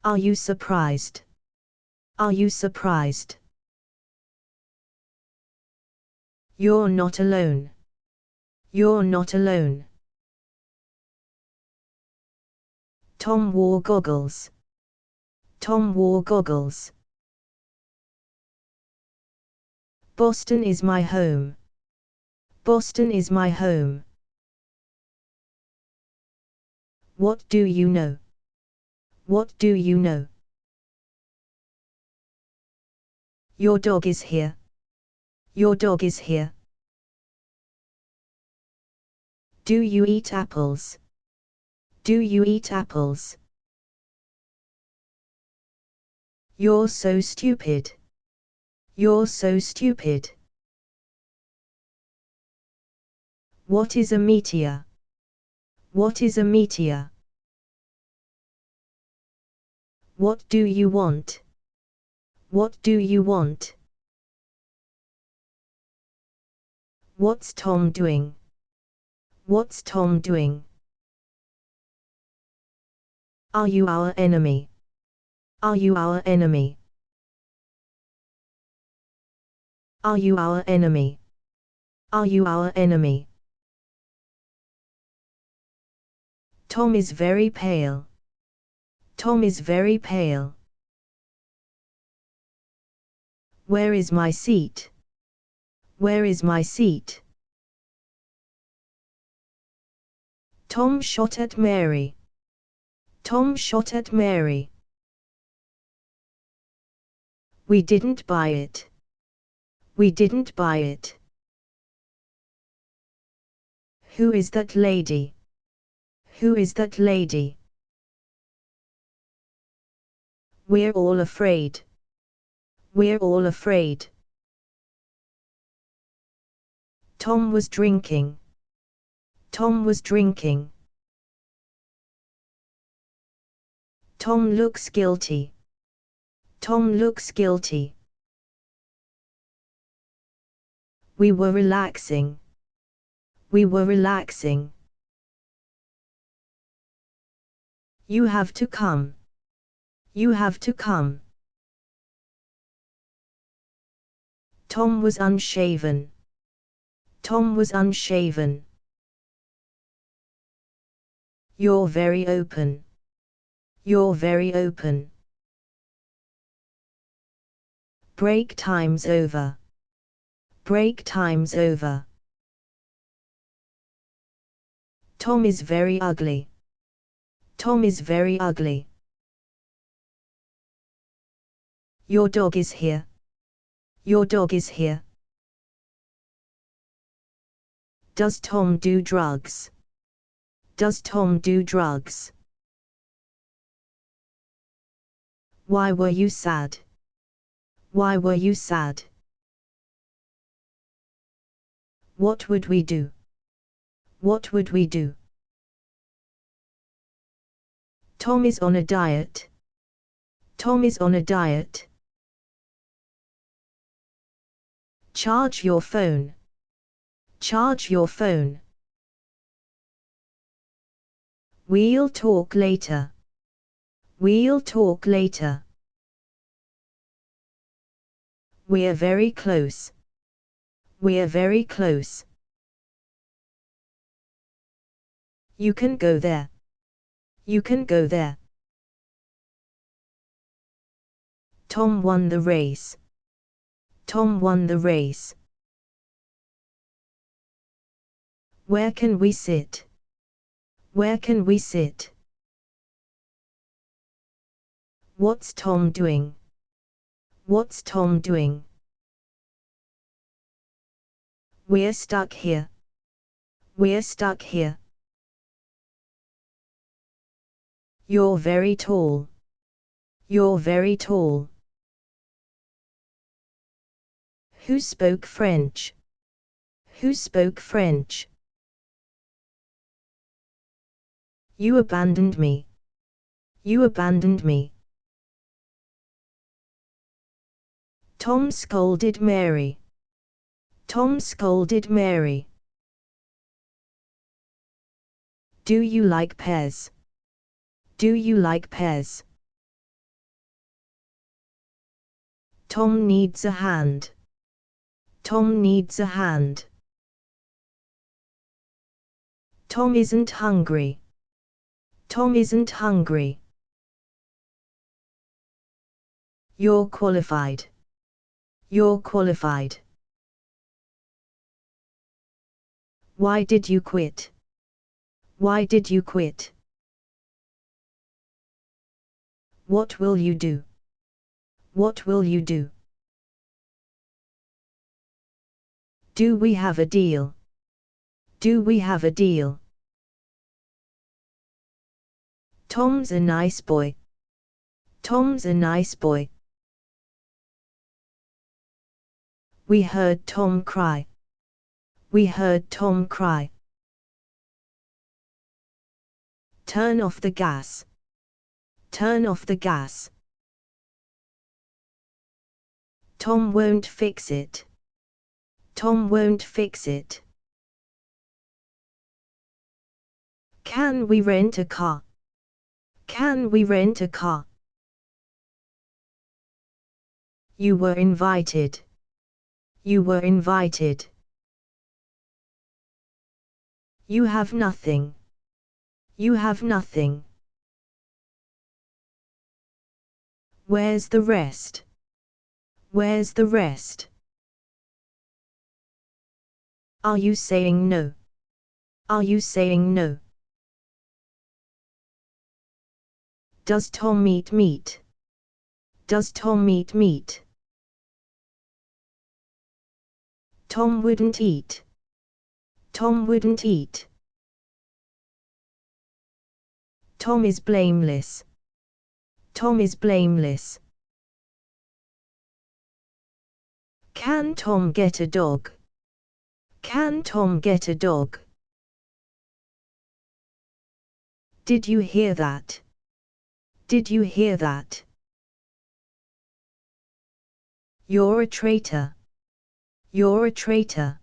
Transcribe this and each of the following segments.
Are you surprised? Are you surprised? You're not alone. You're not alone. Tom wore goggles. Tom wore goggles. Boston is my home. Boston is my home. What do you know? What do you know? Your dog is here. Your dog is here. Do you eat apples? Do you eat apples? You're so stupid. You're so stupid. What is a meteor? What is a meteor? What do you want? What do you want? What's Tom doing? What's Tom doing? Are you our enemy? Are you our enemy? Are you our enemy? Are you our enemy? Tom is very pale. Tom is very pale. Where is my seat? Where is my seat? Tom shot at Mary. Tom shot at Mary. We didn't buy it. We didn't buy it. Who is that lady? Who is that lady? We're all afraid. We're all afraid. Tom was drinking. Tom was drinking. Tom looks guilty. Tom looks guilty. We were relaxing. We were relaxing. You have to come. You have to come. Tom was unshaven. Tom was unshaven. You're very open. You're very open. Break time's over. Break time's over. Tom is very ugly. Tom is very ugly. Your dog is here. Your dog is here. Does Tom do drugs? Does Tom do drugs? Why were you sad? Why were you sad? What would we do? What would we do? Tom is on a diet. Tom is on a diet. Charge your phone. Charge your phone. We'll talk later. We'll talk later. We're very close. We're very close. You can go there. You can go there. Tom won the race. Tom won the race. Where can we sit? Where can we sit? What's Tom doing? What's Tom doing? We're stuck here. We're stuck here. You're very tall. You're very tall. Who spoke French? Who spoke French? You abandoned me. You abandoned me. Tom scolded Mary. Tom scolded Mary. Do you like pears? Do you like pears? Tom needs a hand. Tom needs a hand. Tom isn't hungry. Tom isn't hungry. You're qualified. You're qualified. Why did you quit? Why did you quit? What will you do? What will you do? Do we have a deal? Do we have a deal? Tom's a nice boy. Tom's a nice boy. We heard Tom cry. We heard Tom cry. Turn off the gas. Turn off the gas. Tom won't fix it. Tom won't fix it. Can we rent a car? Can we rent a car? You were invited. You were invited. You have nothing. You have nothing. Where's the rest? Where's the rest? Are you saying no? Are you saying no? Does Tom eat meat? Does Tom eat meat? Tom wouldn't eat. Tom wouldn't eat. Tom is blameless. Tom is blameless. Can Tom get a dog? Can Tom get a dog? Did you hear that? Did you hear that? You're a traitor. You're a traitor.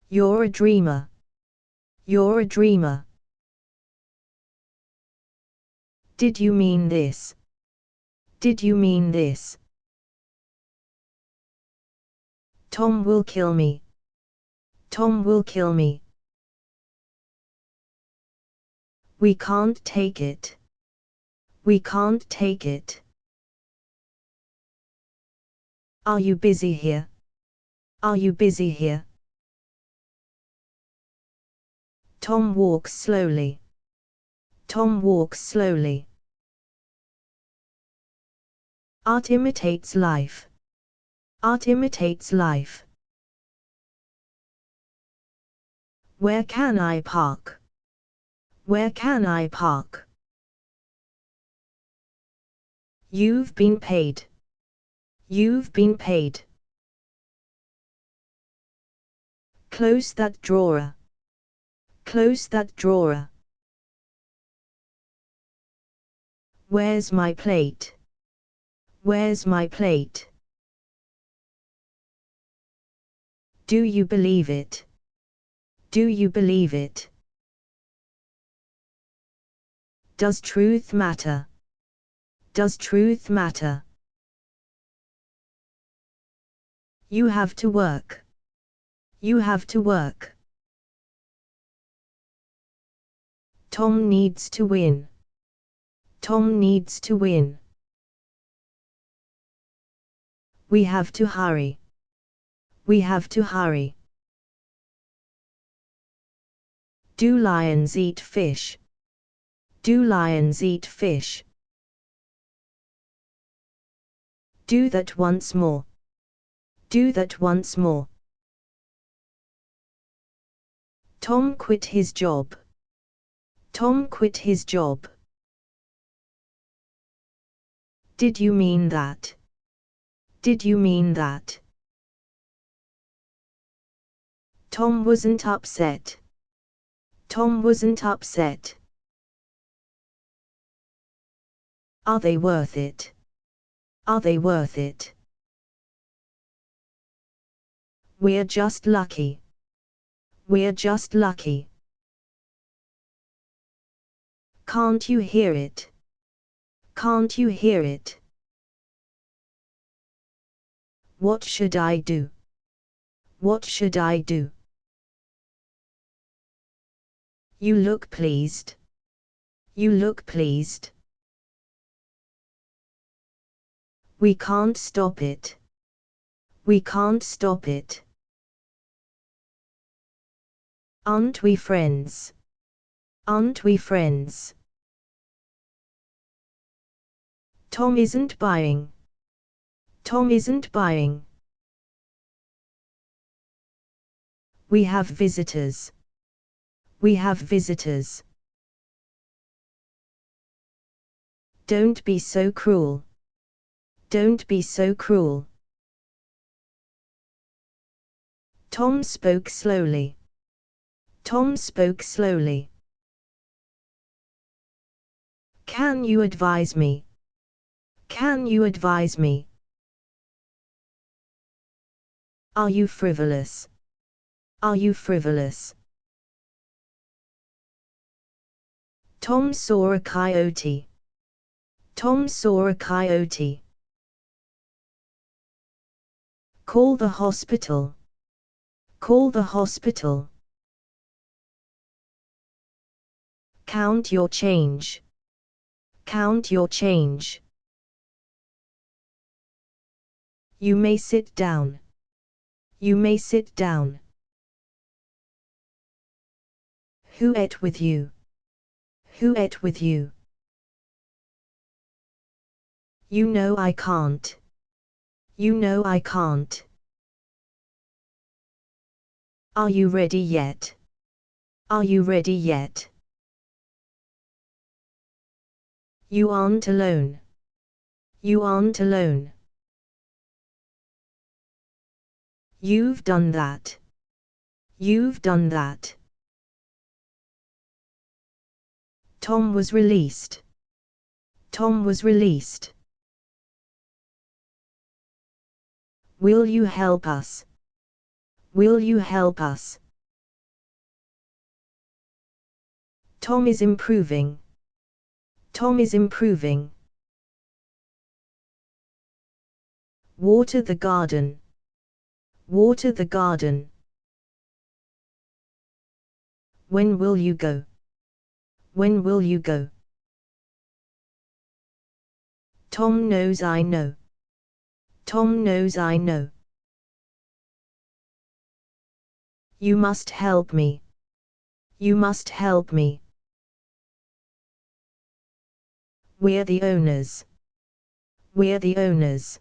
You're a dreamer. You're a dreamer. Did you mean this? Did you mean this? Tom will kill me. Tom will kill me. We can't take it. We can't take it. Are you busy here? Are you busy here? Tom walks slowly. Tom walks slowly. Art imitates life. Art imitates life. Where can I park? Where can I park? You've been paid. You've been paid. Close that drawer. Close that drawer. Where's my plate? Where's my plate? Do you believe it? Do you believe it? Does truth matter? Does truth matter? You have to work. You have to work. Tom needs to win. Tom needs to win. We have to hurry. We have to hurry. Do lions eat fish? Do lions eat fish? Do that once more. Do that once more. Tom quit his job. Tom quit his job. Did you mean that? Did you mean that? Tom wasn't upset. Tom wasn't upset. Are they worth it? Are they worth it? We're just lucky. We're just lucky. Can't you hear it? Can't you hear it? What should I do? What should I do? You look pleased. You look pleased. We can't stop it. We can't stop it. Aren't we friends? Aren't we friends? Tom isn't buying. Tom isn't buying. We have visitors. We have visitors. Don't be so cruel. Don't be so cruel. Tom spoke slowly. Tom spoke slowly. Can you advise me? Can you advise me? Are you frivolous? Are you frivolous? Tom saw a coyote. Tom saw a coyote. Call the hospital. Call the hospital. Count your change. Count your change. You may sit down. You may sit down. Who ate with you? Who ate with you? You know I can't. You know I can't. Are you ready yet? Are you ready yet? You aren't alone. You aren't alone. You've done that. You've done that. Tom was released. Tom was released. Will you help us? Will you help us? Tom is improving. Tom is improving. Water the garden. Water the garden. When will you go? When will you go? Tom knows I know. Tom knows I know. You must help me. You must help me. We're the owners. We're the owners.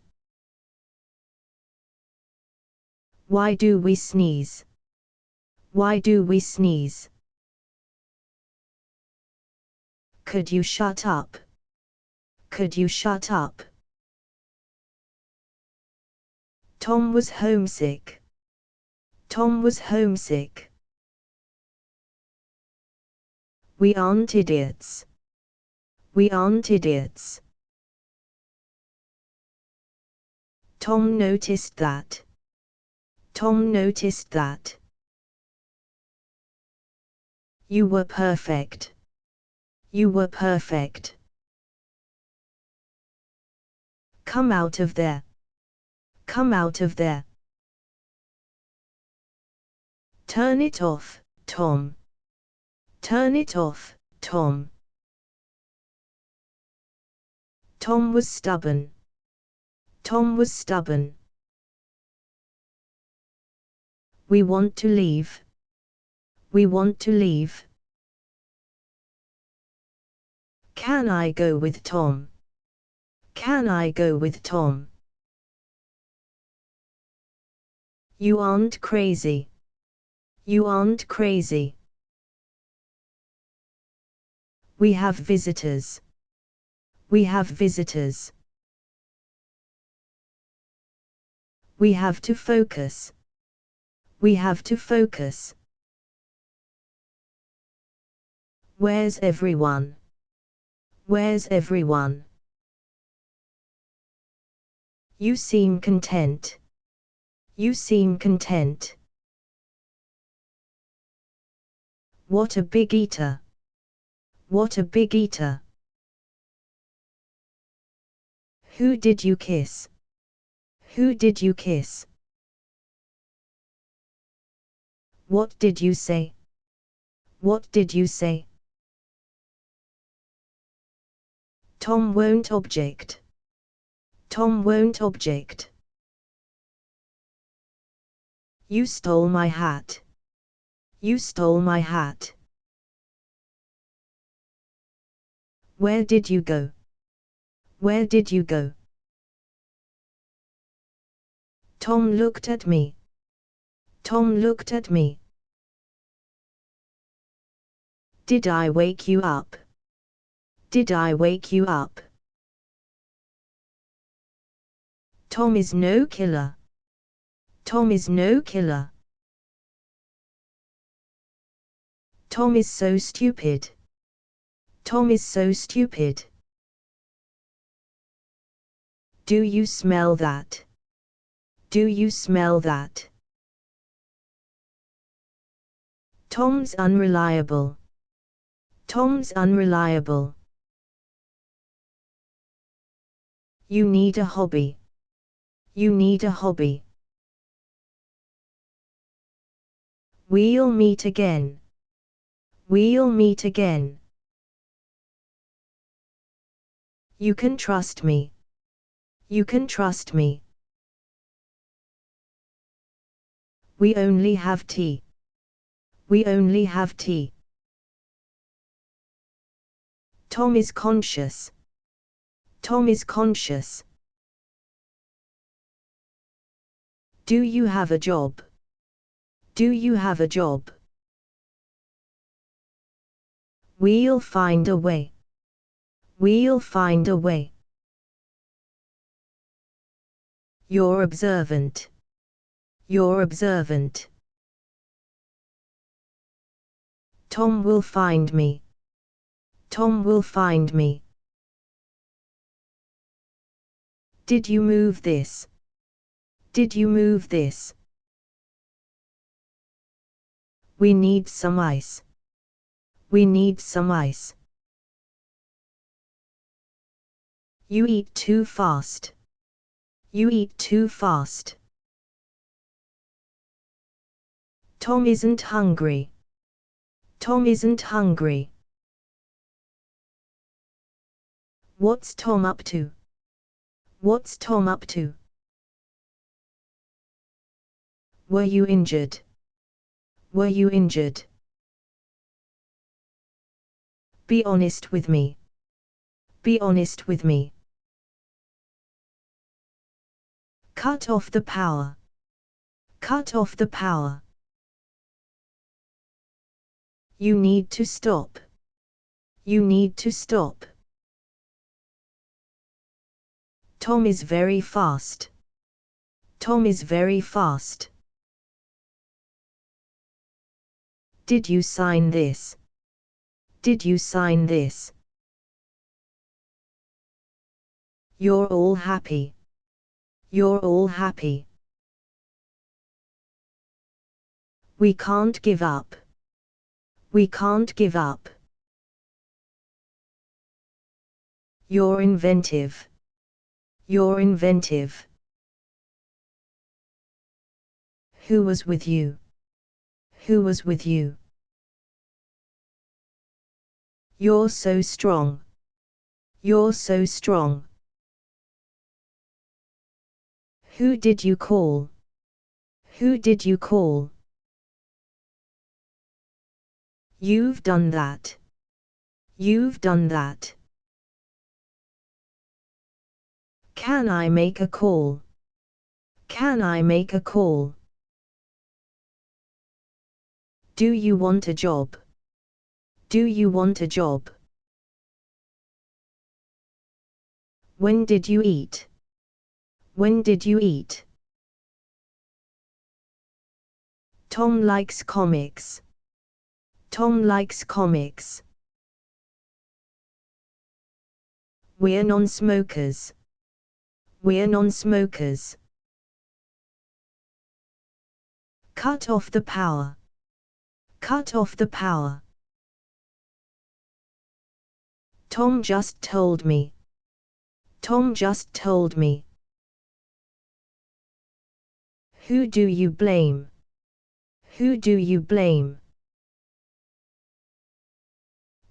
Why do we sneeze? Why do we sneeze? Could you shut up? Could you shut up? Tom was homesick. Tom was homesick. We aren't idiots. We aren't idiots. Tom noticed that. Tom noticed that. You were perfect. You were perfect. Come out of there. Come out of there. Turn it off, Tom. Turn it off, Tom. Tom was stubborn. Tom was stubborn. We want to leave. We want to leave. Can I go with Tom? Can I go with Tom? You aren't crazy. You aren't crazy. We have visitors. We have visitors. We have to focus. We have to focus. Where's everyone? Where's everyone? You seem content. You seem content. What a big eater. What a big eater. Who did you kiss? Who did you kiss? What did you say? What did you say? Tom won't object. Tom won't object. You stole my hat. You stole my hat. Where did you go? Where did you go? Tom looked at me. Tom looked at me. Did I wake you up? Did I wake you up? Tom is no killer. Tom is no killer. Tom is so stupid. Tom is so stupid. Do you smell that? Do you smell that? Tom's unreliable. Tom's unreliable. You need a hobby. You need a hobby. We'll meet again. We'll meet again. You can trust me. You can trust me. We only have tea. We only have tea. Tom is conscious. Tom is conscious. Do you have a job? Do you have a job? We'll find a way. We'll find a way. You're observant. You're observant. Tom will find me. Tom will find me. Did you move this? Did you move this? We need some ice. We need some ice. You eat too fast. You eat too fast. Tom isn't hungry. Tom isn't hungry. What's Tom up to? What's Tom up to? Were you injured? Were you injured? Be honest with me. Be honest with me. Cut off the power. Cut off the power. You need to stop. You need to stop. Tom is very fast. Tom is very fast. Did you sign this? Did you sign this? You're all happy. You're all happy. We can't give up. We can't give up. You're inventive. You're inventive. Who was with you? Who was with you? You're so strong. You're so strong. Who did you call? Who did you call? You've done that. You've done that. Can I make a call? Can I make a call? Do you want a job? Do you want a job? When did you eat? When did you eat? Tom likes comics. Tom likes comics. We're non-smokers. We're non-smokers. Cut off the power. Cut off the power. Tom just told me. Tom just told me. Who do you blame? Who do you blame?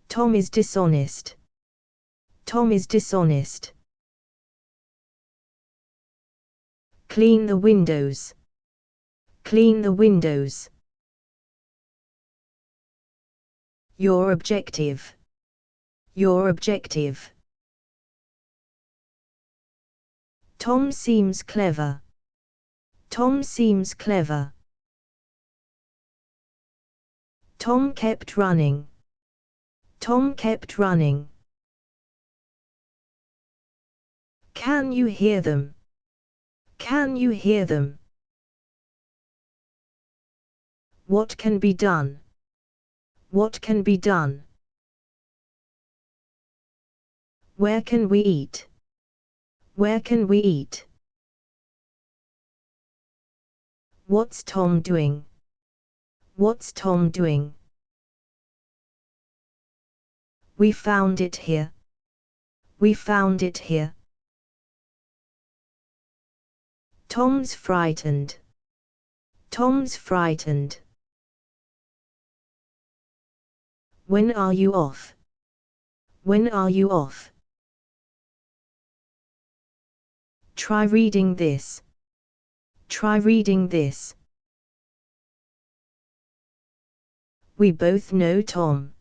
Tom is dishonest. Tom is dishonest. Clean the windows. Clean the windows. Your objective. Your objective. Tom seems clever. Tom seems clever. Tom kept running. Tom kept running. Can you hear them? Can you hear them? What can be done? What can be done? Where can we eat? Where can we eat? What's Tom doing? What's Tom doing? We found it here. We found it here. Tom's frightened. Tom's frightened. When are you off? When are you off? Try reading this. Try reading this. We both know Tom.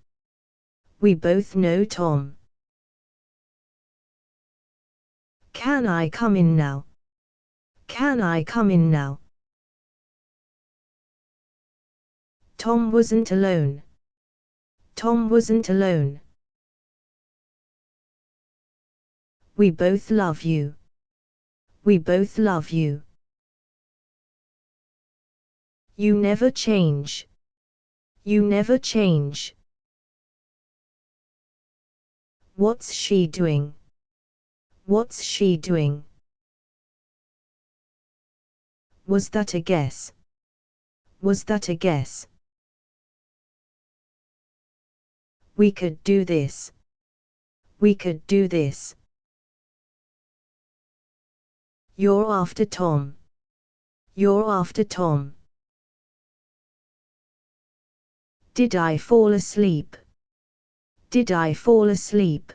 We both know Tom. Can I come in now? Can I come in now? Tom wasn't alone. Tom wasn't alone. We both love you. We both love you. You never change. You never change. What's she doing? What's she doing? Was that a guess? Was that a guess? We could do this. We could do this. You're after Tom. You're after Tom. Did I fall asleep? Did I fall asleep?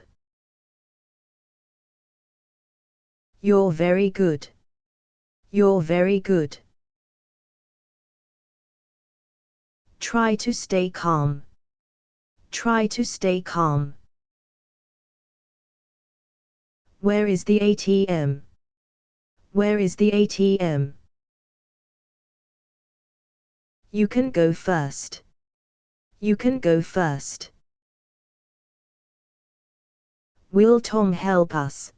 You're very good. You're very good. Try to stay calm. Try to stay calm. Where is the ATM? Where is the ATM? You can go first. You can go first. Will Tom help us?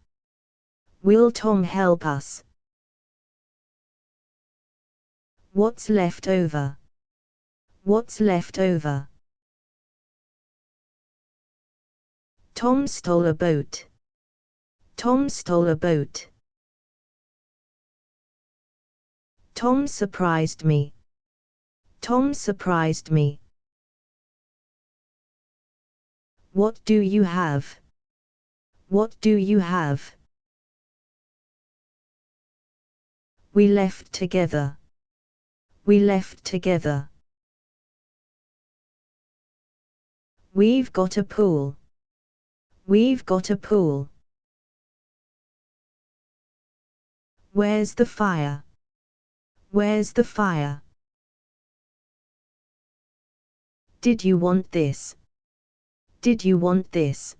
Will Tom help us? What's left over? What's left over? Tom stole a boat. Tom stole a boat. Tom surprised me. Tom surprised me. What do you have? What do you have? We left together. We left together. We've got a pool. We've got a pool. Where's the fire? Where's the fire? Did you want this? Did you want this?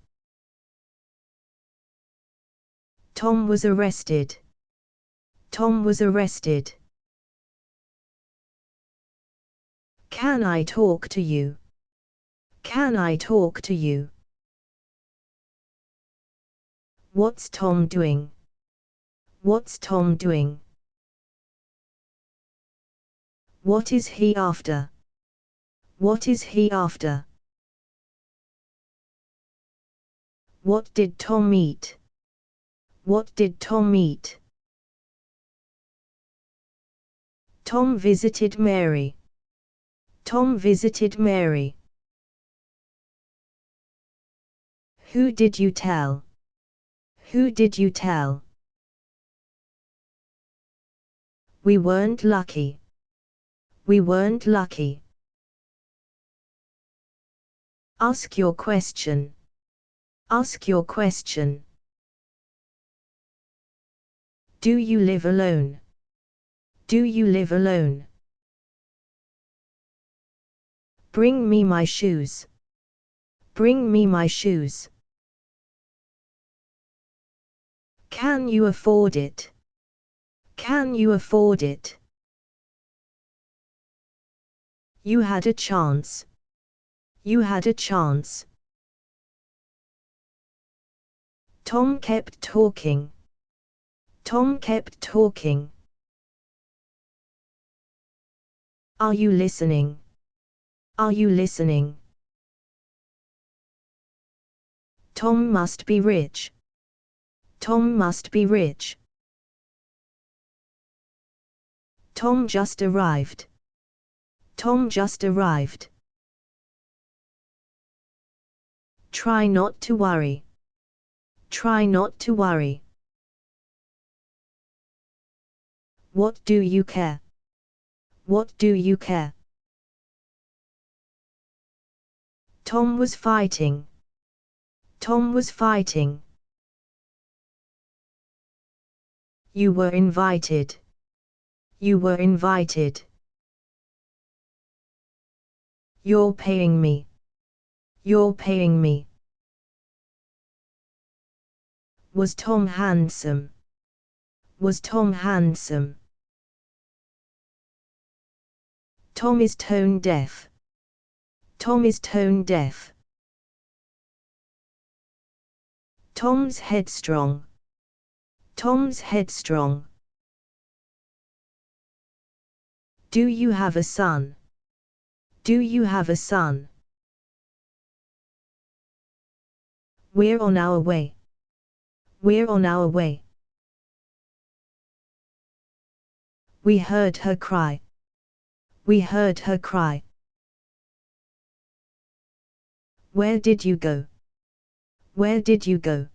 Tom was arrested. Tom was arrested. Can I talk to you? Can I talk to you? What's Tom doing? What's Tom doing? What is he after? What is he after? What did Tom eat? What did Tom eat? Tom visited Mary. Tom visited Mary. Who did you tell? Who did you tell? We weren't lucky. We weren't lucky. Ask your question. Ask your question. Do you live alone? Do you live alone? Bring me my shoes. Bring me my shoes. Can you afford it? Can you afford it? You had a chance. You had a chance. Tom kept talking. Tom kept talking. Are you listening? Are you listening? Tom must be rich. Tom must be rich. Tom just arrived. Tom just arrived. Try not to worry. Try not to worry. What do you care? What do you care? Tom was fighting. Tom was fighting. You were invited. You were invited. You're paying me. You're paying me. Was Tom handsome? Was Tom handsome? Tom is tone deaf. Tom is tone deaf. Tom's headstrong. Tom's headstrong. Do you have a son? Do you have a son? We're on our way. We're on our way. We heard her cry. We heard her cry. Where did you go? Where did you go?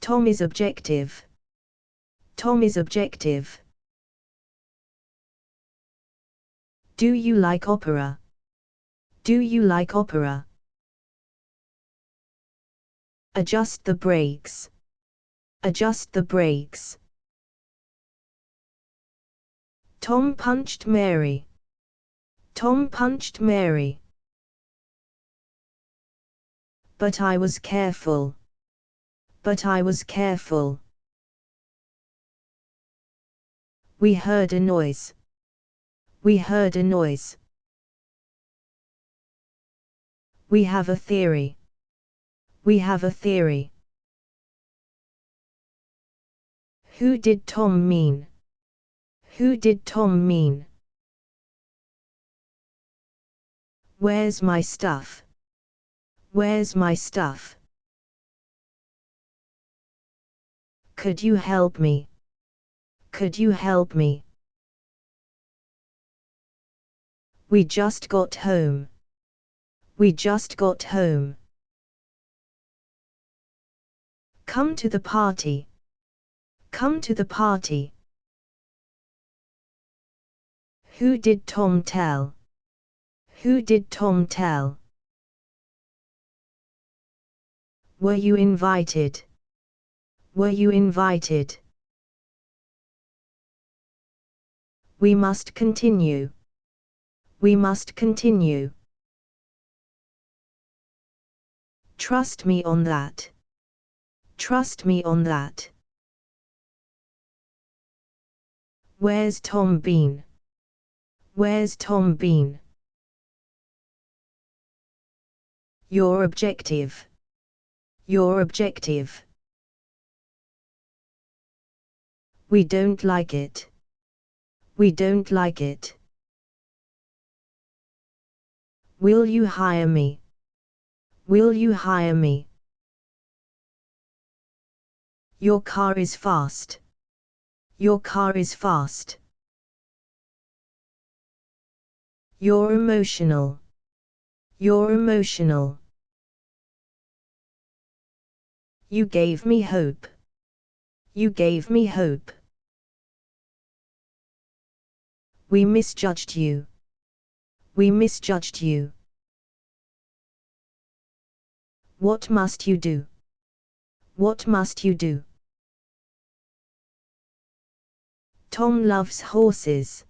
Tom is objective. Tom is objective. Do you like opera? Do you like opera? Adjust the brakes. Adjust the brakes. Tom punched Mary. Tom punched Mary. But I was careful. But I was careful. We heard a noise. We heard a noise. We have a theory. We have a theory. Who did Tom mean? Who did Tom mean? Where's my stuff? Where's my stuff? Could you help me? Could you help me? We just got home. We just got home. Come to the party. Come to the party. Who did Tom tell? Who did Tom tell? Were you invited? Were you invited? We must continue. We must continue. Trust me on that. Trust me on that. Where's Tom been? Where's Tom been? Your objective. Your objective. We don't like it. We don't like it. Will you hire me? Will you hire me? Your car is fast. Your car is fast. You're emotional. You're emotional. You gave me hope. You gave me hope. We misjudged you. We misjudged you. What must you do? What must you do? Tom loves horses.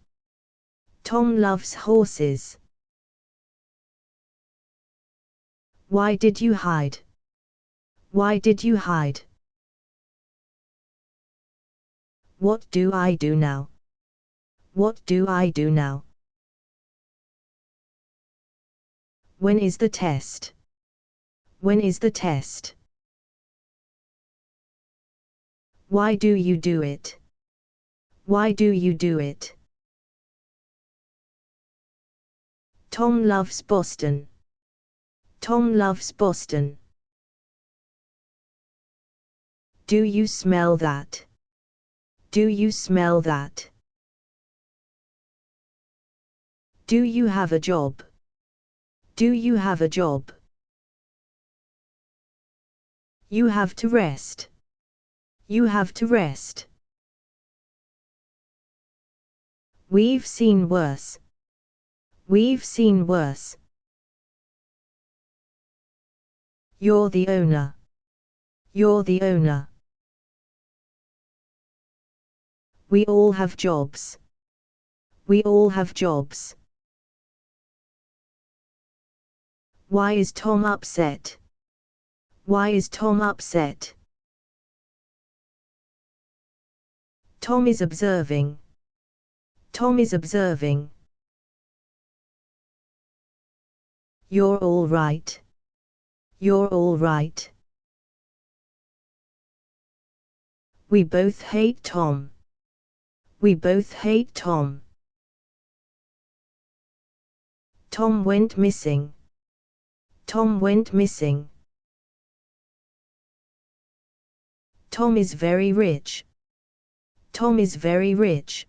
Tom loves horses. Why did you hide? Why did you hide? What do I do now? What do I do now? When is the test? When is the test? Why do you do it? Why do you do it? Tom loves Boston. Tom loves Boston. Do you smell that? Do you smell that? Do you have a job? Do you have a job? You have to rest. You have to rest. We've seen worse. We've seen worse. You're the owner. You're the owner. We all have jobs. We all have jobs. Why is Tom upset? Why is Tom upset? Tom is observing. Tom is observing. You're all right. You're all right. We both hate Tom. We both hate Tom. Tom went missing. Tom went missing. Tom is very rich. Tom is very rich.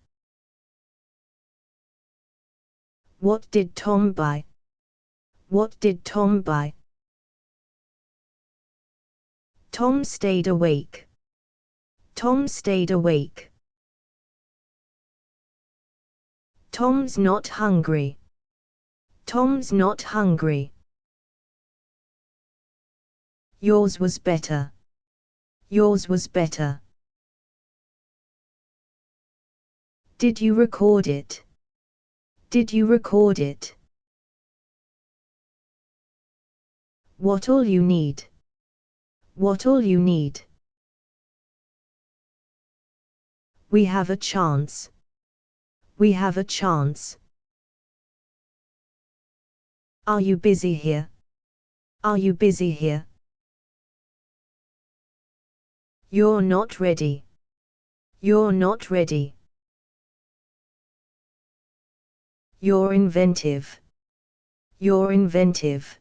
What did Tom buy? What did Tom buy? Tom stayed awake. Tom stayed awake. Tom's not hungry. Tom's not hungry. Yours was better. Yours was better. Did you record it? Did you record it? What all you need? What all you need? We have a chance. We have a chance. Are you busy here? Are you busy here? You're not ready. You're not ready. You're inventive. You're inventive.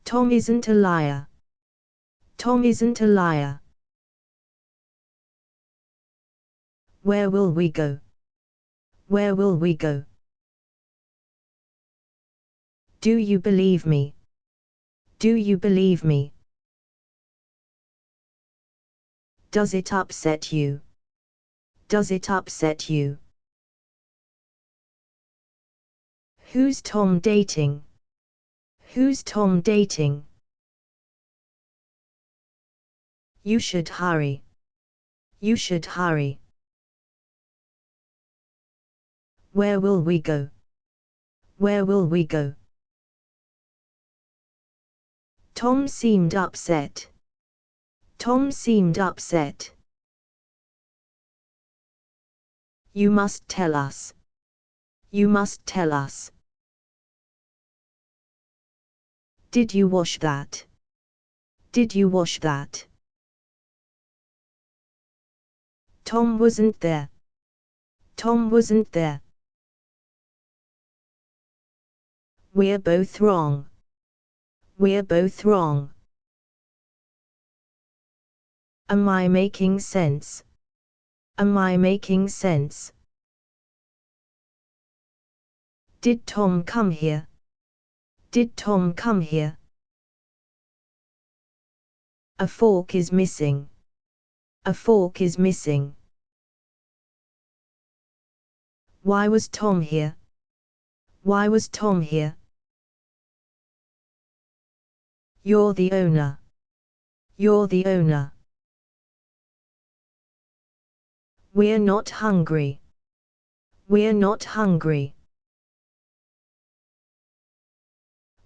Tom isn't a liar. Tom isn't a liar. Where will we go? Where will we go? Do you believe me? Do you believe me? Does it upset you? Does it upset you? Who's Tom dating? Who's Tom dating? You should hurry. You should hurry. Where will we go? Where will we go? Tom seemed upset. Tom seemed upset. You must tell us. You must tell us. Did you wash that? Did you wash that? Tom wasn't there. Tom wasn't there. We're both wrong. We're both wrong. Am I making sense? Am I making sense? Did Tom come here? Did Tom come here? A fork is missing. A fork is missing. Why was Tom here? Why was Tom here? You're the owner. You're the owner. We're not hungry. We're not hungry.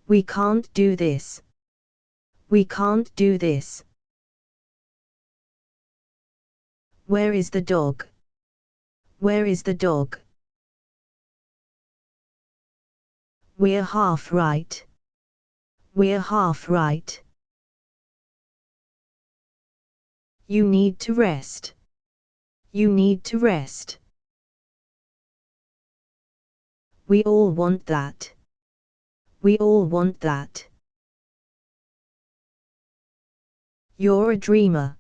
We can't do this. We can't do this. Where is the dog? Where is the dog? We're half right. We're half right. You need to rest. You need to rest. We all want that. We all want that. You're a dreamer.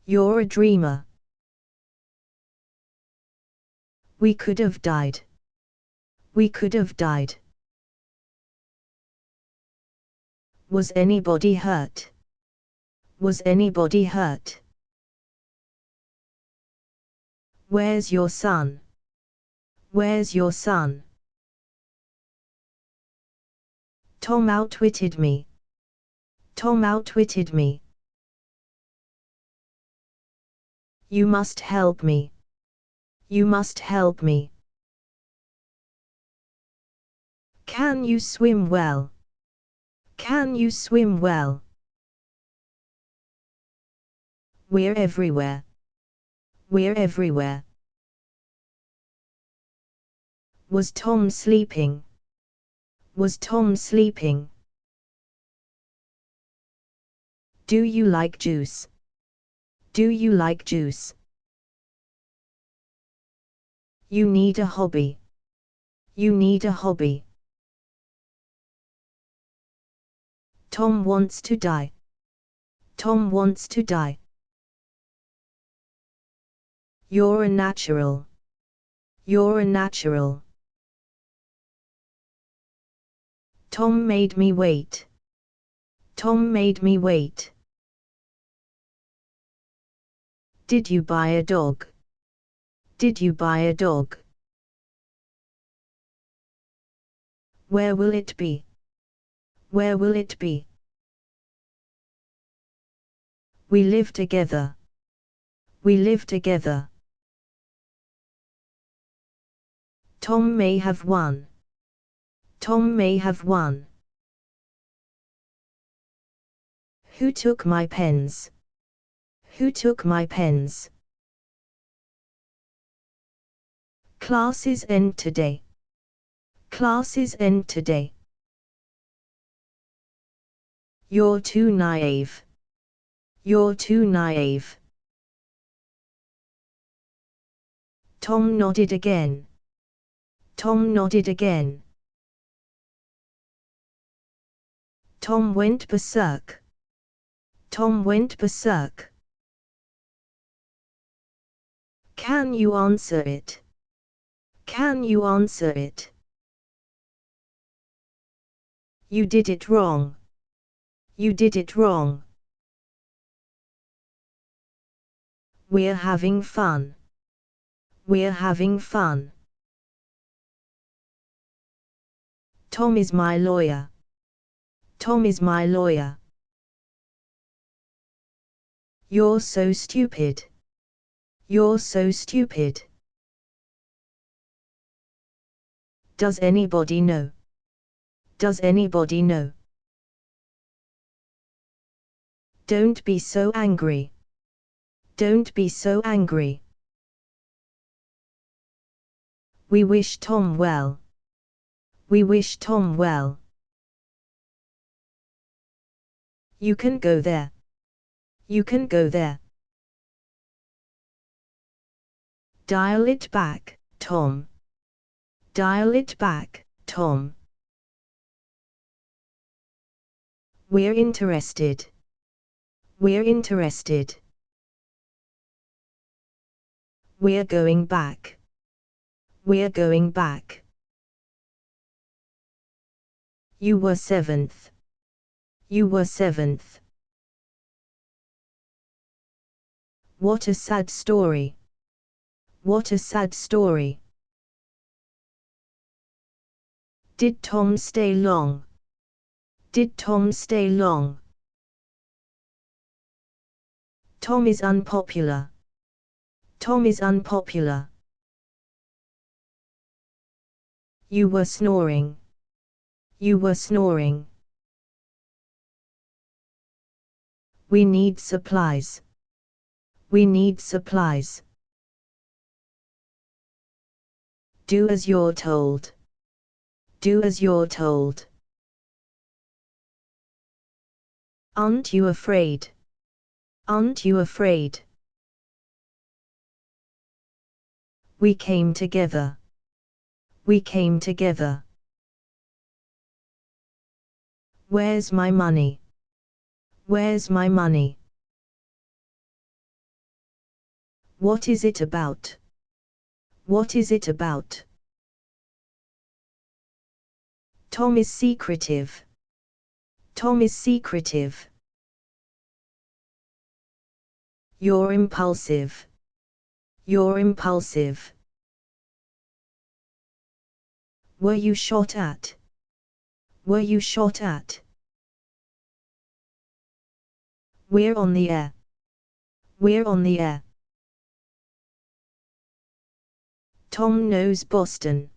You're a dreamer. We could have died. We could have died. Was anybody hurt? Was anybody hurt? Where's your son? Where's your son? Tom outwitted me. Tom outwitted me. You must help me. You must help me. Can you swim well? Can you swim well? We're everywhere. We're everywhere. Was Tom sleeping? Was Tom sleeping? Do you like juice? Do you like juice? You need a hobby. You need a hobby. Tom wants to die. Tom wants to die. You're a natural. You're a natural. Tom made me wait. Tom made me wait. Did you buy a dog? Did you buy a dog? Where will it be? Where will it be? We live together. We live together. Tom may have won. Tom may have won. Who took my pens? Who took my pens? Classes end today. Classes end today. You're too naive. You're too naive. Tom nodded again. Tom nodded again. Tom went berserk. Tom went berserk. Can you answer it? Can you answer it? You did it wrong. You did it wrong. We're having fun. We're having fun. Tom is my lawyer. Tom is my lawyer. You're so stupid. You're so stupid. Does anybody know? Does anybody know? Don't be so angry. Don't be so angry. We wish Tom well. We wish Tom well. You can go there. You can go there. Dial it back, Tom. Dial it back, Tom. We're interested. We're interested. We're going back. We're going back. You were seventh. You were seventh. What a sad story. What a sad story. Did Tom stay long? Did Tom stay long? Tom is unpopular. Tom is unpopular. You were snoring. You were snoring. We need supplies. We need supplies. Do as you're told. Do as you're told. Aren't you afraid? Aren't you afraid? We came together. We came together. Where's my money? Where's my money? What is it about? What is it about? Tom is secretive. Tom is secretive. You're impulsive. You're impulsive. Were you shot at? Were you shot at? We're on the air. We're on the air. Tom knows Boston.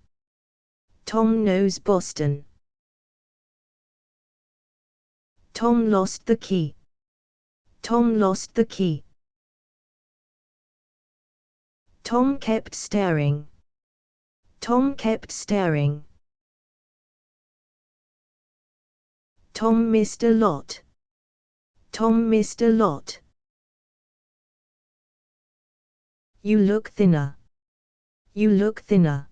Tom knows Boston. Tom lost the key. Tom lost the key. Tom kept staring. Tom kept staring. Tom missed a lot. Tom missed a lot. You look thinner. You look thinner.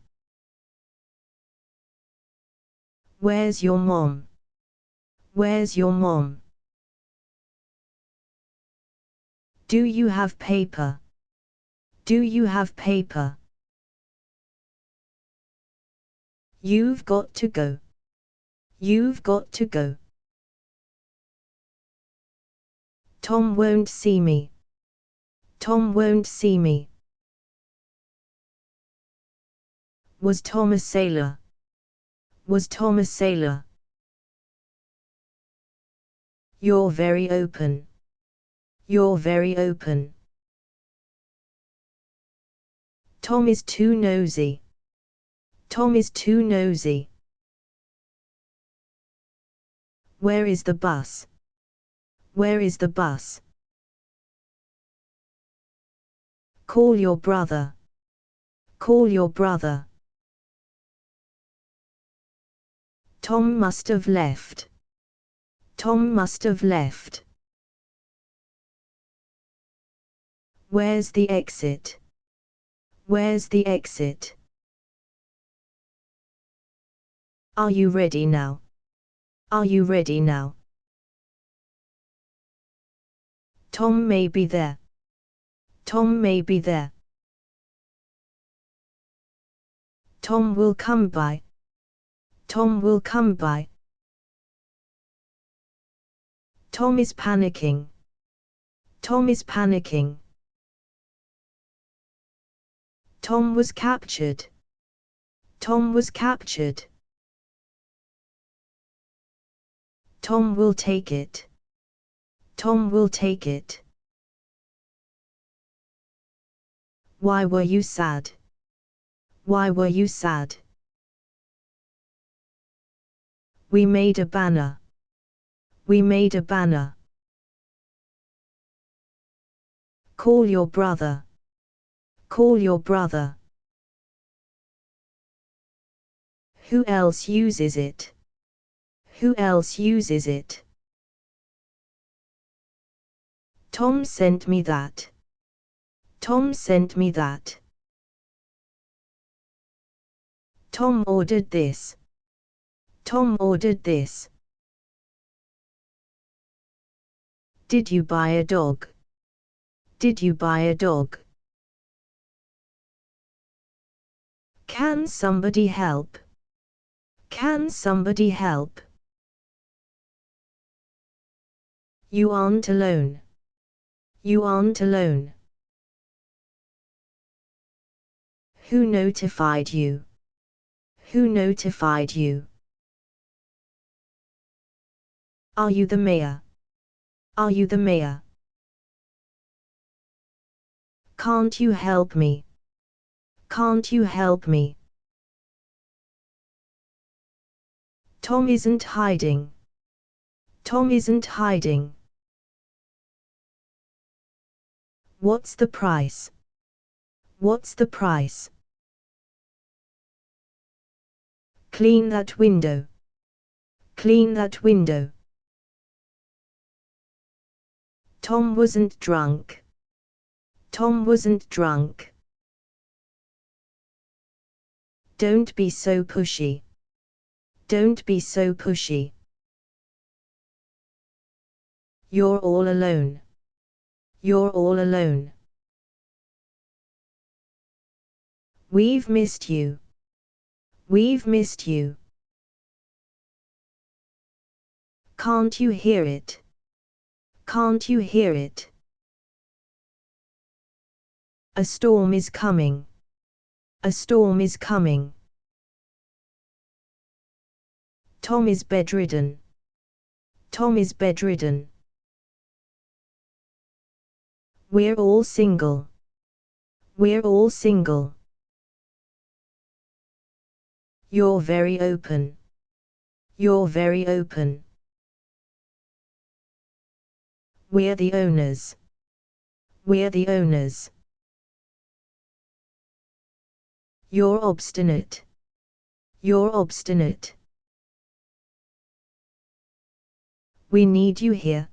Where's your mom? Where's your mom? Do you have paper? Do you have paper? You've got to go. You've got to go. Tom won't see me. Tom won't see me. Was Tom a sailor? Was Tom a sailor? You're very open. You're very open. Tom is too nosy. Tom is too nosy. Where is the bus? Where is the bus? Call your brother. Call your brother. Tom must have left. Tom must have left. Where's the exit? Where's the exit? Are you ready now? Are you ready now? Tom may be there. Tom may be there. Tom will come by. Tom will come by. Tom is panicking. Tom is panicking. Tom was captured. Tom was captured. Tom will take it. Tom will take it. Why were you sad? Why were you sad? We made a banner. We made a banner. Call your brother. Call your brother. Who else uses it? Who else uses it? Tom sent me that. Tom sent me that. Tom ordered this. Tom ordered this. Did you buy a dog? Did you buy a dog? Can somebody help? Can somebody help? You aren't alone. You aren't alone. Who notified you? Who notified you? Are you the mayor? Are you the mayor? Can't you help me? Can't you help me? Tom isn't hiding. Tom isn't hiding. What's the price? What's the price? Clean that window. Clean that window. Tom wasn't drunk. Tom wasn't drunk. Don't be so pushy. Don't be so pushy. You're all alone. You're all alone. We've missed you. We've missed you. Can't you hear it? Can't you hear it? A storm is coming. A storm is coming. Tom is bedridden. Tom is bedridden. We're all single. We're all single. You're very open. You're very open. We're the owners. We're the owners. You're obstinate. You're obstinate. We need you here.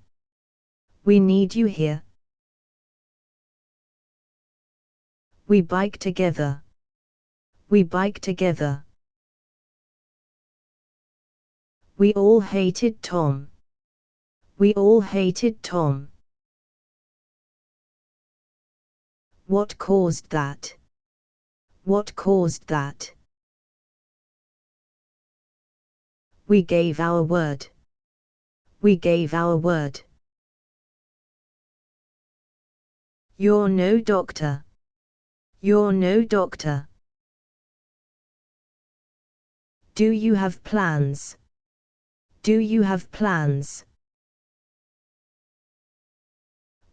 We need you here. We bike together. We bike together. We all hated Tom. We all hated Tom. What caused that? What caused that? We gave our word. We gave our word. You're no doctor. You're no doctor. Do you have plans? Do you have plans?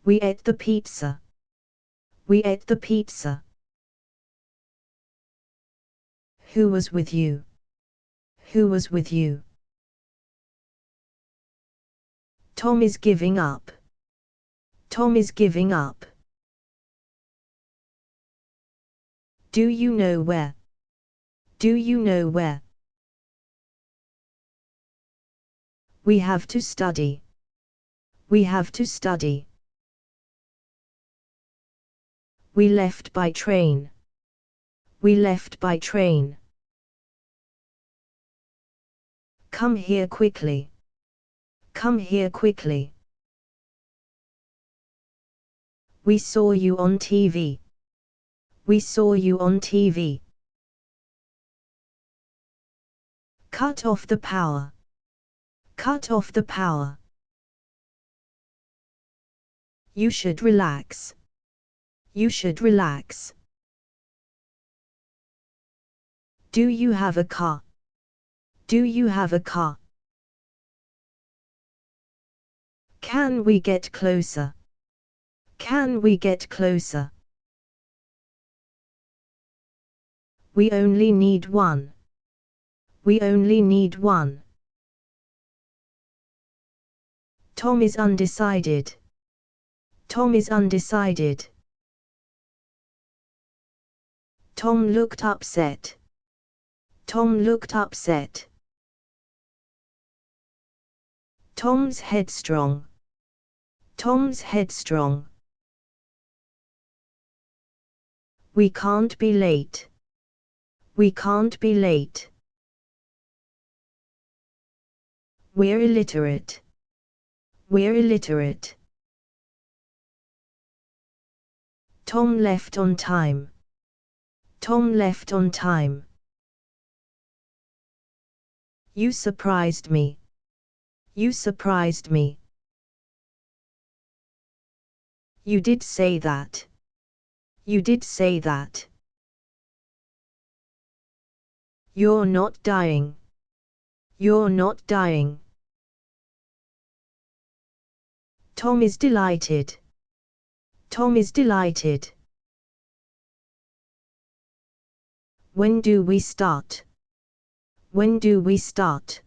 We ate the pizza. We ate the pizza. Who was with you? Who was with you? Tom is giving up. Tom is giving up. Do you know where? Do you know where? We have to study. We have to study. We left by train. We left by train. Come here quickly. Come here quickly. We saw you on TV. We saw you on TV. Cut off the power. Cut off the power. You should relax. You should relax. Do you have a car? Do you have a car? Can we get closer? Can we get closer? We only need one. We only need one. Tom is undecided. Tom is undecided. Tom looked upset. Tom looked upset. Tom's headstrong. Tom's headstrong. We can't be late. We can't be late. We're illiterate. We're illiterate. Tom left on time. Tom left on time. You surprised me. You surprised me. You did say that. You did say that. You're not dying. You're not dying. Tom is delighted. Tom is delighted. When do we start? When do we start?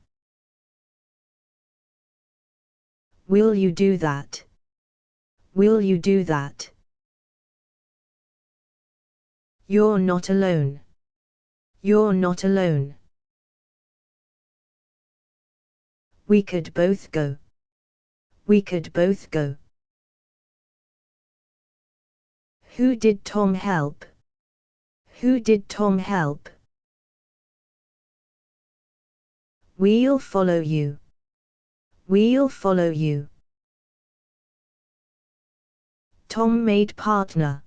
Will you do that? Will you do that? You're not alone. You're not alone. We could both go. We could both go. Who did Tom help? Who did Tom help? We'll follow you. We'll follow you. Tom made partner.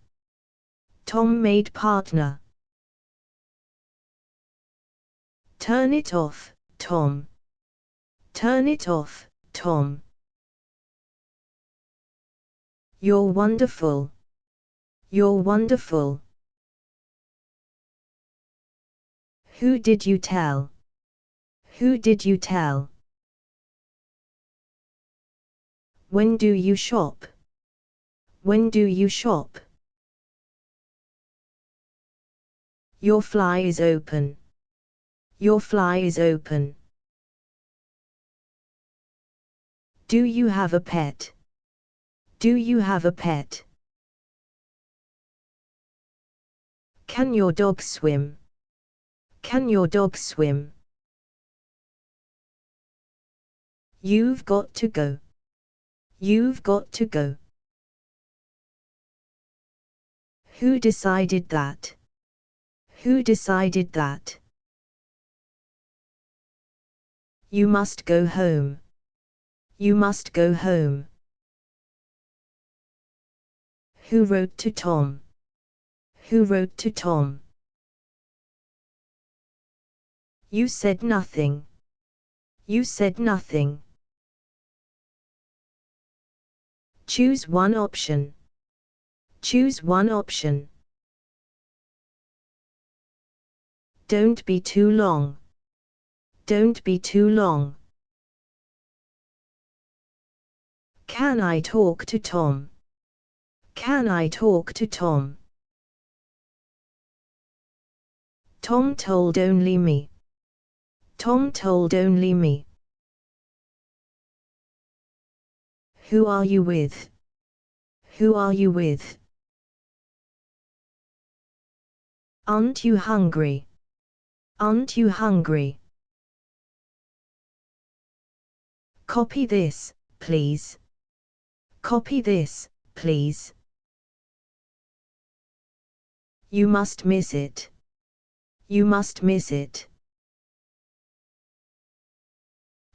Tom made partner. Turn it off, Tom. Turn it off, Tom. You're wonderful. You're wonderful. Who did you tell? Who did you tell? When do you shop? When do you shop? Your fly is open. Your fly is open. Do you have a pet? Do you have a pet? Can your dog swim? Can your dog swim? You've got to go. You've got to go. Who decided that? Who decided that? You must go home. You must go home. Who wrote to Tom? Who wrote to Tom? You said nothing. You said nothing. Choose one option. Choose one option. Don't be too long. Don't be too long. Can I talk to Tom? Can I talk to Tom? Tom told only me. Tom told only me. Who are you with? Who are you with? Aren't you hungry? Aren't you hungry? Copy this, please. Copy this, please. You must miss it. You must miss it.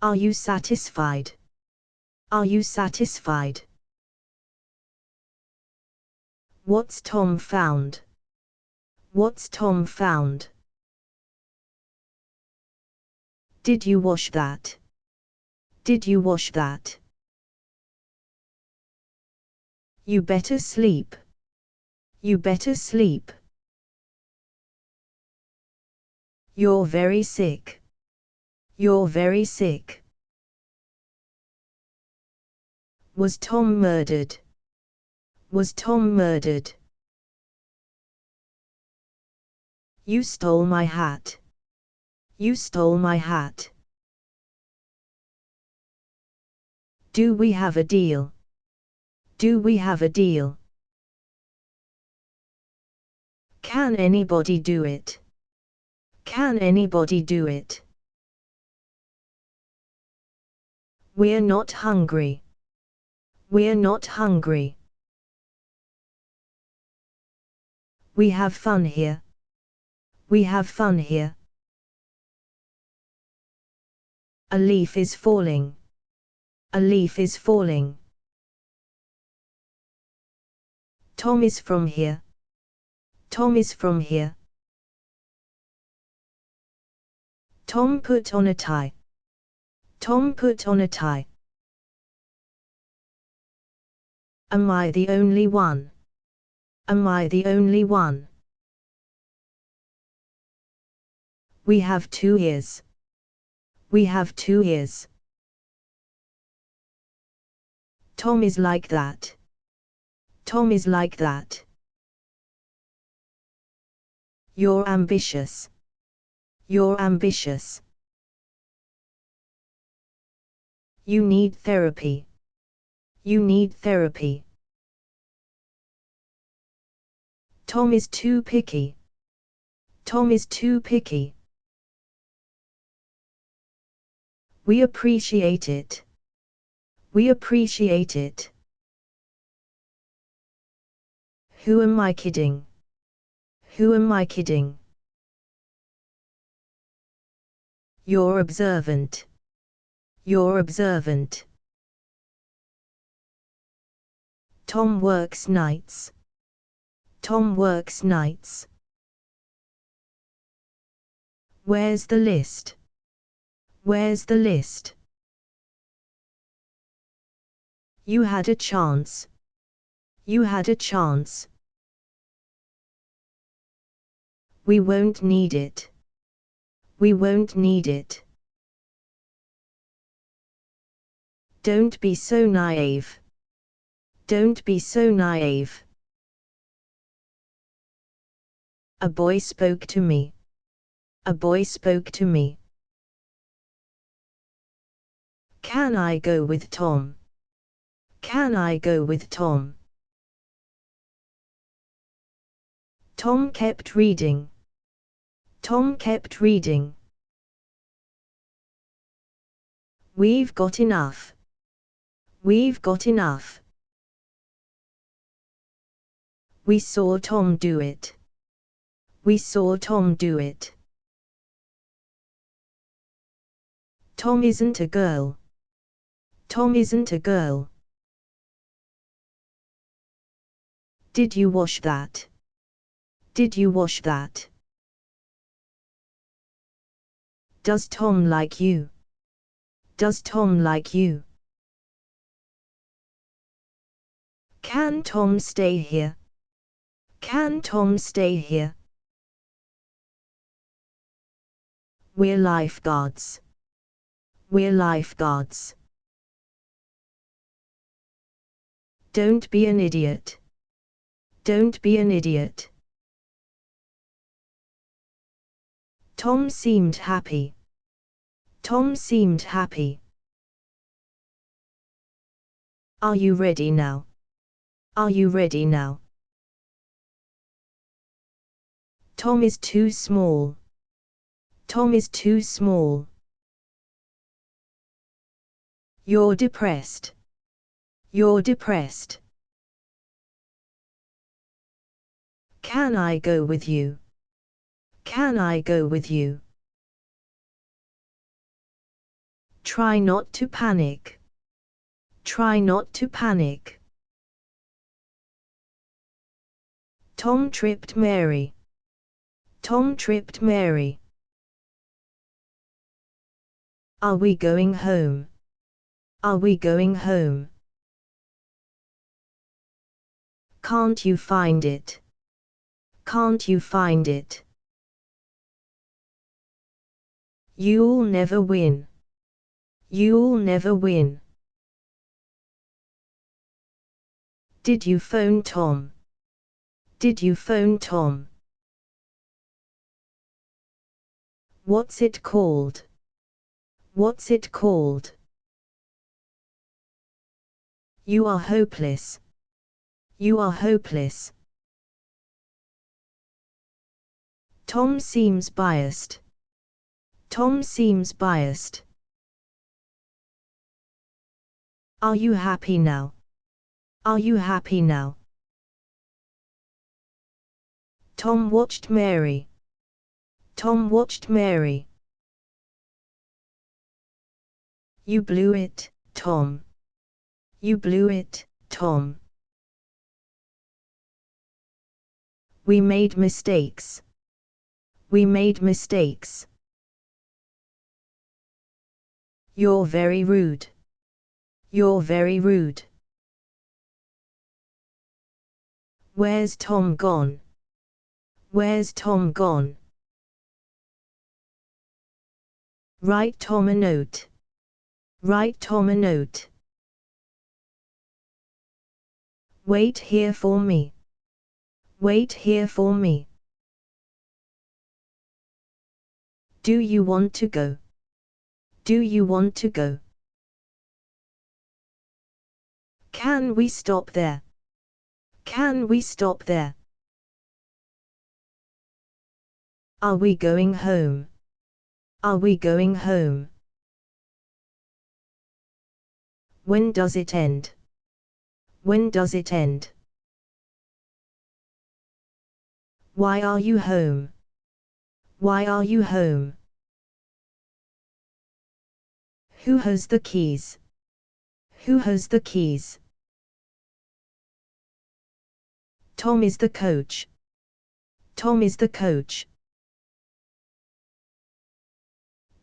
Are you satisfied? Are you satisfied? What's Tom found? What's Tom found? Did you wash that? Did you wash that? You better sleep. You better sleep. You're very sick. You're very sick. Was Tom murdered? Was Tom murdered? You stole my hat. You stole my hat. Do we have a deal? Do we have a deal? Can anybody do it? Can anybody do it? We're not hungry. We're not hungry. We have fun here. We have fun here. A leaf is falling. A leaf is falling. Tom is from here. Tom is from here. Tom put on a tie. Tom put on a tie. Am I the only one? Am I the only one? We have 2 ears. We have 2 ears. Tom is like that. Tom is like that. You're ambitious. You're ambitious. You need therapy. You need therapy. Tom is too picky. Tom is too picky. We appreciate it. We appreciate it. Who am I kidding? Who am I kidding? You're observant. You're observant. Tom works nights. Tom works nights. Where's the list? Where's the list? You had a chance. You had a chance. We won't need it. We won't need it. Don't be so naive. Don't be so naive. A boy spoke to me. A boy spoke to me. Can I go with Tom? Can I go with Tom? Tom kept reading. Tom kept reading. We've got enough. We've got enough. We saw Tom do it. We saw Tom do it. Tom isn't a girl. Tom isn't a girl. Did you wash that? Did you wash that? Does Tom like you? Does Tom like you? Can Tom stay here? Can Tom stay here? We're lifeguards. We're lifeguards. Don't be an idiot. Don't be an idiot. Tom seemed happy. Tom seemed happy. Are you ready now? Are you ready now? Tom is too small. Tom is too small. You're depressed. You're depressed. Can I go with you? Can I go with you? Try not to panic. Try not to panic. Tom tripped Mary. Tom tripped Mary. Are we going home? Are we going home? Can't you find it? Can't you find it? You'll never win. You'll never win. Did you phone Tom? Did you phone Tom? What's it called? What's it called? You are hopeless. You are hopeless. Tom seems biased. Tom seems biased. Are you happy now? Are you happy now? Tom watched Mary. Tom watched Mary. You blew it, Tom. You blew it, Tom. We made mistakes. We made mistakes. You're very rude. You're very rude. Where's Tom gone? Where's Tom gone? Write Tom a note. Write Tom a note. Wait here for me. Wait here for me. Do you want to go? Do you want to go? Can we stop there? Can we stop there? Are we going home? Are we going home? When does it end? When does it end? Why are you home? Why are you home? Who has the keys? Who has the keys? Tom is the coach. Tom is the coach.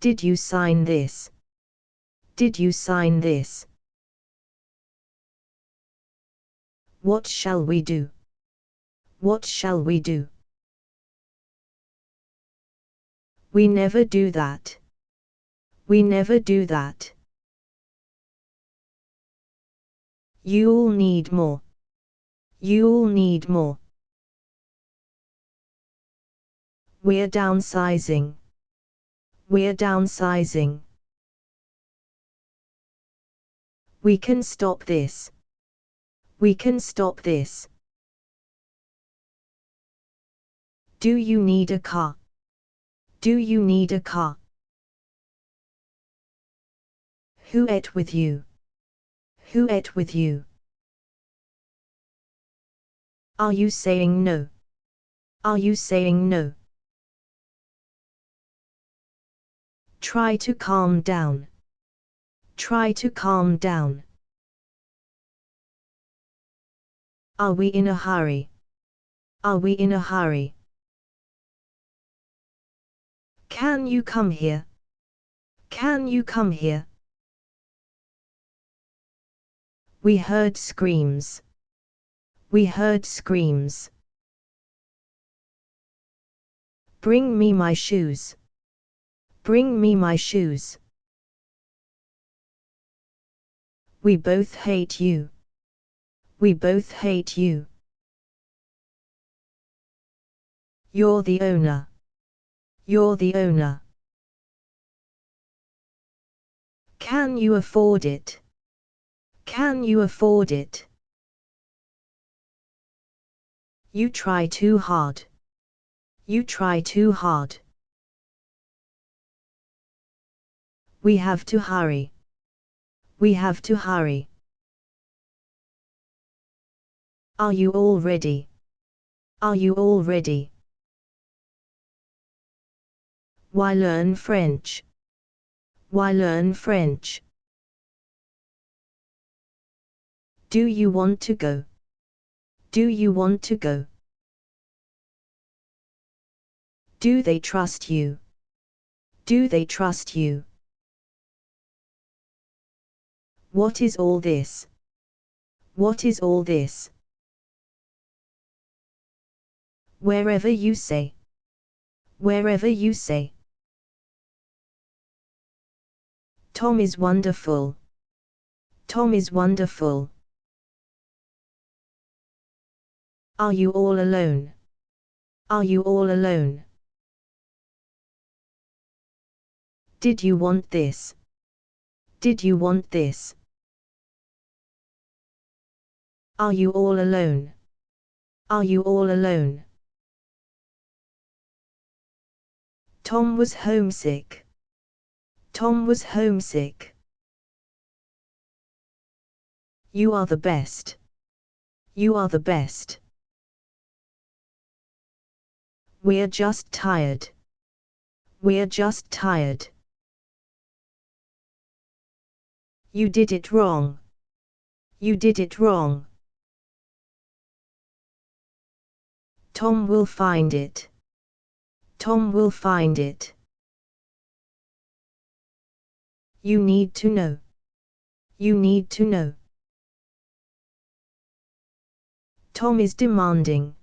Did you sign this? Did you sign this? What shall we do? What shall we do? We never do that. We never do that. You'll need more. You'll need more. We're downsizing. We're downsizing. We can stop this. We can stop this. Do you need a car? Do you need a car? Who ate with you? Who ate with you? Are you saying no? Are you saying no? Try to calm down. Try to calm down. Are we in a hurry? Are we in a hurry? Can you come here? Can you come here? We heard screams. We heard screams. Bring me my shoes. Bring me my shoes. We both hate you. We both hate you. You're the owner. You're the owner. Can you afford it? Can you afford it? You try too hard. You try too hard. We have to hurry. We have to hurry. Are you all ready? Are you all ready? Why learn French? Why learn French? Do you want to go? Do you want to go? Do they trust you? Do they trust you? What is all this? What is all this? Wherever you say. Wherever you say. Tom is wonderful. Tom is wonderful. Are you all alone? Are you all alone? Did you want this? Did you want this? Are you all alone? Are you all alone? Tom was homesick. Tom was homesick. You are the best. You are the best. We're just tired. We're just tired. You did it wrong. You did it wrong. Tom will find it. Tom will find it. You need to know. You need to know. Tom is demanding.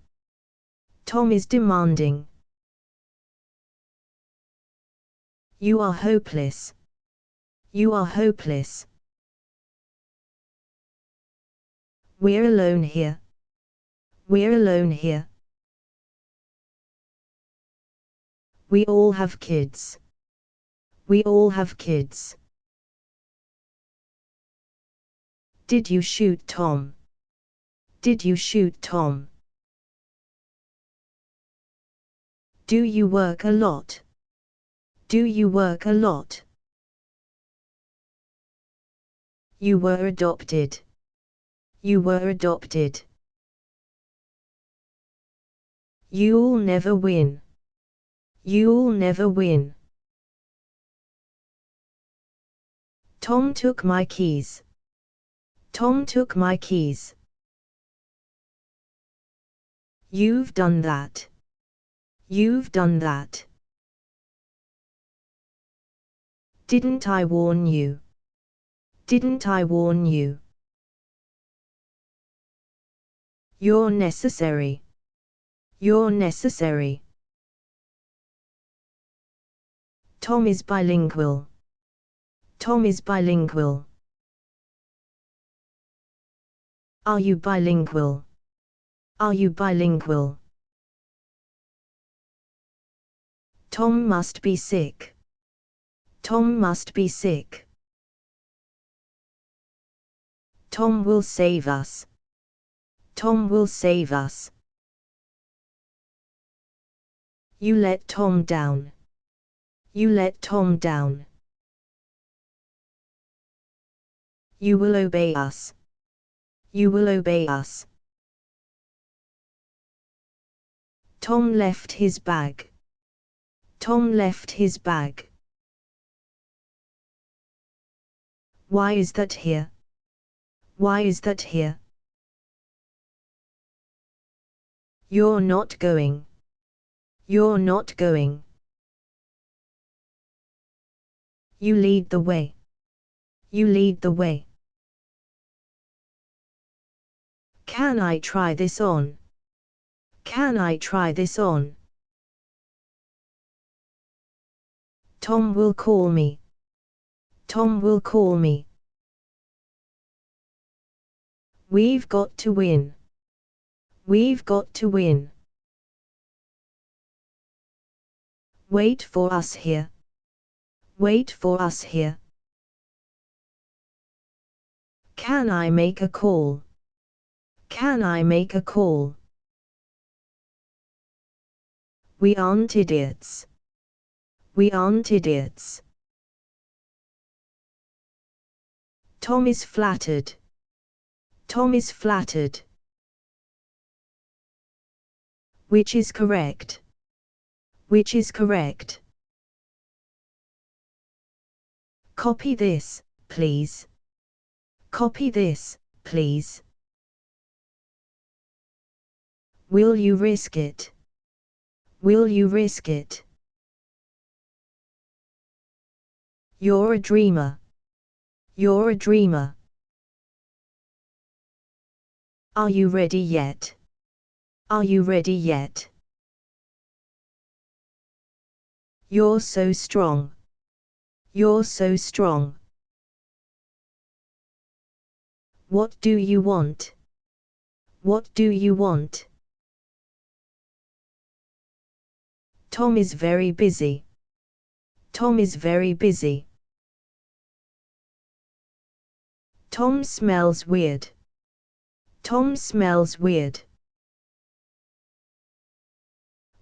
Tom is demanding. You are hopeless. You are hopeless. We're alone here. We're alone here. We all have kids. We all have kids. Did you shoot Tom? Did you shoot Tom? Do you work a lot? Do you work a lot? You were adopted. You were adopted. You'll never win. You'll never win. Tom took my keys. Tom took my keys. You've done that. You've done that. Didn't I warn you? Didn't I warn you? You're necessary. You're necessary. Tom is bilingual. Tom is bilingual. Are you bilingual? Are you bilingual? Tom must be sick. Tom must be sick. Tom will save us. Tom will save us. You let Tom down. You let Tom down. You will obey us. You will obey us. Tom left his bag. Tom left his bag. Why is that here? Why is that here? You're not going. You're not going. You lead the way. You lead the way. Can I try this on? Can I try this on? Tom will call me. Tom will call me. We've got to win. We've got to win. Wait for us here. Wait for us here. Can I make a call? Can I make a call? We aren't idiots. We aren't idiots. Tom is flattered. Tom is flattered. Which is correct? Which is correct? Copy this, please. Copy this, please. Will you risk it? Will you risk it? You're a dreamer. You're a dreamer. Are you ready yet? Are you ready yet? You're so strong. You're so strong. What do you want? What do you want? Tom is very busy. Tom is very busy. Tom smells weird. Tom smells weird.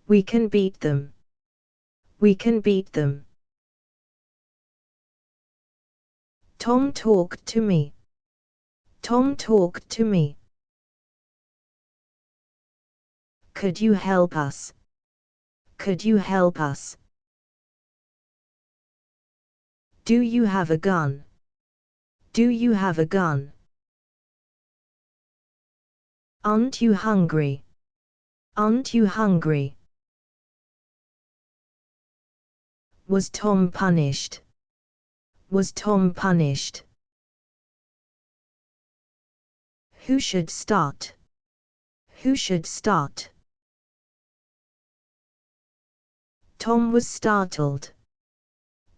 We can beat them. We can beat them. Tom talked to me. Tom talked to me. Could you help us? Could you help us? Do you have a gun? Do you have a gun? Aren't you hungry? Aren't you hungry? Was Tom punished? Was Tom punished? Who should start? Who should start? Tom was startled.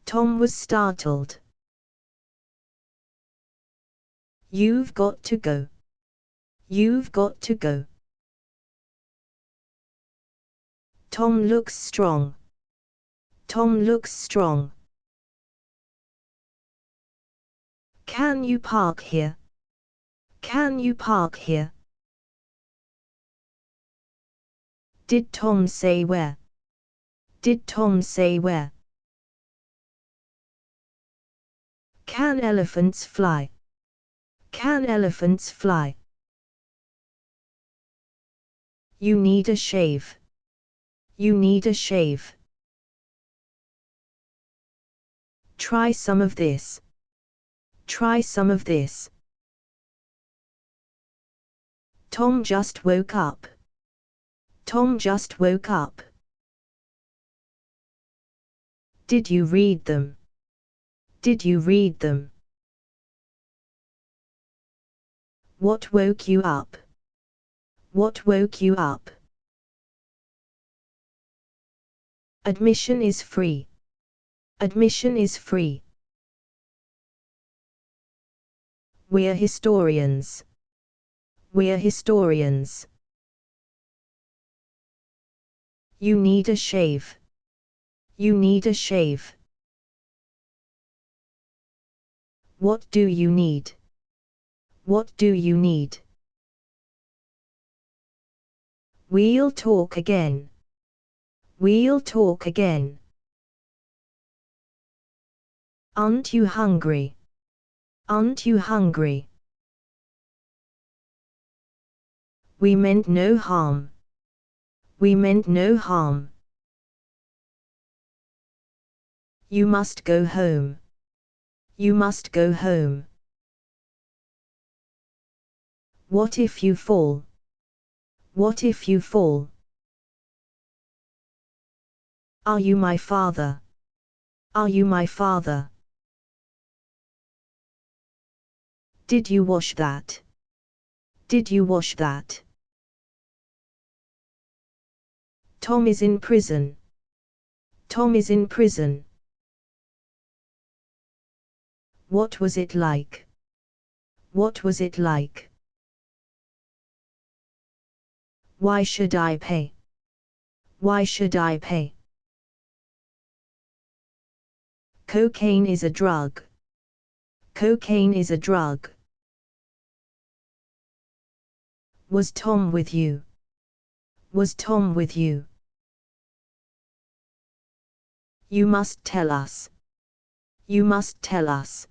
Tom was startled. You've got to go. You've got to go. Tom looks strong. Tom looks strong. Can you park here? Can you park here? Did Tom say where? Did Tom say where? Can elephants fly? Can elephants fly? You need a shave. You need a shave. Try some of this. Try some of this. Tom just woke up. Tom just woke up. Did you read them? Did you read them? What woke you up? What woke you up? Admission is free. Admission is free. We're historians. We're historians. You need a shave. You need a shave. What do you need? What do you need? We'll talk again. We'll talk again. Aren't you hungry? Aren't you hungry? We meant no harm. We meant no harm. You must go home. You must go home. What if you fall? What if you fall? Are you my father? Are you my father? Did you wash that? Did you wash that? Tom is in prison. Tom is in prison. What was it like? What was it like? Why should I pay? Why should I pay? Cocaine is a drug. Cocaine is a drug. Was Tom with you? Was Tom with you? You must tell us. You must tell us.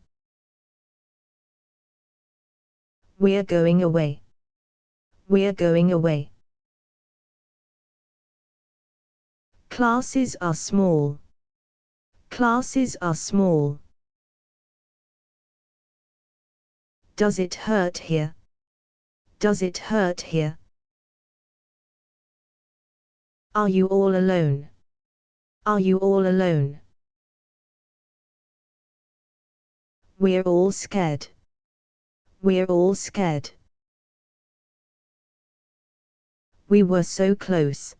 We're going away. We're going away. Classes are small. Classes are small. Does it hurt here? Does it hurt here? Are you all alone? Are you all alone? We're all scared. We're all scared. We were so close.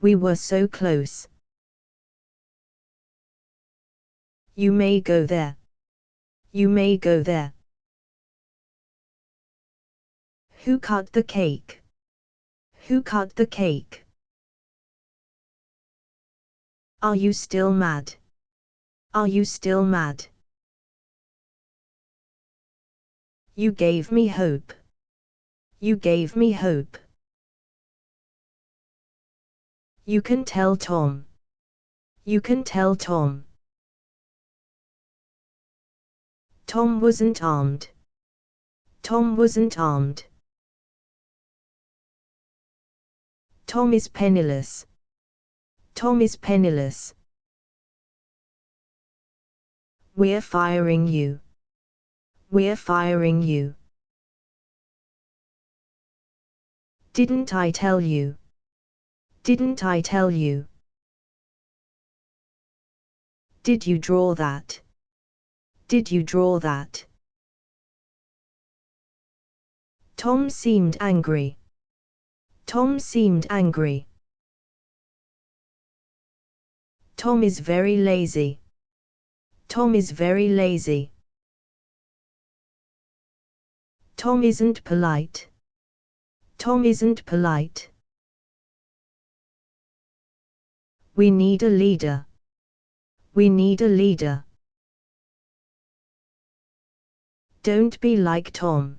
We were so close. You may go there. You may go there. Who cut the cake? Who cut the cake? Are you still mad? Are you still mad? You gave me hope. You gave me hope. You can tell Tom. You can tell Tom. Tom wasn't armed. Tom wasn't armed. Tom is penniless. Tom is penniless. We're firing you. We're firing you. Didn't I tell you? Didn't I tell you? Did you draw that? Did you draw that? Tom seemed angry. Tom seemed angry. Tom is very lazy. Tom is very lazy. Tom isn't polite. Tom isn't polite. We need a leader. We need a leader. Don't be like Tom.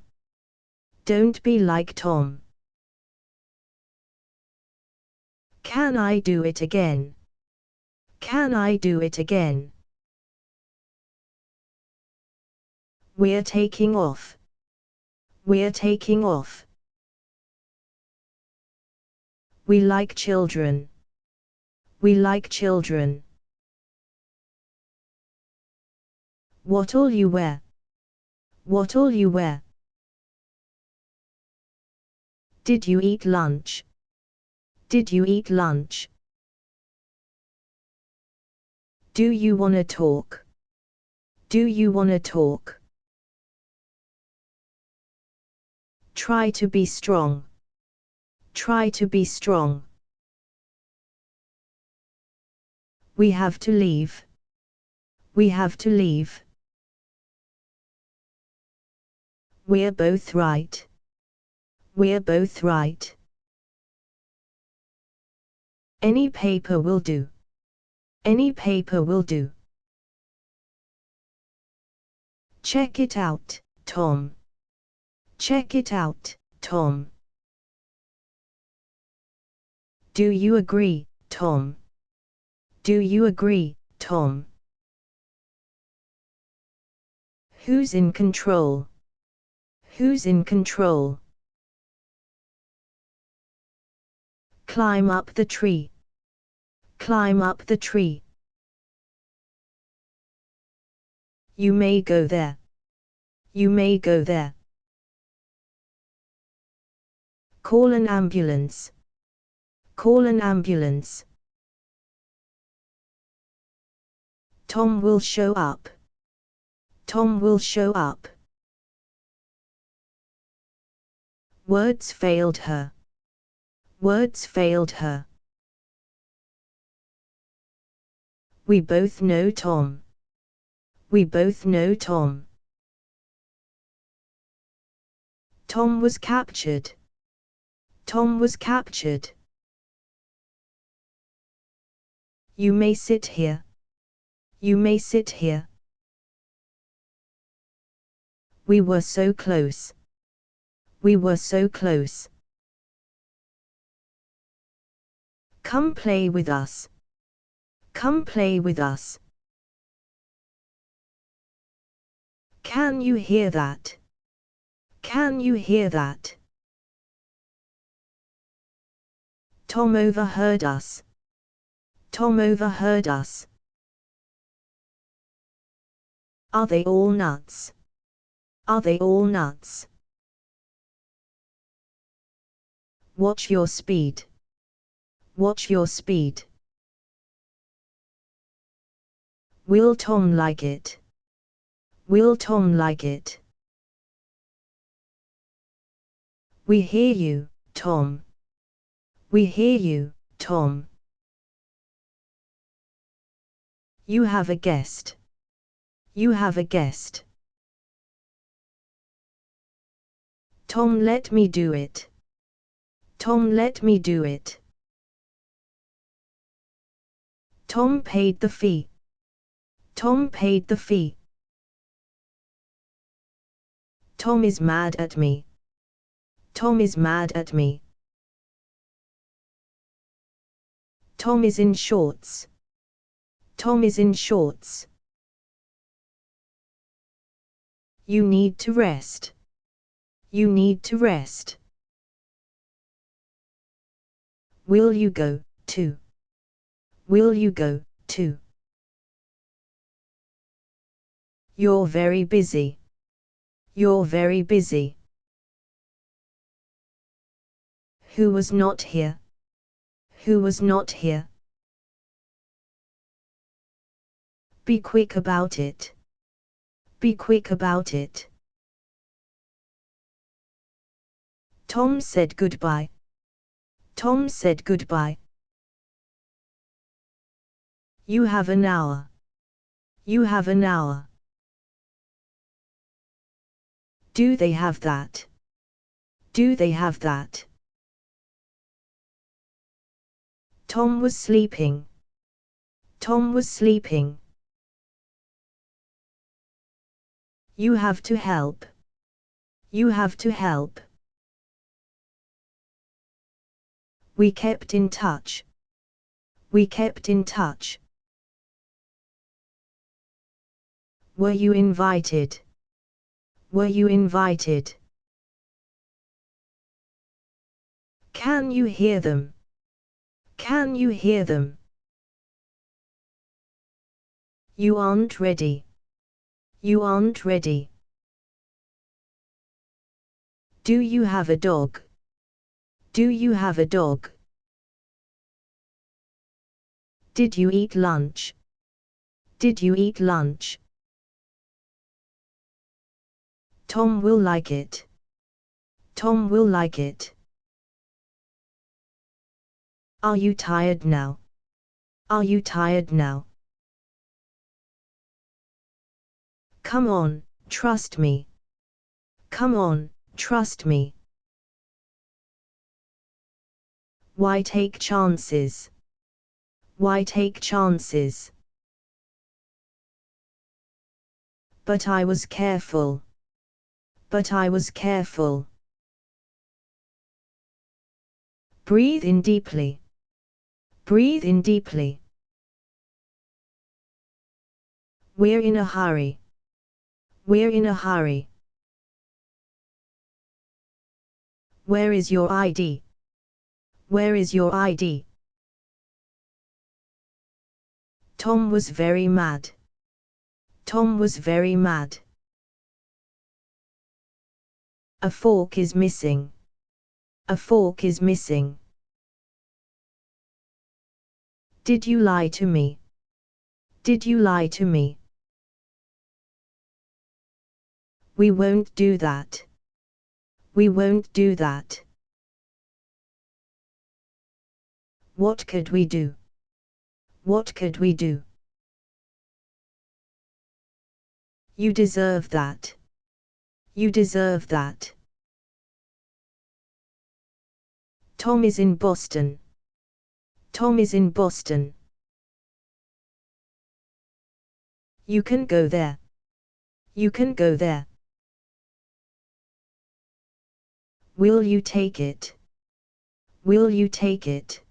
Don't be like Tom. Can I do it again? Can I do it again? We're taking off. We're taking off. We like children. We like children. What'll you wear? What'll you wear? Did you eat lunch? Did you eat lunch? Do you wanna talk? Do you wanna talk? Try to be strong. Try to be strong. We have to leave. We have to leave. We're both right. We're both right. Any paper will do. Any paper will do. Check it out, Tom. Check it out, Tom. Do you agree, Tom? Do you agree, Tom? Who's in control? Who's in control? Climb up the tree. Climb up the tree. You may go there. You may go there. Call an ambulance. Call an ambulance. Tom will show up. Tom will show up. Words failed her. Words failed her. We both know Tom. We both know Tom. Tom was captured. Tom was captured. You may sit here. You may sit here. We were so close. We were so close. Come play with us. Come play with us. Can you hear that? Can you hear that? Tom overheard us. Tom overheard us. Are they all nuts? Are they all nuts? Watch your speed. Watch your speed. Will Tom like it? Will Tom like it? We hear you, Tom. We hear you, Tom. You have a guest. You have a guest. Tom, let me do it. Tom, let me do it. Tom paid the fee. Tom paid the fee. Tom is mad at me. Tom is mad at me. Tom is in shorts. Tom is in shorts. You need to rest. You need to rest. Will you go, too? Will you go, too? You're very busy. You're very busy. Who was not here? Who was not here? Be quick about it. Be quick about it. Tom said goodbye. Tom said goodbye. You have an hour. You have an hour. Do they have that? Do they have that? Tom was sleeping. Tom was sleeping. You have to help. You have to help. We kept in touch. We kept in touch. Were you invited? Were you invited? Can you hear them? Can you hear them? You aren't ready. You aren't ready. Do you have a dog? Do you have a dog? Did you eat lunch? Did you eat lunch? Tom will like it. Tom will like it. Are you tired now? Are you tired now? Come on, trust me. Come on, trust me. Why take chances? Why take chances? But I was careful. But I was careful. Breathe in deeply. Breathe in deeply. We're in a hurry. We're in a hurry. Where is your ID? Where is your ID? Tom was very mad. Tom was very mad. A fork is missing. A fork is missing. Did you lie to me? Did you lie to me? We won't do that. We won't do that. What could we do? What could we do? You deserve that. You deserve that. Tom is in Boston. Tom is in Boston. You can go there. You can go there. Will you take it? Will you take it?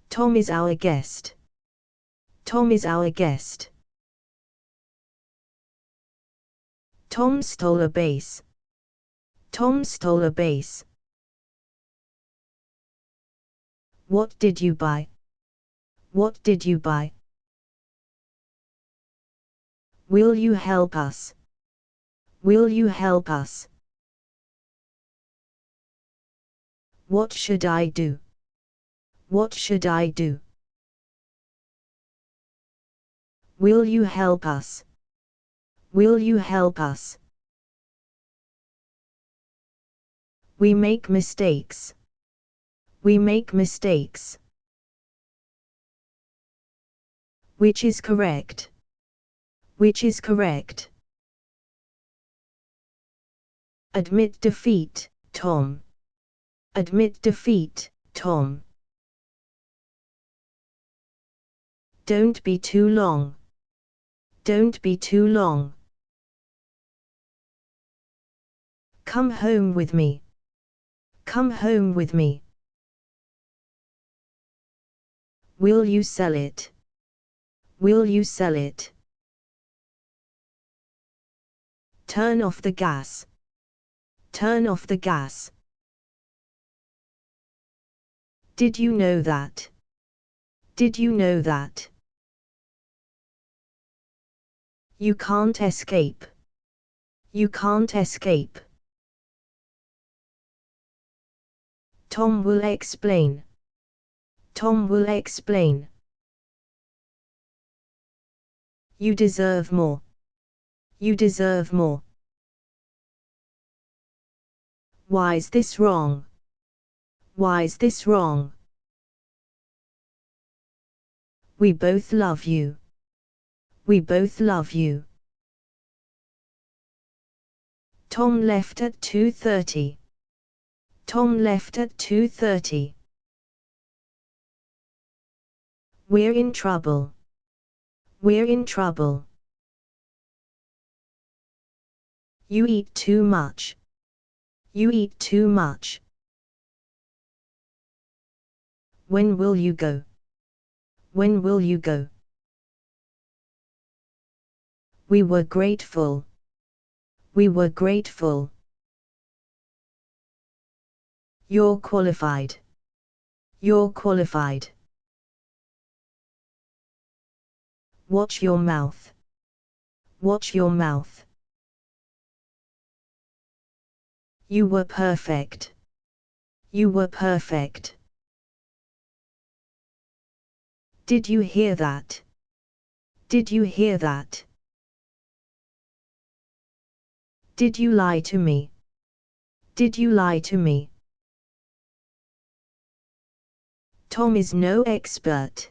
Tom is our guest. Tom is our guest. Tom stole a base. Tom stole a base. What did you buy? What did you buy? Will you help us? Will you help us? What should I do? What should I do? Will you help us? Will you help us? We make mistakes. We make mistakes. Which is correct? Which is correct? Admit defeat, Tom. Admit defeat, Tom. Don't be too long. Don't be too long. Come home with me. Come home with me. Will you sell it? Will you sell it? Turn off the gas. Turn off the gas. Did you know that? Did you know that? You can't escape. You can't escape. Tom will explain. Tom will explain. You deserve more. You deserve more. Why is this wrong? Why is this wrong? We both love you. We both love you. Tom left at 2:30. Tom left at 2:30. We're in trouble. We're in trouble. You eat too much. You eat too much. When will you go? When will you go? We were grateful. We were grateful. You're qualified. You're qualified. Watch your mouth. Watch your mouth. You were perfect. You were perfect. Did you hear that? Did you hear that? Did you lie to me? Did you lie to me? Tom is no expert.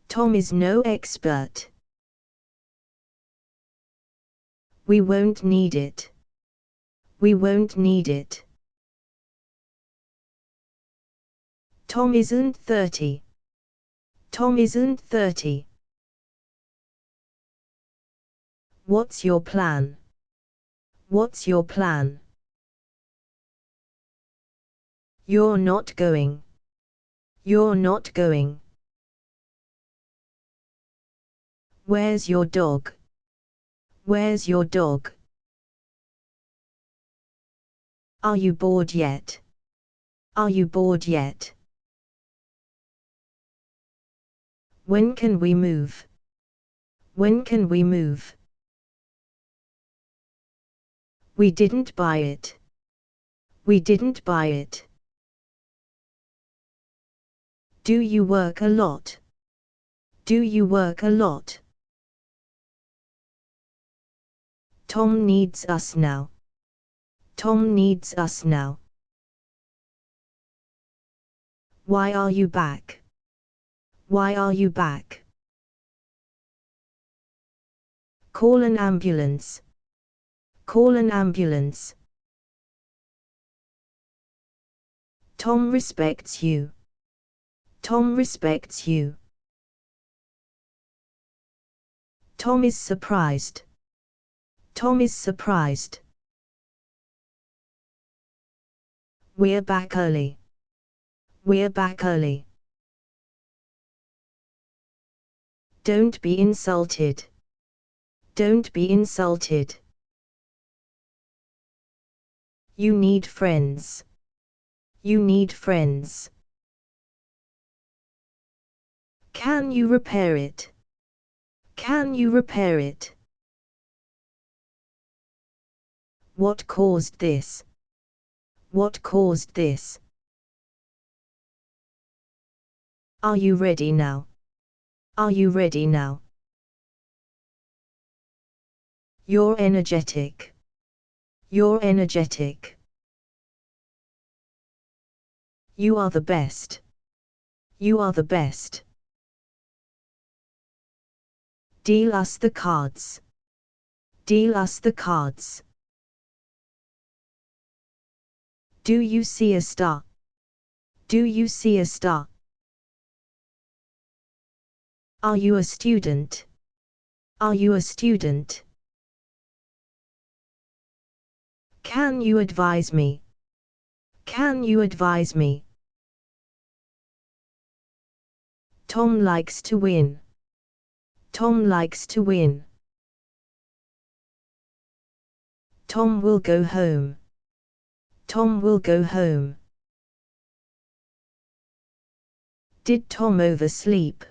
Tom is no expert. We won't need it. We won't need it. Tom isn't 30. Tom isn't 30. What's your plan? What's your plan? You're not going. You're not going. Where's your dog? Where's your dog? Are you bored yet? Are you bored yet? When can we move? When can we move? We didn't buy it. We didn't buy it. Do you work a lot? Do you work a lot? Tom needs us now. Tom needs us now. Why are you back? Why are you back? Call an ambulance. Call an ambulance. Tom respects you. Tom respects you. Tom is surprised. Tom is surprised. We're back early. We're back early. Don't be insulted. Don't be insulted. You need friends. You need friends. Can you repair it? Can you repair it? What caused this? What caused this? Are you ready now? Are you ready now? You're energetic. You're energetic. You are the best. You are the best. Deal us the cards. Deal us the cards. Do you see a star? Do you see a star? Are you a student? Are you a student? Can you advise me? Can you advise me? Tom likes to win. Tom likes to win. Tom will go home. Tom will go home. Did Tom oversleep?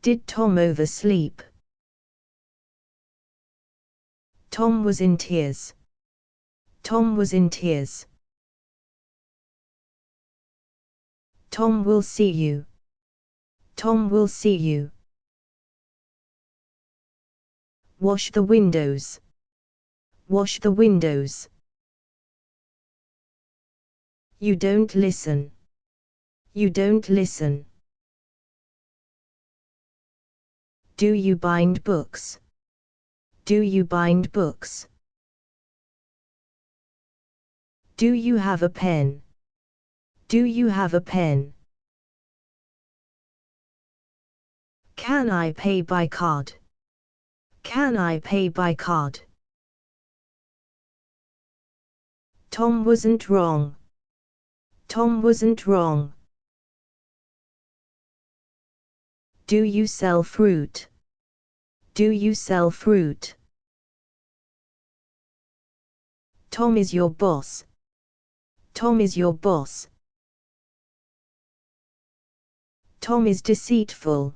Did Tom oversleep? Tom was in tears. Tom was in tears. Tom will see you. Tom will see you. Wash the windows. Wash the windows. You don't listen. You don't listen. Do you bind books? Do you bind books? Do you have a pen? Do you have a pen? Can I pay by card? Can I pay by card? Tom wasn't wrong. Tom wasn't wrong. Do you sell fruit? Do you sell fruit? Tom is your boss. Tom is your boss. Tom is deceitful.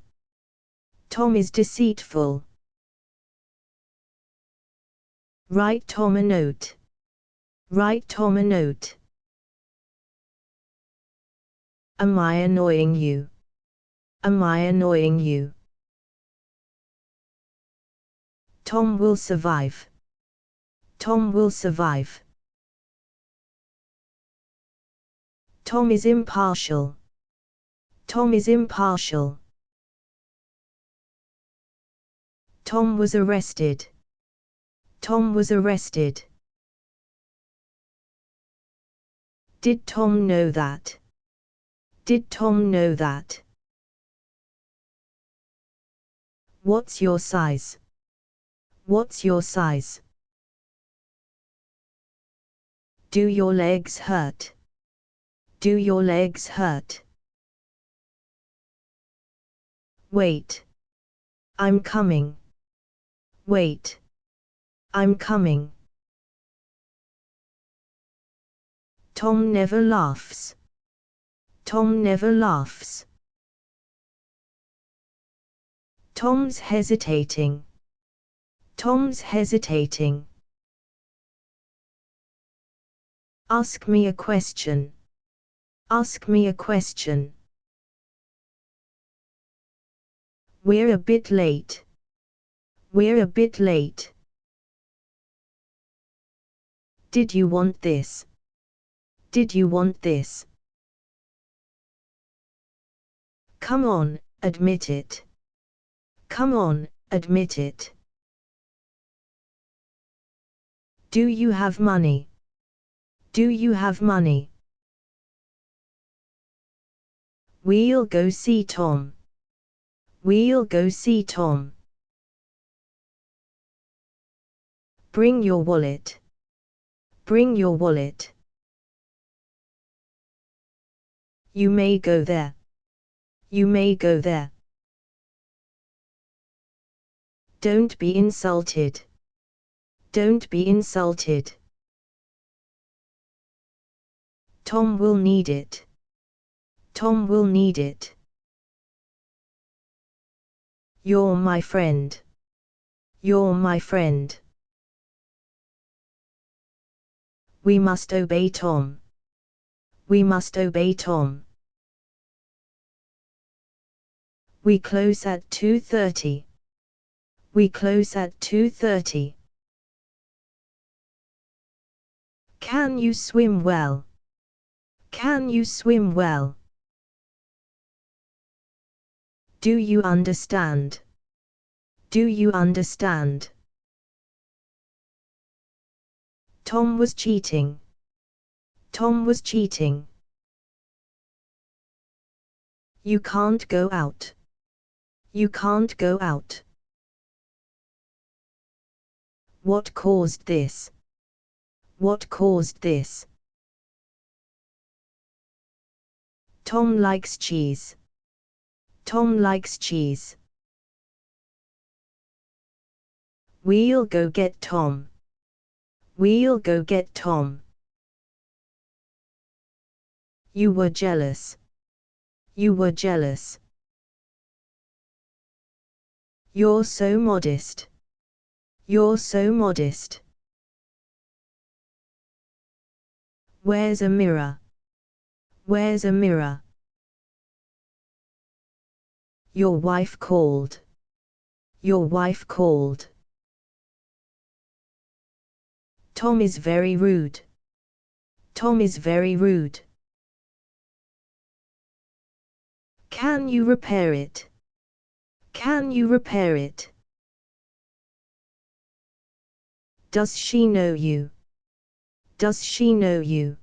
Tom is deceitful. Write Tom a note. Write Tom a note. Am I annoying you? Am I annoying you? Tom will survive. Tom will survive. Tom is impartial. Tom is impartial. Tom was arrested. Tom was arrested. Did Tom know that? Did Tom know that? What's your size? What's your size? Do your legs hurt? Do your legs hurt? Wait. I'm coming. Wait. I'm coming. Tom never laughs. Tom never laughs. Tom's hesitating. Tom's hesitating. Ask me a question. Ask me a question. We're a bit late. We're a bit late. Did you want this? Did you want this? Come on, admit it. Come on, admit it. Do you have money? Do you have money? We'll go see Tom. We'll go see Tom. Bring your wallet. Bring your wallet. You may go there. You may go there. Don't be insulted. Don't be insulted. Tom will need it. Tom will need it. You're my friend. You're my friend. We must obey Tom. We must obey Tom. We close at 2:30. We close at 2:30. Can you swim well? Can you swim well? Do you understand? Do you understand? Tom was cheating. Tom was cheating. You can't go out. You can't go out. What caused this? What caused this? Tom likes cheese. Tom likes cheese. We'll go get Tom. We'll go get Tom. You were jealous. You were jealous. You're so modest. You're so modest. Where's a mirror? Where's a mirror? Your wife called. Your wife called. Tom is very rude. Tom is very rude. Can you repair it? Can you repair it? Does she know you? Does she know you?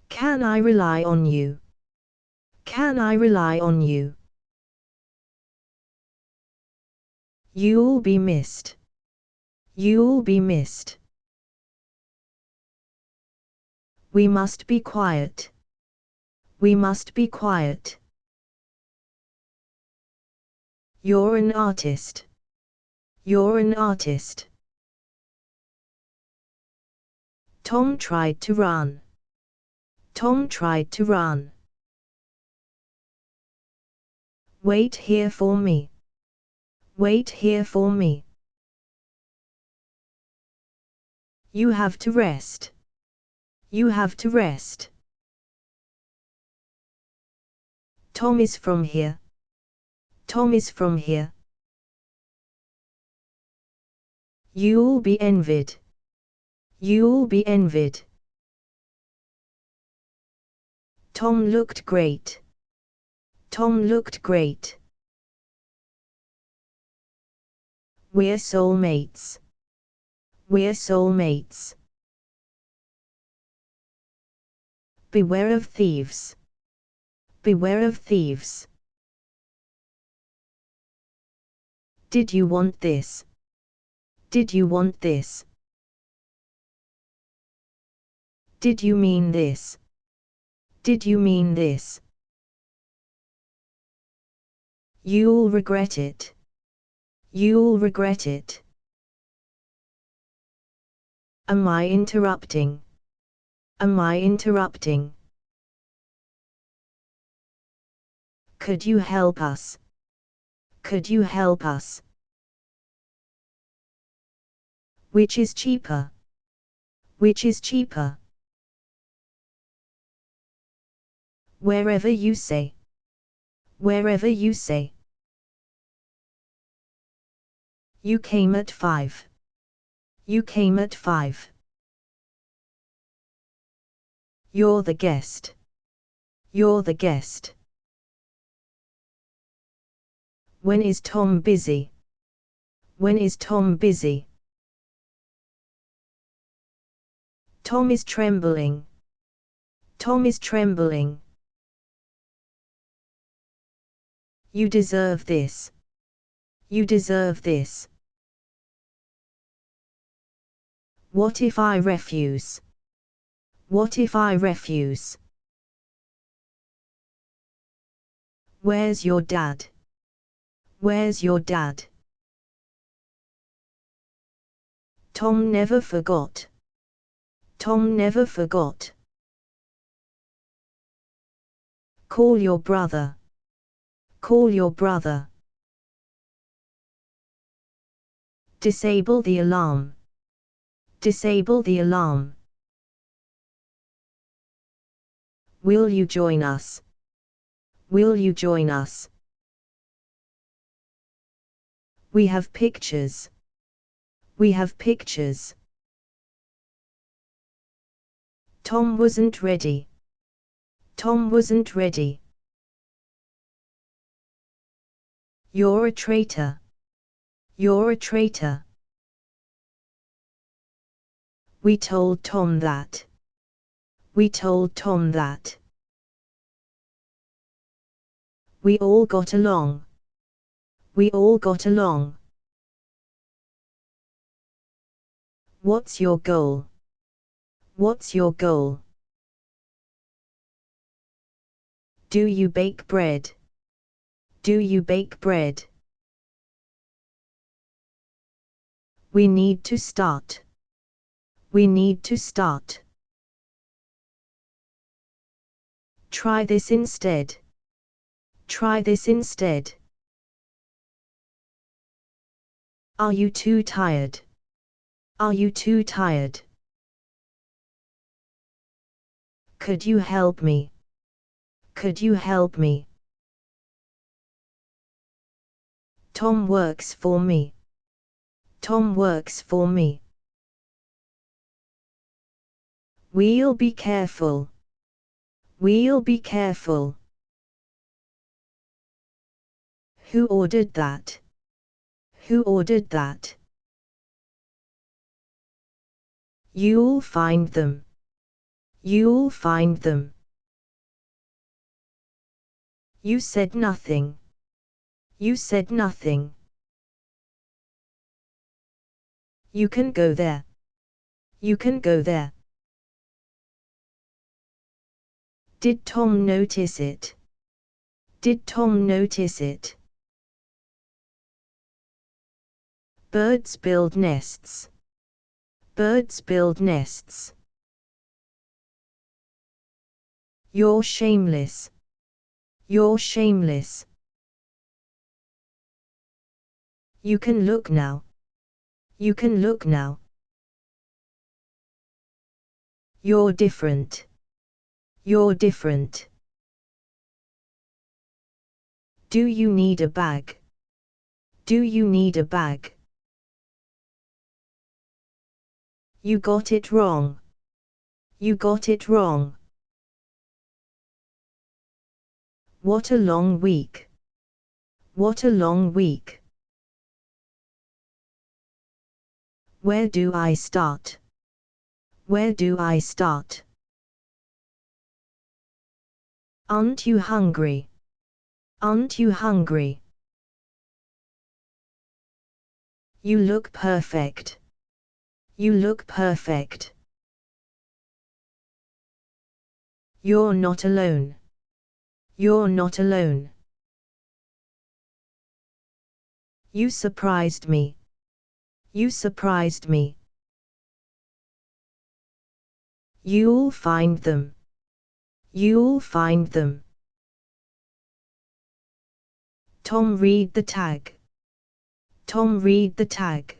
Can I rely on you? Can I rely on you? You'll be missed. You'll be missed. We must be quiet. We must be quiet. You're an artist. You're an artist. Tom tried to run. Tom tried to run. Wait here for me. Wait here for me. You have to rest. You have to rest. Tom is from here. Tom is from here. You'll be envied. You'll be envied. Tom looked great. Tom looked great. We're soulmates. We're soulmates. Beware of thieves. Beware of thieves. Did you want this? Did you want this? Did you mean this? Did you mean this? You'll regret it. You'll regret it. Am I interrupting? Am I interrupting? Could you help us? Could you help us? Which is cheaper? Which is cheaper? Wherever you say. Wherever you say. You came at 5. You came at 5. You're the guest. You're the guest. When is Tom busy? When is Tom busy? Tom is trembling. Tom is trembling. You deserve this. You deserve this. What if I refuse? What if I refuse? Where's your dad? Where's your dad? Tom never forgot. Tom never forgot. Call your brother. Call your brother. Disable the alarm. Disable the alarm. Will you join us? Will you join us? We have pictures. We have pictures. Tom wasn't ready. Tom wasn't ready. You're a traitor. You're a traitor. We told Tom that. We told Tom that. We all got along. We all got along. What's your goal? What's your goal? Do you bake bread? Do you bake bread? We need to start. We need to start. Try this instead. Try this instead. Are you too tired? Are you too tired? Could you help me? Could you help me? Tom works for me. Tom works for me. We'll be careful. We'll be careful. Who ordered that? Who ordered that? You'll find them. You'll find them. You said nothing. You said nothing. You can go there. You can go there. Did Tom notice it? Did Tom notice it? Birds build nests. Birds build nests. You're shameless. You're shameless. You can look now. You can look now. You're different. You're different. Do you need a bag? Do you need a bag? You got it wrong. You got it wrong. What a long week. What a long week. Where do I start? Where do I start? Aren't you hungry? Aren't you hungry? You look perfect. You look perfect. You're not alone. You're not alone. You surprised me. You surprised me. You'll find them. You'll find them. Tom, read the tag. Tom, read the tag.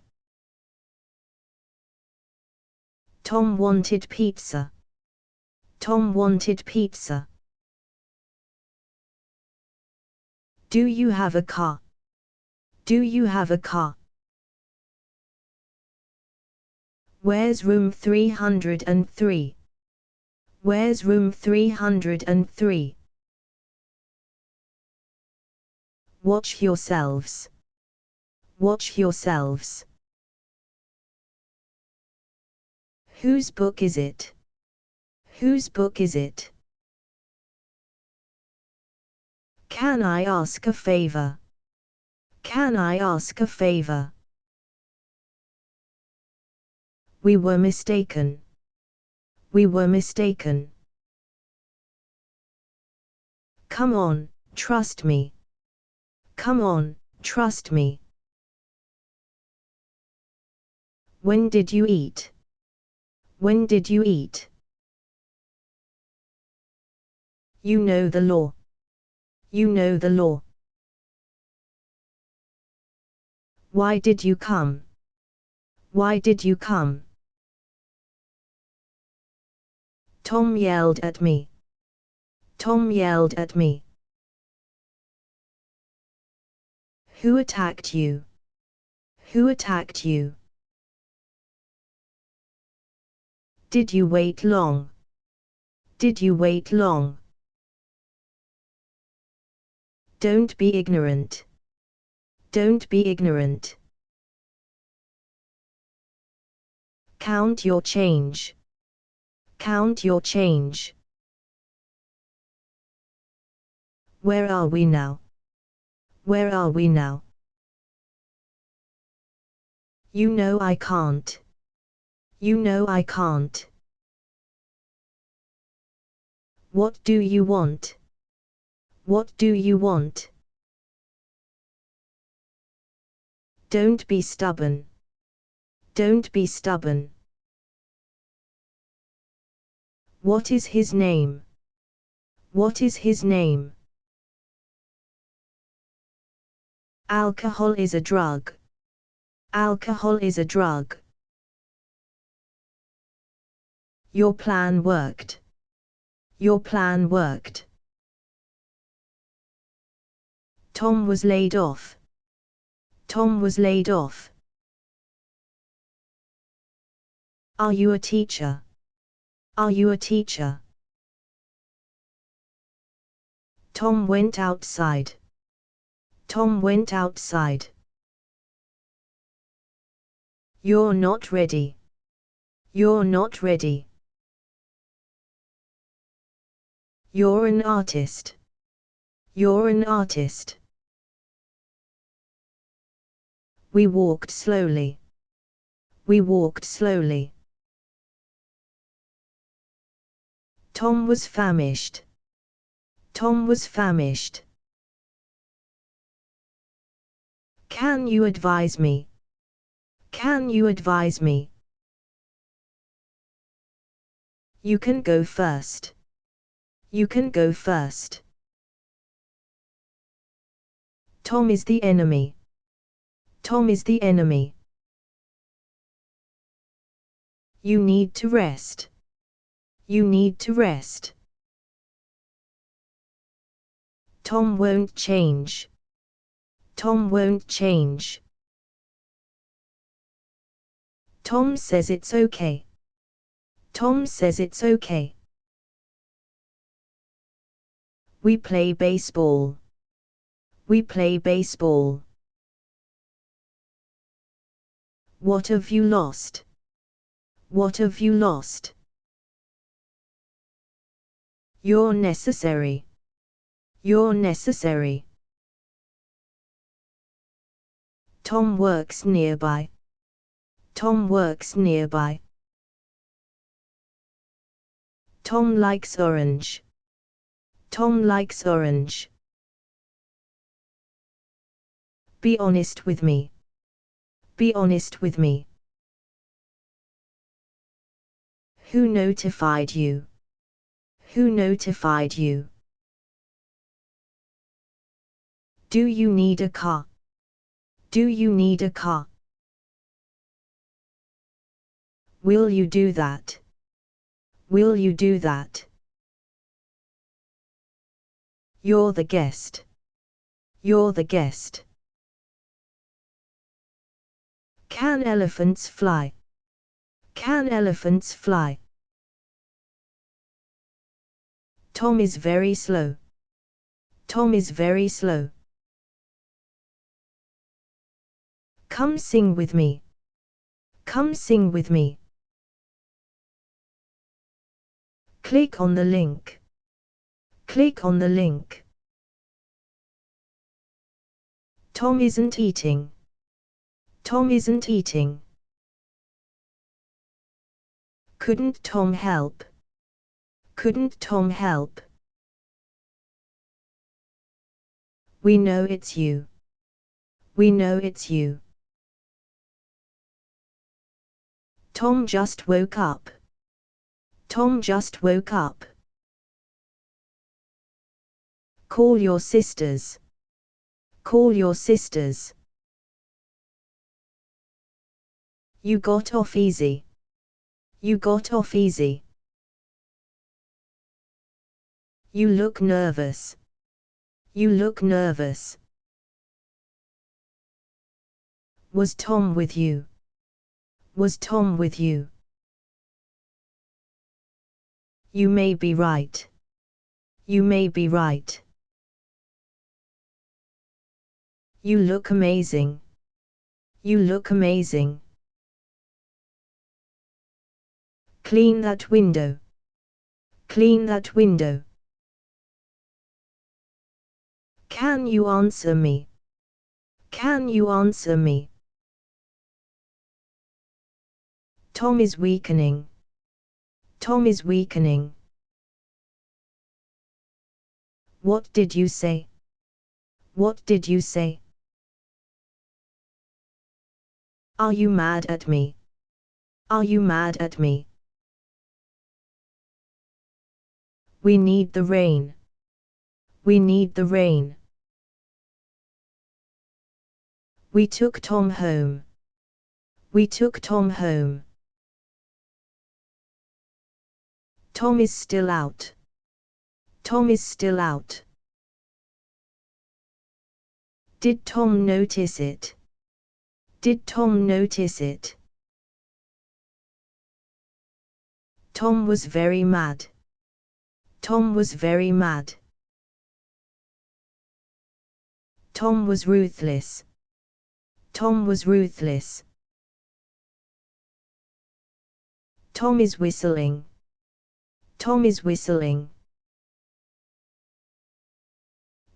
Tom wanted pizza. Tom wanted pizza. Do you have a car? Do you have a car? Where's room 303? Where's room 303? Watch yourselves. Watch yourselves. Whose book is it? Whose book is it? Can I ask a favor? Can I ask a favor? We were mistaken. We were mistaken. Come on, trust me. Come on, trust me. When did you eat? When did you eat? You know the law. You know the law. Why did you come? Why did you come? Tom yelled at me. Tom yelled at me. Who attacked you? Who attacked you? Did you wait long? Did you wait long? Don't be ignorant. Don't be ignorant. Count your change. Count your change. Where are we now? Where are we now? You know I can't. You know I can't. What do you want? What do you want? Don't be stubborn. Don't be stubborn. What is his name? What is his name? Alcohol is a drug. Alcohol is a drug. Your plan worked. Your plan worked. Tom was laid off. Tom was laid off. Are you a teacher? Are you a teacher? Tom went outside. Tom went outside. You're not ready. You're not ready. You're an artist. You're an artist. We walked slowly. We walked slowly. Tom was famished. Tom was famished. Can you advise me? Can you advise me? You can go first. You can go first. Tom is the enemy. Tom is the enemy. You need to rest. You need to rest. Tom won't change. Tom won't change. Tom says it's okay. Tom says it's okay. We play baseball. We play baseball. What have you lost? What have you lost? You're necessary. You're necessary. Tom works nearby. Tom works nearby. Tom likes orange. Tom likes orange. Be honest with me. Be honest with me. Who notified you? Who notified you? Do you need a car? Do you need a car? Will you do that? Will you do that? You're the guest. You're the guest. Can elephants fly? Can elephants fly? Tom is very slow. Tom is very slow. Come sing with me. Come sing with me. Click on the link. Click on the link. Tom isn't eating. Tom isn't eating. Couldn't Tom help? Couldn't Tom help? We know it's you. We know it's you. Tom just woke up. Tom just woke up. Call your sisters. Call your sisters. You got off easy. You got off easy. You look nervous. You look nervous. Was Tom with you? Was Tom with you? You may be right. You may be right. You look amazing. You look amazing. Clean that window. Clean that window. Can you answer me? Can you answer me? Tom is weakening. Tom is weakening. What did you say? What did you say? Are you mad at me? Are you mad at me? We need the rain. We need the rain. We took Tom home. We took Tom home. Tom is still out. Tom is still out. Did Tom notice it? Did Tom notice it? Tom was very mad. Tom was very mad. Tom was ruthless. Tom was ruthless. Tom is whistling. Tom is whistling.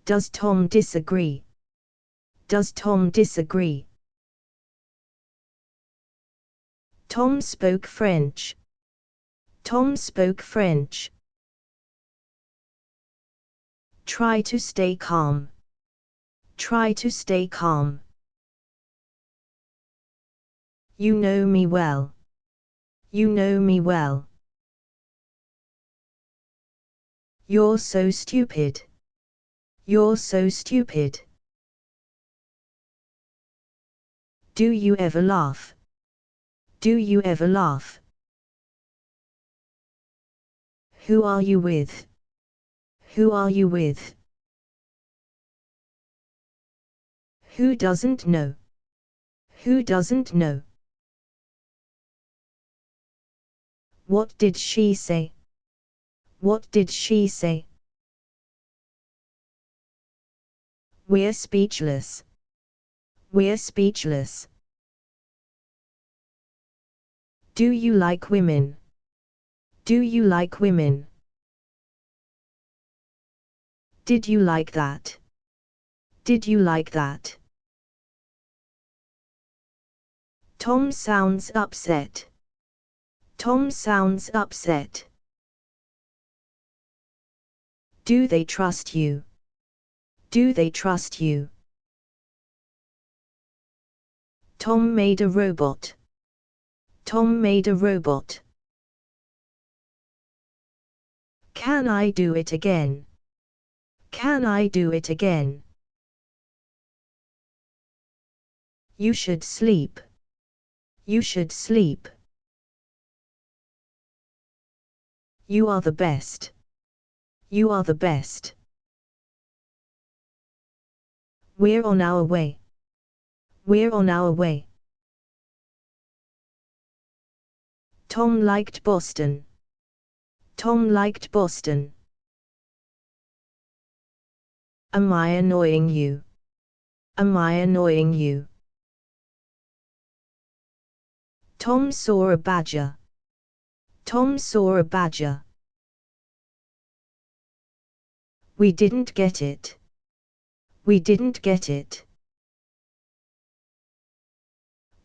Does Tom disagree? Does Tom disagree? Tom spoke French. Tom spoke French. Try to stay calm. Try to stay calm. You know me well. You know me well. You're so stupid. You're so stupid. Do you ever laugh? Do you ever laugh? Who are you with? Who are you with? Who doesn't know? Who doesn't know? What did she say? What did she say? We're speechless. We're speechless. Do you like women? Do you like women? Did you like that? Did you like that? Tom sounds upset. Tom sounds upset. Do they trust you? Do they trust you? Tom made a robot. Tom made a robot. Can I do it again? Can I do it again? You should sleep. You should sleep. You are the best. You are the best. We're on our way. We're on our way. Tom liked Boston. Tom liked Boston. Am I annoying you? Am I annoying you? Tom saw a badger. Tom saw a badger. We didn't get it. We didn't get it.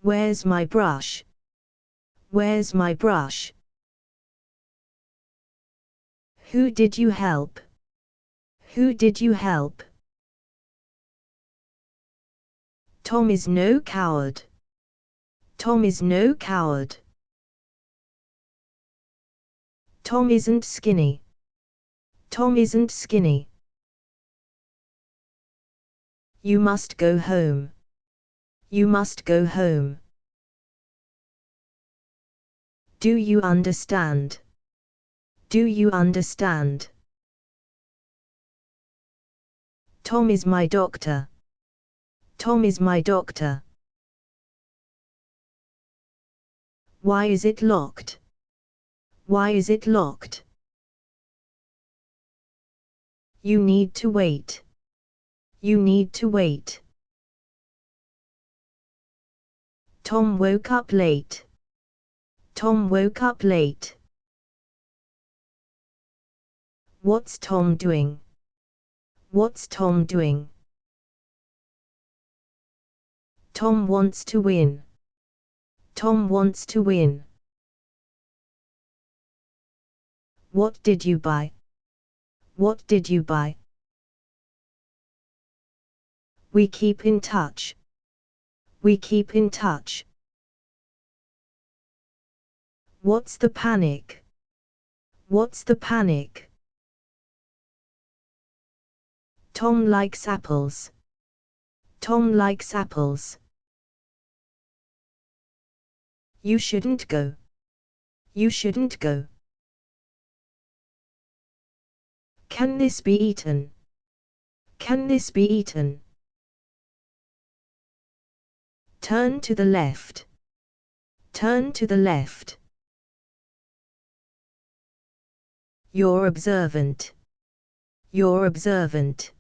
Where's my brush? Where's my brush? Who did you help? Who did you help? Tom is no coward. Tom is no coward. Tom isn't skinny. Tom isn't skinny. You must go home. You must go home. Do you understand? Do you understand? Tom is my doctor. Tom is my doctor. Why is it locked? Why is it locked? You need to wait. You need to wait. Tom woke up late. Tom woke up late. What's Tom doing? What's Tom doing? Tom wants to win. Tom wants to win. What did you buy? What did you buy? We keep in touch. We keep in touch. What's the panic? What's the panic? Tom likes apples. Tom likes apples. You shouldn't go. You shouldn't go. Can this be eaten? Can this be eaten? Turn to the left. Turn to the left. You're observant. You're observant.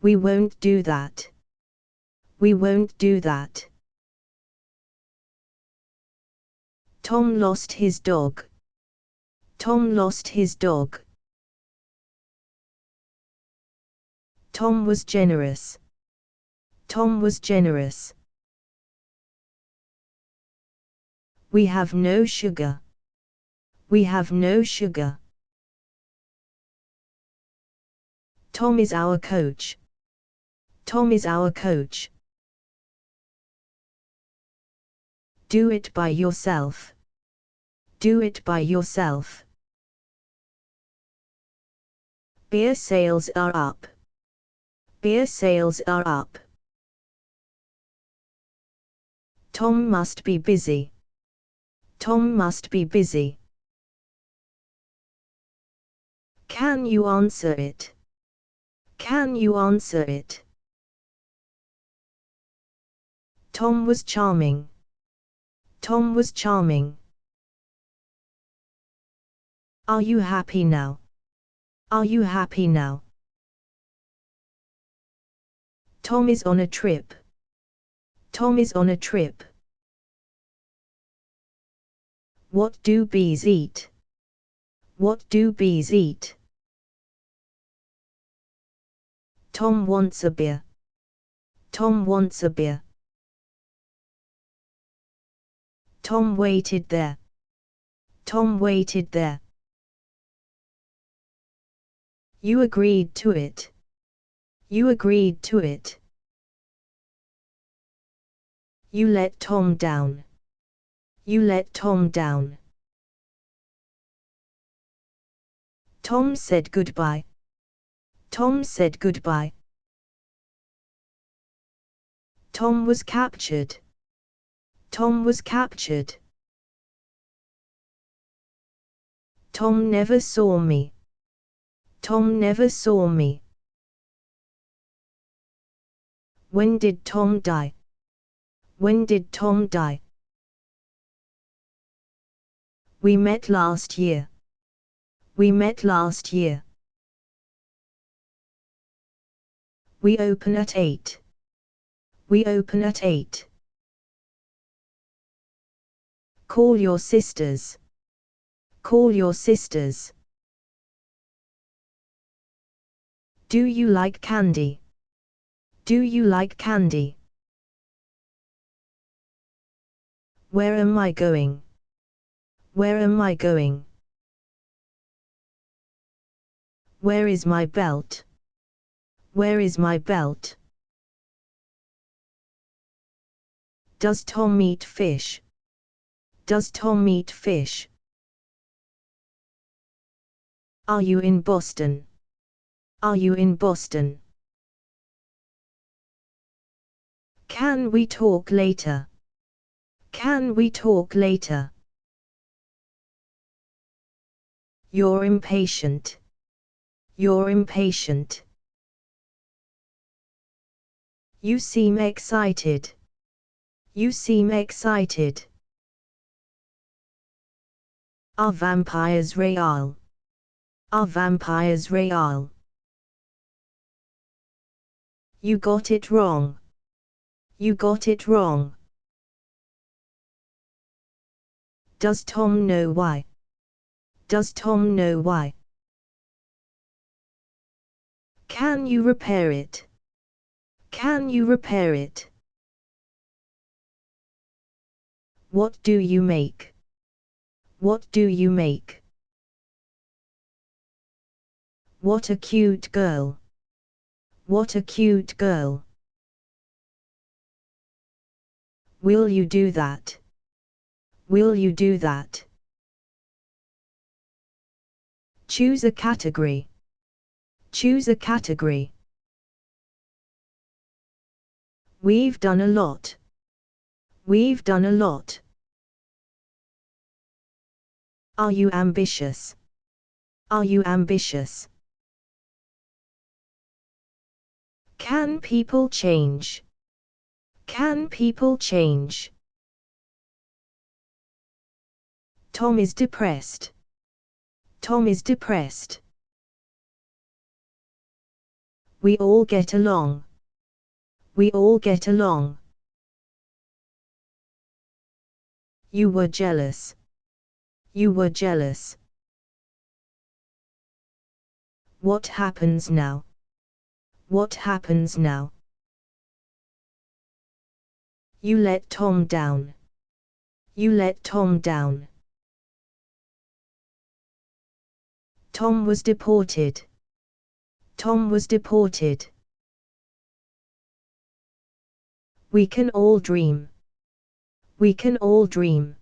We won't do that. We won't do that. Tom lost his dog. Tom lost his dog. Tom was generous. Tom was generous. We have no sugar. We have no sugar. Tom is our coach. Tom is our coach. Do it by yourself. Do it by yourself. Beer sales are up. Beer sales are up. Tom must be busy. Tom must be busy. Can you answer it? Can you answer it? Tom was charming. Tom was charming. Are you happy now? Are you happy now? Tom is on a trip. Tom is on a trip. What do bees eat? What do bees eat? Tom wants a beer. Tom wants a beer. Tom waited there. Tom waited there. You agreed to it. You agreed to it. You let Tom down. You let Tom down. Tom said goodbye. Tom said goodbye. Tom was captured. Tom was captured. Tom never saw me. Tom never saw me. When did Tom die? When did Tom die? We met last year. We met last year. We open at 8. We open at 8. Call your sisters. Call your sisters. Do you like candy? Do you like candy? Where am I going? Where am I going? Where is my belt? Where is my belt? Does Tom eat fish? Does Tom eat fish? Are you in Boston? Are you in Boston? Can we talk later? Can we talk later? You're impatient. You're impatient. You seem excited. You seem excited. Are vampires real? Are vampires real? You got it wrong. You got it wrong. Does Tom know why? Does Tom know why? Can you repair it? Can you repair it? What do you make? What do you make? What a cute girl. What a cute girl. Will you do that? Will you do that? Choose a category. Choose a category. We've done a lot. We've done a lot. Are you ambitious? Are you ambitious? Can people change? Can people change? Tom is depressed. Tom is depressed. We all get along. We all get along. You were jealous. You were jealous. What happens now? What happens now? You let Tom down. You let Tom down. Tom was deported. Tom was deported. We can all dream. We can all dream.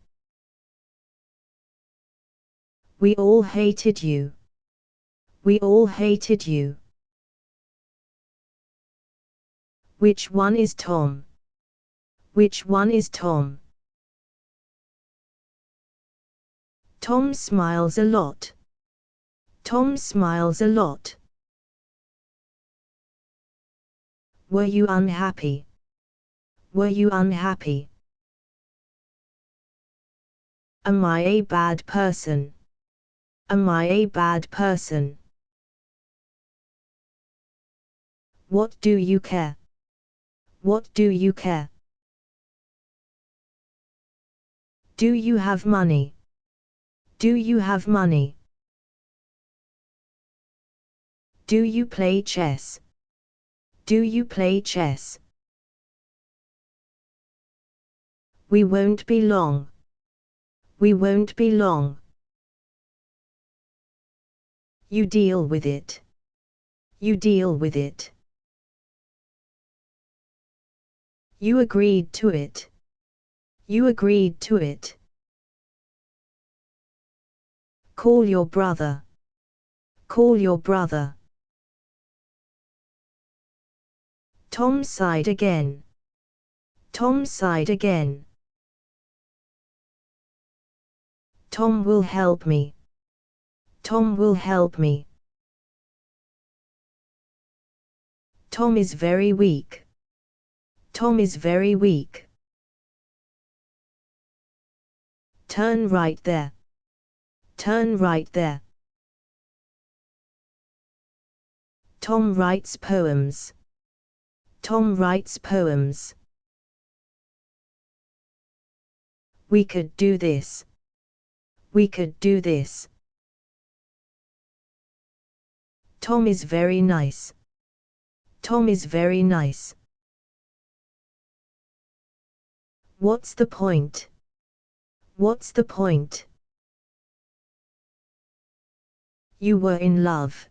We all hated you. We all hated you. Which one is Tom? Which one is Tom? Tom smiles a lot. Tom smiles a lot. Were you unhappy? Were you unhappy? Am I a bad person? Am I a bad person? What do you care? What do you care? Do you have money? Do you have money? Do you play chess? Do you play chess? We won't be long. We won't be long. You deal with it. You deal with it. You agreed to it. You agreed to it. Call your brother. Call your brother. Tom sighed again. Tom sighed again. Tom will help me. Tom will help me. Tom is very weak. Tom is very weak. Turn right there. Turn right there. Tom writes poems. Tom writes poems. We could do this. We could do this. Tom is very nice. Tom is very nice. What's the point? What's the point? You were in love.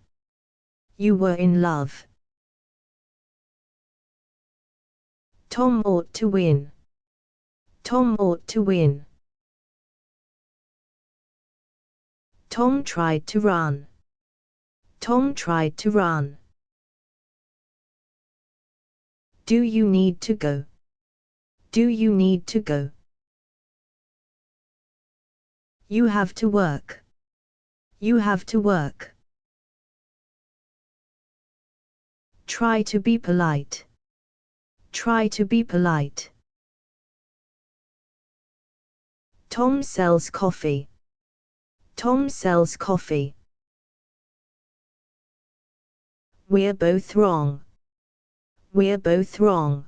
You were in love. Tom ought to win. Tom ought to win. Tom tried to run. Tom tried to run. Do you need to go? Do you need to go? You have to work. You have to work. Try to be polite. Try to be polite. Tom sells coffee. Tom sells coffee. We're both wrong. We're both wrong.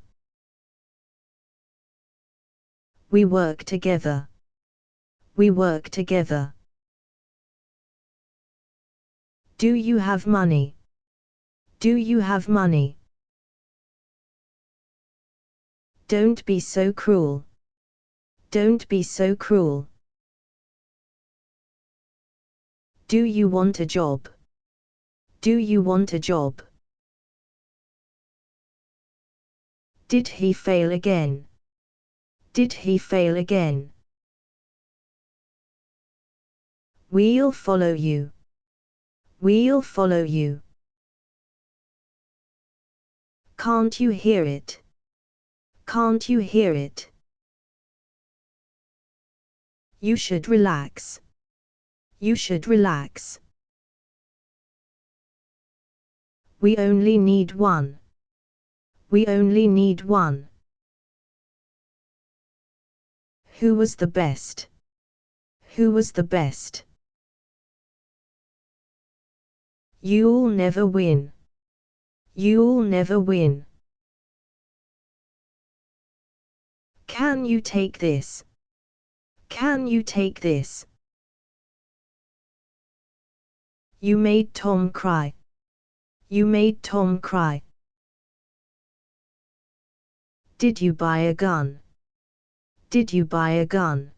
We work together. We work together. Do you have money? Do you have money? Don't be so cruel. Don't be so cruel. Do you want a job? Do you want a job? Did he fail again? Did he fail again? We'll follow you. We'll follow you. Can't you hear it? Can't you hear it? You should relax. You should relax. We only need one. We only need one. Who was the best? Who was the best? You'll never win. You'll never win. Can you take this? Can you take this? You made Tom cry. You made Tom cry. Did you buy a gun? Did you buy a gun?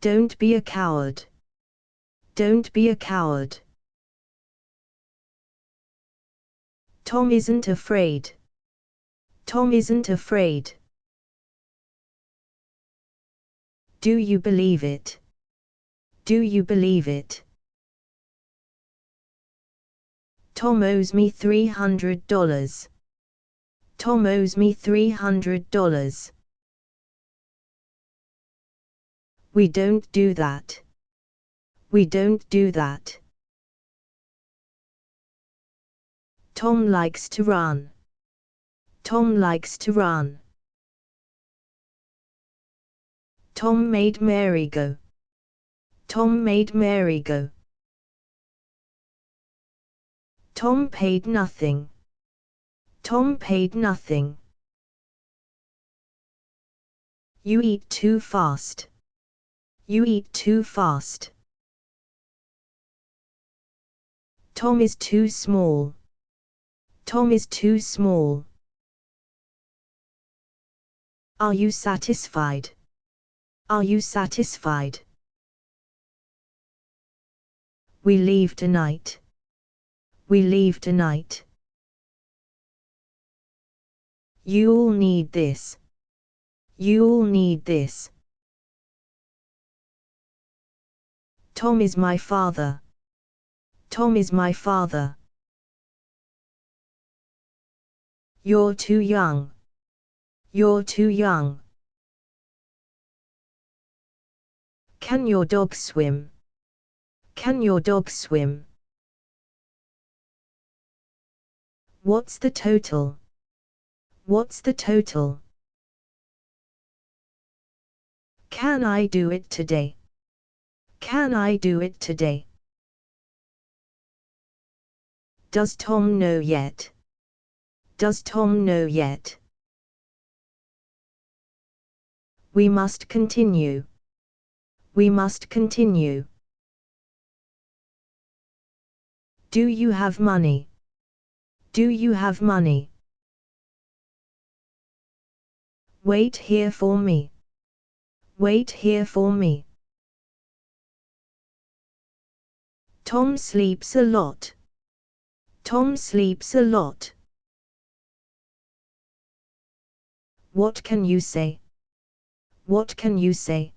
Don't be a coward. Don't be a coward. Tom isn't afraid. Tom isn't afraid. Do you believe it? Do you believe it? Tom owes me $300. Tom owes me $300. We don't do that. We don't do that. Tom likes to run. Tom likes to run. Tom made Mary go. Tom made Mary go. Tom paid nothing. Tom paid nothing. You eat too fast. You eat too fast. Tom is too small. Tom is too small. Are you satisfied? Are you satisfied? We leave tonight. We leave tonight. You'll need this. You'll need this. Tom is my father. Tom is my father. You're too young. You're too young. Can your dog swim? Can your dog swim? What's the total? What's the total? Can I do it today? Can I do it today? Does Tom know yet? Does Tom know yet? We must continue. We must continue. Do you have money? Do you have money? Wait here for me. Wait here for me. Tom sleeps a lot. Tom sleeps a lot. What can you say? What can you say?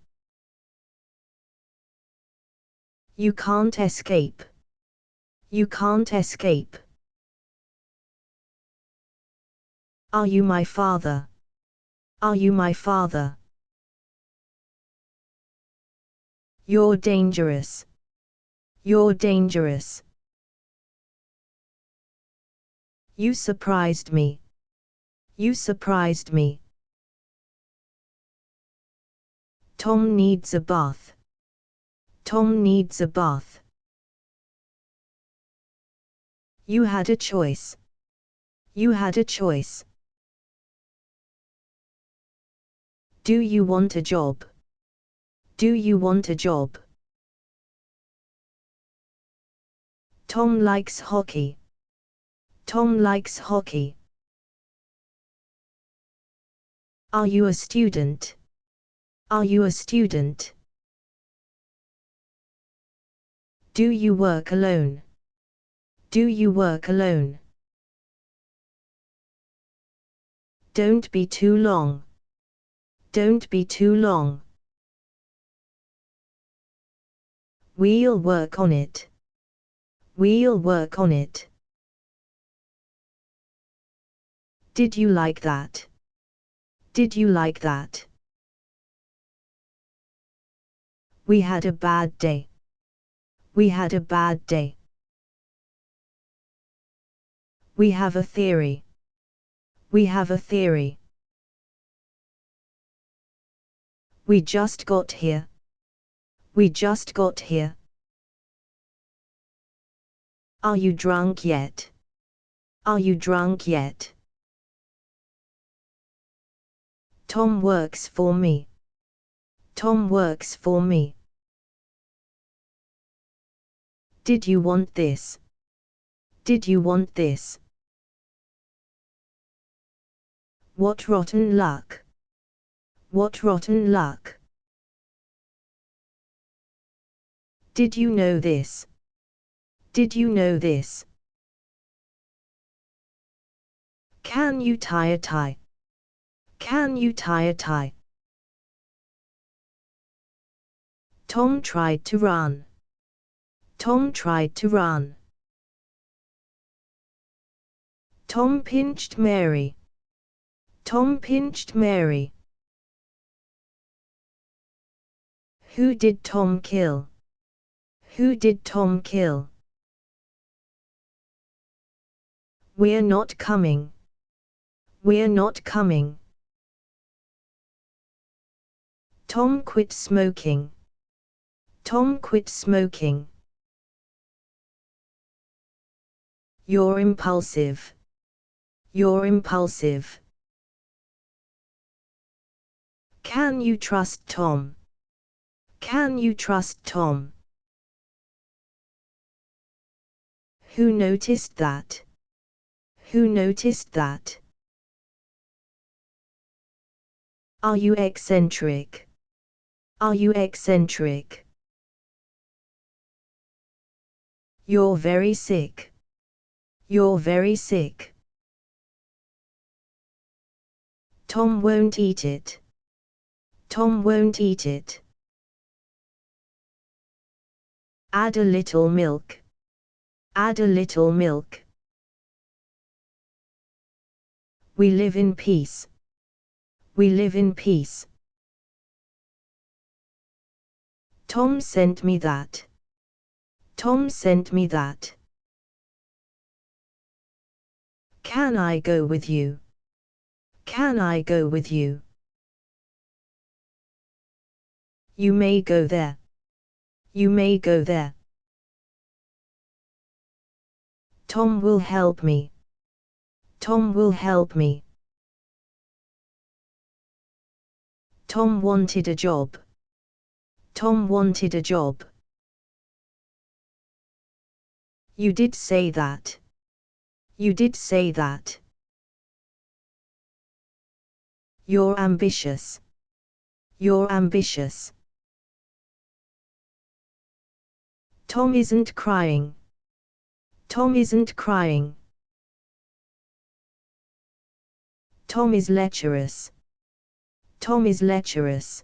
You can't escape. You can't escape. Are you my father? Are you my father? You're dangerous. You're dangerous. You surprised me. You surprised me. Tom needs a bath. Tom needs a bath. You had a choice. You had a choice. Do you want a job? Do you want a job? Tom likes hockey. Tom likes hockey. Are you a student? Are you a student? Do you work alone? Do you work alone? Don't be too long. Don't be too long. We'll work on it. We'll work on it. Did you like that? Did you like that? We had a bad day. We had a bad day. We have a theory. We have a theory. We just got here. We just got here. Are you drunk yet? Are you drunk yet? Tom works for me. Tom works for me. Did you want this? Did you want this? What rotten luck! What rotten luck! Did you know this? Did you know this? Can you tie a tie? Can you tie a tie? Tom tried to run. Tom tried to run. Tom pinched Mary. Tom pinched Mary. Who did Tom kill? Who did Tom kill? We're not coming. We're not coming. Tom quit smoking. Tom quit smoking. You're impulsive. You're impulsive. Can you trust Tom? Can you trust Tom? Who noticed that? Who noticed that? Are you eccentric? Are you eccentric? You're very sick. You're very sick. Tom won't eat it. Tom won't eat it. Add a little milk. Add a little milk. We live in peace. We live in peace. Tom sent me that. Tom sent me that. Can I go with you? Can I go with you? You may go there. You may go there. Tom will help me. Tom will help me. Tom wanted a job. Tom wanted a job. You did say that. You did say that. You're ambitious. You're ambitious. Tom isn't crying. Tom isn't crying. Tom is lecherous. Tom is lecherous.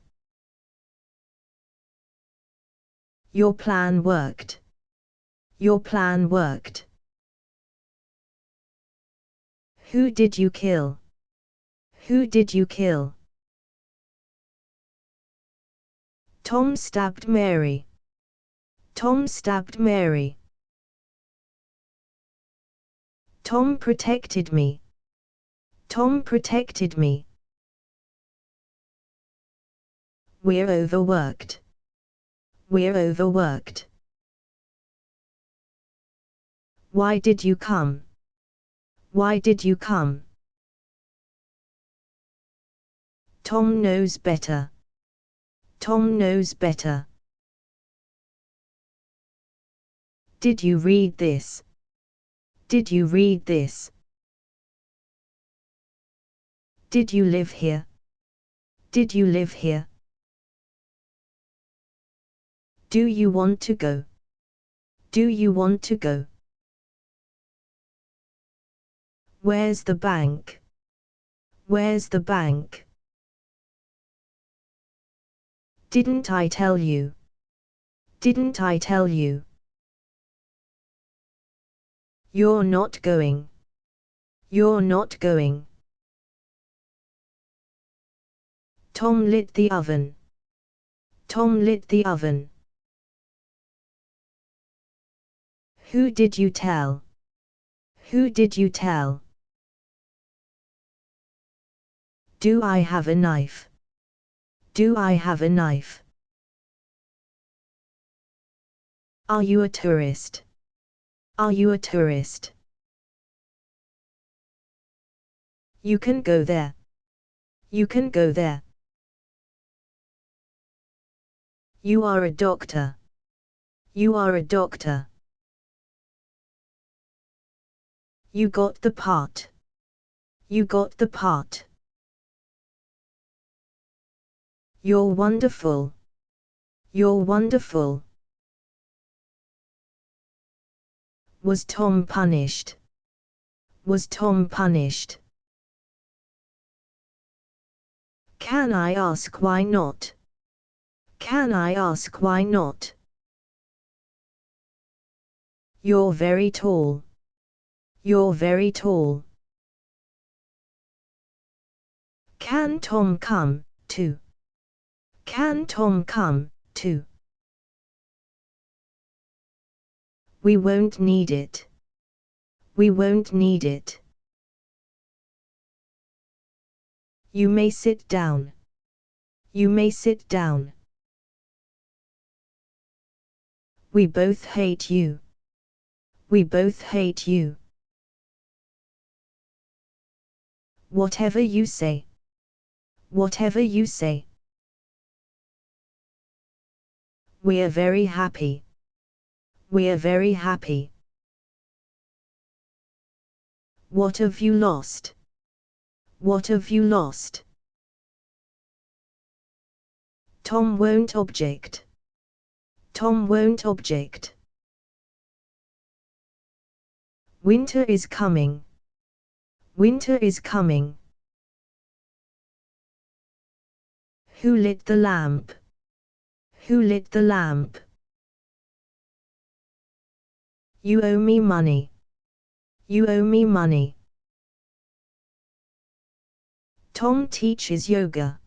Your plan worked. Your plan worked. Who did you kill? Who did you kill? Tom stabbed Mary. Tom stabbed Mary. Tom protected me. Tom protected me. We're overworked. We're overworked. Why did you come? Why did you come? Tom knows better. Tom knows better. Did you read this? Did you read this? Did you live here? Did you live here? Do you want to go? Do you want to go? Where's the bank? Where's the bank? Didn't I tell you? Didn't I tell you? You're not going. You're not going. Tom lit the oven. Tom lit the oven. Who did you tell? Who did you tell? Do I have a knife? Do I have a knife? Are you a tourist? Are you a tourist? You can go there. You can go there. You are a doctor. You are a doctor. You got the part. You got the part. You're wonderful. You're wonderful. Was Tom punished? Was Tom punished? Can I ask why not? Can I ask why not? You're very tall. You're very tall. Can Tom come, too? Can Tom come, too? We won't need it. We won't need it. You may sit down. You may sit down. We both hate you. We both hate you. Whatever you say. Whatever you say. We are very happy. We are very happy. What have you lost? What have you lost? Tom won't object. Tom won't object. Winter is coming. Winter is coming. Who lit the lamp? Who lit the lamp? You owe me money. You owe me money. Tom teaches yoga.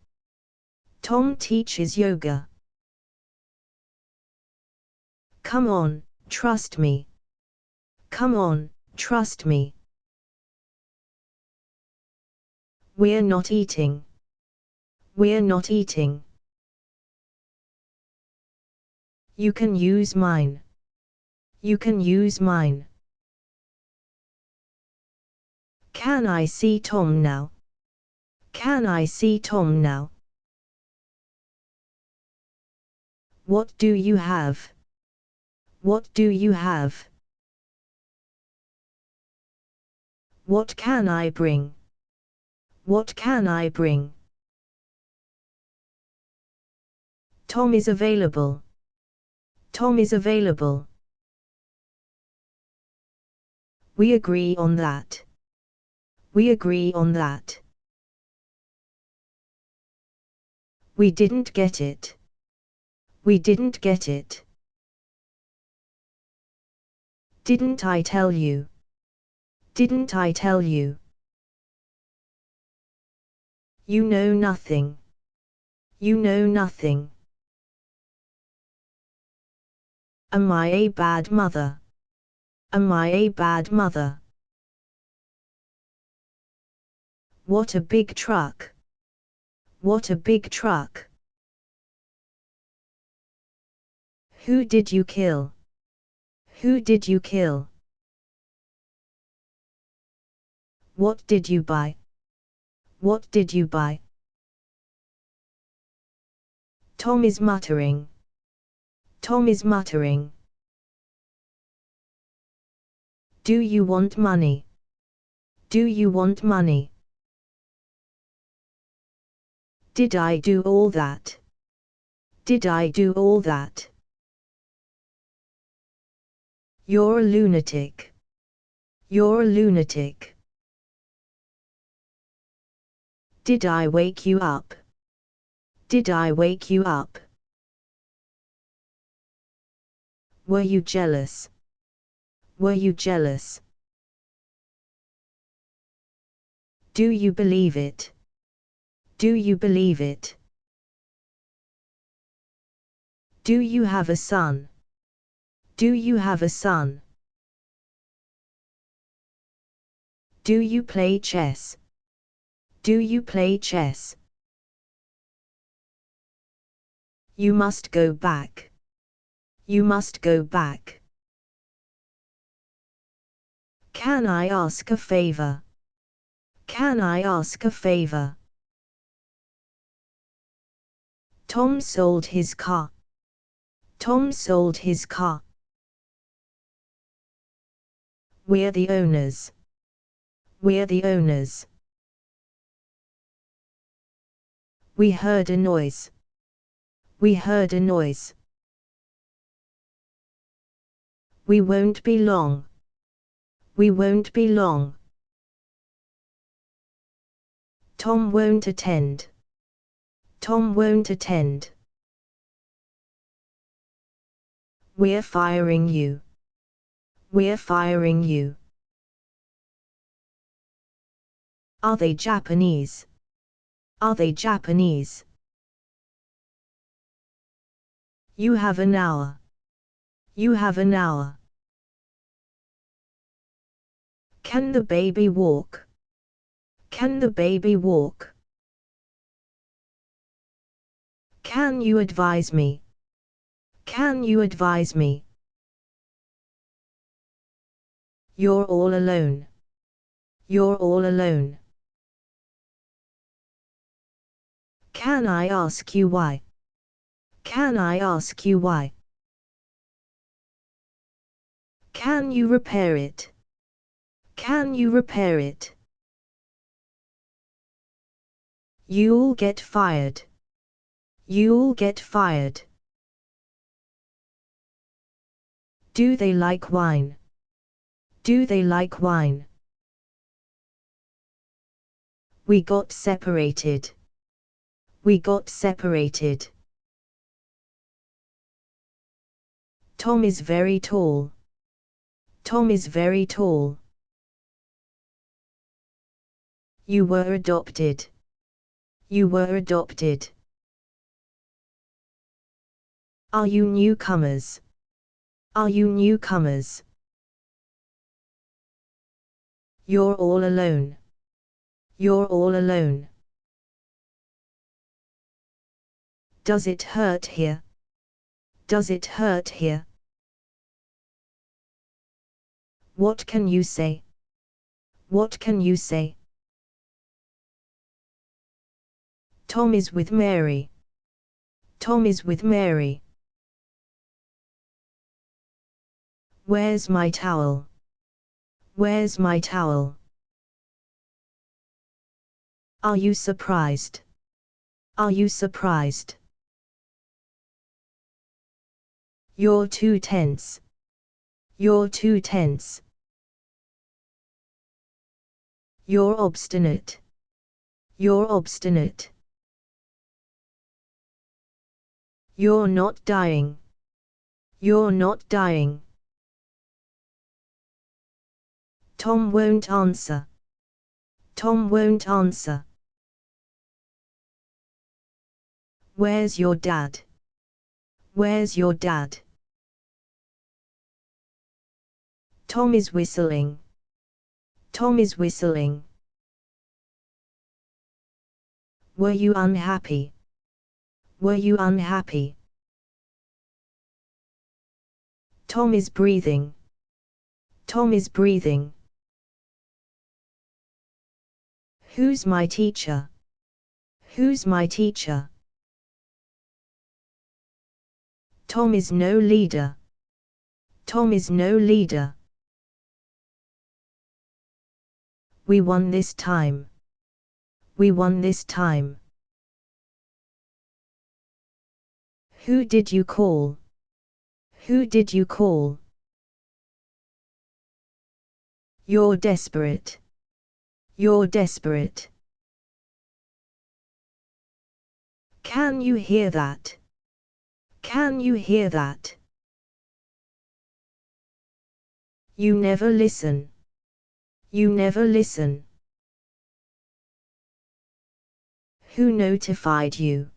Tom teaches yoga. Come on, trust me. Come on, trust me. We're not eating. We're not eating. You can use mine. You can use mine. Can I see Tom now? Can I see Tom now? What do you have? What do you have? What can I bring? What can I bring? Tom is available. Tom is available. We agree on that. We agree on that. We didn't get it. We didn't get it. Didn't I tell you? Didn't I tell you? You know nothing. You know nothing. Am I a bad mother? Am I a bad mother? What a big truck. What a big truck. Who did you kill? Who did you kill? What did you buy? What did you buy? Tom is muttering. Tom is muttering. Do you want money? Do you want money? Did I do all that? Did I do all that? You're a lunatic. You're a lunatic. Did I wake you up? Did I wake you up? Were you jealous? Were you jealous? Do you believe it? Do you believe it? Do you have a son? Do you have a son? Do you play chess? Do you play chess? You must go back. You must go back. Can I ask a favor? Can I ask a favor? Tom sold his car. Tom sold his car. We're the owners. We're the owners. We heard a noise. We heard a noise. We won't be long. We won't be long. Tom won't attend. Tom won't attend. We're firing you. We're firing you. Are they Japanese? Are they Japanese? You have an hour. You have an hour. Can the baby walk? Can the baby walk? Can you advise me? Can you advise me? You're all alone. You're all alone. Can I ask you why? Can I ask you why? Can you repair it? Can you repair it? You'll get fired. You'll get fired. Do they like wine? Do they like wine? We got separated. We got separated. Tom is very tall. Tom is very tall. You were adopted. You were adopted. Are you newcomers? Are you newcomers? You're all alone. You're all alone. Does it hurt here? Does it hurt here? What can you say? What can you say? Tom is with Mary. Tom is with Mary. Where's my towel? Where's my towel? Are you surprised? Are you surprised? You're too tense. You're too tense. You're obstinate. You're obstinate. You're not dying. You're not dying. Tom won't answer. Tom won't answer. Where's your dad? Where's your dad? Tom is whistling. Tom is whistling. Were you unhappy? Were you unhappy? Tom is breathing. Tom is breathing. Who's my teacher? Who's my teacher? Tom is no leader. Tom is no leader. We won this time. We won this time. Who did you call? Who did you call? You're desperate. You're desperate. Can you hear that? Can you hear that? You never listen. You never listen. Who notified you?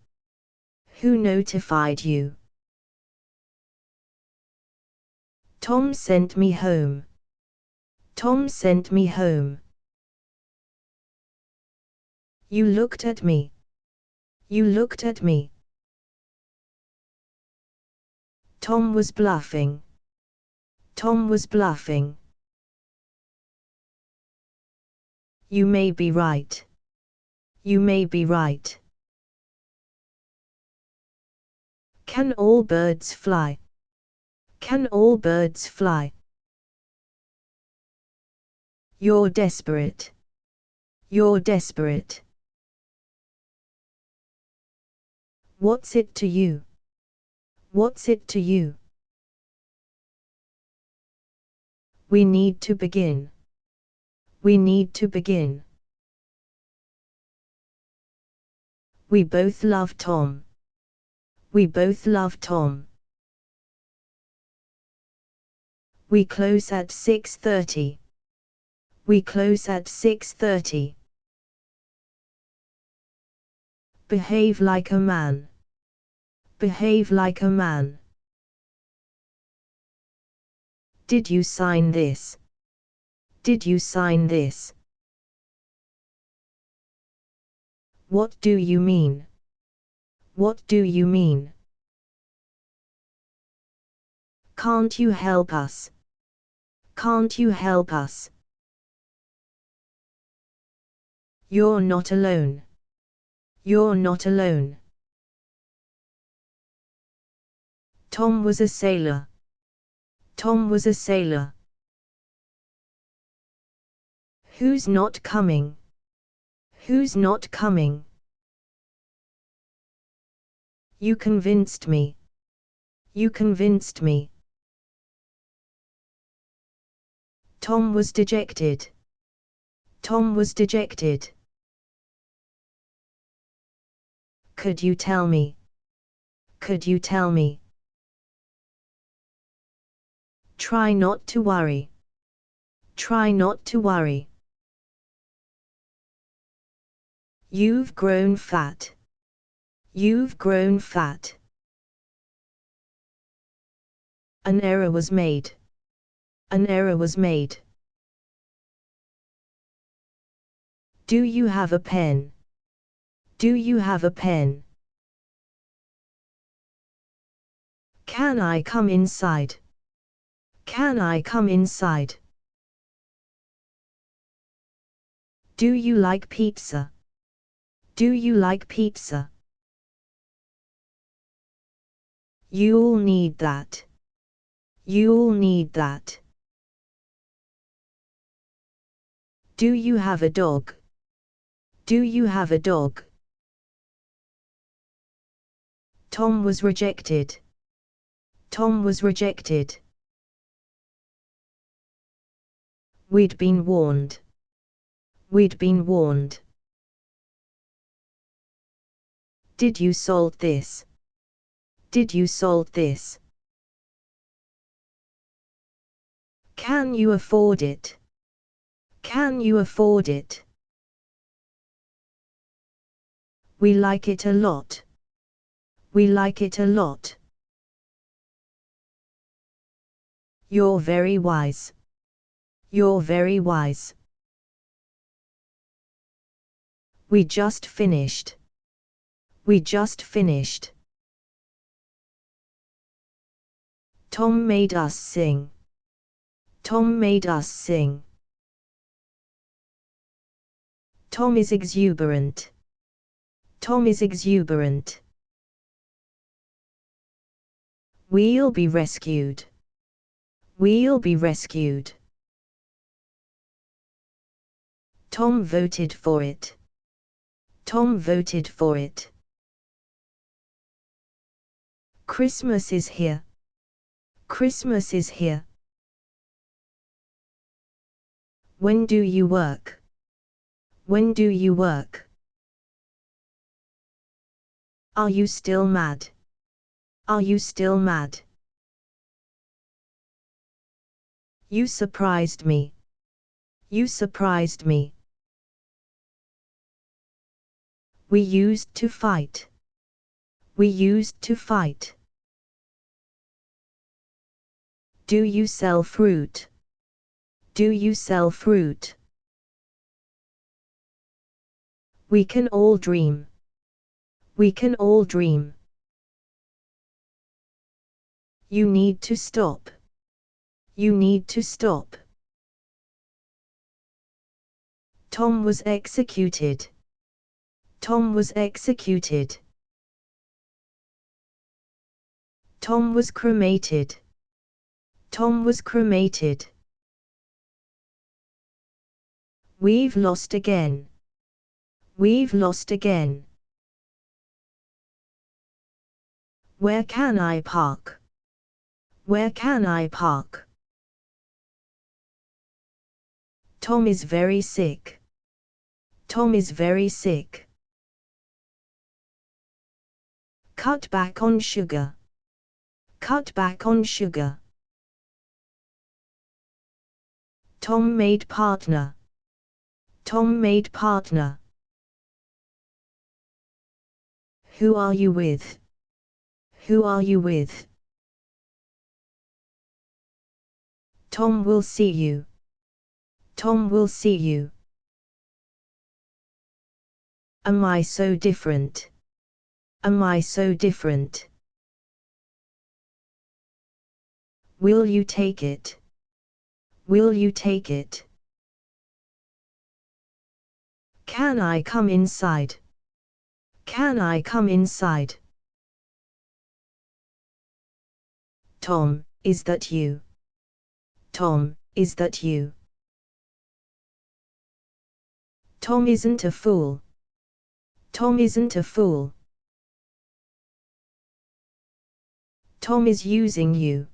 Who notified you? Tom sent me home. Tom sent me home. You looked at me. You looked at me. Tom was bluffing. Tom was bluffing. You may be right. You may be right. Can all birds fly? Can all birds fly? You're desperate. You're desperate. What's it to you? What's it to you? We need to begin. We need to begin. We both love Tom. We both love Tom. We close at 6:30. We close at 6:30. Behave like a man. Behave like a man. Did you sign this? Did you sign this? What do you mean? What do you mean? Can't you help us? Can't you help us? You're not alone. You're not alone. Tom was a sailor. Tom was a sailor. Who's not coming? Who's not coming? You convinced me. You convinced me. Tom was dejected. Tom was dejected. Could you tell me? Could you tell me? Try not to worry. Try not to worry. You've grown fat. You've grown fat. An error was made. An error was made. Do you have a pen? Do you have a pen? Can I come inside? Can I come inside? Do you like pizza? Do you like pizza? You'll need that. You'll need that. Do you have a dog? Do you have a dog? Tom was rejected. Tom was rejected. We'd been warned. We'd been warned. Did you solve this? Did you solve this? Can you afford it? Can you afford it? We like it a lot. We like it a lot. You're very wise. You're very wise. We just finished. We just finished. Tom made us sing. Tom made us sing. Tom is exuberant. Tom is exuberant. We'll be rescued. We'll be rescued. Tom voted for it. Tom voted for it. Christmas is here. Christmas is here. When do you work? When do you work? Are you still mad? Are you still mad? You surprised me. You surprised me. We used to fight. We used to fight. Do you sell fruit? Do you sell fruit? We can all dream. We can all dream. You need to stop. You need to stop. Tom was executed. Tom was executed. Tom was cremated. Tom was cremated. We've lost again. We've lost again. Where can I park? Where can I park? Tom is very sick. Tom is very sick. Cut back on sugar. Cut back on sugar. Tom made partner. Tom made partner. Who are you with? Who are you with? Tom will see you. Tom will see you. Am I so different? Am I so different? Will you take it? Will you take it? Can I come inside? Can I come inside? Tom, is that you? Tom, is that you? Tom isn't a fool. Tom isn't a fool. Tom is using you.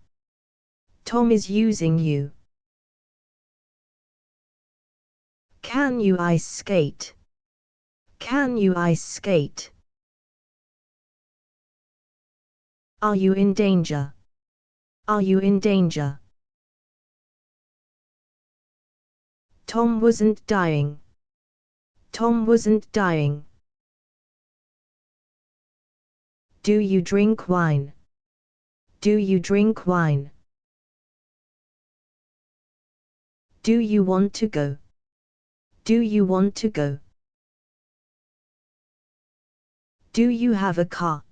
Tom is using you. Can you ice skate? Can you ice skate? Are you in danger? Are you in danger? Tom wasn't dying. Tom wasn't dying. Do you drink wine? Do you drink wine? Do you want to go? Do you want to go? Do you have a car?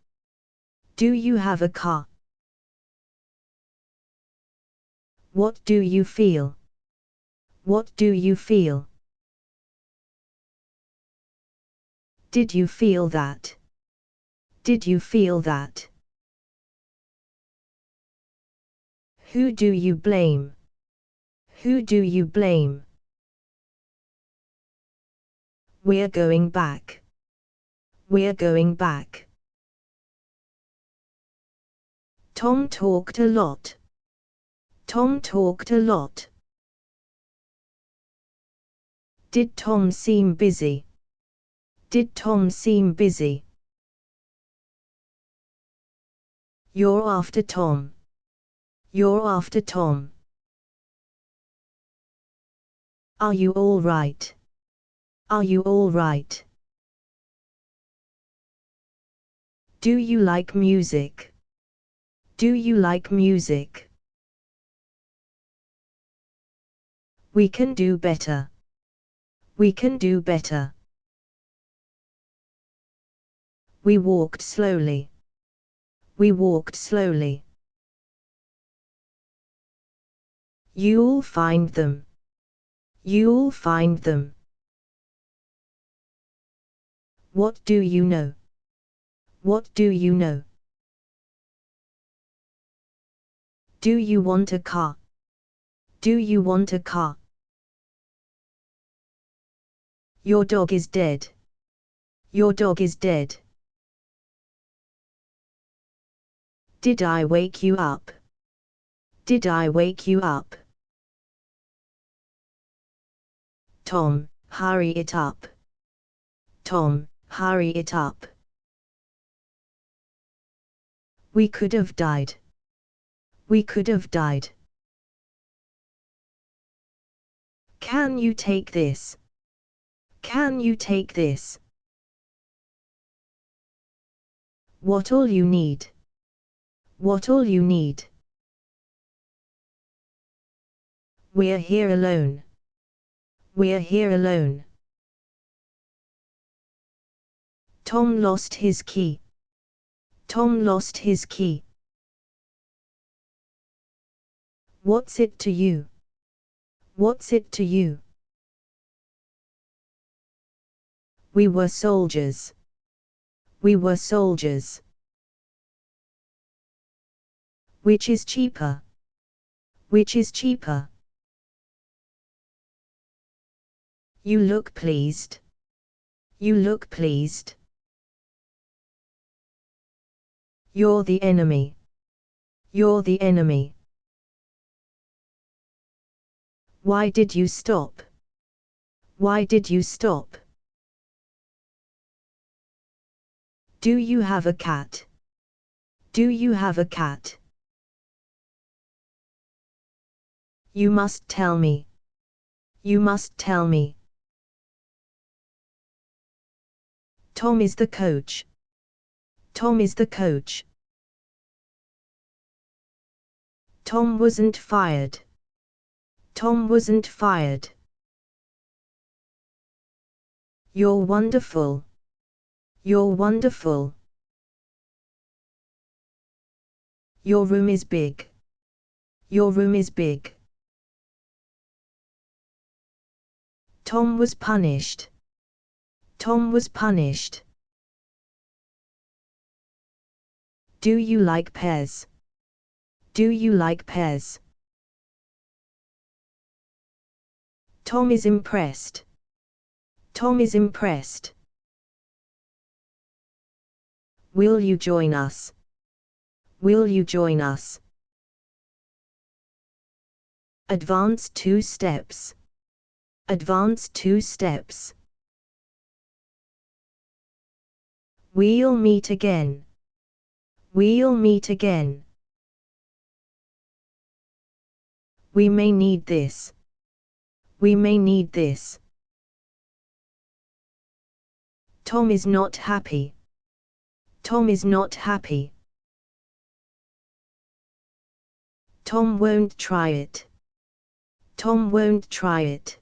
Do you have a car? What do you feel? What do you feel? Did you feel that? Did you feel that? Who do you blame? Who do you blame? We're going back. We're going back. Tom talked a lot. Tom talked a lot. Did Tom seem busy? Did Tom seem busy? You're after Tom. You're after Tom. Are you all right? Are you all right? Do you like music? Do you like music? We can do better. We can do better. We walked slowly. We walked slowly. You'll find them. You'll find them. What do you know? What do you know? Do you want a car? Do you want a car? Your dog is dead. Your dog is dead. Did I wake you up? Did I wake you up? Tom, hurry it up. Tom, hurry it up. We could have died. We could have died. Can you take this? Can you take this? What'll you need? What'll you need? We're here alone. We're here alone. Tom lost his key. Tom lost his key. What's it to you? What's it to you? We were soldiers. We were soldiers. Which is cheaper? Which is cheaper? You look pleased. You look pleased. You're the enemy. You're the enemy. Why did you stop? Why did you stop? Do you have a cat? Do you have a cat? You must tell me. You must tell me. Tom is the coach. Tom is the coach. Tom wasn't fired. Tom wasn't fired. You're wonderful. You're wonderful. Your room is big. Your room is big. Tom was punished. Tom was punished. Do you like pears? Do you like pears? Tom is impressed. Tom is impressed. Will you join us? Will you join us? Advance 2 steps. Advance 2 steps. We'll meet again. We'll meet again. We may need this. We may need this. Tom is not happy. Tom is not happy. Tom won't try it. Tom won't try it.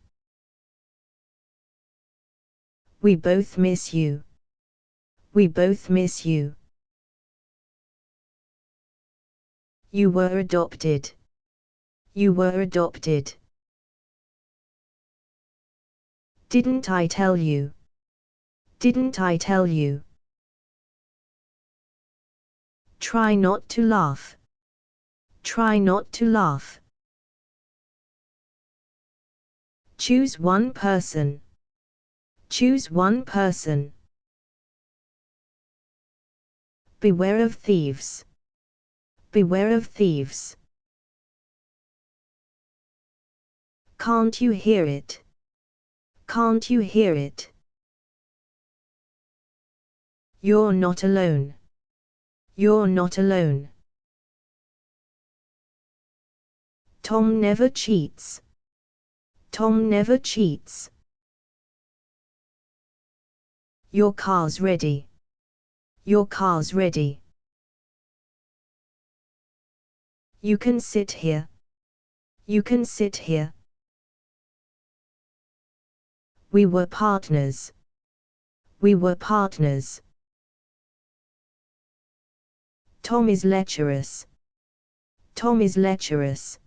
We both miss you. We both miss you. You were adopted. You were adopted. Didn't I tell you? Didn't I tell you? Try not to laugh. Try not to laugh. Choose one person. Choose one person. Beware of thieves. Beware of thieves. Can't you hear it? Can't you hear it? You're not alone. You're not alone. Tom never cheats. Tom never cheats. Your car's ready. Your car's ready. You can sit here. You can sit here. We were partners. We were partners. Tom is lecherous. Tom is lecherous.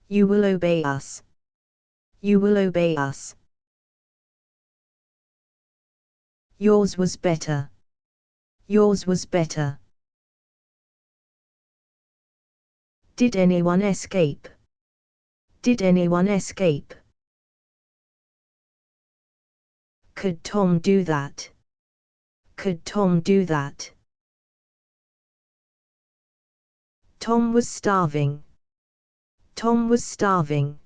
You will obey us. You will obey us. Yours was better. Yours was better. Did anyone escape? Did anyone escape? Could Tom do that? Could Tom do that? Tom was starving. Tom was starving.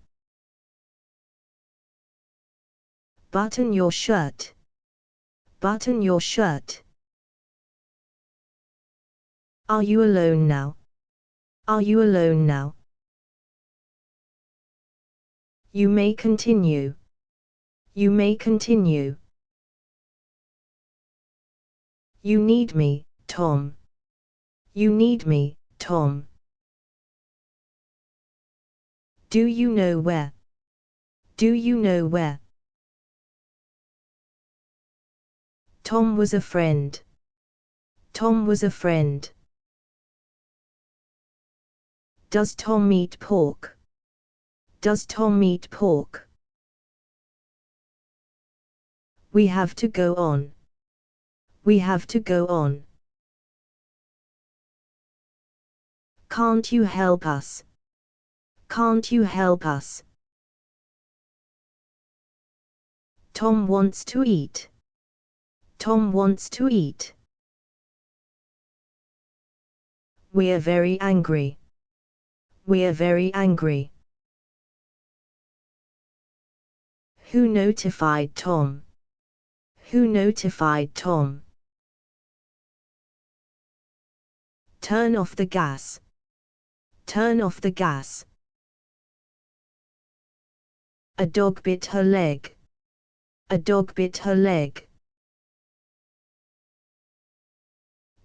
Button your shirt. Button your shirt. Are you alone now? Are you alone now? You may continue. You may continue. You need me, Tom. You need me, Tom. Do you know where? Do you know where? Tom was a friend. Tom was a friend. Does Tom eat pork? Does Tom eat pork? We have to go on. We have to go on. Can't you help us? Can't you help us? Tom wants to eat. Tom wants to eat. We are very angry. We are very angry. Who notified Tom? Who notified Tom? Turn off the gas. Turn off the gas. A dog bit her leg. A dog bit her leg.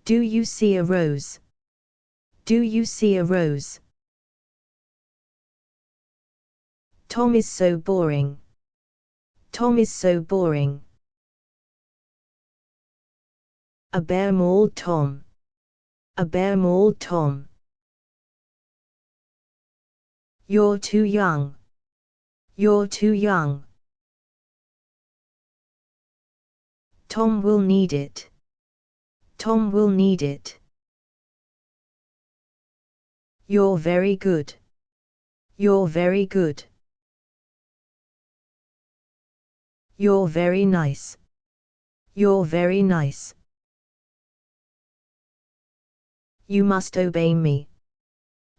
Do you see a rose? Do you see a rose? Tom is so boring. Tom is so boring. A bear mauled Tom. A bear mauled Tom. You're too young. You're too young. Tom will need it. Tom will need it. You're very good. You're very good. You're very nice. You're very nice. You must obey me.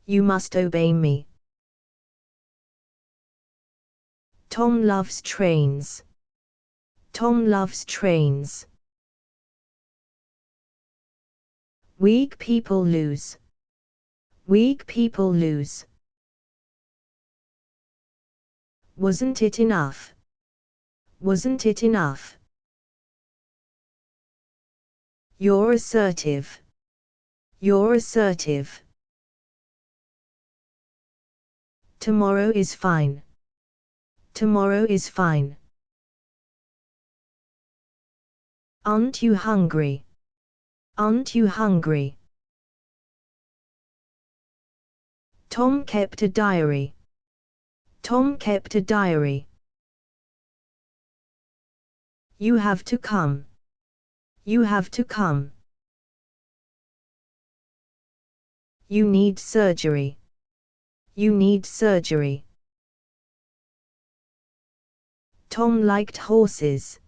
You must obey me. Tom loves trains. Tom loves trains. Weak people lose. Weak people lose. Wasn't it enough? Wasn't it enough? You're assertive. You're assertive. Tomorrow is fine. Tomorrow is fine. Aren't you hungry? Aren't you hungry? Tom kept a diary. Tom kept a diary. You have to come. You have to come. You need surgery. You need surgery. Tom liked horses.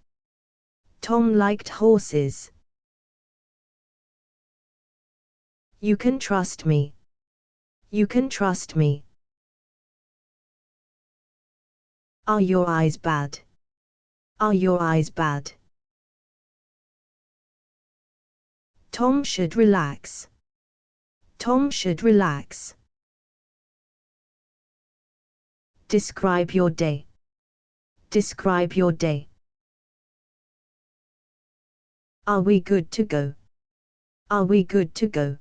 Tom liked horses. You can trust me. You can trust me. Are your eyes bad? Are your eyes bad? Tom should relax. Tom should relax. Describe your day. Describe your day. Are we good to go? Are we good to go?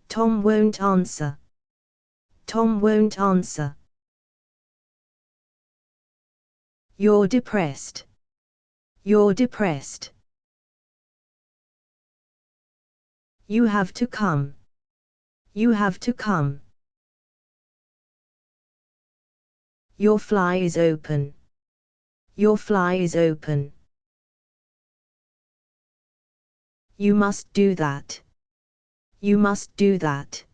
Tom won't answer. Tom won't answer. You're depressed. You're depressed. You have to come. You have to come. Your fly is open. Your fly is open. You must do that. You must do that.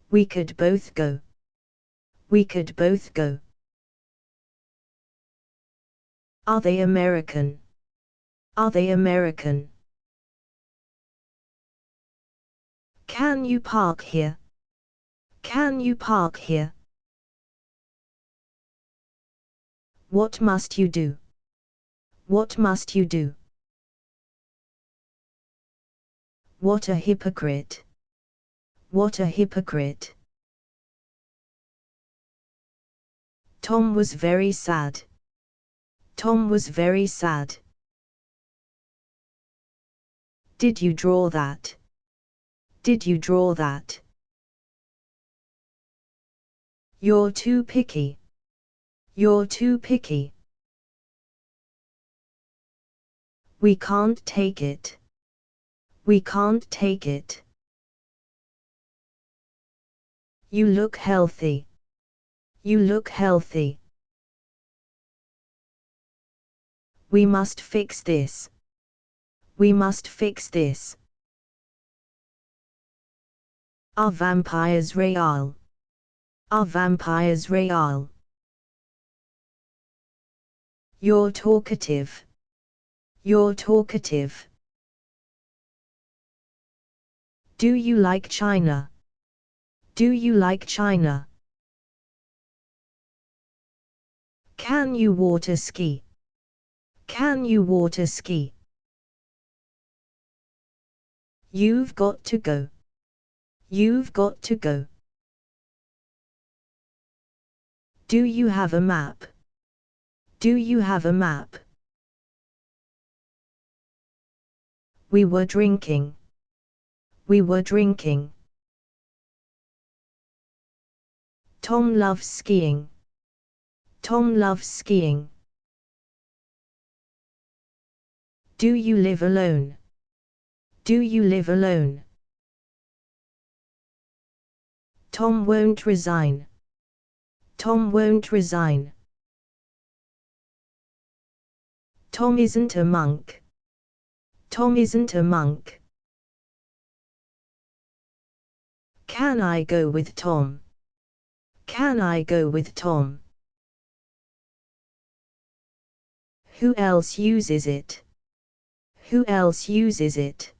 We could both go. We could both go. Are they American? Are they American? Can you park here? Can you park here? What must you do? What must you do? What a hypocrite! What a hypocrite! Tom was very sad. Tom was very sad. Did you draw that? Did you draw that? You're too picky. You're too picky. We can't take it. We can't take it. You look healthy. You look healthy. We must fix this. We must fix this. Are vampires real? Are vampires real? You're talkative. You're talkative. Do you like China? Do you like China? Can you water ski? Can you water ski? You've got to go. You've got to go. Do you have a map? Do you have a map? We were drinking. We were drinking. Tom loves skiing. Tom loves skiing. Do you live alone? Do you live alone? Tom won't resign. Tom won't resign. Tom isn't a monk. Tom isn't a monk. Can I go with Tom? Can I go with Tom? Who else uses it? Who else uses it?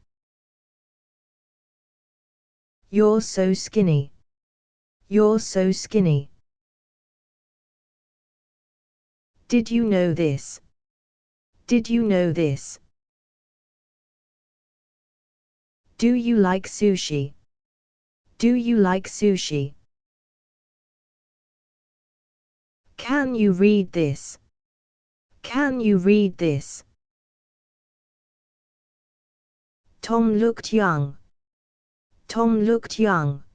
You're so skinny. You're so skinny. Did you know this? Did you know this? Do you like sushi? Do you like sushi? Can you read this? Can you read this? Tom looked young. Tom looked young.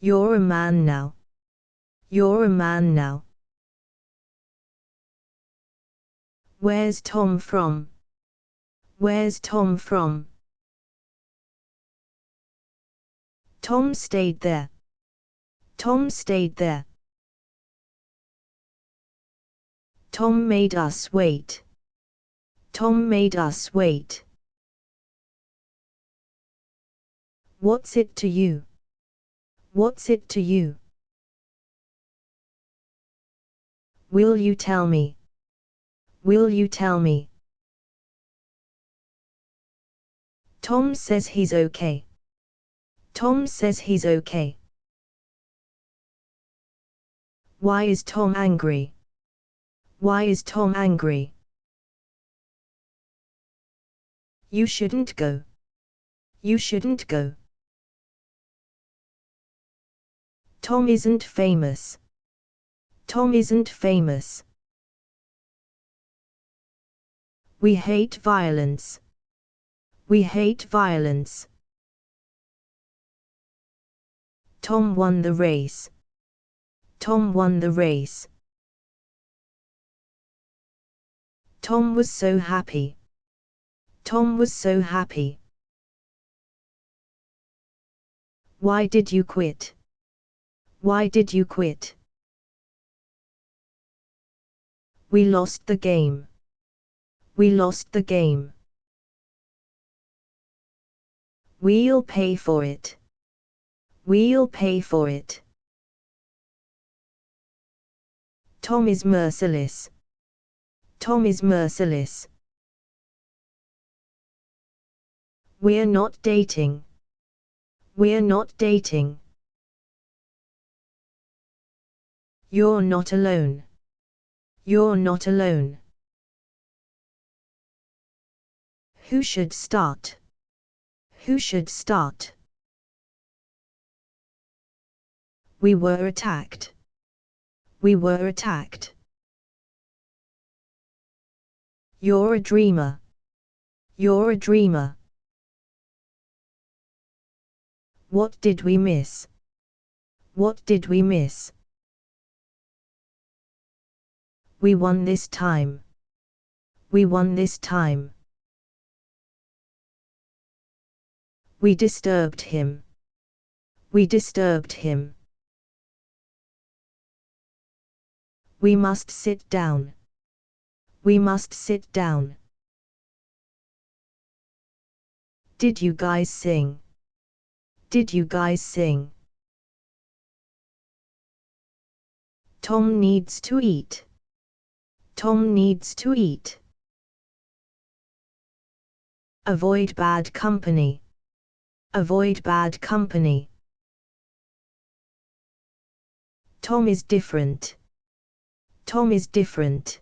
You're a man now. You're a man now. Where's Tom from? Where's Tom from? Tom stayed there. Tom stayed there. Tom made us wait. Tom made us wait. What's it to you? What's it to you? Will you tell me? Will you tell me? Tom says he's okay. Tom says he's okay. Why is Tom angry? Why is Tom angry? You shouldn't go. You shouldn't go. Tom isn't famous. Tom isn't famous. We hate violence. We hate violence. Tom won the race. Tom won the race. Tom was so happy. Tom was so happy. Why did you quit? Why did you quit? We lost the game. We lost the game. We'll pay for it. We'll pay for it. Tom is merciless. Tom is merciless. We're not dating. We're not dating. You're not alone. You're not alone. Who should start? Who should start? We were attacked. We were attacked. You're a dreamer. You're a dreamer. What did we miss? What did we miss? We won this time. We won this time. We disturbed him. We disturbed him. We must sit down. We must sit down. Did you guys sing? Did you guys sing? Tom needs to eat. Tom needs to eat. Avoid bad company. Avoid bad company. Tom is different. Tom is different.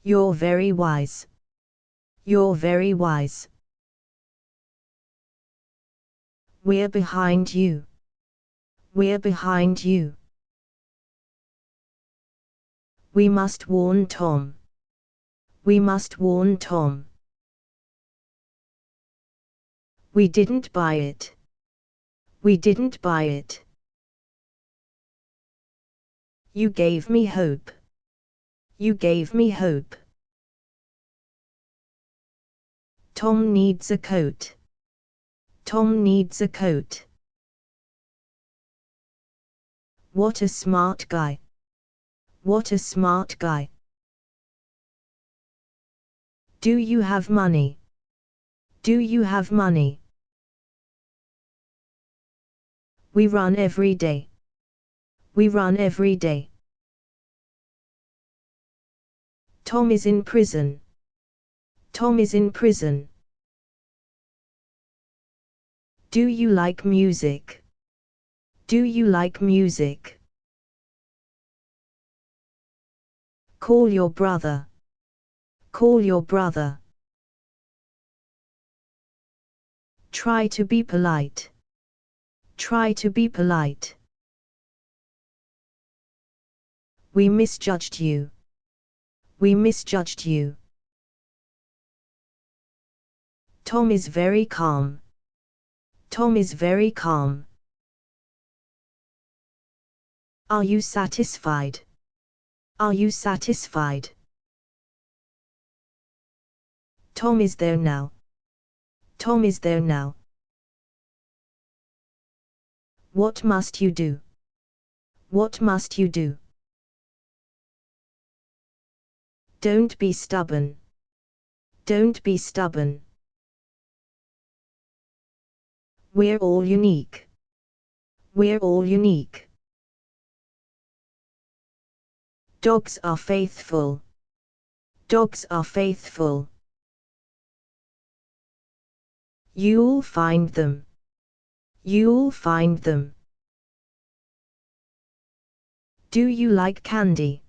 You're very wise. You're very wise. We're behind you. We're behind you. We must warn Tom. We must warn Tom. We didn't buy it. We didn't buy it. You gave me hope. You gave me hope. Tom needs a coat. Tom needs a coat. What a smart guy. What a smart guy. Do you have money? Do you have money? We run every day. We run every day. Tom is in prison. Tom is in prison. Do you like music? Do you like music? Call your brother. Call your brother. Try to be polite. Try to be polite. We misjudged you. We misjudged you. Tom is very calm. Tom is very calm. Are you satisfied? Are you satisfied? Tom is there now. Tom is there now. What must you do? What must you do? Don't be stubborn. Don't be stubborn. We're all unique. We're all unique. Dogs are faithful. Dogs are faithful. You'll find them. You'll find them. Do you like candy?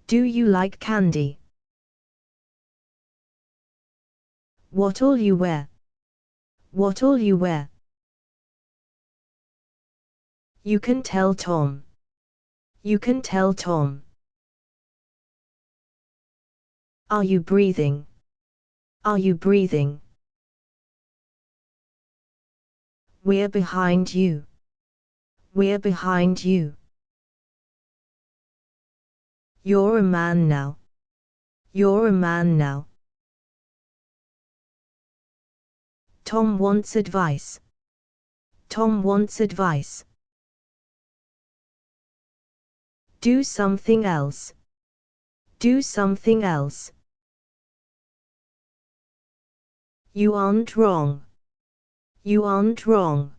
Do you like candy? What'll you wear? What'll you wear? You can tell Tom. You can tell Tom. Are you breathing? Are you breathing? We're behind you. We're behind you. You're a man now. You're a man now. Tom wants advice. Tom wants advice. Do something else. Do something else. You aren't wrong. You aren't wrong.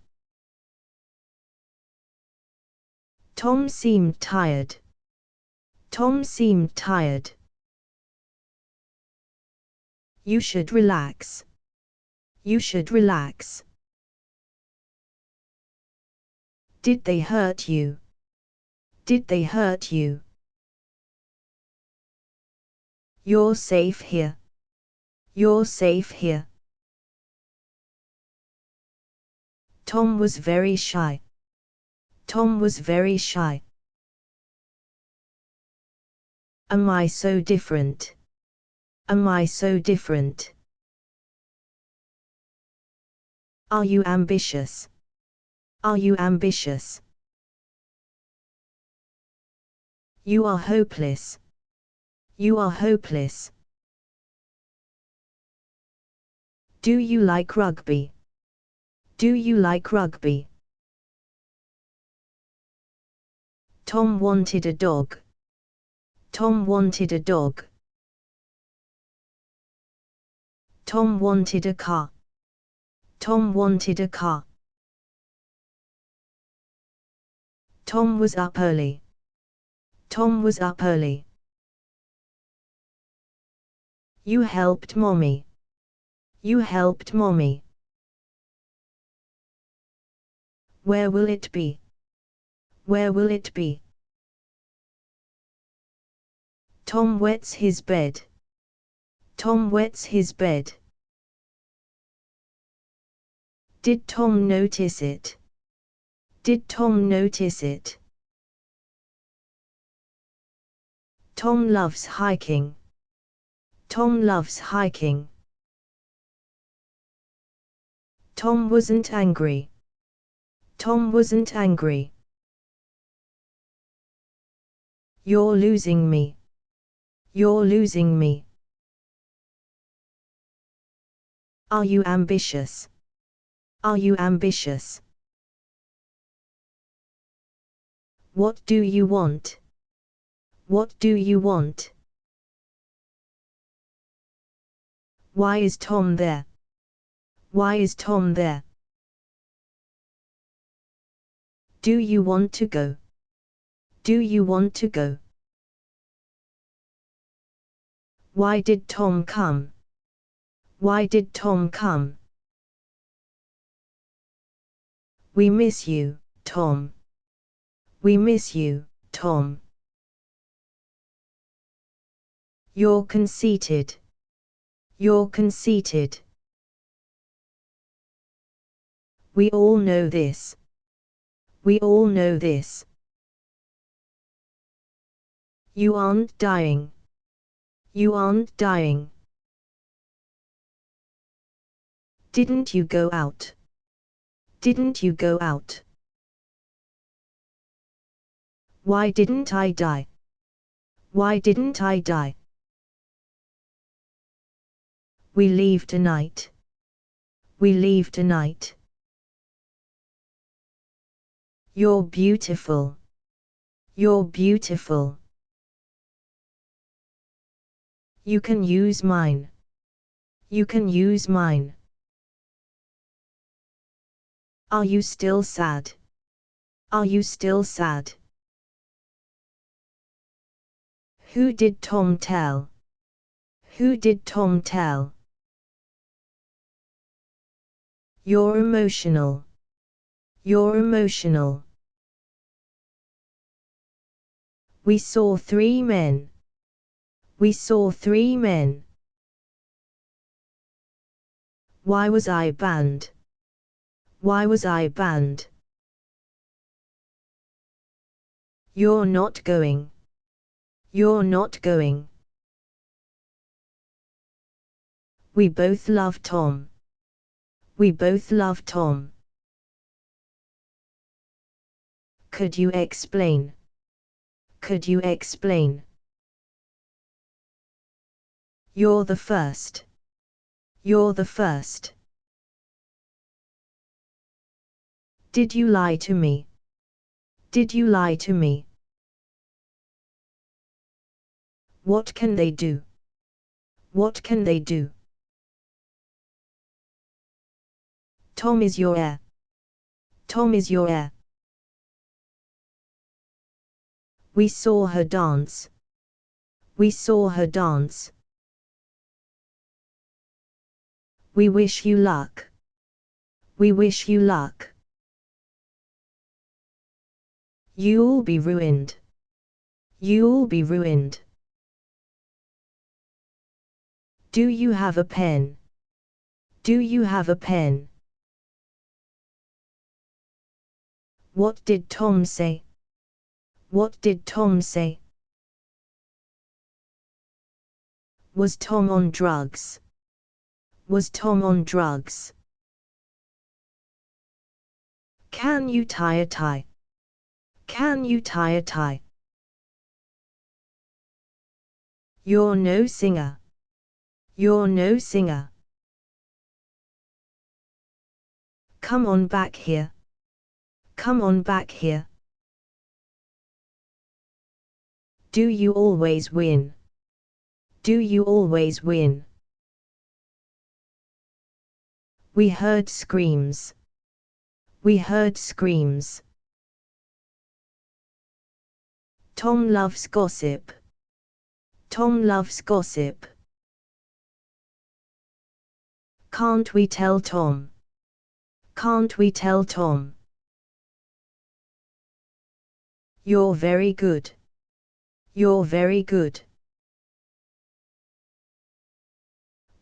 Tom seemed tired. Tom seemed tired. You should relax. You should relax. Did they hurt you? Did they hurt you? You're safe here. You're safe here. Tom was very shy. Tom was very shy. Am I so different? Am I so different? Are you ambitious? Are you ambitious? You are hopeless. You are hopeless. Do you like rugby? Do you like rugby? Tom wanted a dog. Tom wanted a dog. Tom wanted a car. Tom wanted a car. Tom was up early. Tom was up early. You helped Mommy. You helped Mommy. Where will it be? Where will it be? Tom wets his bed. Tom wets his bed. Did Tom notice it? Did Tom notice it? Tom loves hiking. Tom loves hiking. Tom wasn't angry. Tom wasn't angry. You're losing me. You're losing me. Are you ambitious? Are you ambitious? What do you want? What do you want? Why is Tom there? Why is Tom there? Do you want to go? Do you want to go? Why did Tom come? Why did Tom come? We miss you, Tom. We miss you, Tom. You're conceited. You're conceited. We all know this. We all know this. You aren't dying. You aren't dying. Didn't you go out? Didn't you go out? Why didn't I die? Why didn't I die? We leave tonight. We leave tonight. You're beautiful. You're beautiful. You can use mine. You can use mine. Are you still sad? Are you still sad? Who did Tom tell? Who did Tom tell? You're emotional. You're emotional. We saw 3 men. We saw 3 men. Why was I banned? Why was I banned? You're not going. You're not going. We both love Tom. We both love Tom. Could you explain? Could you explain? You're the first. You're the first. Did you lie to me? Did you lie to me? What can they do? What can they do? Tom is your heir. Tom is your heir. We saw her dance. We saw her dance. We wish you luck. We wish you luck. You'll be ruined. You'll be ruined. Do you have a pen? Do you have a pen? What did Tom say? What did Tom say? Was Tom on drugs? Was Tom on drugs? Can you tie a tie? Can you tie a tie? You're no singer. You're no singer. Come on back here. Come on back here. Do you always win? Do you always win? We heard screams. We heard screams. Tom loves gossip. Tom loves gossip. Can't we tell Tom? Can't we tell Tom? You're very good. You're very good.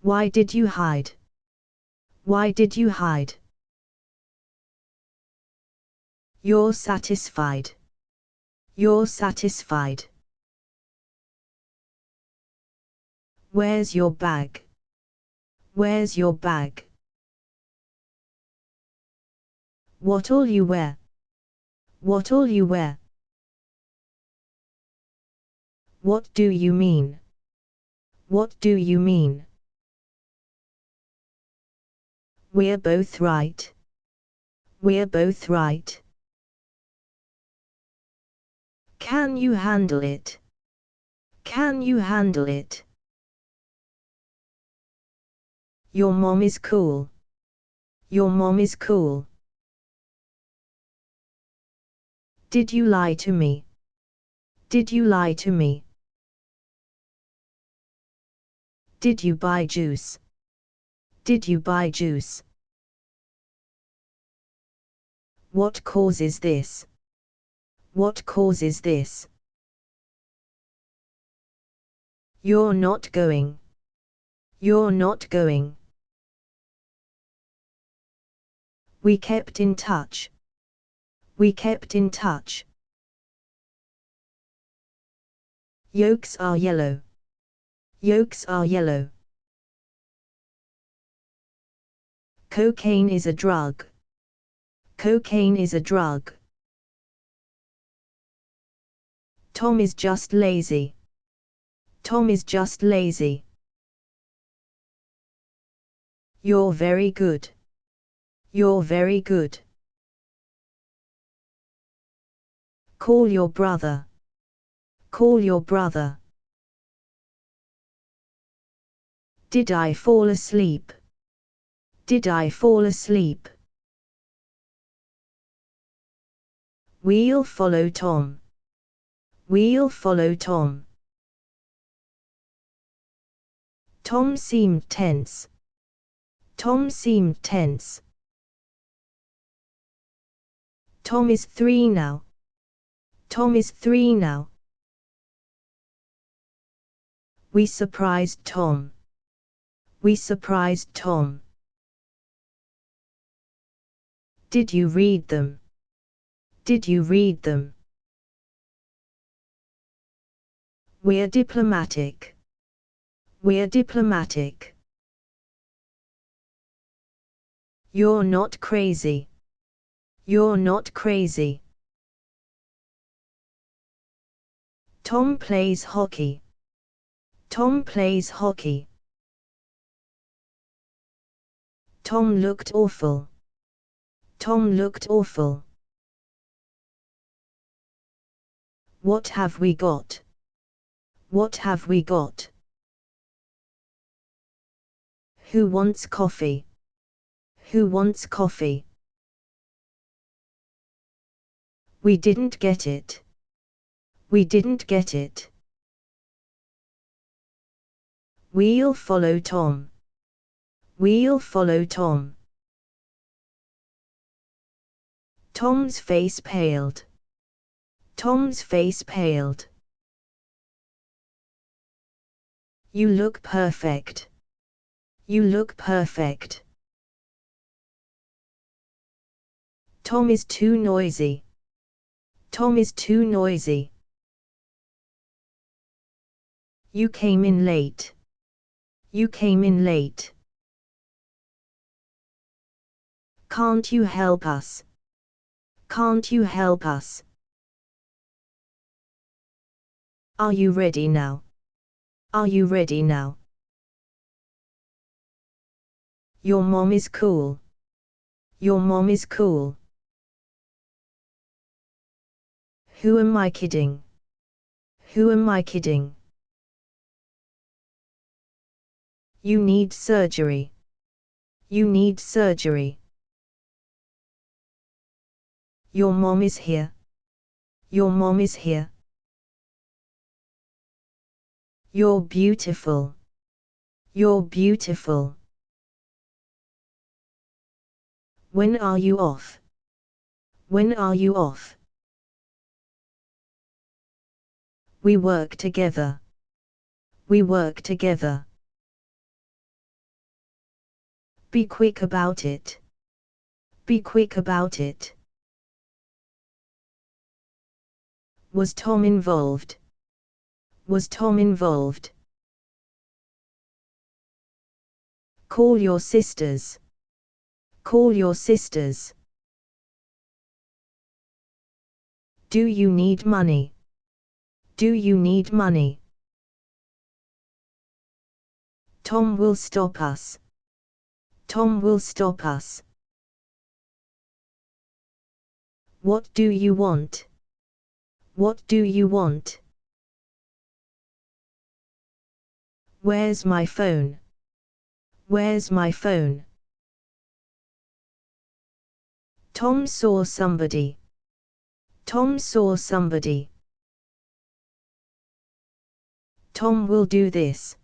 Why did you hide? Why did you hide? You're satisfied. You're satisfied. Where's your bag? Where's your bag? What'll you wear? What'll you wear? What do you mean? What do you mean? We're both right. We're both right. Can you handle it? Can you handle it? Your mom is cool. Your mom is cool. Did you lie to me? Did you lie to me? Did you buy juice? Did you buy juice? What causes this? What causes this? You're not going. You're not going. We kept in touch. We kept in touch. Yolks are yellow. Yolks are yellow. Cocaine is a drug. Cocaine is a drug. Tom is just lazy. Tom is just lazy. You're very good. You're very good. Call your brother. Call your brother. Did I fall asleep? Did I fall asleep? We'll follow Tom. We'll follow Tom. Tom seemed tense. Tom seemed tense. Tom is 3 now. Tom is 3 now. We surprised Tom. We surprised Tom. Did you read them? Did you read them? We're diplomatic. We're diplomatic. You're not crazy. You're not crazy. Tom plays hockey. Tom plays hockey. Tom looked awful. Tom looked awful. What have we got? What have we got? Who wants coffee? Who wants coffee? We didn't get it. We didn't get it. We'll follow Tom. We'll follow Tom. Tom's face paled. Tom's face paled. You look perfect. You look perfect. Tom is too noisy. Tom is too noisy. You came in late. You came in late. Can't you help us? Can't you help us? Are you ready now? Are you ready now? Your mom is cool. Your mom is cool. Who am I kidding? Who am I kidding? You need surgery. You need surgery. Your mom is here. Your mom is here. You're beautiful. You're beautiful. When are you off? When are you off? We work together. We work together. Be quick about it. Be quick about it. Was Tom involved? Was Tom involved? Call your sisters. Call your sisters. Do you need money? Do you need money? Tom will stop us. Tom will stop us. What do you want? What do you want? Where's my phone? Where's my phone? Tom saw somebody. Tom saw somebody. Tom will do this.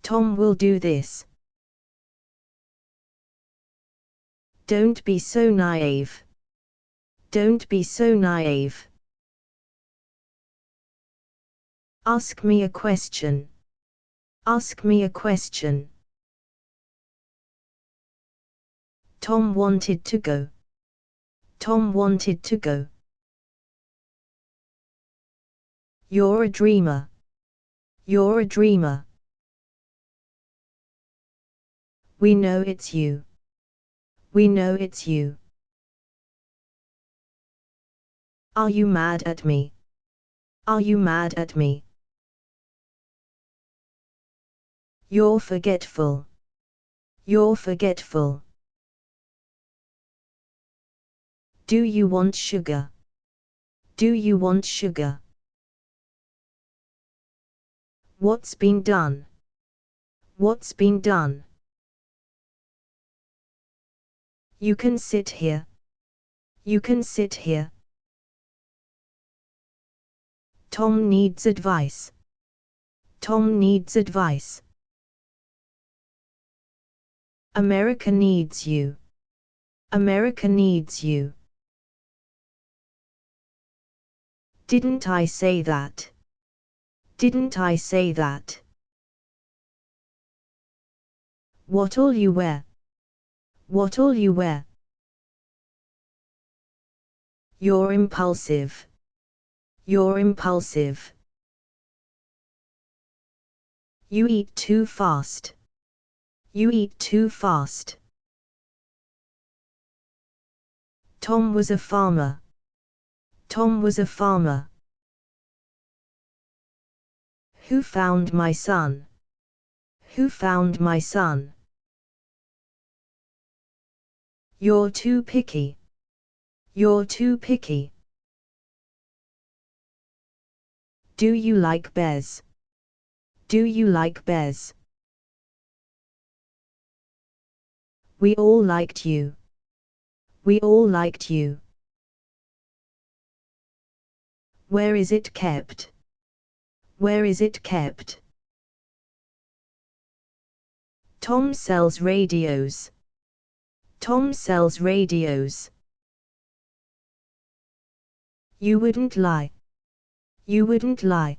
Tom will do this. Don't be so naive. Don't be so naive. Ask me a question. Ask me a question. Tom wanted to go. Tom wanted to go. You're a dreamer. You're a dreamer. We know it's you. We know it's you. Are you mad at me? Are you mad at me? You're forgetful. You're forgetful. Do you want sugar? Do you want sugar? What's been done? What's been done? You can sit here. You can sit here. Tom needs advice. Tom needs advice. America needs you. America needs you. Didn't I say that? Didn't I say that? What'll you wear? What'll you wear? You're impulsive. You're impulsive. You eat too fast. You eat too fast. Tom was a farmer. Tom was a farmer. Who found my son? Who found my son? You're too picky. You're too picky. Do you like bears? Do you like bears? We all liked you. We all liked you. Where is it kept? Where is it kept? Tom sells radios. Tom sells radios. You wouldn't lie. You wouldn't lie.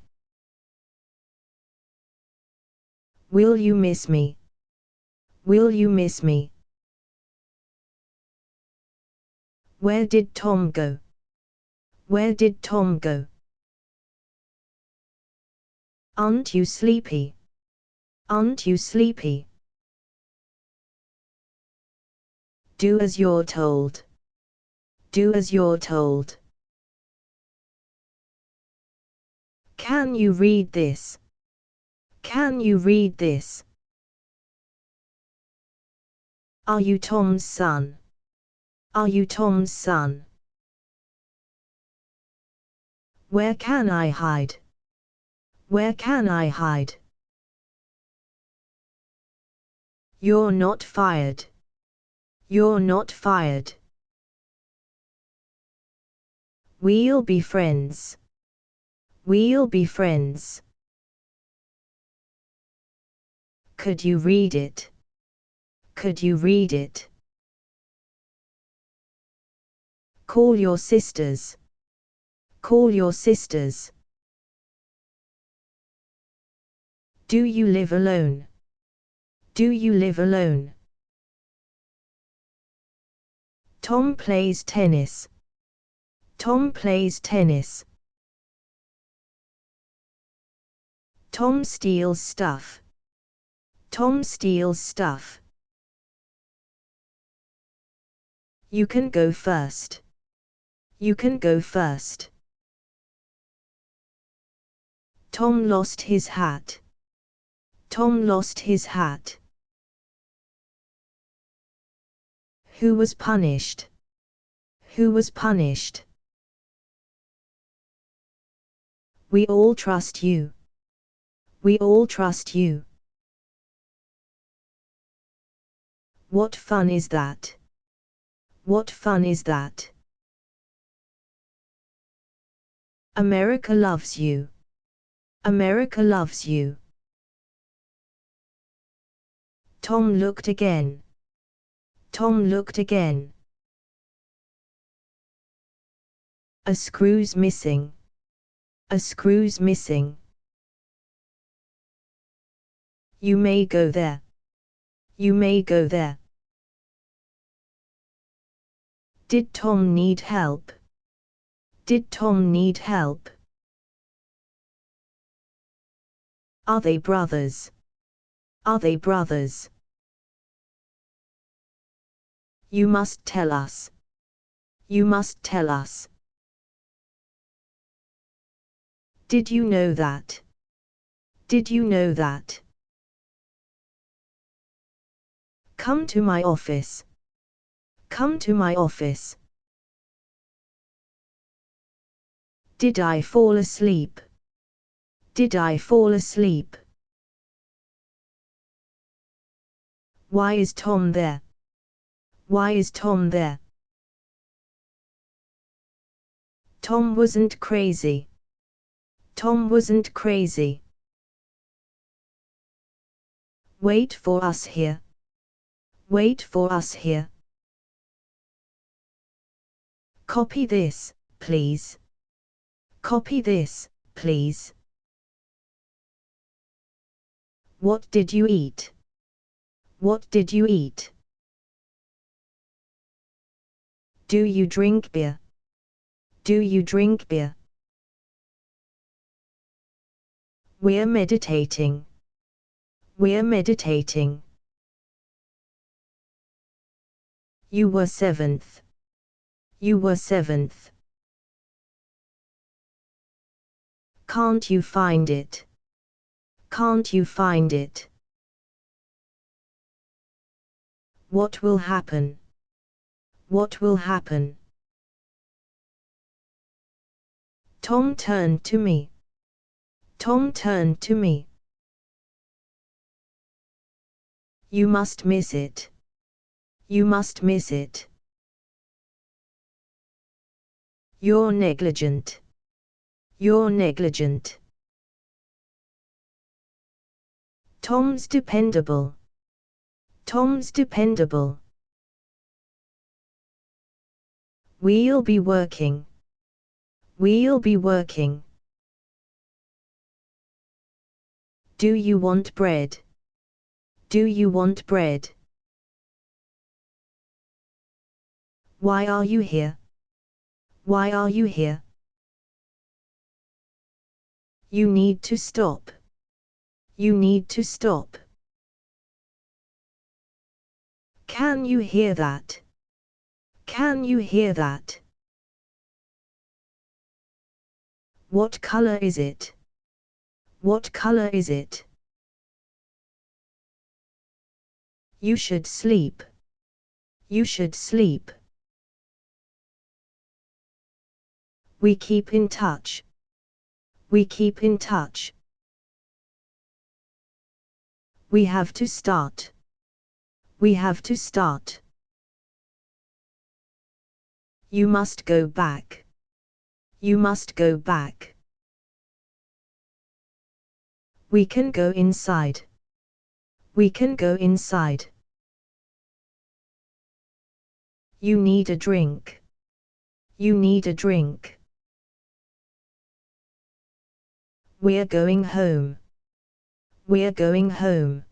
Will you miss me? Will you miss me? Where did Tom go? Where did Tom go? Aren't you sleepy? Aren't you sleepy? Do as you're told. Do as you're told. Can you read this? Can you read this? Are you Tom's son? Are you Tom's son? Where can I hide? Where can I hide? You're not fired. You're not fired. We'll be friends. We'll be friends. Could you read it? Could you read it? Call your sisters. Call your sisters. Do you live alone? Do you live alone? Tom plays tennis. Tom plays tennis. Tom steals stuff. Tom steals stuff. You can go first. You can go first. Tom lost his hat. Tom lost his hat. Who was punished? Who was punished? We all trust you. We all trust you. What fun is that? What fun is that? America loves you. America loves you. Tom looked again. Tom looked again. A screw's missing. A screw's missing. You may go there. You may go there. Did Tom need help? Did Tom need help? Are they brothers? Are they brothers? You must tell us. You must tell us. Did you know that? Did you know that? Come to my office. Come to my office. Did I fall asleep? Did I fall asleep? Why is Tom there? Why is Tom there? Tom wasn't crazy. Tom wasn't crazy. Wait for us here. Wait for us here. Copy this, please. Copy this, please. What did you eat? What did you eat? Do you drink beer? Do you drink beer? We're meditating. We're meditating. You were seventh. You were seventh. Can't you find it? Can't you find it? What will happen? What will happen? Tom turned to me. Tom turned to me. You must miss it. You must miss it. You're negligent. You're negligent. Tom's dependable. Tom's dependable. We'll be working. We'll be working. Do you want bread? Do you want bread? Why are you here? Why are you here? You need to stop. You need to stop. Can you hear that? Can you hear that? What color is it? What color is it? You should sleep. You should sleep. We keep in touch. We keep in touch. We have to start. We have to start. You must go back. You must go back. We can go inside. We can go inside. You need a drink. You need a drink. We're going home. We're going home.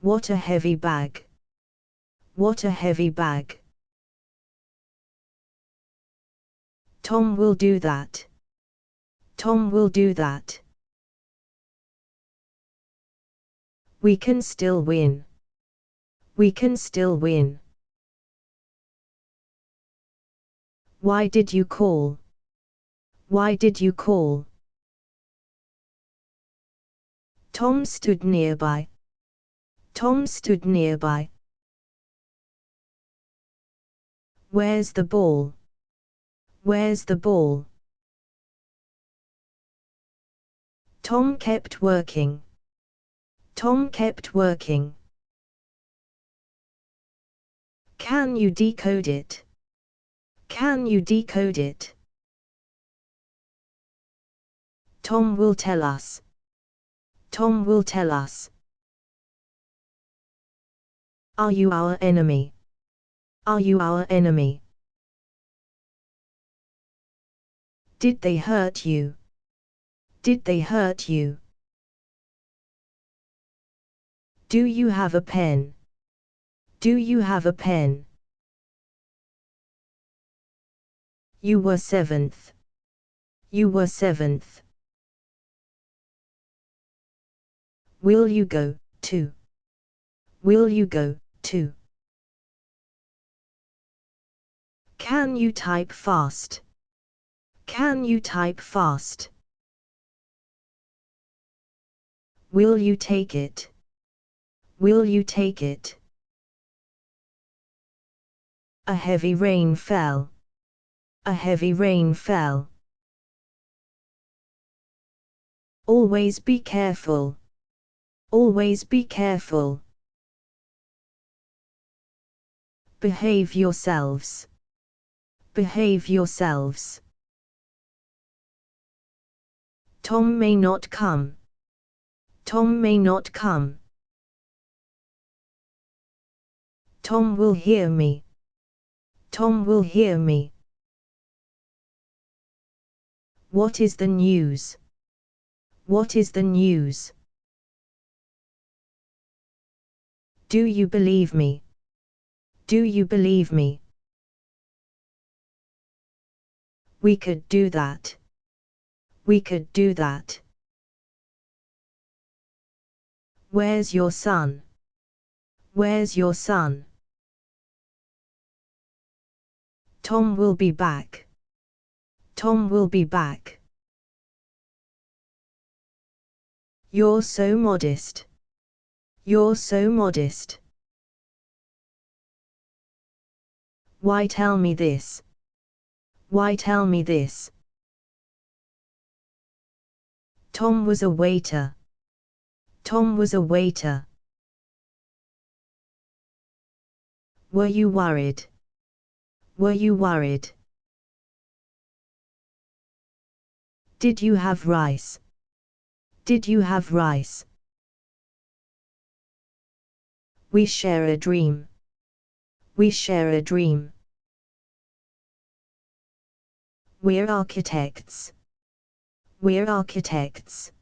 What a heavy bag. What a heavy bag. Tom will do that. Tom will do that. We can still win. We can still win. Why did you call? Why did you call? Tom stood nearby. Tom stood nearby. Where's the ball? Where's the ball? Tom kept working. Tom kept working. Can you decode it? Can you decode it? Tom will tell us. Tom will tell us. Are you our enemy? Are you our enemy? Did they hurt you? Did they hurt you? Do you have a pen? Do you have a pen? You were seventh. You were seventh. Will you go to? Will you go to? Can you type fast? Can you type fast? Will you take it? Will you take it? A heavy rain fell. A heavy rain fell. Always be careful. Always be careful. Behave yourselves. Behave yourselves. Tom may not come. Tom may not come. Tom will hear me. Tom will hear me. What is the news? What is the news? Do you believe me? Do you believe me? We could do that. We could do that. Where's your son? Where's your son? Tom will be back. Tom will be back. You're so modest. You're so modest. Why tell me this? Why tell me this? Tom was a waiter. Tom was a waiter. Were you worried? Were you worried? Did you have rice? Did you have rice? We share a dream. We share a dream. We're architects. We're architects.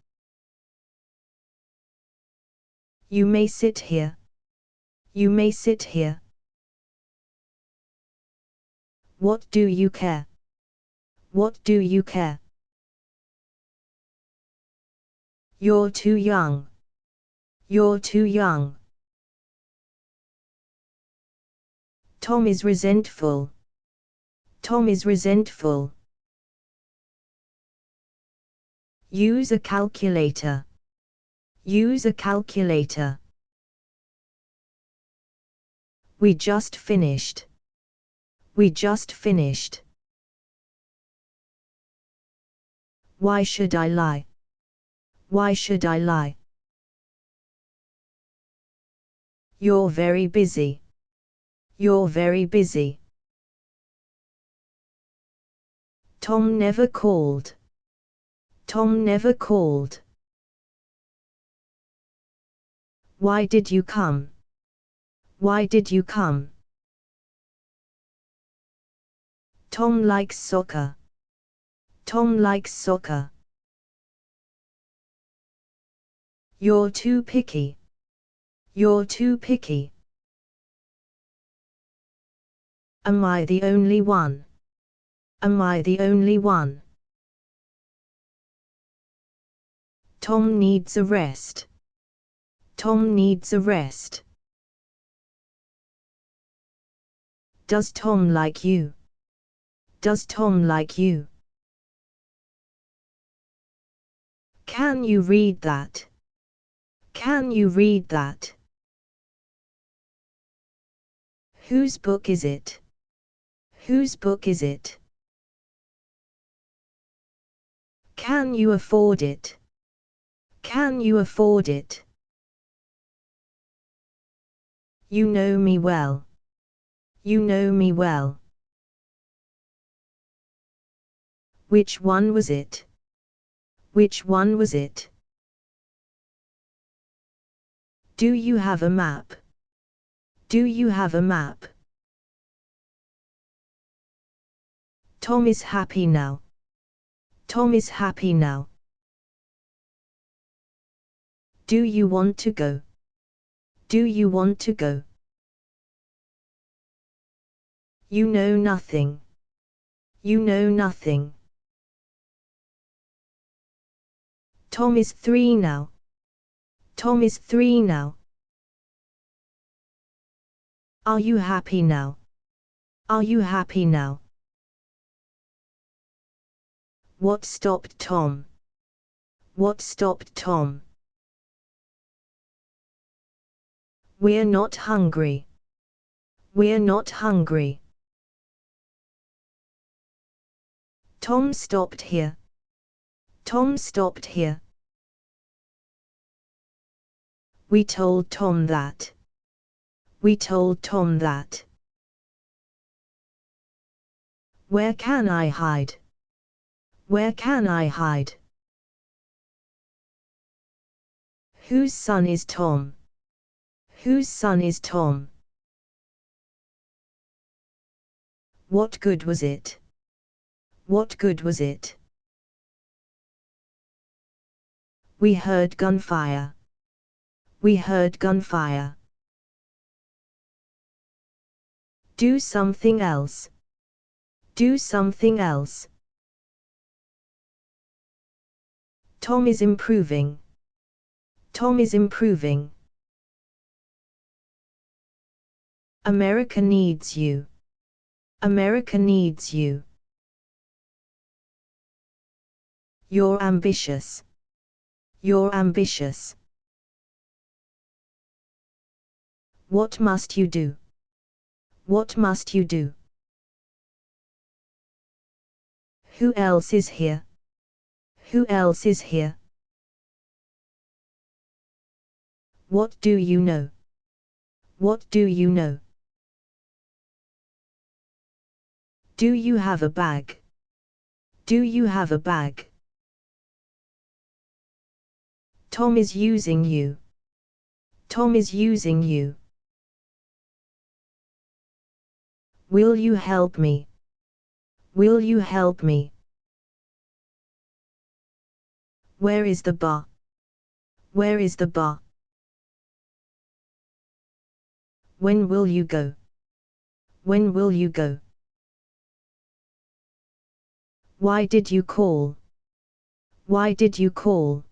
You may sit here. You may sit here. What do you care? What do you care? You're too young. You're too young. Tom is resentful. Tom is resentful. Use a calculator. Use a calculator. We just finished. We just finished. Why should I lie? Why should I lie? You're very busy. You're very busy. Tom never called. Tom never called. Why did you come? Why did you come? Tom likes soccer. Tom likes soccer. You're too picky. You're too picky. Am I the only one? Am I the only one? Tom needs a rest. Tom needs a rest. Does Tom like you? Does Tom like you? Can you read that? Can you read that? Whose book is it? Whose book is it? Can you afford it? Can you afford it? You know me well. You know me well. Which one was it? Which one was it? Do you have a map? Do you have a map? Tom is happy now. Tom is happy now. Do you want to go? Do you want to go? You know nothing. You know nothing. Tom is 3 now. Tom is 3 now. Are you happy now? Are you happy now? What stopped Tom? What stopped Tom? We're not hungry. We're not hungry. Tom stopped here. Tom stopped here. We told Tom that. We told Tom that. Where can I hide? Where can I hide? Whose son is Tom? Whose son is Tom? What good was it? What good was it? We heard gunfire. We heard gunfire. Do something else. Do something else. Tom is improving. Tom is improving. America needs you. America needs you. You're ambitious. You're ambitious. What must you do? What must you do? Who else is here? Who else is here? What do you know? What do you know? Do you have a bag? Do you have a bag? Tom is using you. Tom is using you. Will you help me? Will you help me? Where is the bar? Where is the bar? When will you go? When will you go? Why did you call? Why did you call?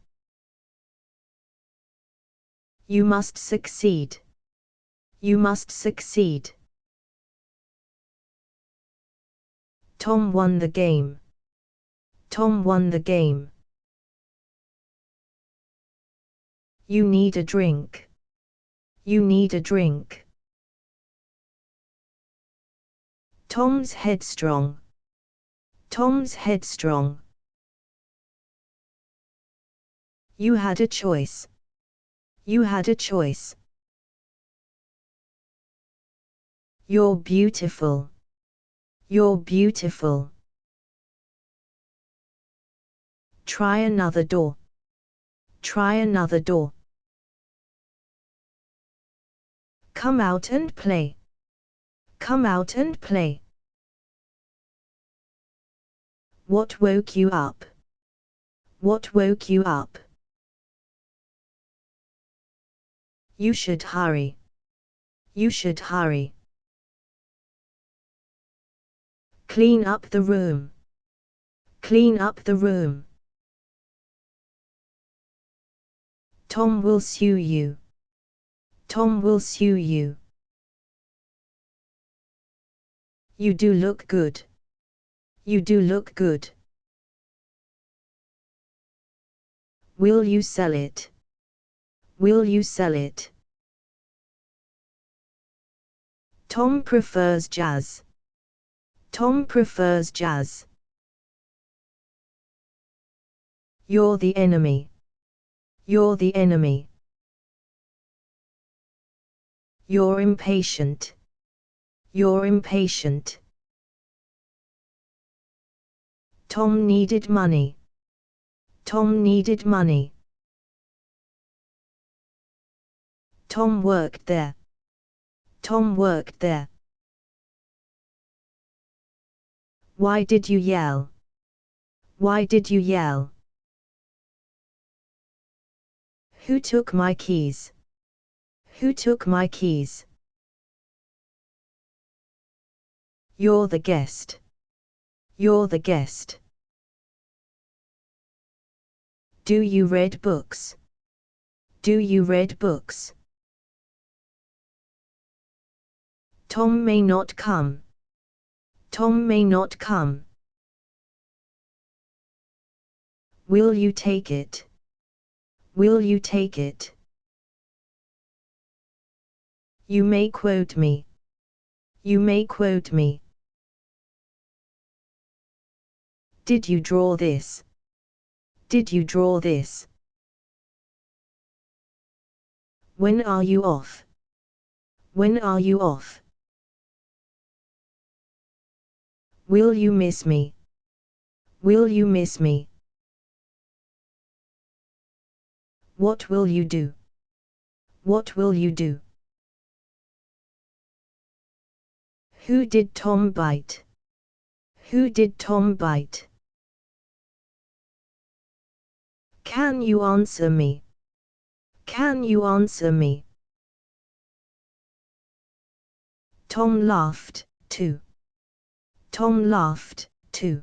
You must succeed. You must succeed. Tom won the game. Tom won the game. You need a drink. You need a drink. Tom's headstrong. Tom's headstrong. You had a choice. You had a choice. You're beautiful. You're beautiful. Try another door. Try another door. Come out and play. Come out and play. What woke you up? What woke you up? You should hurry. You should hurry. Clean up the room. Clean up the room. Tom will sue you. Tom will sue you. You do look good. You do look good. Will you sell it? Will you sell it? Tom prefers jazz. Tom prefers jazz. You're the enemy. You're the enemy. You're impatient. You're impatient. Tom needed money. Tom needed money. Tom worked there. Tom worked there. Why did you yell? Why did you yell? Who took my keys? Who took my keys? You're the guest. You're the guest. Do you read books? Do you read books? Tom may not come. Tom may not come. Will you take it? Will you take it? You may quote me. You may quote me. Did you draw this? Did you draw this? When are you off? When are you off? Will you miss me? Will you miss me? What will you do? What will you do? Who did Tom bite? Who did Tom bite? Can you answer me? Can you answer me? Tom laughed, too. Tom laughed, too.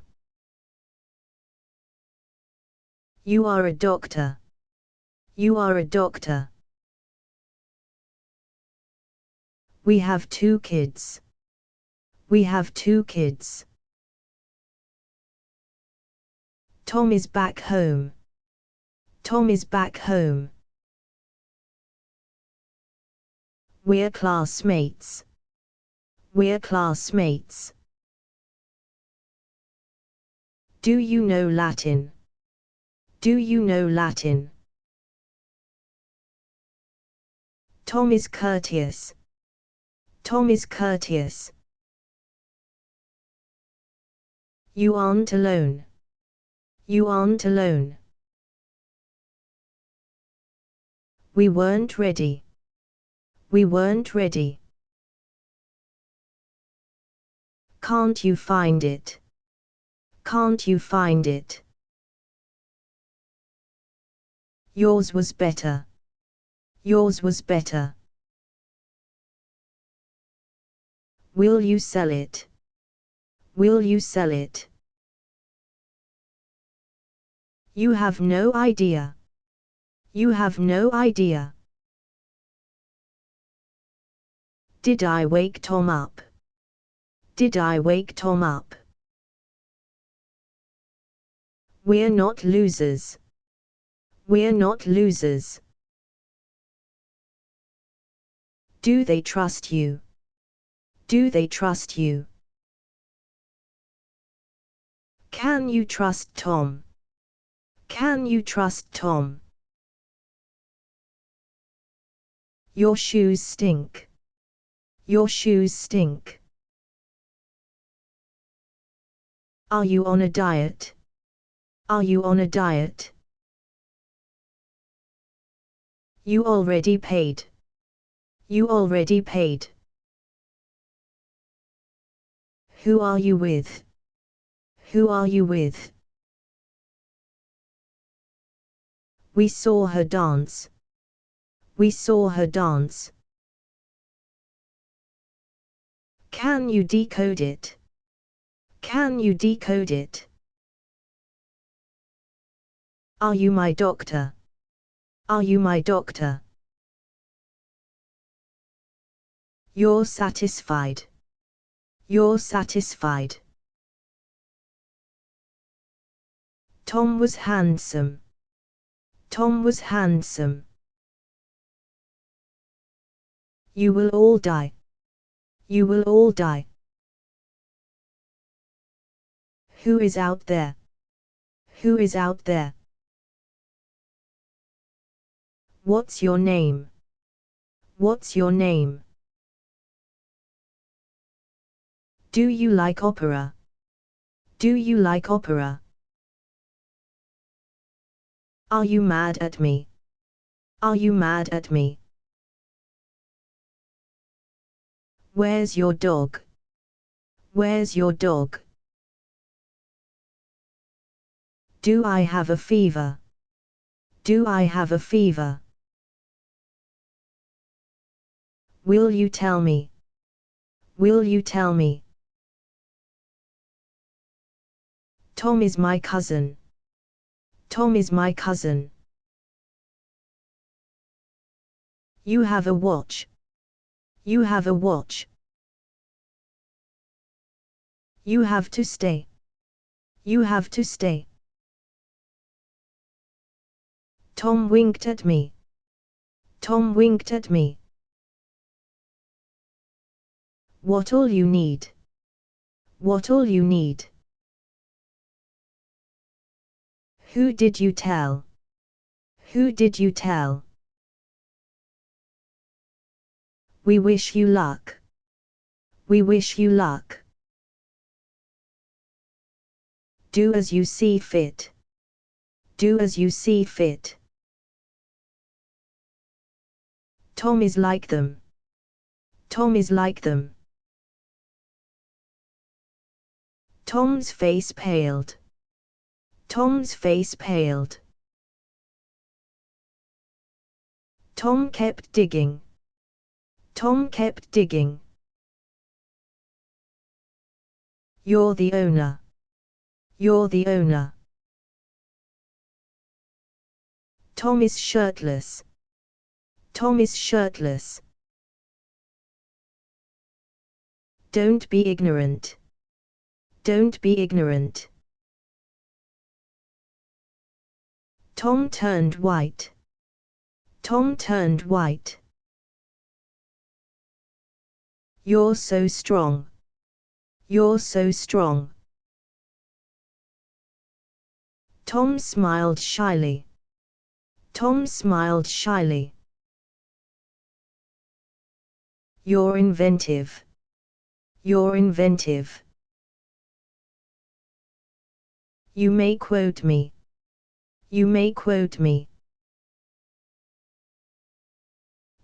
You are a doctor. You are a doctor. We have 2 kids. We have 2 kids. Tom is back home. Tom is back home. We're classmates. We're classmates. Do you know Latin? Do you know Latin? Tom is courteous. Tom is courteous. You aren't alone. You aren't alone. We weren't ready. We weren't ready. Can't you find it? Can't you find it? Yours was better. Yours was better. Will you sell it? Will you sell it? You have no idea. You have no idea. Did I wake Tom up? Did I wake Tom up? We're not losers. We're not losers. Do they trust you? Do they trust you? Can you trust Tom? Can you trust Tom? Your shoes stink. Your shoes stink. Are you on a diet? Are you on a diet? You already paid. You already paid. Who are you with? Who are you with? We saw her dance. We saw her dance. Can you decode it? Can you decode it? Are you my doctor? Are you my doctor? You're satisfied. You're satisfied. Tom was handsome. Tom was handsome. You will all die. You will all die. Who is out there? Who is out there? What's your name? What's your name? Do you like opera? Do you like opera? Are you mad at me? Are you mad at me? Where's your dog? Where's your dog? Do I have a fever? Do I have a fever? Will you tell me? Will you tell me? Tom is my cousin. Tom is my cousin. You have a watch. You have a watch. You have to stay. You have to stay. Tom winked at me. Tom winked at me. What all you need? What all you need? Who did you tell? Who did you tell? We wish you luck. We wish you luck. Do as you see fit. Do as you see fit. Tom is like them. Tom is like them. Tom's face paled. Tom's face paled. Tom kept digging. Tom kept digging. You're the owner. You're the owner. Tom is shirtless. Tom is shirtless. Don't be ignorant. Don't be ignorant. Tom turned white. Tom turned white. You're so strong. You're so strong. Tom smiled shyly. Tom smiled shyly. You're inventive. You're inventive. You may quote me. You may quote me.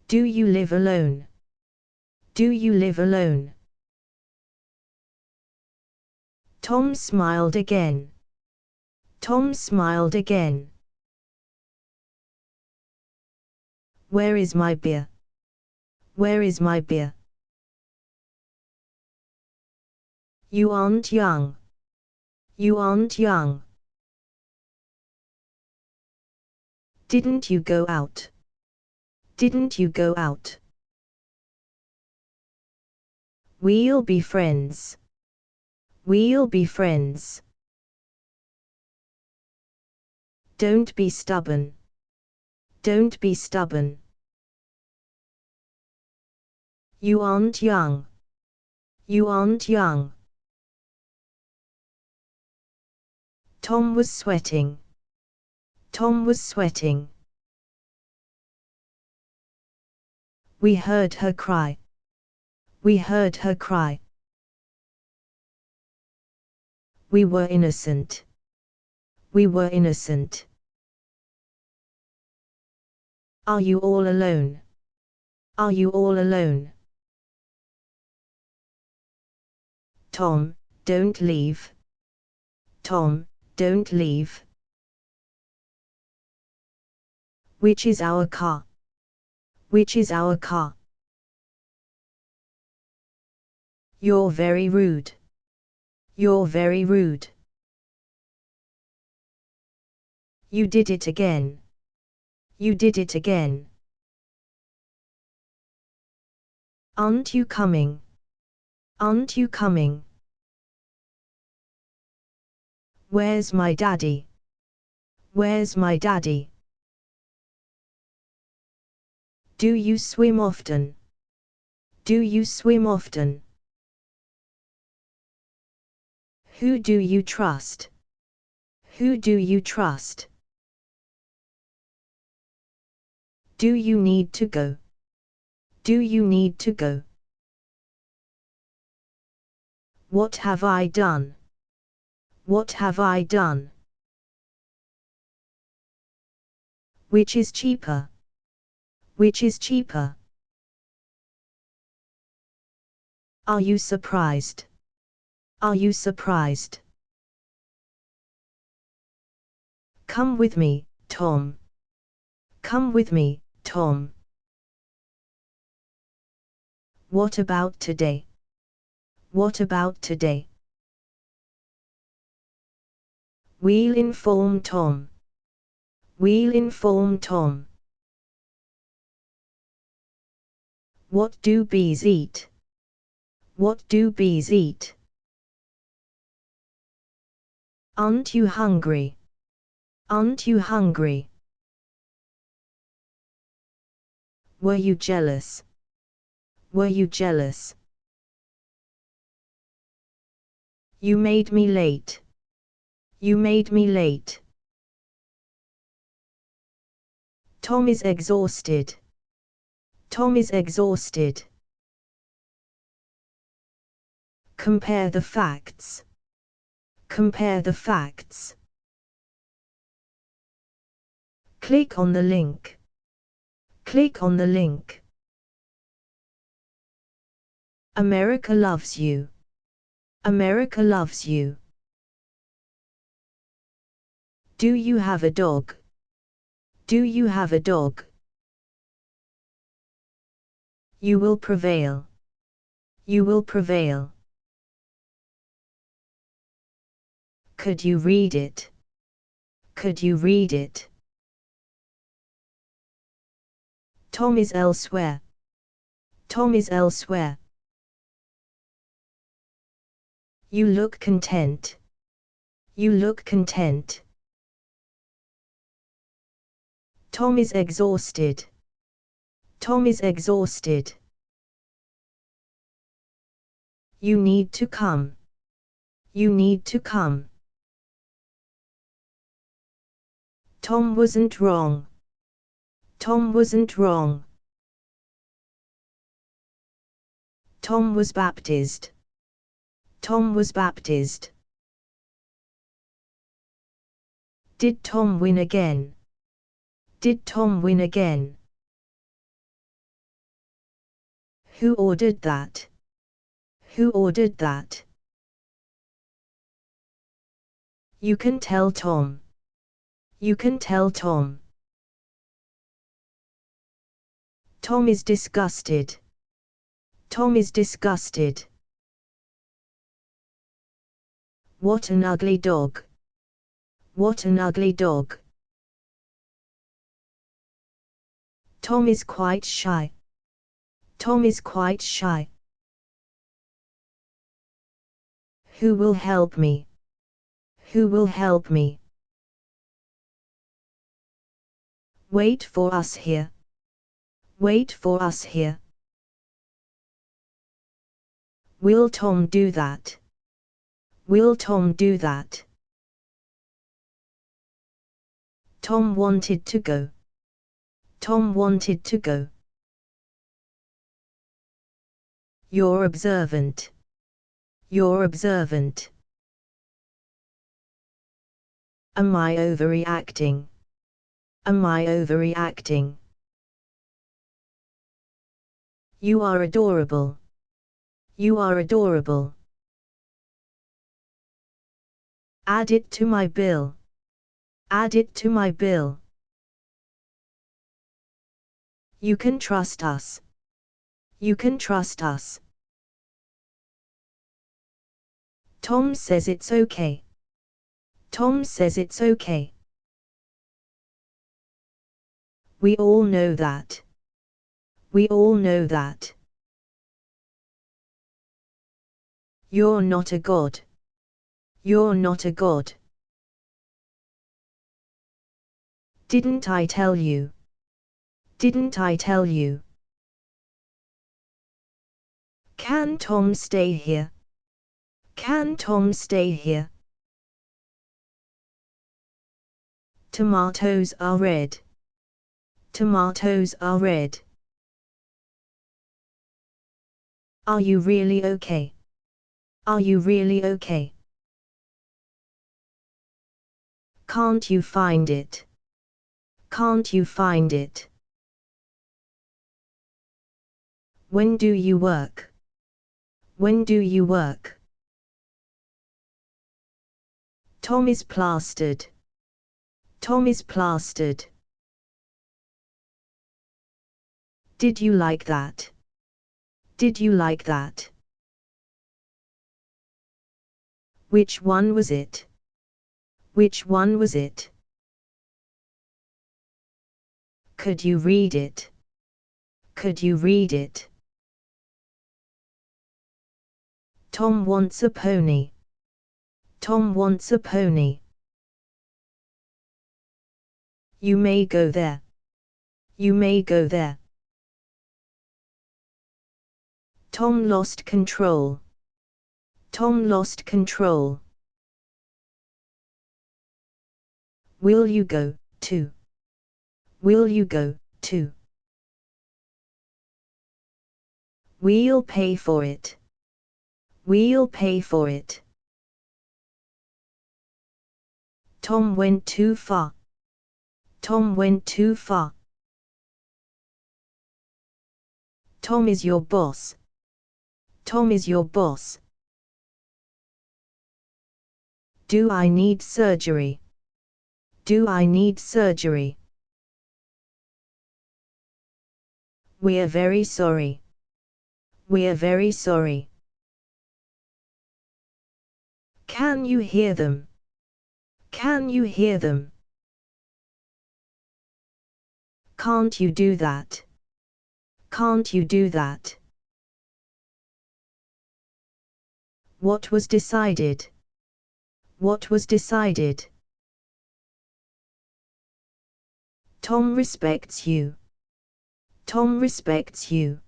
Do you live alone? Do you live alone? Tom smiled again. Tom smiled again. Where is my beer? Where is my beer? You aren't young. You aren't young. Didn't you go out? Didn't you go out? We'll be friends. We'll be friends. Don't be stubborn. Don't be stubborn. You aren't young. You aren't young. Tom was sweating. Tom was sweating. We heard her cry. We heard her cry. We were innocent. We were innocent. Are you all alone? Are you all alone? Tom, don't leave. Tom, don't leave. Which is our car? Which is our car? You're very rude. You're very rude. You did it again. You did it again. Aren't you coming? Aren't you coming? Where's my daddy? Where's my daddy? Do you swim often? Do you swim often? Who do you trust? Who do you trust? Do you need to go? Do you need to go? What have I done? What have I done? Which is cheaper? Which is cheaper? Are you surprised? Are you surprised? Come with me, Tom. Come with me, Tom. What about today? What about today? We'll inform Tom. We'll inform Tom. What do bees eat? What do bees eat? Aren't you hungry? Aren't you hungry? Were you jealous? Were you jealous? You made me late. You made me late. Tom is exhausted. Tom is exhausted. Compare the facts. Compare the facts. Click on the link. Click on the link. America loves you. America loves you. Do you have a dog? Do you have a dog? You will prevail. You will prevail. Could you read it? Could you read it? Tom is elsewhere. Tom is elsewhere. You look content. You look content. Tom is exhausted. Tom is exhausted. You need to come. You need to come. Tom wasn't wrong. Tom wasn't wrong. Tom was baptized. Tom was baptized. Did Tom win again? Did Tom win again? Who ordered that? Who ordered that? You can tell Tom. You can tell Tom. Tom is disgusted. Tom is disgusted. What an ugly dog. What an ugly dog. Tom is quite shy. Tom is quite shy. Who will help me? Who will help me? Wait for us here. Wait for us here. Will Tom do that? Will Tom do that? Tom wanted to go. Tom wanted to go. You're observant. You're observant. Am I overreacting? Am I overreacting? You are adorable. You are adorable. Add it to my bill. Add it to my bill. You can trust us. You can trust us. Tom says it's okay. Tom says it's okay. We all know that. We all know that. You're not a god. You're not a god. Didn't I tell you? Didn't I tell you? Can Tom stay here? Can Tom stay here? Tomatoes are red. Tomatoes are red. Are you really okay? Are you really okay? Can't you find it? Can't you find it? When do you work? When do you work? Tom is plastered. Tom is plastered. Did you like that? Did you like that? Which one was it? Which one was it? Could you read it? Could you read it? Tom wants a pony. Tom wants a pony. You may go there. You may go there. Tom lost control. Tom lost control. Will you go, too? Will you go, too? We'll pay for it. We'll pay for it. Tom went too far. Tom went too far. Tom is your boss. Tom is your boss. Do I need surgery? Do I need surgery? We're very sorry. We're very sorry. Can you hear them? Can you hear them? Can't you do that? Can't you do that? What was decided? What was decided? Tom respects you. Tom respects you.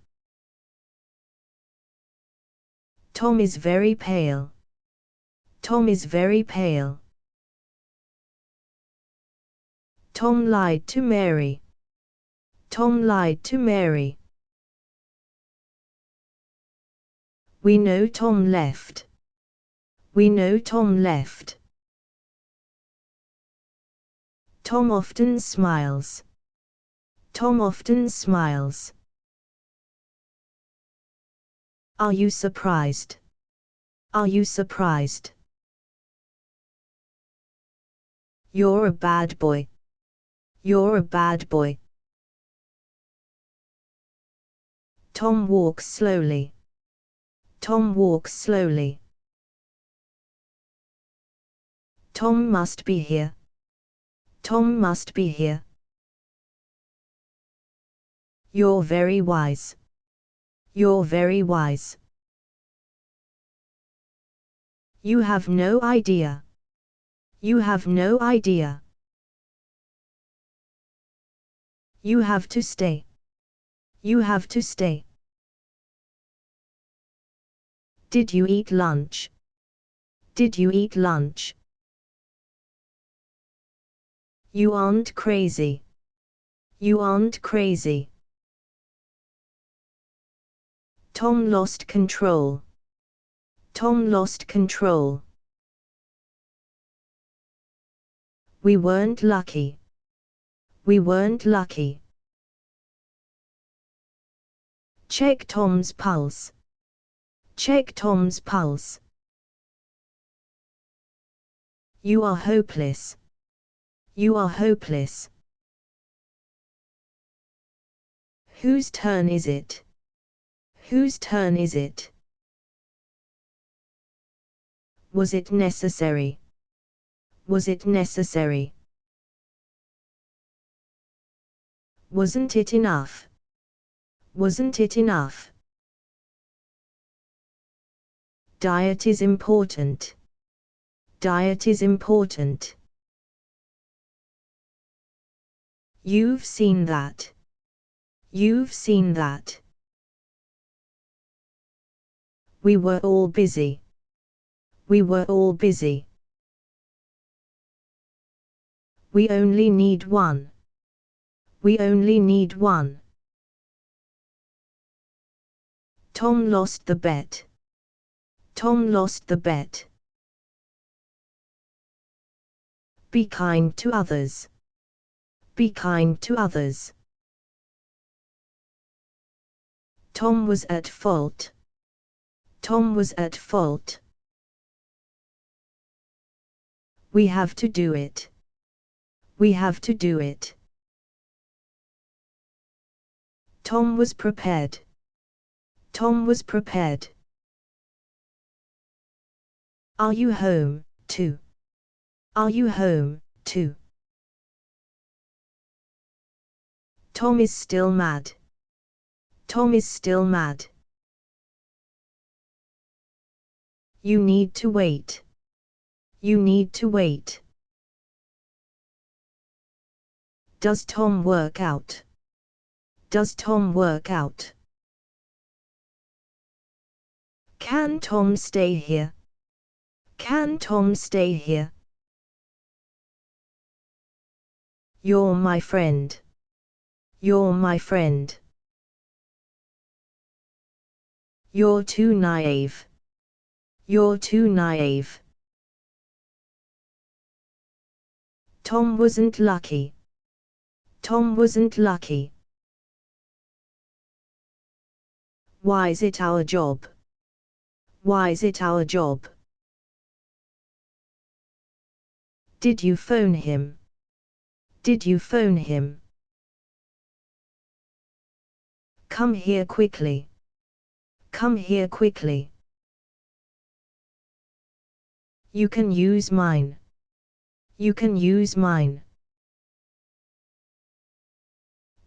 Tom is very pale. Tom is very pale. Tom lied to Mary. Tom lied to Mary. We know Tom left. We know Tom left. Tom often smiles. Tom often smiles. Are you surprised? Are you surprised? You're a bad boy. You're a bad boy. Tom walks slowly. Tom walks slowly. Tom must be here. Tom must be here. You're very wise. You're very wise. You have no idea. You have no idea. You have to stay. You have to stay. Did you eat lunch? Did you eat lunch? You aren't crazy. You aren't crazy. Tom lost control. Tom lost control. We weren't lucky. We weren't lucky. Check Tom's pulse. Check Tom's pulse. You are hopeless. You are hopeless. Whose turn is it? Whose turn is it? Was it necessary? Was it necessary? Wasn't it enough? Wasn't it enough? Diet is important. Diet is important. You've seen that. You've seen that. We were all busy. We were all busy. We only need one. We only need one. Tom lost the bet. Tom lost the bet. Be kind to others. Be kind to others. Tom was at fault. Tom was at fault. We have to do it. We have to do it. Tom was prepared. Tom was prepared. Are you home, too? Are you home, too? Tom is still mad. Tom is still mad. You need to wait. You need to wait. Does Tom work out? Does Tom work out? Can Tom stay here? Can Tom stay here? You're my friend. You're my friend. You're too naive. You're too naive. Tom wasn't lucky. Tom wasn't lucky. Why is it our job? Why is it our job? Did you phone him? Did you phone him? Come here quickly. Come here quickly. You can use mine. You can use mine.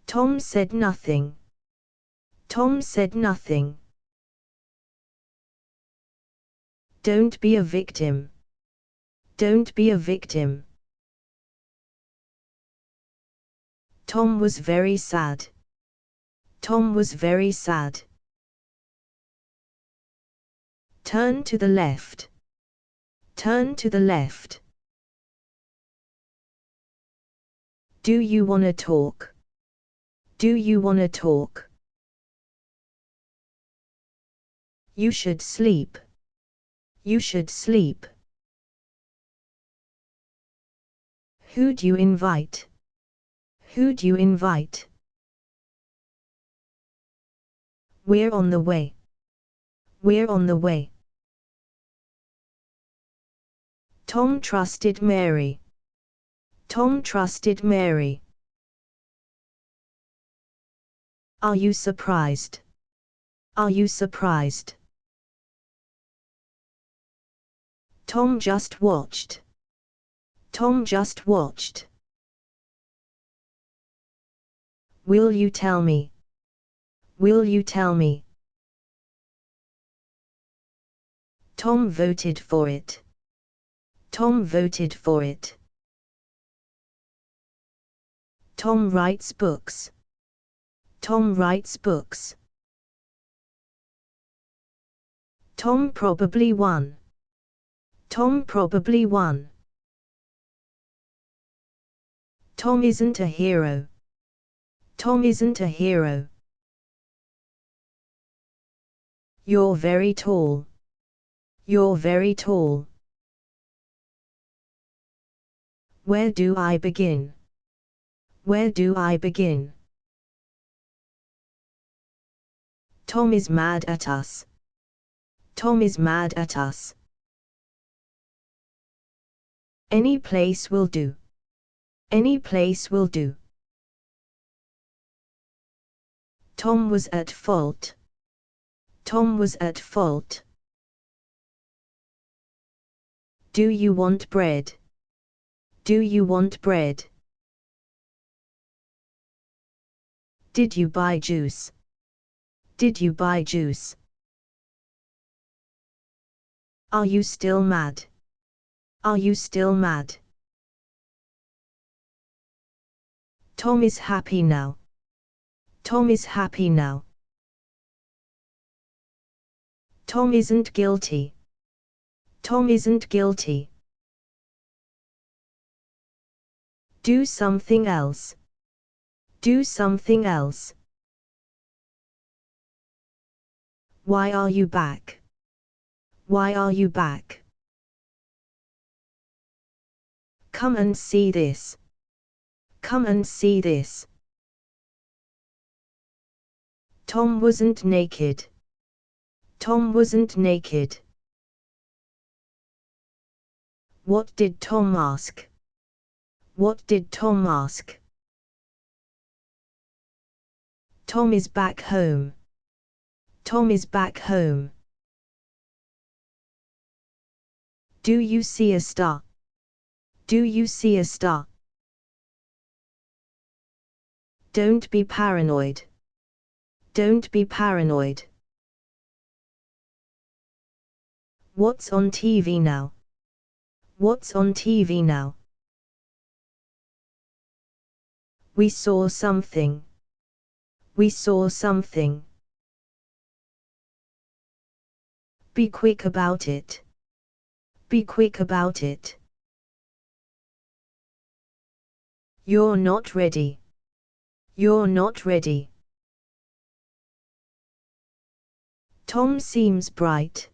Tom said nothing. Tom said nothing. Don't be a victim. Don't be a victim. Tom was very sad. Tom was very sad. Turn to the left. Turn to the left. Do you want to talk? Do you want to talk? You should sleep. You should sleep. Who'd you invite? Who'd you invite? We're on the way. We're on the way. Tom trusted Mary. Tom trusted Mary. Are you surprised? Are you surprised? Tom just watched. Tom just watched. Will you tell me? Will you tell me? Tom voted for it. Tom voted for it. Tom writes books. Tom writes books. Tom probably won. Tom probably won. Tom isn't a hero. Tom isn't a hero. You're very tall. You're very tall. Where do I begin? Where do I begin? Tom is mad at us. Tom is mad at us. Any place will do. Any place will do. Tom was at fault. Tom was at fault. Do you want bread? Do you want bread? Did you buy juice? Did you buy juice? Are you still mad? Are you still mad? Tom is happy now. Tom is happy now. Tom isn't guilty. Tom isn't guilty. Do something else. Do something else. Why are you back? Why are you back? Come and see this. Come and see this. Tom wasn't naked. Tom wasn't naked. What did Tom ask? What did Tom ask? Tom is back home. Tom is back home. Do you see a star? Do you see a star? Don't be paranoid. Don't be paranoid. What's on TV now? What's on TV now? We saw something. We saw something. Be quick about it. Be quick about it. You're not ready. You're not ready. Tom seems bright.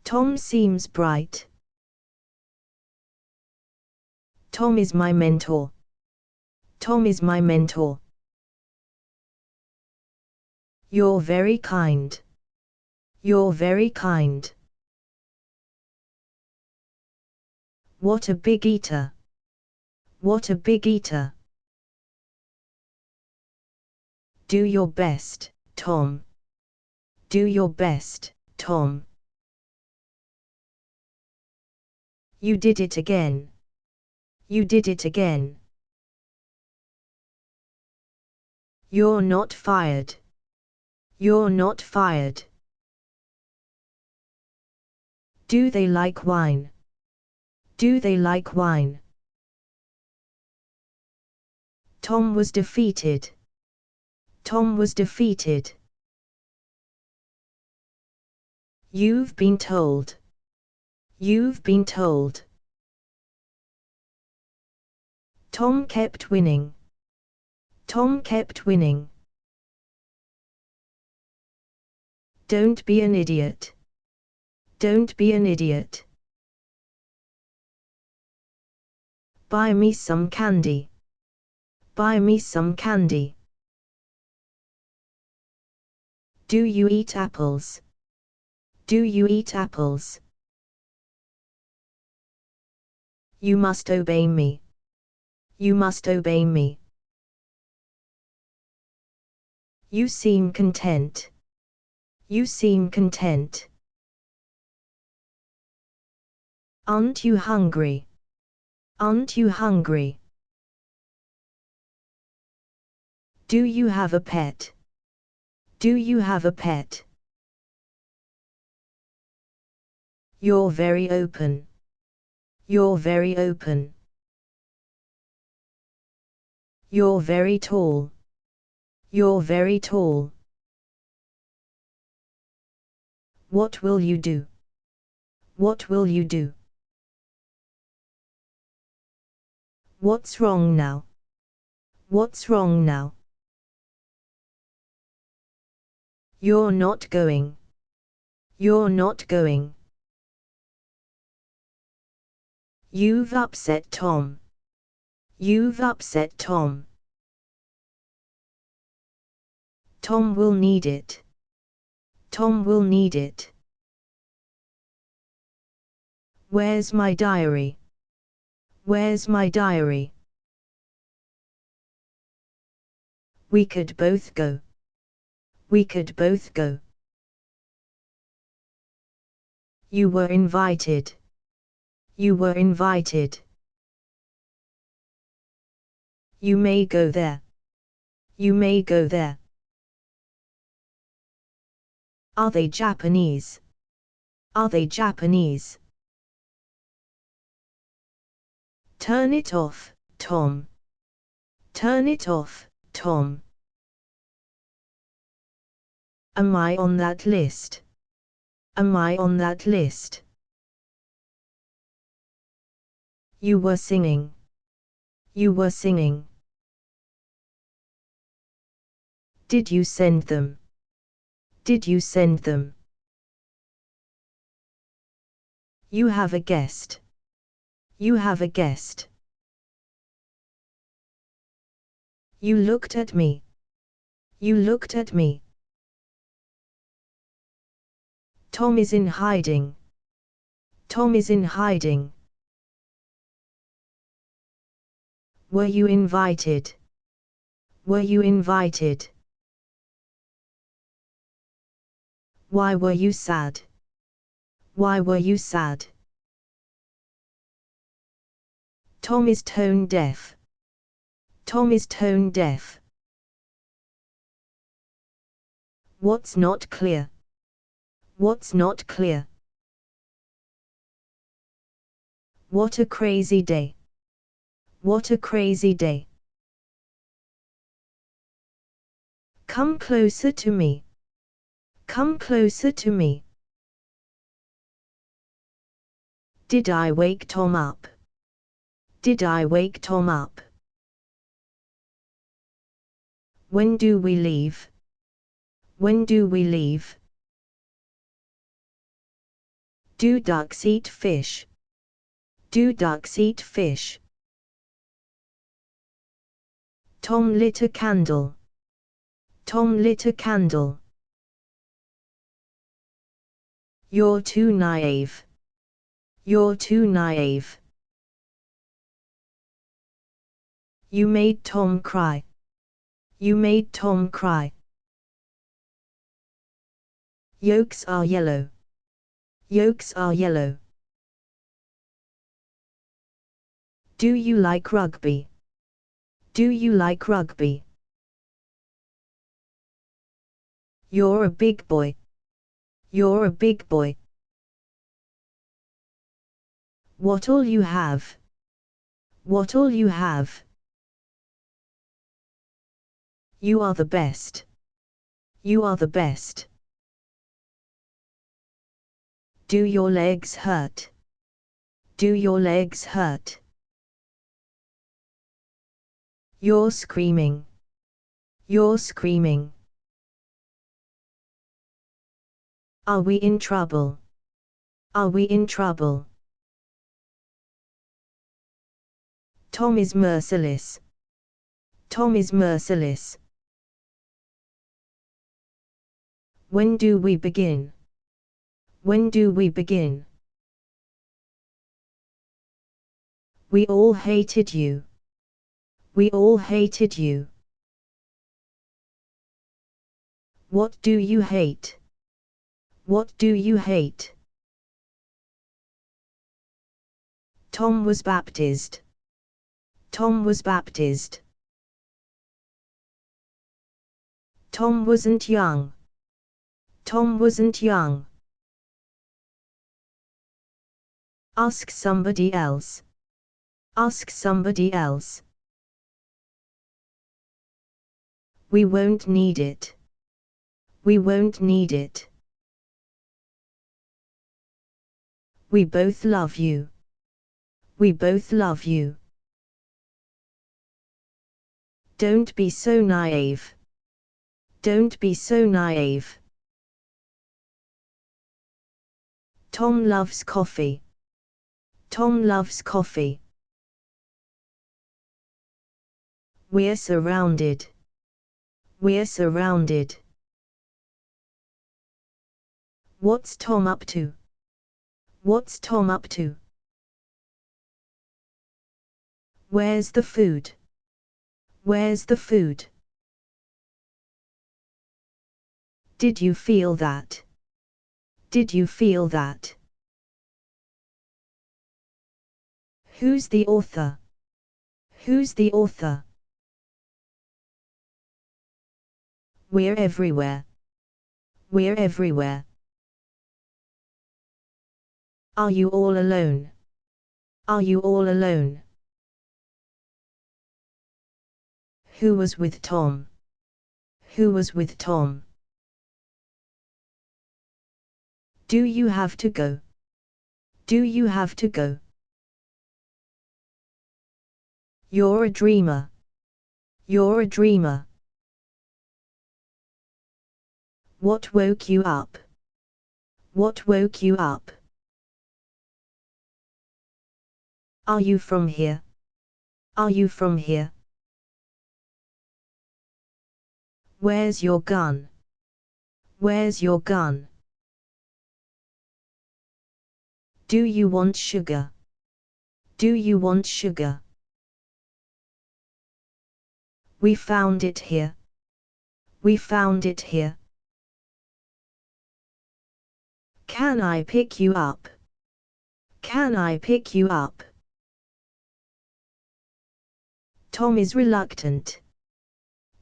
Tom seems bright. Tom is my mentor. Tom is my mentor. You're very kind. You're very kind. What a big eater. What a big eater. Do your best, Tom. Do your best, Tom. You did it again. You did it again. You're not fired. You're not fired. Do they like wine? Do they like wine? Tom was defeated. Tom was defeated. You've been told. You've been told. Tom kept winning. Tom kept winning. Don't be an idiot. Don't be an idiot. Buy me some candy. Buy me some candy. Do you eat apples? Do you eat apples? You must obey me. You must obey me. You seem content. You seem content. Aren't you hungry? Aren't you hungry? Do you have a pet? Do you have a pet? You're very open. You're very open. You're very tall. You're very tall. What will you do? What will you do? What's wrong now? What's wrong now? You're not going. You're not going. You've upset Tom. You've upset Tom. Tom will need it. Tom will need it. Where's my diary? Where's my diary? We could both go. We could both go. You were invited. You were invited. You may go there. You may go there. Are they Japanese? Are they Japanese? Turn it off, Tom. Turn it off, Tom. Am I on that list? Am I on that list? You were singing. You were singing. Did you send them? Did you send them? You have a guest. You have a guest. You looked at me. You looked at me. Tom is in hiding. Tom is in hiding. Were you invited? Were you invited? Why were you sad? Why were you sad? Tom is tone deaf. Tom is tone deaf. What's not clear? What's not clear? What a crazy day. What a crazy day. Come closer to me. Come closer to me. Did I wake Tom up? Did I wake Tom up? When do we leave? When do we leave? Do ducks eat fish? Do ducks eat fish? Tom lit a candle. Tom lit a candle. You're too naive. You're too naive. You made Tom cry. You made Tom cry. Yolks are yellow. Yolks are yellow. Do you like rugby? Do you like rugby? You're a big boy. You're a big boy. What'll you have? What'll you have? You are the best. You are the best. Do your legs hurt? Do your legs hurt? You're screaming. You're screaming. Are we in trouble? Are we in trouble? Tom is merciless. Tom is merciless. When do we begin? When do we begin? We all hated you. We all hated you. What do you hate? What do you hate? Tom was baptized. Tom was baptized. Tom wasn't young. Tom wasn't young. Ask somebody else. Ask somebody else. We won't need it. We won't need it. We both love you. We both love you. Don't be so naive. Don't be so naive. Tom loves coffee. Tom loves coffee. We're surrounded. We're surrounded. What's Tom up to? What's Tom up to? Where's the food? Where's the food? Did you feel that? Did you feel that? Who's the author? Who's the author? We're everywhere. We're everywhere. Are you all alone? Are you all alone? Who was with Tom? Who was with Tom? Do you have to go? Do you have to go? You're a dreamer. You're a dreamer. What woke you up? What woke you up? Are you from here? Are you from here? Where's your gun? Where's your gun? Do you want sugar? Do you want sugar? We found it here. We found it here. Can I pick you up? Can I pick you up? Tom is reluctant.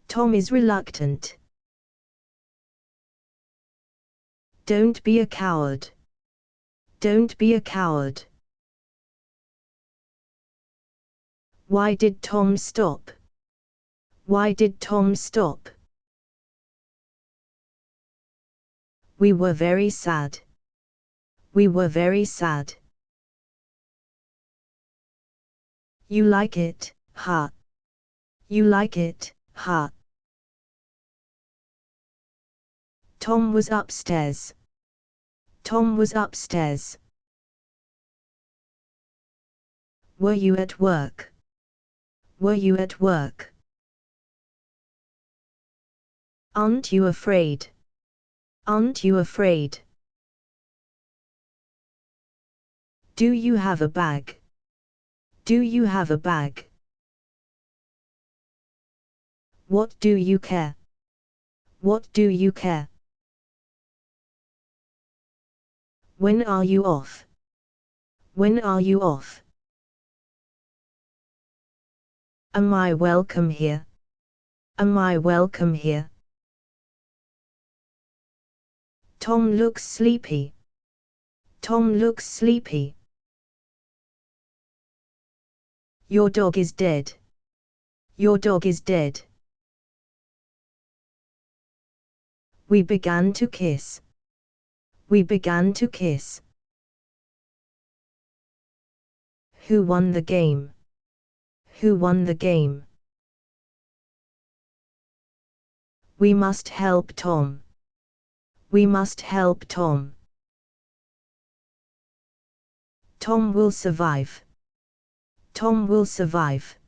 Tom is reluctant. Don't be a coward. Don't be a coward. Why did Tom stop? Why did Tom stop? We were very sad. We were very sad. You like it, huh? You like it, huh? Tom was upstairs. Tom was upstairs. Were you at work? Were you at work? Aren't you afraid? Aren't you afraid? Do you have a bag? Do you have a bag? What do you care? What do you care? When are you off? When are you off? Am I welcome here? Am I welcome here? Tom looks sleepy. Tom looks sleepy. Your dog is dead. Your dog is dead. We began to kiss. We began to kiss. Who won the game? Who won the game? We must help Tom. We must help Tom. Tom will survive. Tom will survive.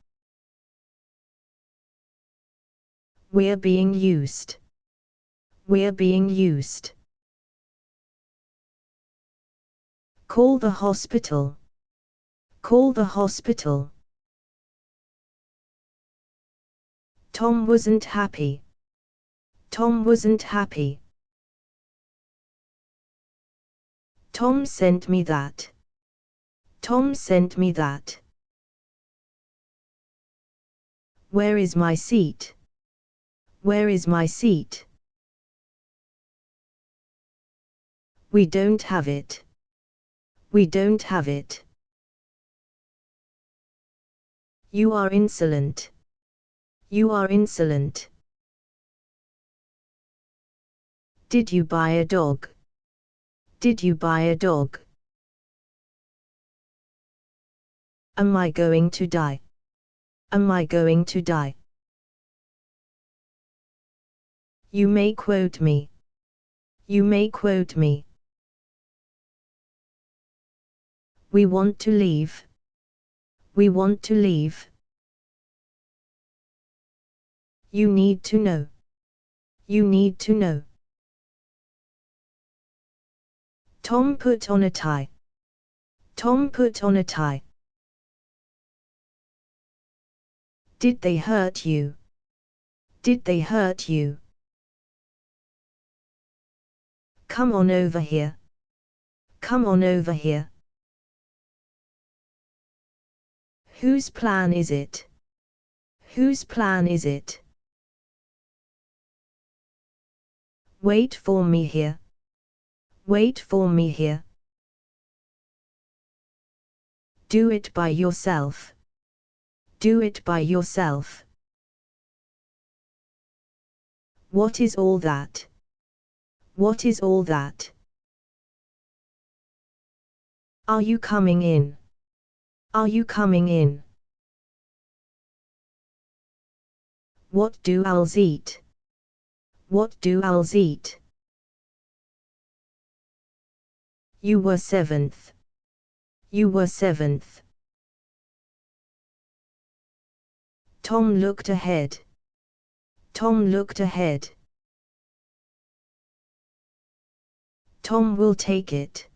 We're being used. We're being used. Call the hospital. Call the hospital. Tom wasn't happy. Tom wasn't happy. Tom sent me that. Tom sent me that. Where is my seat? Where is my seat? We don't have it. We don't have it. You are insolent. You are insolent. Did you buy a dog? Did you buy a dog? Am I going to die? Am I going to die? You may quote me. You may quote me. We want to leave. We want to leave. You need to know. You need to know. Tom put on a tie. Tom put on a tie. Did they hurt you? Did they hurt you? Come on over here. Come on over here. Whose plan is it? Whose plan is it? Wait for me here. Wait for me here. Do it by yourself. Do it by yourself. What is all that? What is all that? Are you coming in? Are you coming in? What do owls eat? What do owls eat? You were seventh. You were seventh. Tom looked ahead. Tom looked ahead. Tom will take it.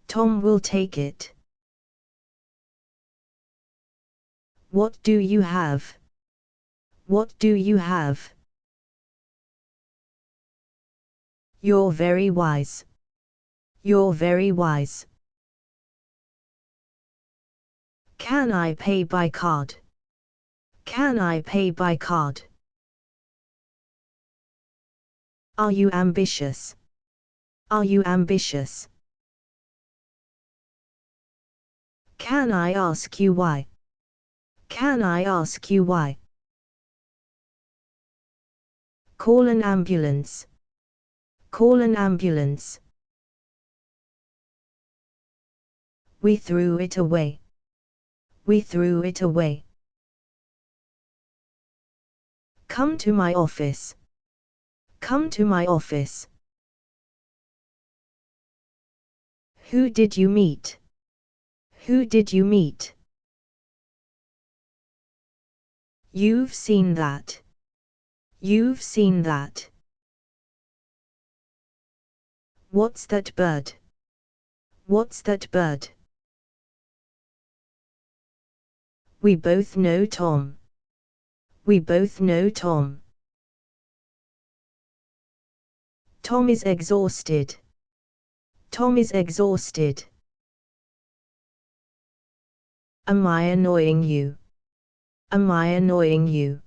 Tom will take it. What do you have? What do you have? You're very wise. You're very wise. Can I pay by card? Can I pay by card? Are you ambitious? Are you ambitious? Can I ask you why? Can I ask you why? Call an ambulance. Call an ambulance. We threw it away. We threw it away. Come to my office. Come to my office. Who did you meet? Who did you meet? You've seen that. You've seen that. What's that bird? What's that bird? We both know Tom. We both know Tom. Tom is exhausted. Tom is exhausted. Am I annoying you? Am I annoying you?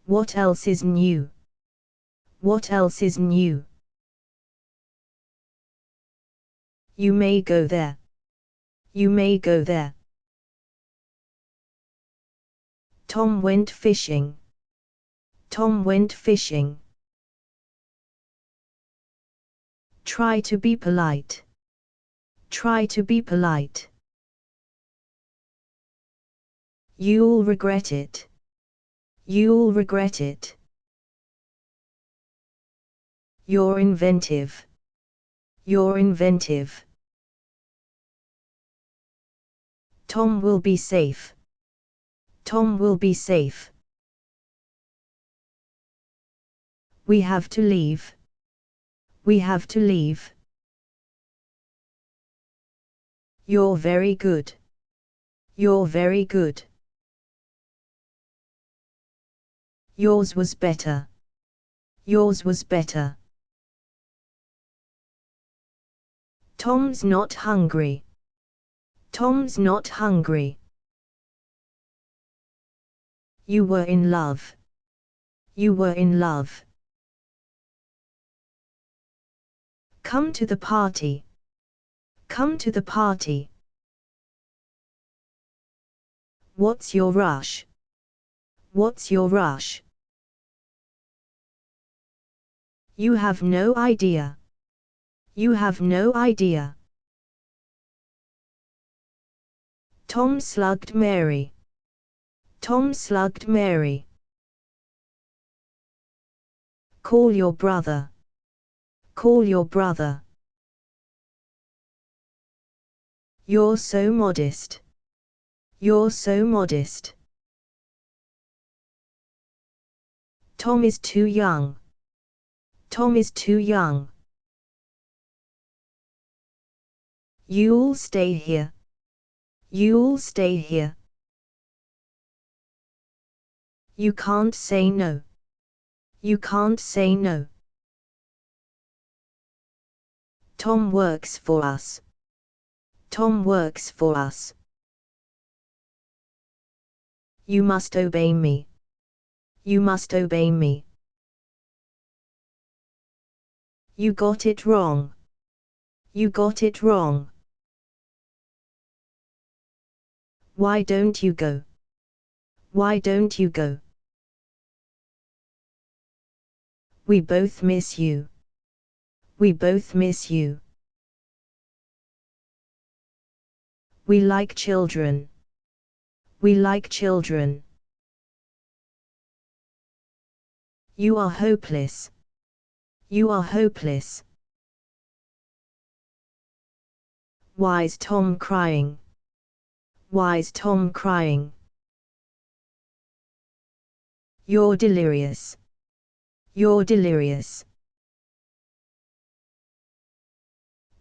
What else is new? What else is new? You may go there. You may go there. Tom went fishing. Tom went fishing. Try to be polite. Try to be polite. You'll regret it. You'll regret it. You're inventive. You're inventive. Tom will be safe. Tom will be safe. We have to leave. We have to leave. You're very good. You're very good. Yours was better. Yours was better. Tom's not hungry. Tom's not hungry. You were in love. You were in love. Come to the party. Come to the party. What's your rush? What's your rush? You have no idea. You have no idea. Tom slugged Mary. Tom slugged Mary. Call your brother. Call your brother. You're so modest. You're so modest. Tom is too young. Tom is too young. You'll stay here. You'll stay here. You can't say no. You can't say no. Tom works for us. Tom works for us. You must obey me. You must obey me. You got it wrong. You got it wrong. Why don't you go? Why don't you go? We both miss you. We both miss you. We like children. We like children. You are hopeless. You are hopeless. Why's Tom crying? Why's Tom crying? You're delirious. You're delirious.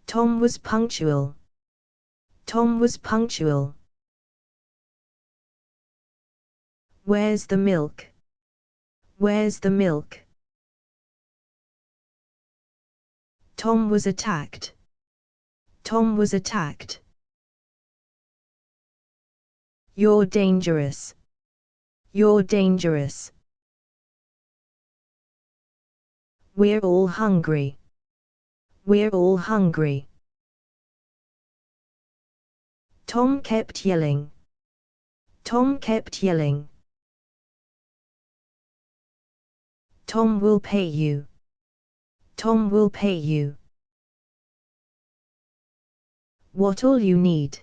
Tom was punctual. Tom was punctual. Where's the milk? Where's the milk? Tom was attacked. Tom was attacked. You're dangerous. You're dangerous. We're all hungry. We're all hungry. Tom kept yelling. Tom kept yelling. Tom will pay you. Tom will pay you. What'll you need?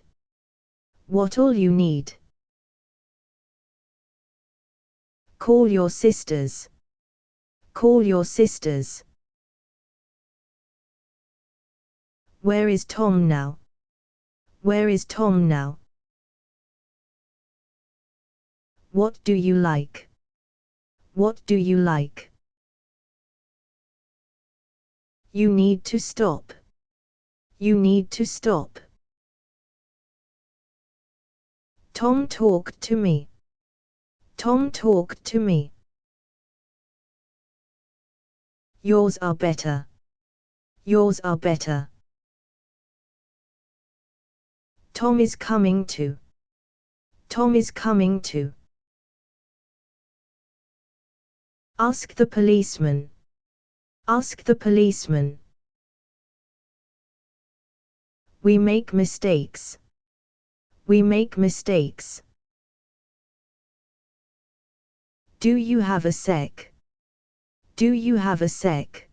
What'll you need? Call your sisters. Call your sisters. Where is Tom now? Where is Tom now? What do you like? What do you like? You need to stop. You need to stop. Tom talked to me. Tom talked to me. Yours are better. Yours are better. Tom is coming to. Tom is coming to. Ask the policeman. Ask the policeman. We make mistakes. We make mistakes. Do you have a sec? Do you have a sec?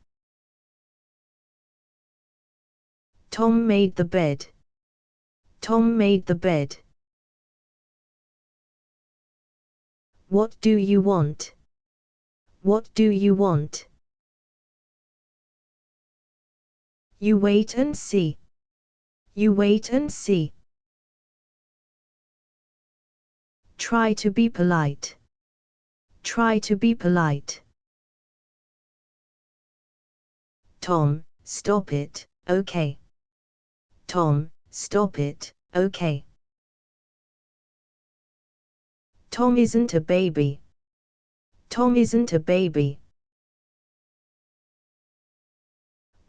Tom made the bed. Tom made the bed. What do you want? What do you want? You wait and see. You wait and see. Try to be polite. Try to be polite. Tom, stop it, okay. Tom, stop it, okay. Tom isn't a baby. Tom isn't a baby.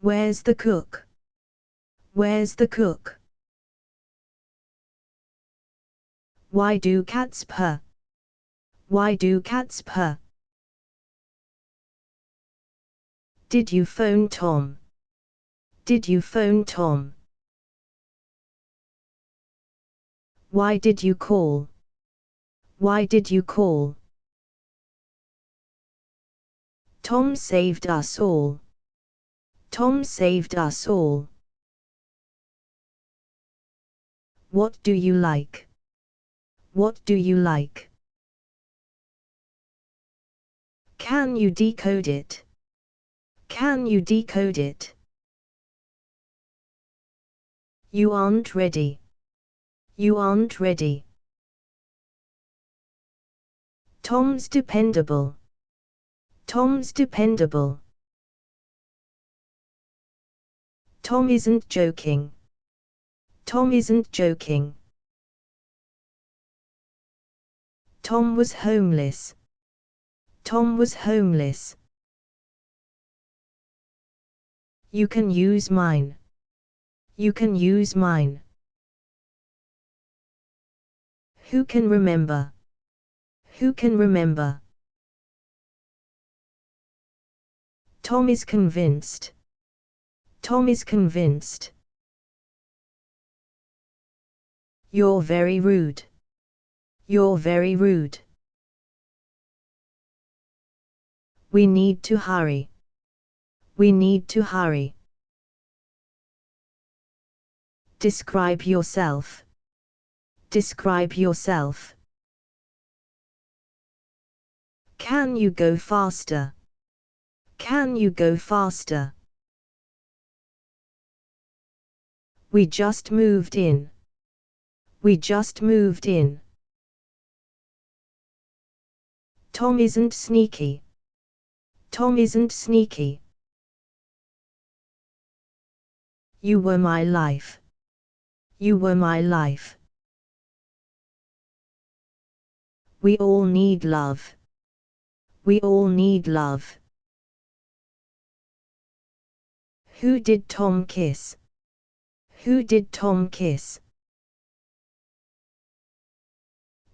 Where's the cook? Where's the cook? Why do cats purr? Why do cats purr? Did you phone Tom? Did you phone Tom? Why did you call? Why did you call? Tom saved us all. Tom saved us all. What do you like? What do you like? Can you decode it? Can you decode it? You aren't ready. You aren't ready. Tom's dependable. Tom's dependable. Tom isn't joking. Tom isn't joking. Tom was homeless. Tom was homeless. You can use mine. You can use mine. Who can remember? Who can remember? Tom is convinced. Tom is convinced. You're very rude. You're very rude. We need to hurry. We need to hurry. Describe yourself. Describe yourself. Can you go faster? Can you go faster? We just moved in. We just moved in. Tom isn't sneaky. Tom isn't sneaky. You were my life. You were my life. We all need love. We all need love. Who did Tom kiss? Who did Tom kiss?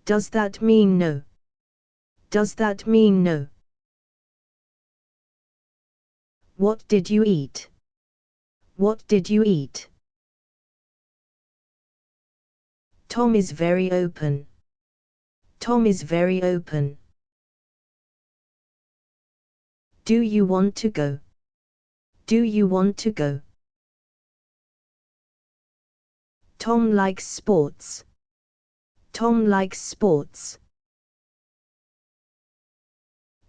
Does that mean no? Does that mean no? What did you eat? What did you eat? Tom is very open. Tom is very open. Do you want to go? Do you want to go? Tom likes sports. Tom likes sports.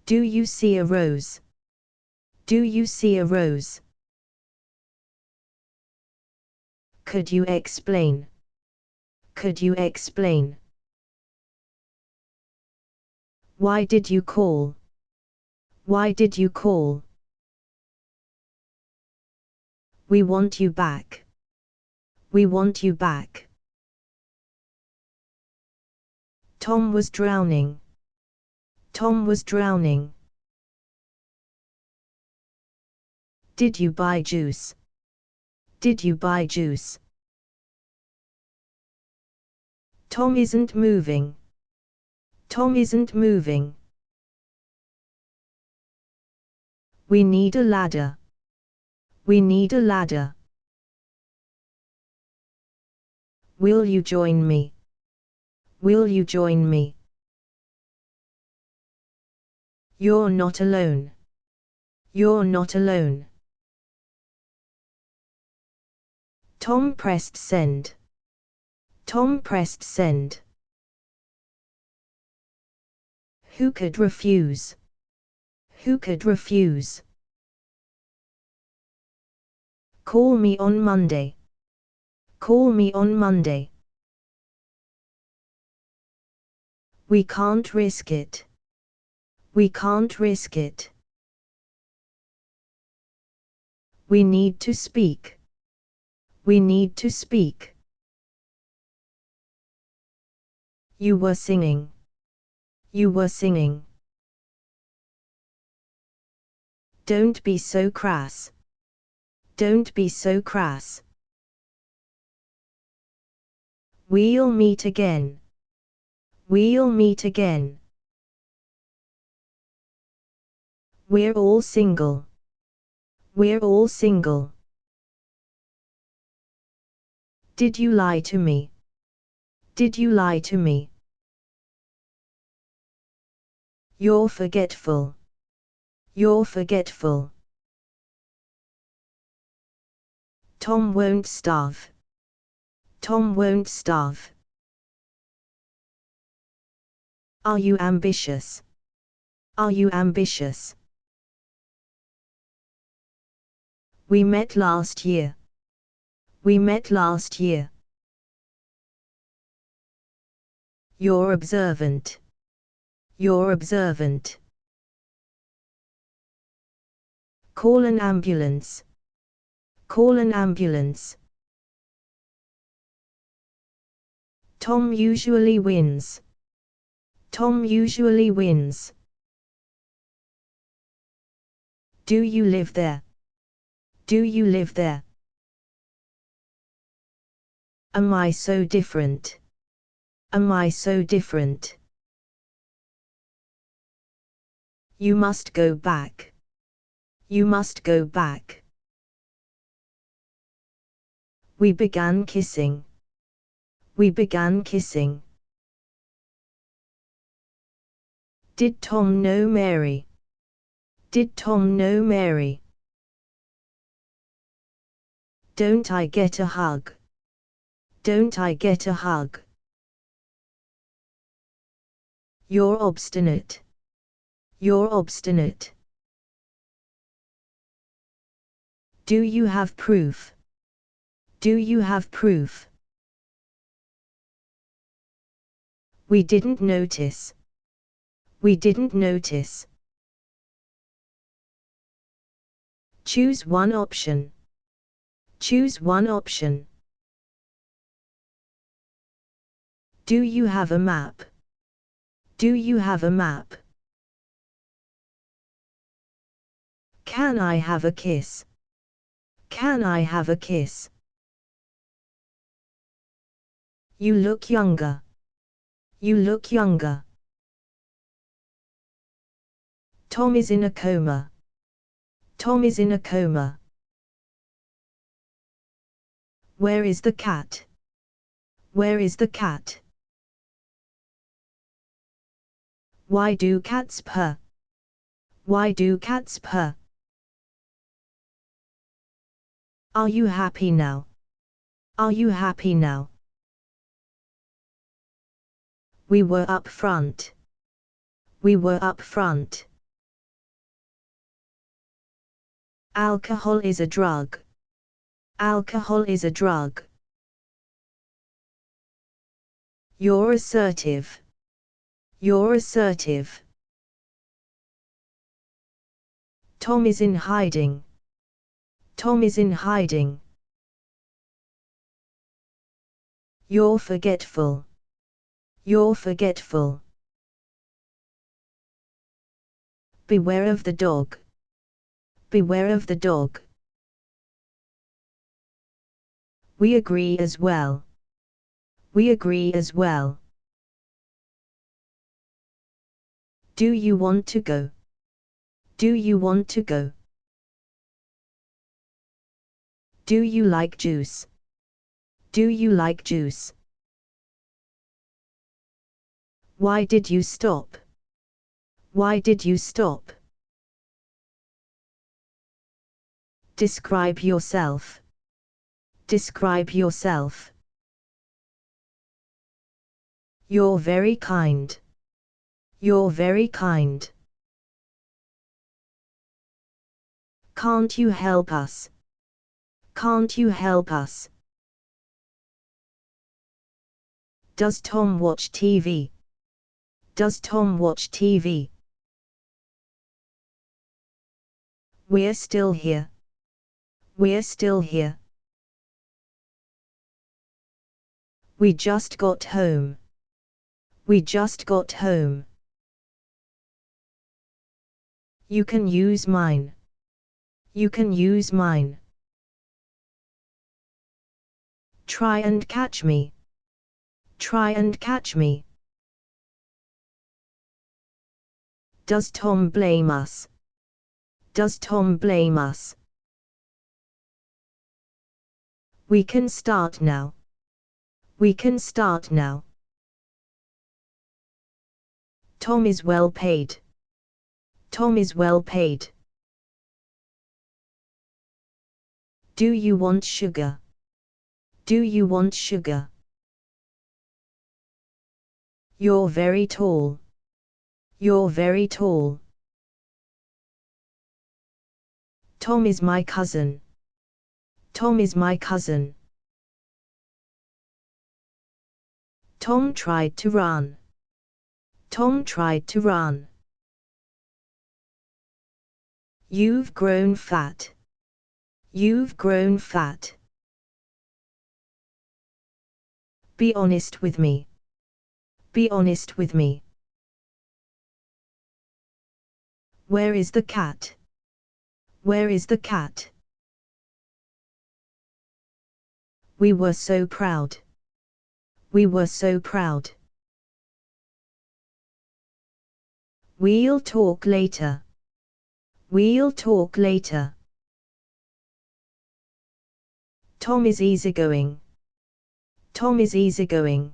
Do you see a rose? Do you see a rose? Could you explain? Could you explain? Why did you call? Why did you call? We want you back. We want you back. Tom was drowning. Tom was drowning. Did you buy juice? Did you buy juice? Tom isn't moving. Tom isn't moving. We need a ladder. We need a ladder. Will you join me? Will you join me? You're not alone. You're not alone. Tom pressed send. Tom pressed send. Who could refuse? Who could refuse? Call me on Monday. Call me on Monday. We can't risk it. We can't risk it. We need to speak. We need to speak. You were singing. You were singing. Don't be so crass. Don't be so crass. We'll meet again. We'll meet again. We're all single. We're all single. Did you lie to me? Did you lie to me? You're forgetful. You're forgetful. Tom won't starve. Tom won't starve. Are you ambitious? Are you ambitious? We met last year. We met last year. You're observant. You're observant. Call an ambulance. Call an ambulance. Tom usually wins. Tom usually wins. Do you live there? Do you live there? Am I so different? Am I so different? You must go back. You must go back. We began kissing. We began kissing. Did Tom know Mary? Did Tom know Mary? Don't I get a hug? Don't I get a hug? You're obstinate. You're obstinate. Do you have proof? Do you have proof? We didn't notice. We didn't notice. Choose one option. Choose one option. Do you have a map? Do you have a map? Can I have a kiss? Can I have a kiss? You look younger. You look younger. Tom is in a coma. Tom is in a coma. Where is the cat? Where is the cat? Why do cats purr? Why do cats purr? Are you happy now? Are you happy now? We were up front. We were up front. Alcohol is a drug. Alcohol is a drug. You're assertive. You're assertive. Tom is in hiding. Tom is in hiding. You're forgetful. You're forgetful. Beware of the dog. Beware of the dog. We agree as well. We agree as well. Do you want to go? Do you want to go? Do you like juice? Do you like juice? Why did you stop? Why did you stop? Describe yourself. Describe yourself. You're very kind. You're very kind. Can't you help us? Can't you help us? Does Tom watch TV? Does Tom watch TV? We're still here. We're still here. We just got home. We just got home. You can use mine. You can use mine. Try and catch me. Try and catch me. Does Tom blame us? Does Tom blame us? We can start now. We can start now. Tom is well paid. Tom is well paid. Do you want sugar? Do you want sugar? You're very tall. You're very tall. Tom is my cousin. Tom is my cousin. Tom tried to run. Tom tried to run. You've grown fat. You've grown fat. Be honest with me. Be honest with me. Where is the cat? Where is the cat? We were so proud. We were so proud. We'll talk later. We'll talk later. Tom is easygoing. Tom is easygoing.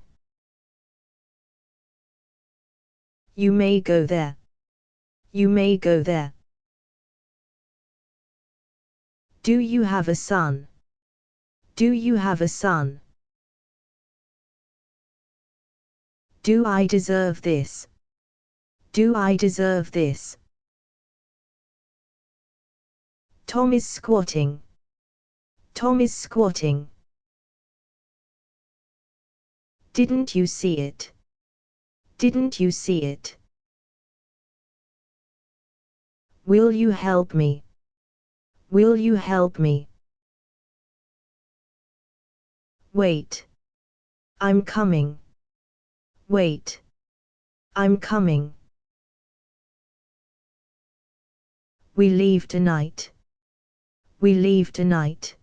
You may go there. You may go there. Do you have a son? Do you have a son? Do I deserve this? Do I deserve this? Tom is squatting. Tom is squatting. Didn't you see it? Didn't you see it? Will you help me? Will you help me? Wait. I'm coming. Wait. I'm coming. We leave tonight. We leave tonight.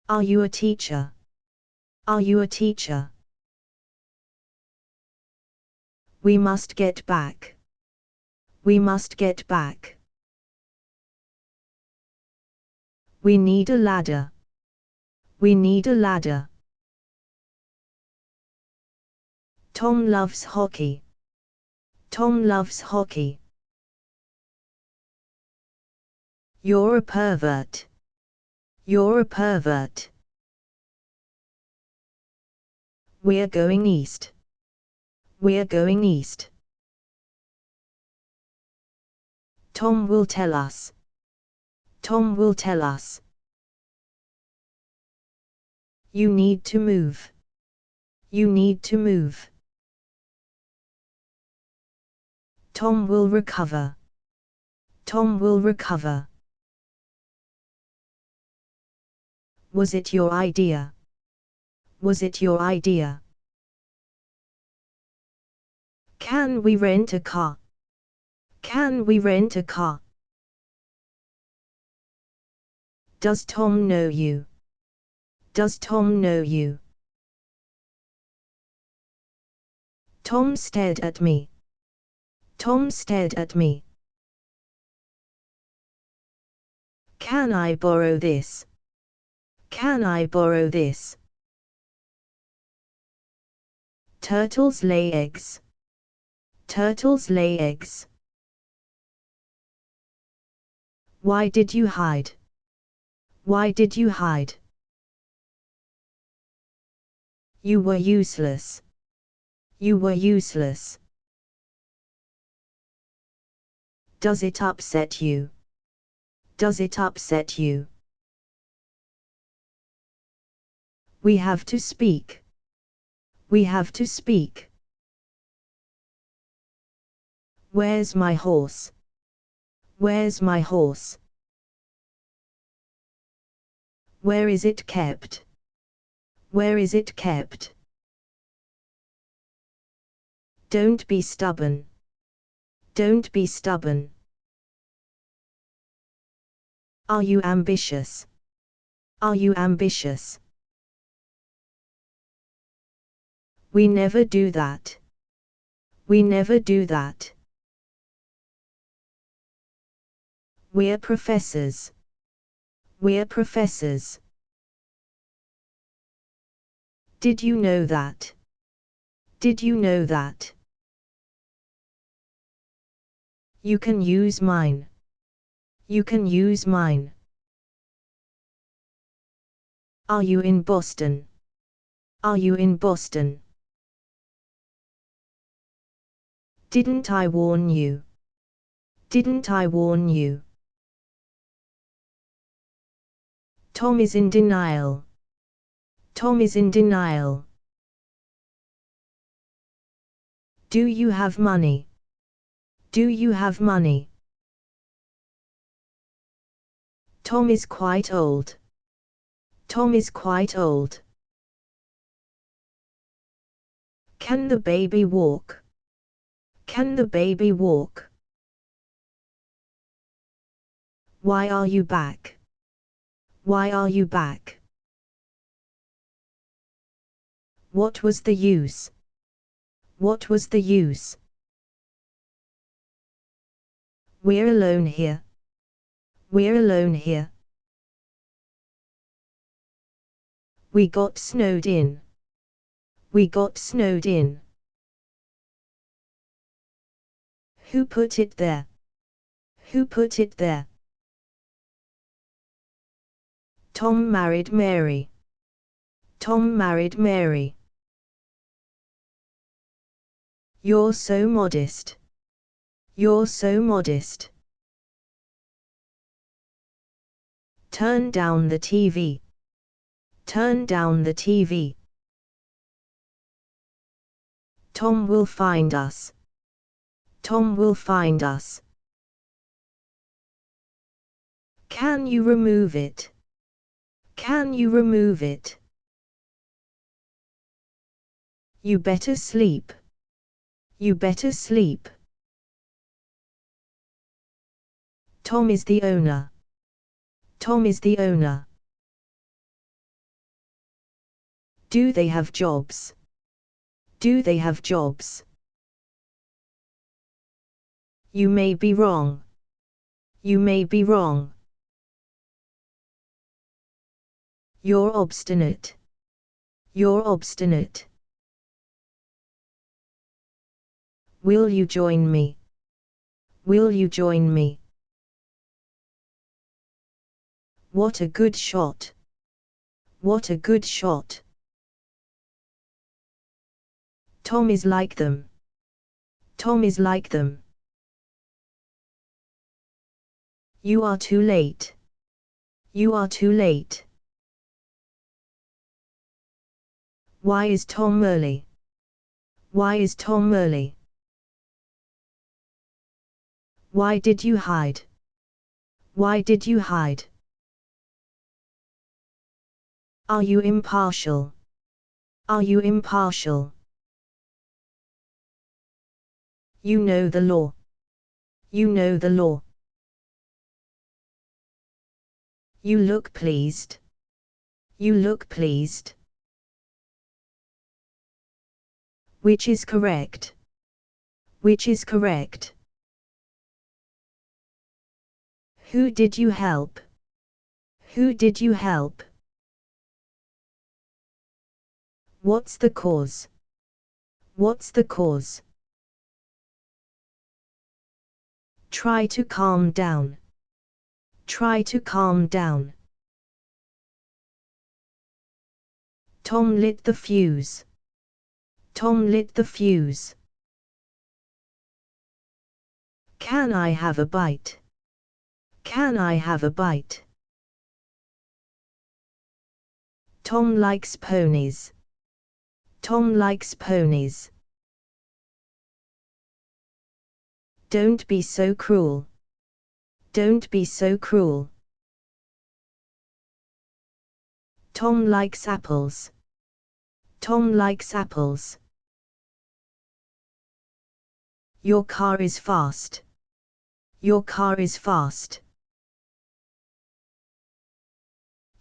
Are you a teacher? Are you a teacher? We must get back. We must get back. We need a ladder. We need a ladder. Tom loves hockey. Tom loves hockey. You're a pervert. You're a pervert. We're going east. We're going east. Tom will tell us. Tom will tell us. You need to move. You need to move. Tom will recover. Tom will recover. Was it your idea? Was it your idea? Can we rent a car? Can we rent a car? Does Tom know you? Does Tom know you? Tom stared at me. Tom stared at me. Can I borrow this? Can I borrow this? Turtles lay eggs. Turtles lay eggs. Why did you hide? Why did you hide? You were useless. You were useless. Does it upset you? Does it upset you? We have to speak. We have to speak. Where's my horse? Where's my horse? Where is it kept? Where is it kept? Don't be stubborn. Don't be stubborn. Are you ambitious? Are you ambitious? We never do that. We never do that. We're professors. We're professors. Did you know that? Did you know that? You can use mine. You can use mine. Are you in Boston? Are you in Boston? Didn't I warn you? Didn't I warn you? Tom is in denial. Tom is in denial. Do you have money? Do you have money? Tom is quite old. Tom is quite old. Can the baby walk? Can the baby walk? Why are you back? Why are you back? What was the use? What was the use? We're alone here. We're alone here. We got snowed in. We got snowed in. Who put it there? Who put it there? Tom married Mary. Tom married Mary. You're so modest. You're so modest. Turn down the TV. Turn down the TV. Tom will find us. Tom will find us. Can you remove it? Can you remove it? You better sleep. You better sleep. Tom is the owner. Tom is the owner. Do they have jobs? Do they have jobs? You may be wrong. You may be wrong. You're obstinate. You're obstinate. Will you join me? Will you join me? What a good shot. What a good shot. Tom is like them. Tom is like them. You are too late. You are too late. Why is Tom early? Why is Tom early? Why did you hide? Why did you hide? Are you impartial? Are you impartial? You know the law. You know the law. You look pleased. You look pleased. Which is correct? Which is correct? Who did you help? Who did you help? What's the cause? What's the cause? Try to calm down. Try to calm down. Tom lit the fuse. Tom lit the fuse. Can I have a bite? Can I have a bite? Tom likes ponies. Tom likes ponies. Don't be so cruel. Don't be so cruel. Tom likes apples. Tom likes apples. Your car is fast. Your car is fast.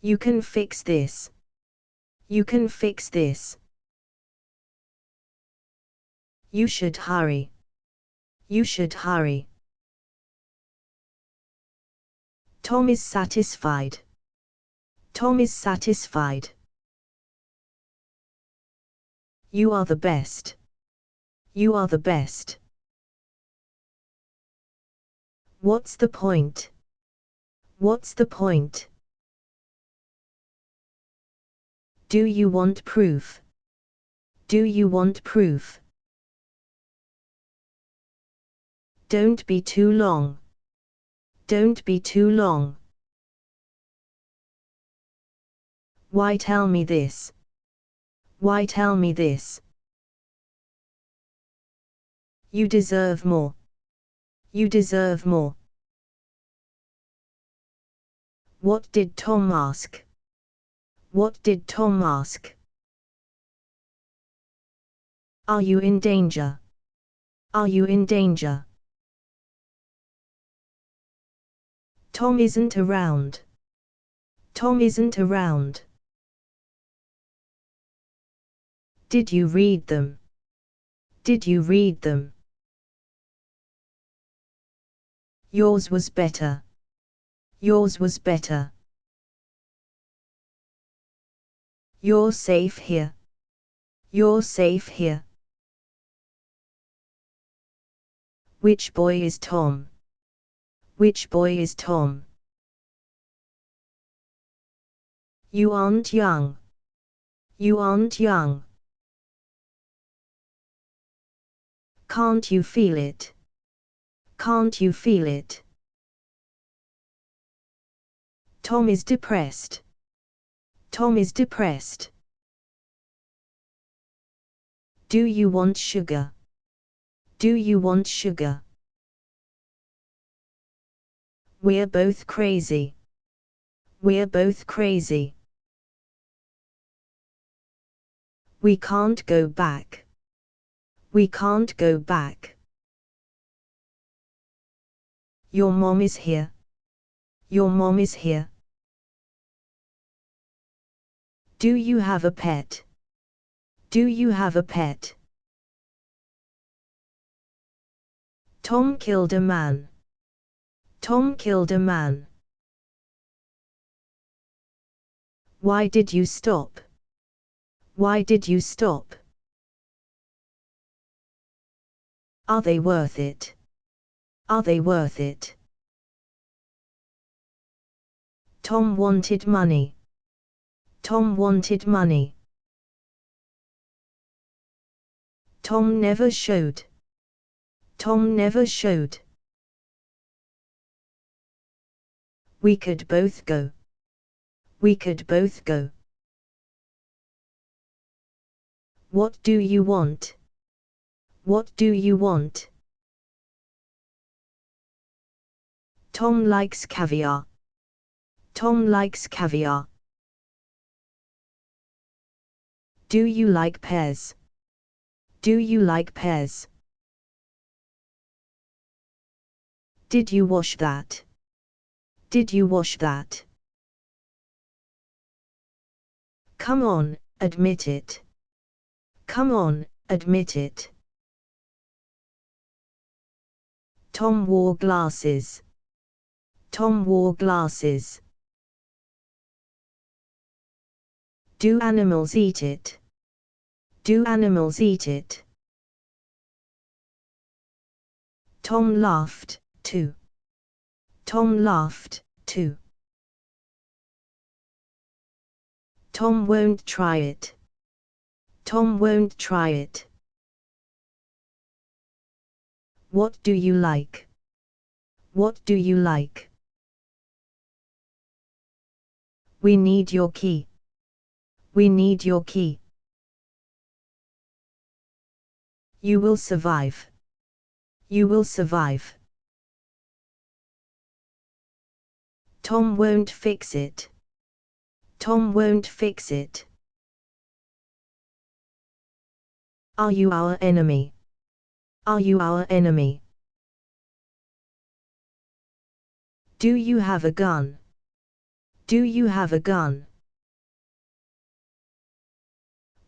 You can fix this. You can fix this. You should hurry. You should hurry. Tom is satisfied. Tom is satisfied. You are the best. You are the best. What's the point? What's the point? Do you want proof? Do you want proof? Don't be too long. Don't be too long. Why tell me this? Why tell me this? You deserve more. You deserve more. What did Tom ask? What did Tom ask? Are you in danger? Are you in danger? Tom isn't around. Tom isn't around. Did you read them? Did you read them? Yours was better. Yours was better. You're safe here. You're safe here. Which boy is Tom? Which boy is Tom? You aren't young. You aren't young. Can't you feel it? Can't you feel it? Tom is depressed. Tom is depressed. Do you want sugar? Do you want sugar? We're both crazy. We're both crazy. We can't go back. We can't go back. Your mom is here. Your mom is here. Do you have a pet? Do you have a pet? Tom killed a man. Tom killed a man. Why did you stop? Why did you stop? Are they worth it? Are they worth it? Tom wanted money. Tom wanted money. Tom never showed. Tom never showed. We could both go. We could both go. What do you want? What do you want? Tom likes caviar. Tom likes caviar. Do you like pears? Do you like pears? Did you wash that? Did you wash that? Come on, admit it. Come on, admit it. Tom wore glasses. Tom wore glasses. Do animals eat it? Do animals eat it? Tom laughed, too. Tom laughed, too. Tom won't try it. Tom won't try it. What do you like? What do you like? We need your key. We need your key. You will survive. You will survive. Tom won't fix it. Tom won't fix it. Are you our enemy? Are you our enemy? Do you have a gun? Do you have a gun?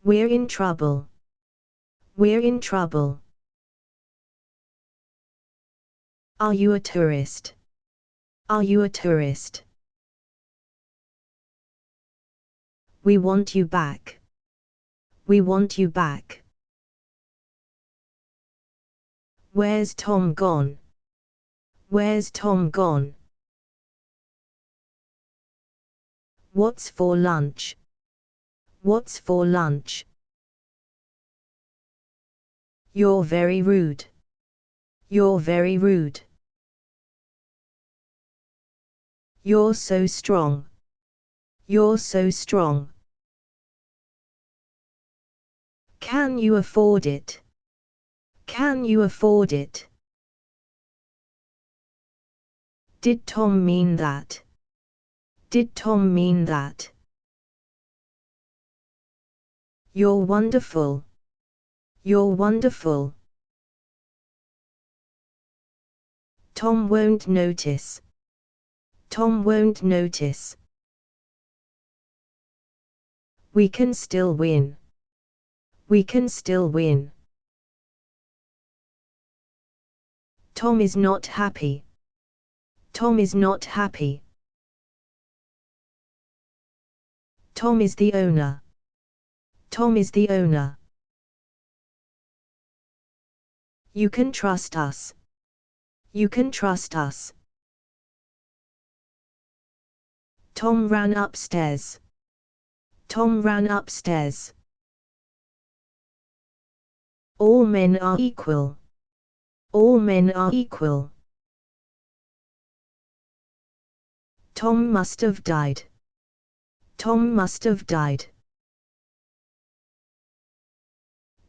We're in trouble. We're in trouble. Are you a tourist? Are you a tourist? We want you back. We want you back. Where's Tom gone? Where's Tom gone? What's for lunch? What's for lunch? You're very rude. You're very rude. You're so strong. You're so strong. Can you afford it? Can you afford it? Did Tom mean that? Did Tom mean that? You're wonderful. You're wonderful. Tom won't notice. Tom won't notice. We can still win. We can still win. Tom is not happy. Tom is not happy. Tom is the owner. Tom is the owner. You can trust us. You can trust us. Tom ran upstairs. Tom ran upstairs. All men are equal. All men are equal. Tom must have died. Tom must have died.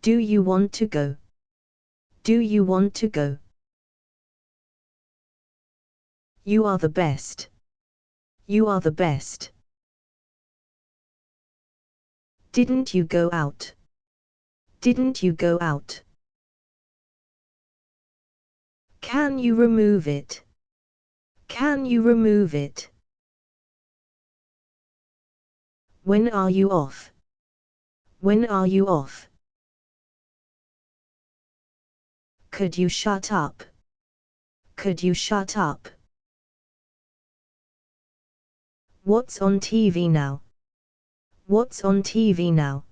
Do you want to go? Do you want to go? You are the best. You are the best. Didn't you go out? Didn't you go out? Can you remove it? Can you remove it? When are you off? When are you off? Could you shut up? Could you shut up? What's on TV now? What's on TV now?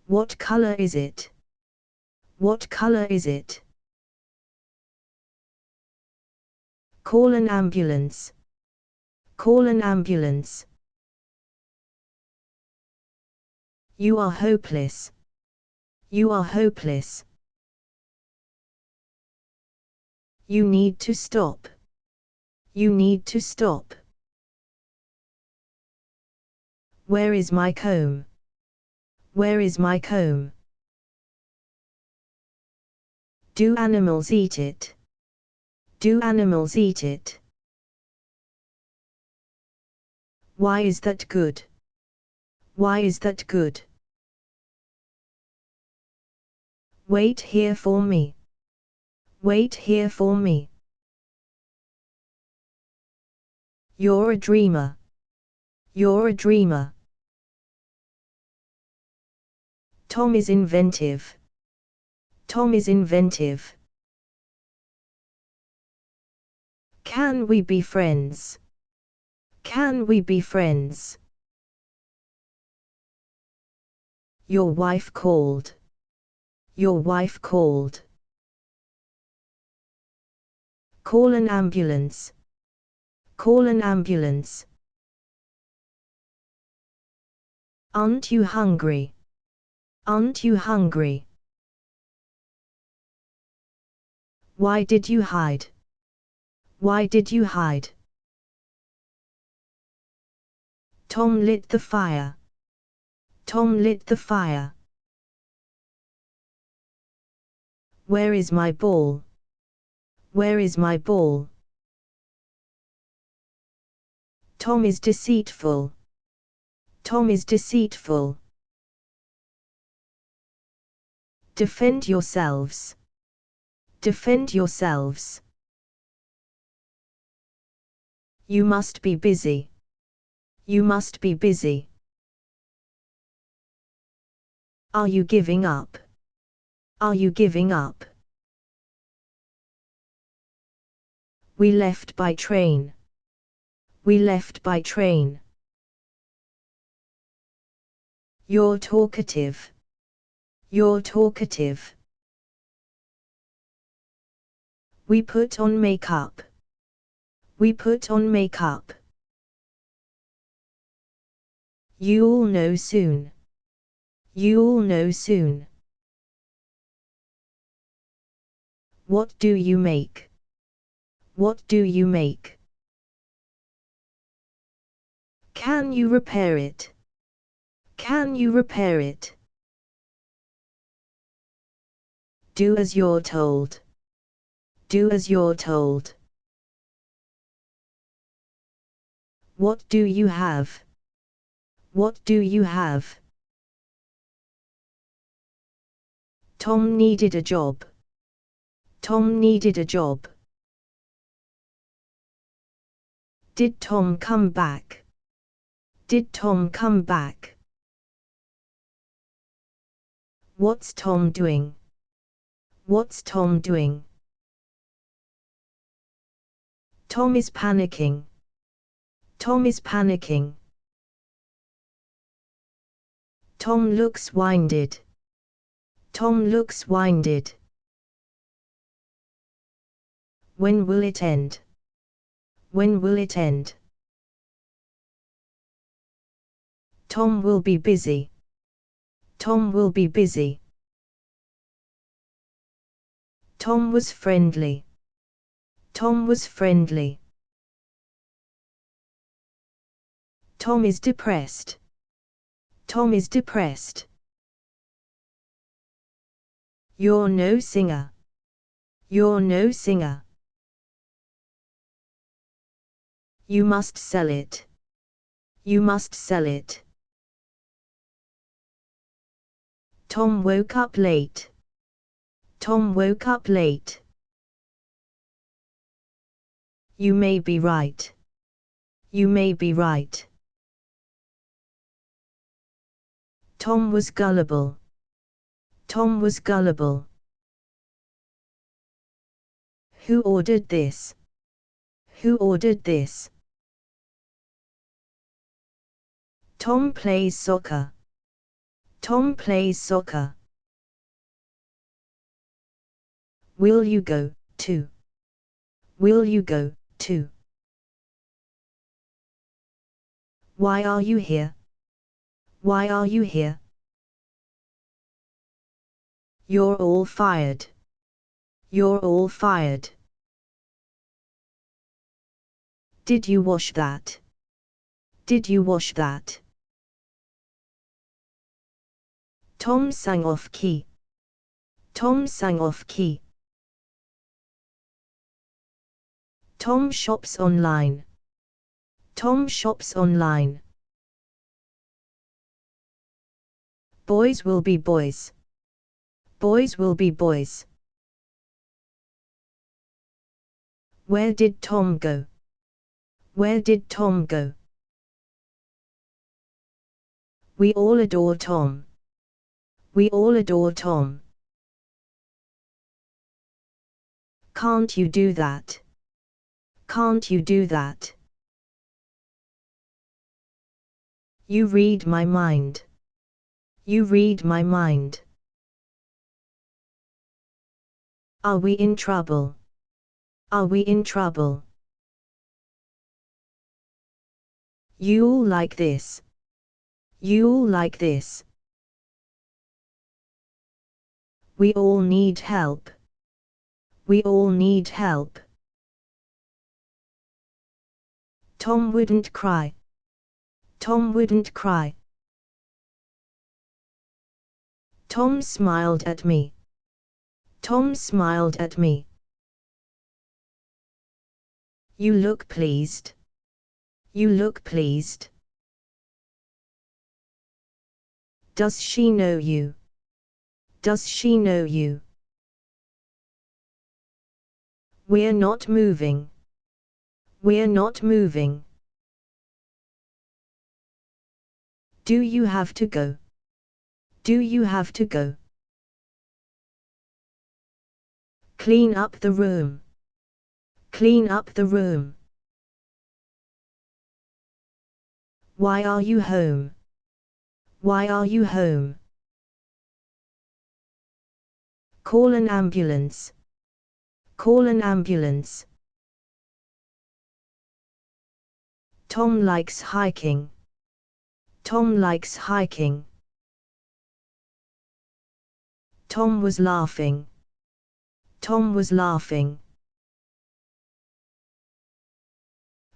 What color is it? What color is it? Call an ambulance. Call an ambulance. You are hopeless. You are hopeless. You need to stop. You need to stop. Where is my comb? Where is my comb? Do animals eat it? Do animals eat it? Why is that good? Why is that good? Wait here for me. Wait here for me. You're a dreamer. You're a dreamer. Tom is inventive. Tom is inventive. Can we be friends? Can we be friends? Your wife called. Your wife called. Call an ambulance. Call an ambulance. Aren't you hungry? Aren't you hungry? Why did you hide? Why did you hide? Tom lit the fire. Tom lit the fire. Where is my ball? Where is my ball? Tom is deceitful. Tom is deceitful. Defend yourselves. Defend yourselves. You must be busy. You must be busy. Are you giving up? Are you giving up? We left by train. We left by train. You're talkative. You're talkative. We put on makeup. We put on makeup. You'll know soon. You'll know soon. What do you make? What do you make? Can you repair it? Can you repair it? Do as you're told. Do as you're told. What do you have? What do you have? Tom needed a job. Tom needed a job. Did Tom come back? Did Tom come back? What's Tom doing? What's Tom doing? Tom is panicking. Tom is panicking. Tom looks winded. Tom looks winded. When will it end? When will it end? Tom will be busy. Tom will be busy. Tom was friendly. Tom was friendly. Tom is depressed. Tom is depressed. You're no singer. You're no singer. You must sell it. You must sell it. Tom woke up late. Tom woke up late. You may be right. You may be right. Tom was gullible. Tom was gullible. Who ordered this? Who ordered this? Tom plays soccer. Tom plays soccer. Will you go, too? Will you go, too? Why are you here? Why are you here? You're all fired. You're all fired. Did you wash that? Did you wash that? Tom sang off key. Tom sang off key. Tom shops online. Tom shops online. Boys will be boys. Boys will be boys. Where did Tom go? Where did Tom go? We all adore Tom. We all adore Tom. Can't you do that? Can't you do that? You read my mind. You read my mind. Are we in trouble? Are we in trouble? You all like this. You all like this. We all need help. We all need help. Tom wouldn't cry. Tom wouldn't cry. Tom smiled at me. Tom smiled at me. You look pleased. You look pleased. Does she know you? Does she know you? We're not moving. We're not moving. Do you have to go? Do you have to go? Clean up the room. Clean up the room. Why are you home? Why are you home? Call an ambulance. Call an ambulance. Tom likes hiking. Tom likes hiking. Tom was laughing. Tom was laughing.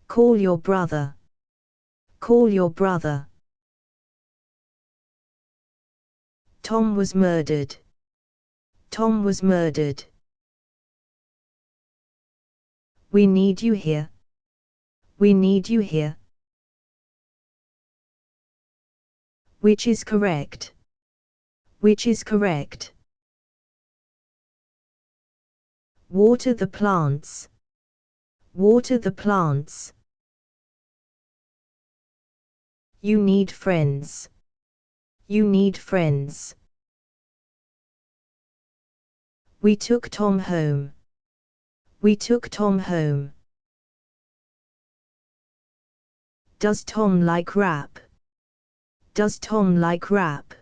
Call your brother. Call your brother. Tom was murdered. Tom was murdered. We need you here. We need you here. Which is correct? Which is correct? Water the plants. Water the plants. You need friends. You need friends. We took Tom home. We took Tom home. Does Tom like rap? Does Tom like rap?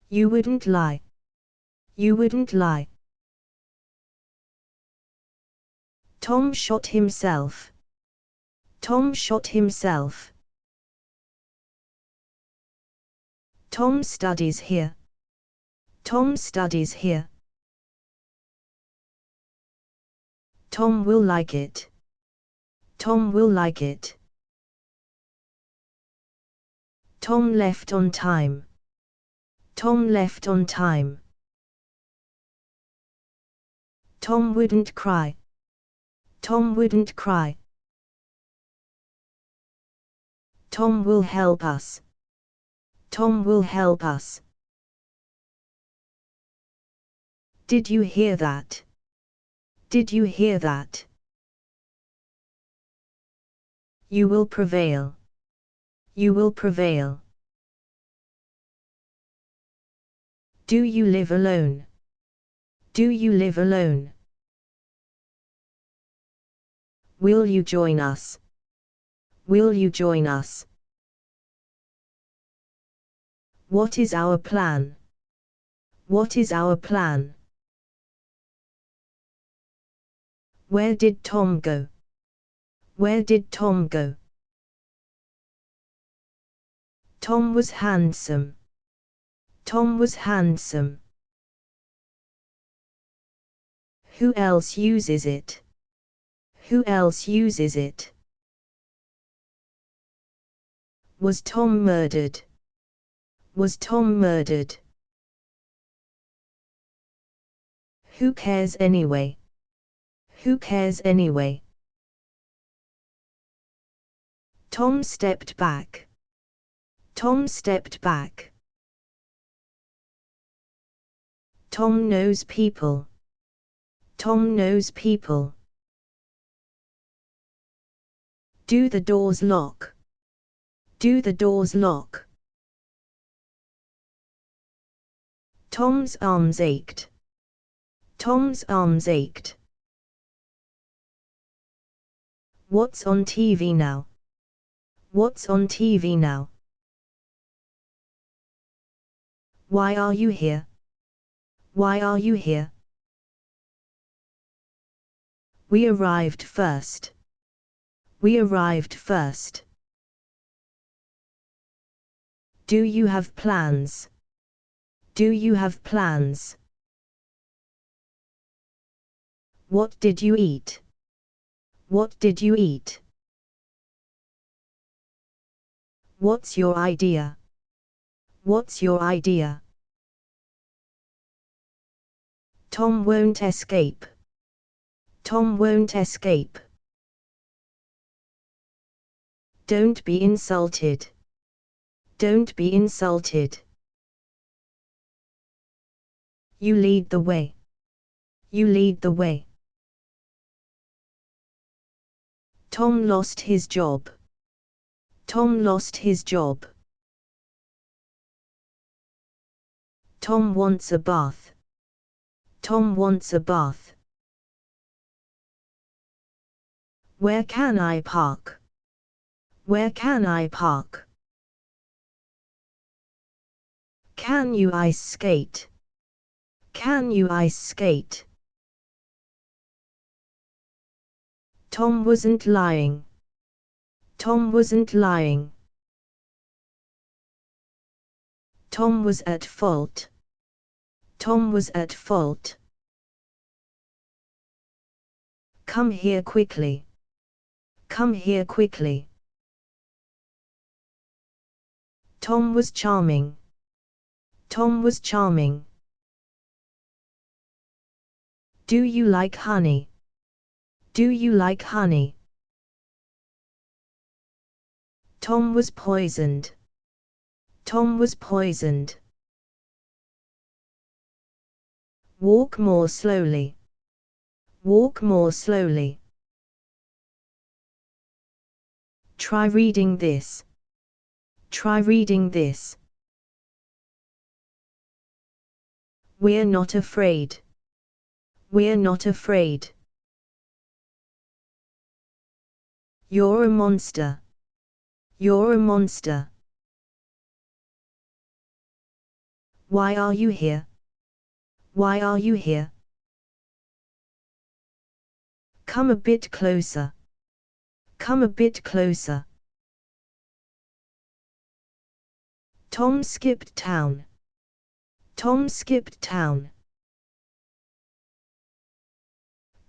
You wouldn't lie. You wouldn't lie. Tom shot himself. Tom shot himself. Tom studies here. Tom studies here. Tom will like it. Tom will like it. Tom left on time. Tom left on time. Tom wouldn't cry. Tom wouldn't cry. Tom will help us. Tom will help us. Did you hear that? Did you hear that? You will prevail. You will prevail. Do you live alone? Do you live alone? Will you join us? Will you join us? What is our plan? What is our plan? Where did Tom go? Where did Tom go? Tom was handsome. Tom was handsome. Who else uses it? Who else uses it? Was Tom murdered? Was Tom murdered? Who cares anyway? Who cares anyway? Tom stepped back. Tom stepped back. Tom knows people. Tom knows people. Do the doors lock? Do the doors lock? Tom's arms ached. Tom's arms ached. What's on TV now? What's on TV now? Why are you here? Why are you here? We arrived first. We arrived first. Do you have plans? Do you have plans? What did you eat? What did you eat? What's your idea? What's your idea? Tom won't escape. Tom won't escape. Don't be insulted. Don't be insulted. You lead the way. You lead the way. Tom lost his job. Tom lost his job. Tom wants a bath. Tom wants a bath. Where can I park? Where can I park? Can you ice skate? Can you ice skate? Tom wasn't lying. Tom wasn't lying. Tom was at fault. Tom was at fault. Come here quickly. Come here quickly. Tom was charming. Tom was charming. Do you like honey? Do you like honey? Tom was poisoned. Tom was poisoned. Walk more slowly. Walk more slowly. Try reading this. Try reading this. We're not afraid. We're not afraid. You're a monster. You're a monster. Why are you here? Why are you here? Come a bit closer. Come a bit closer. Tom skipped town. Tom skipped town.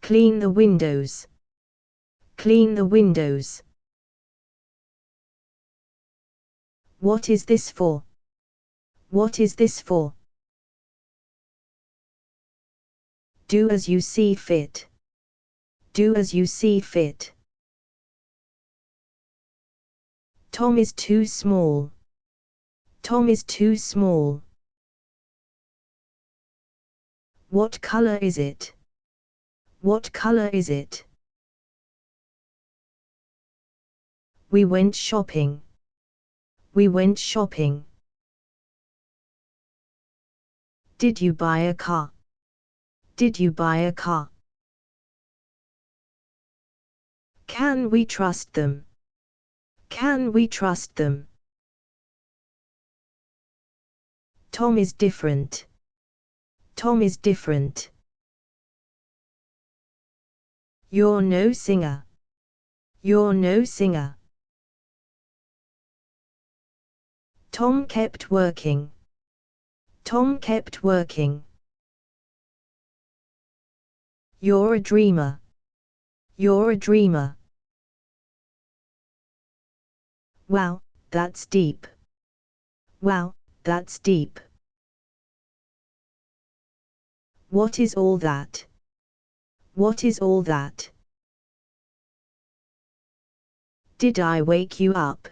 Clean the windows. Clean the windows. What is this for? What is this for? Do as you see fit. Do as you see fit. Tom is too small. Tom is too small. What color is it? What color is it? We went shopping. We went shopping. Did you buy a car? Did you buy a car? Can we trust them? Can we trust them? Tom is different. Tom is different. You're no singer. You're no singer. Tom kept working. Tom kept working. You're a dreamer. You're a dreamer. Wow, that's deep. Wow, that's deep. What is all that? What is all that? Did I wake you up?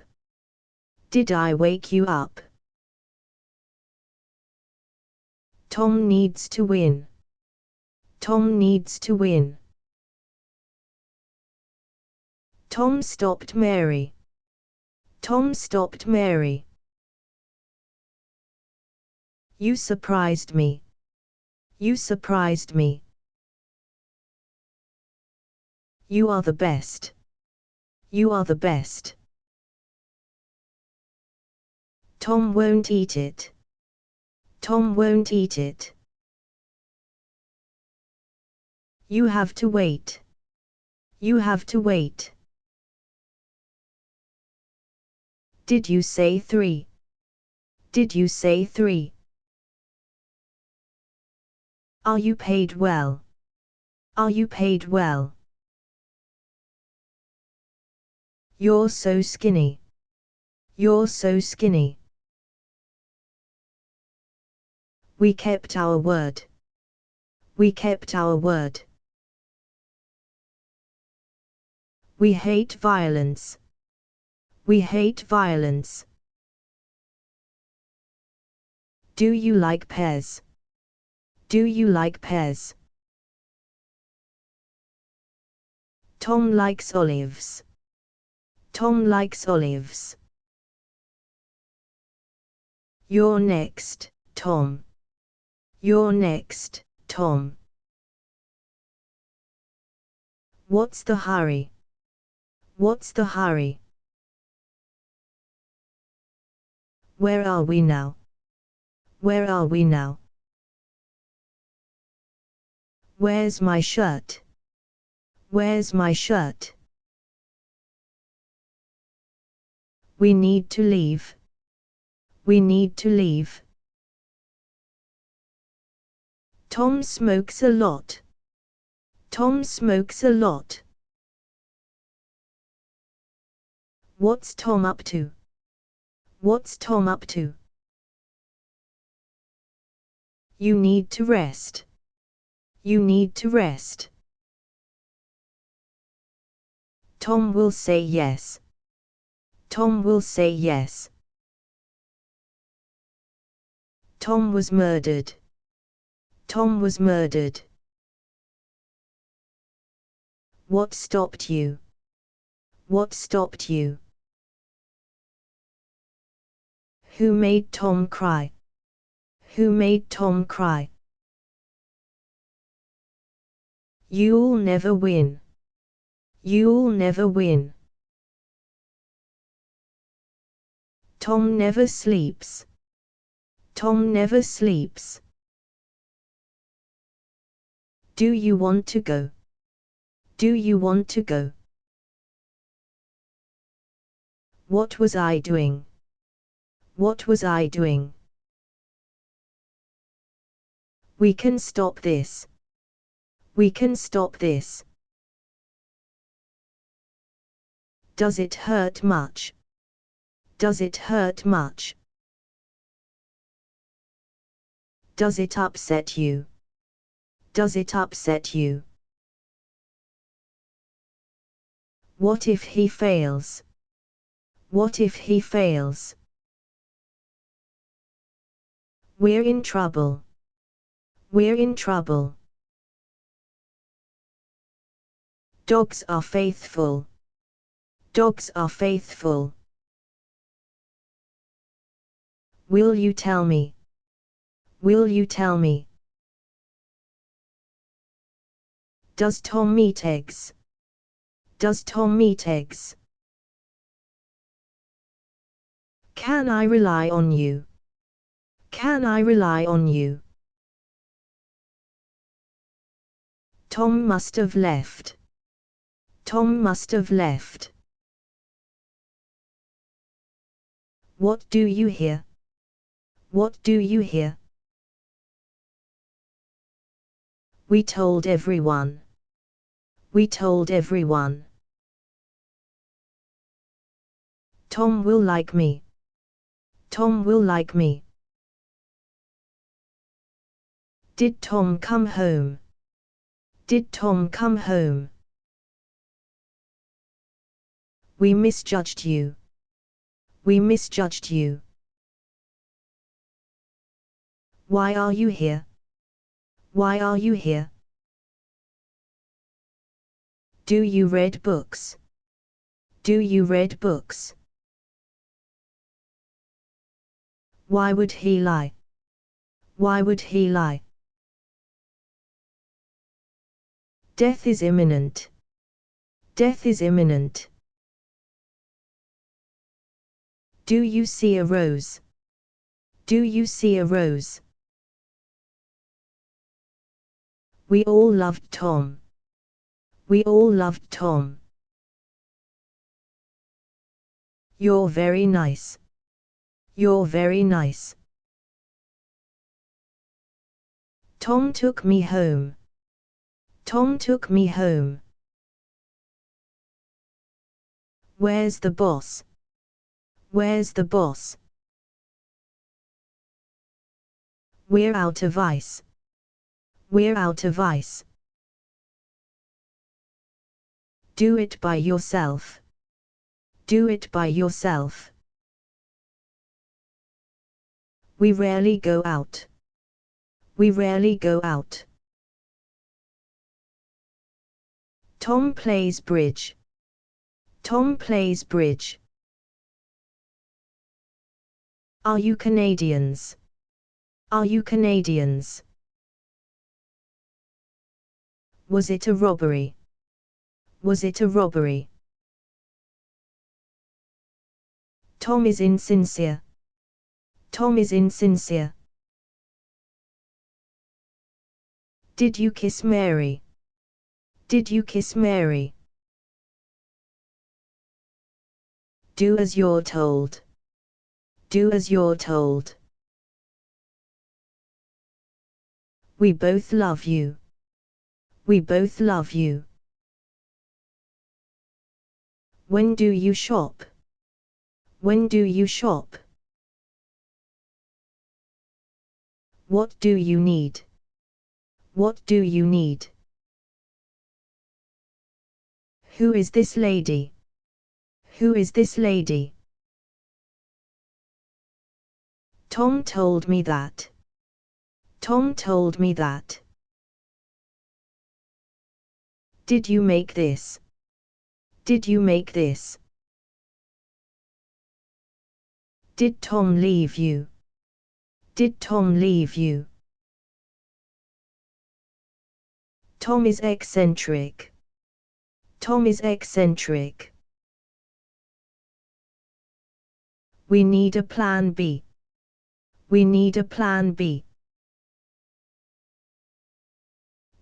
Did I wake you up? Tom needs to win. Tom needs to win. Tom stopped Mary. Tom stopped Mary. You surprised me. You surprised me. You are the best. You are the best. Tom won't eat it. Tom won't eat it. You have to wait. You have to wait. Did you say 3? Did you say 3? Are you paid well? Are you paid well? You're so skinny. You're so skinny. We kept our word. We kept our word. We hate violence. We hate violence. Do you like pears? Do you like pears? Tom likes olives. Tom likes olives. You're next, Tom. You're next, Tom. What's the hurry? What's the hurry? Where are we now? Where are we now? Where's my shirt? Where's my shirt? We need to leave. We need to leave. Tom smokes a lot. Tom smokes a lot. What's Tom up to? What's Tom up to? You need to rest. You need to rest. Tom will say yes. Tom will say yes. Tom was murdered. Tom was murdered. What stopped you? What stopped you? Who made Tom cry? Who made Tom cry? You'll never win. You'll never win. Tom never sleeps. Tom never sleeps. Do you want to go? Do you want to go? What was I doing? What was I doing? We can stop this. We can stop this. Does it hurt much? Does it hurt much? Does it upset you? Does it upset you? What if he fails? What if he fails? We're in trouble. We're in trouble. Dogs are faithful. Dogs are faithful. Will you tell me? Will you tell me? Does Tom eat eggs? Does Tom eat eggs? Can I rely on you? Can I rely on you? Tom must have left. Tom must have left. What do you hear? What do you hear? We told everyone. We told everyone. Tom will like me. Tom will like me. Did Tom come home? Did Tom come home? We misjudged you. We misjudged you. Why are you here? Why are you here? Do you read books? Do you read books? Why would he lie? Why would he lie? Death is imminent. Death is imminent. Do you see a rose? Do you see a rose? We all loved Tom. We all loved Tom. You're very nice. You're very nice. Tom took me home. Tom took me home. Where's the boss? Where's the boss? We're out of ice. We're out of ice. Do it by yourself. Do it by yourself. We rarely go out. We rarely go out. Tom plays bridge. Tom plays bridge. Are you Canadians? Are you Canadians? Was it a robbery? Was it a robbery? Tom is insincere. Tom is insincere. Did you kiss Mary? Did you kiss Mary? Do as you're told. Do as you're told. We both love you. We both love you. When do you shop? When do you shop? What do you need? What do you need? Who is this lady? Who is this lady? Tom told me that. Tom told me that. Did you make this? Did you make this? Did Tom leave you? Did Tom leave you? Tom is eccentric. Tom is eccentric. We need a plan B. We need a plan B.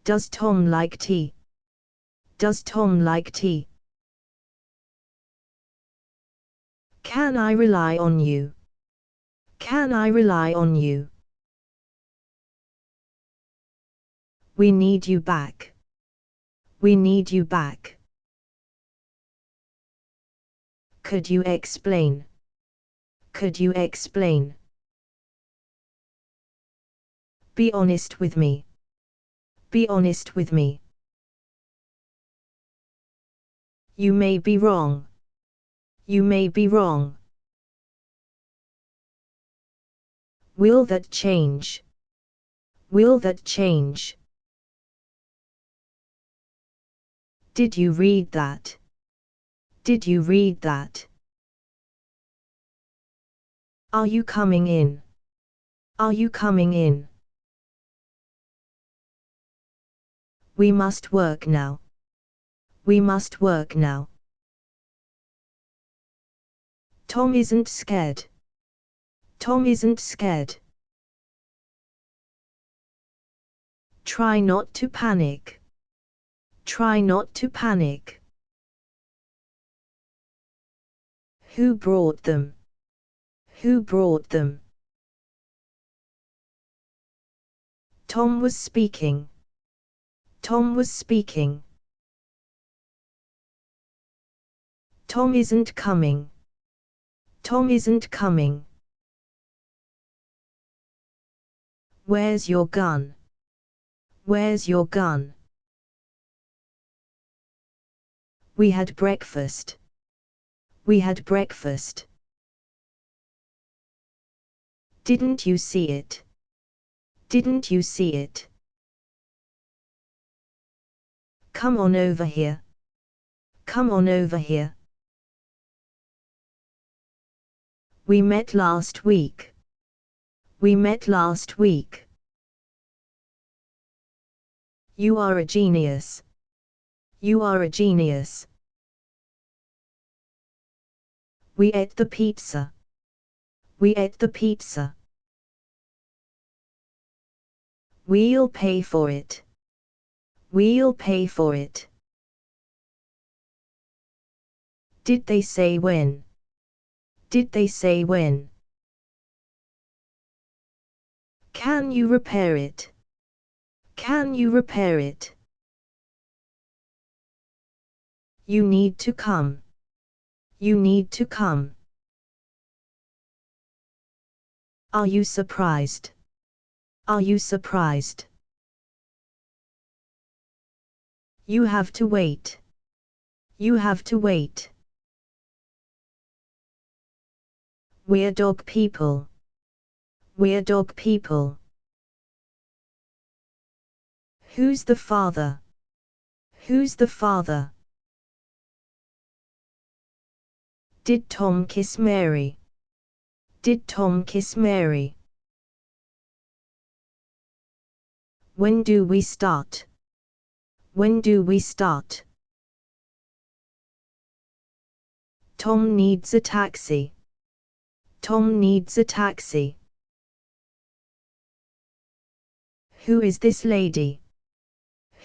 Does Tom like tea? Does Tom like tea? Can I rely on you? Can I rely on you? We need you back. We need you back. Could you explain? Could you explain? Be honest with me. Be honest with me. You may be wrong. You may be wrong. Will that change? Will that change? Did you read that? Did you read that? Are you coming in? Are you coming in? We must work now. We must work now. Tom isn't scared. Tom isn't scared. Try not to panic. Try not to panic. Who brought them? Who brought them? Tom was speaking. Tom was speaking. Tom isn't coming. Tom isn't coming. Where's your gun? Where's your gun? We had breakfast. We had breakfast. Didn't you see it? Didn't you see it? Come on over here. Come on over here. We met last week. We met last week. You are a genius. You are a genius. We ate the pizza. We ate the pizza. We'll pay for it. We'll pay for it. Did they say when? Did they say when? Can you repair it? Can you repair it? You need to come. You need to come. Are you surprised? Are you surprised? You have to wait. You have to wait. We're dog people. We're dog people. Who's the father? Who's the father? Did Tom kiss Mary? Did Tom kiss Mary? When do we start? When do we start? Tom needs a taxi. Tom needs a taxi. Who is this lady?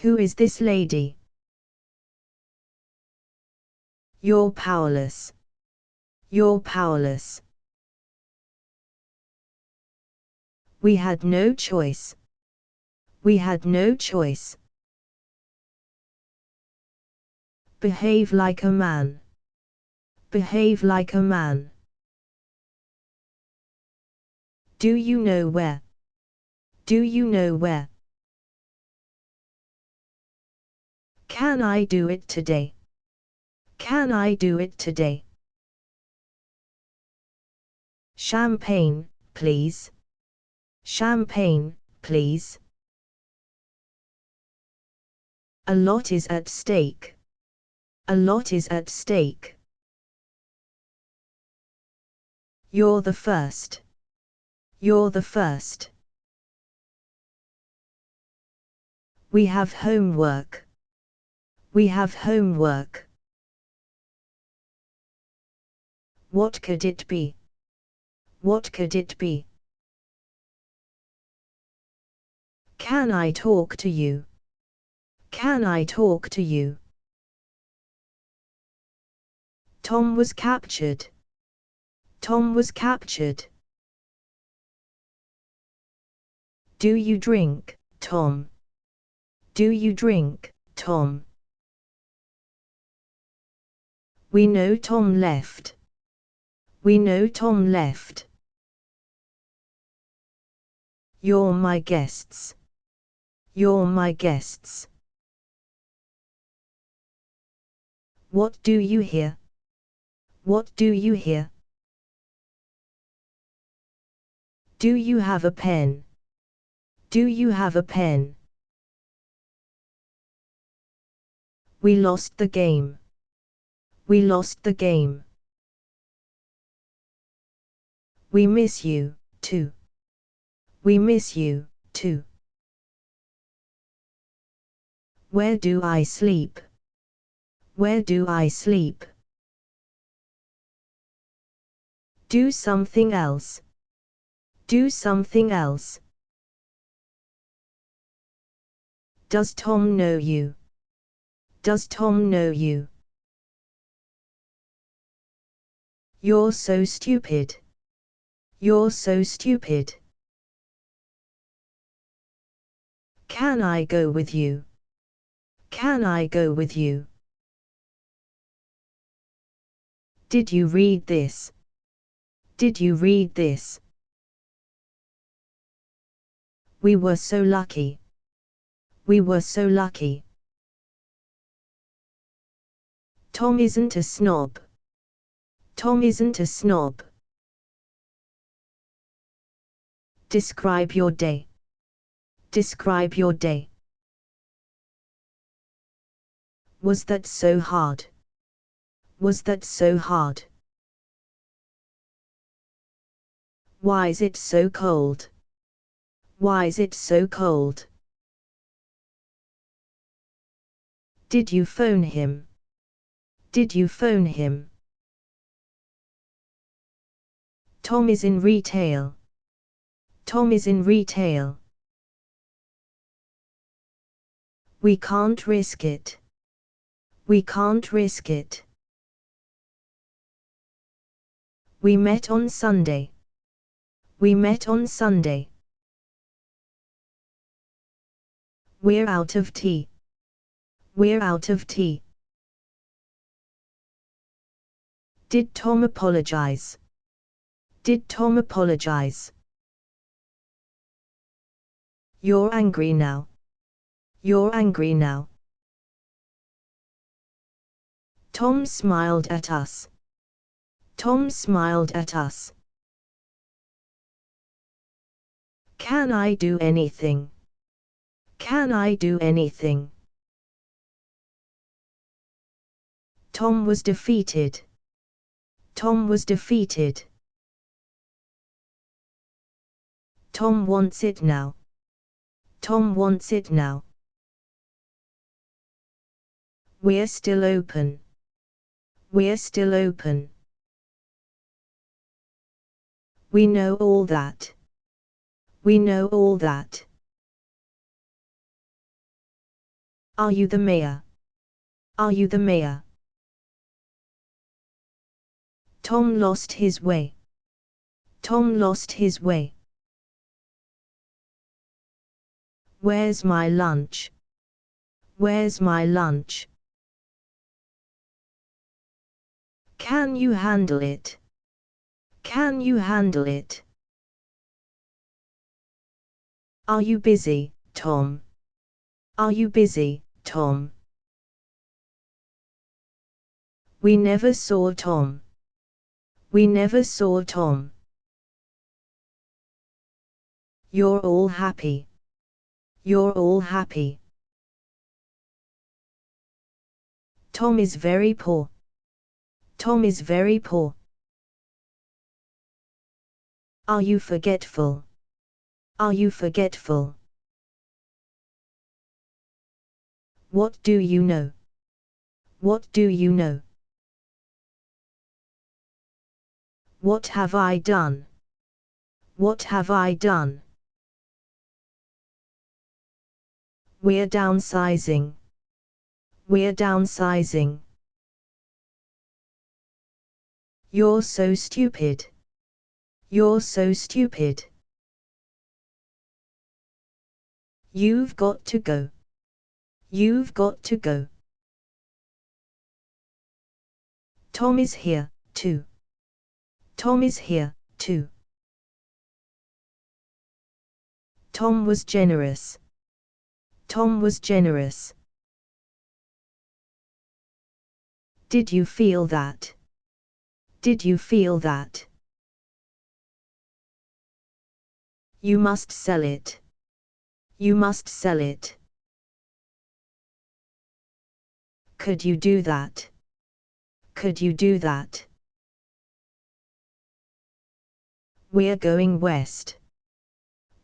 Who is this lady? You're powerless. You're powerless. We had no choice. We had no choice. Behave like a man. Behave like a man. Do you know where? Do you know where? Can I do it today? Can I do it today? Champagne, please. Champagne, please. A lot is at stake. A lot is at stake. You're the first. You're the first. We have homework. We have homework. What could it be? What could it be? Can I talk to you? Can I talk to you? Tom was captured. Tom was captured. Do you drink, Tom? Do you drink, Tom? We know Tom left. We know Tom left. You're my guests. You're my guests. What do you hear? What do you hear? Do you have a pen? Do you have a pen? We lost the game. We lost the game. We miss you, too. We miss you, too. Where do I sleep? Where do I sleep? Do something else. Do something else. Does Tom know you? Does Tom know you? You're so stupid. You're so stupid. Can I go with you? Can I go with you? Did you read this? Did you read this? We were so lucky. We were so lucky. Tom isn't a snob. Tom isn't a snob. Describe your day. Describe your day. Was that so hard? Was that so hard? Why is it so cold? Why is it so cold? Did you phone him? Did you phone him? Tom is in retail. Tom is in retail. We can't risk it. We can't risk it. We met on Sunday. We met on Sunday. We're out of tea. We're out of tea. Did Tom apologize? Did Tom apologize? You're angry now. You're angry now. Tom smiled at us. Tom smiled at us. Can I do anything? Can I do anything? Tom was defeated. Tom was defeated. Tom wants it now. Tom wants it now. We're still open. We're still open. We know all that. We know all that. Are you the mayor? Are you the mayor? Tom lost his way. Tom lost his way. Where's my lunch? Where's my lunch? Can you handle it? Can you handle it? Are you busy, Tom? Are you busy, Tom? We never saw Tom. We never saw Tom. You're all happy. You're all happy. Tom is very poor. Tom is very poor. Are you forgetful? Are you forgetful? What do you know? What do you know? What have I done? What have I done? We're downsizing. We're downsizing. You're so stupid. You're so stupid. You've got to go. You've got to go. Tom is here, too. Tom is here, too. Tom was generous. Tom was generous. Did you feel that? Did you feel that? You must sell it. You must sell it. Could you do that? Could you do that? We're going west.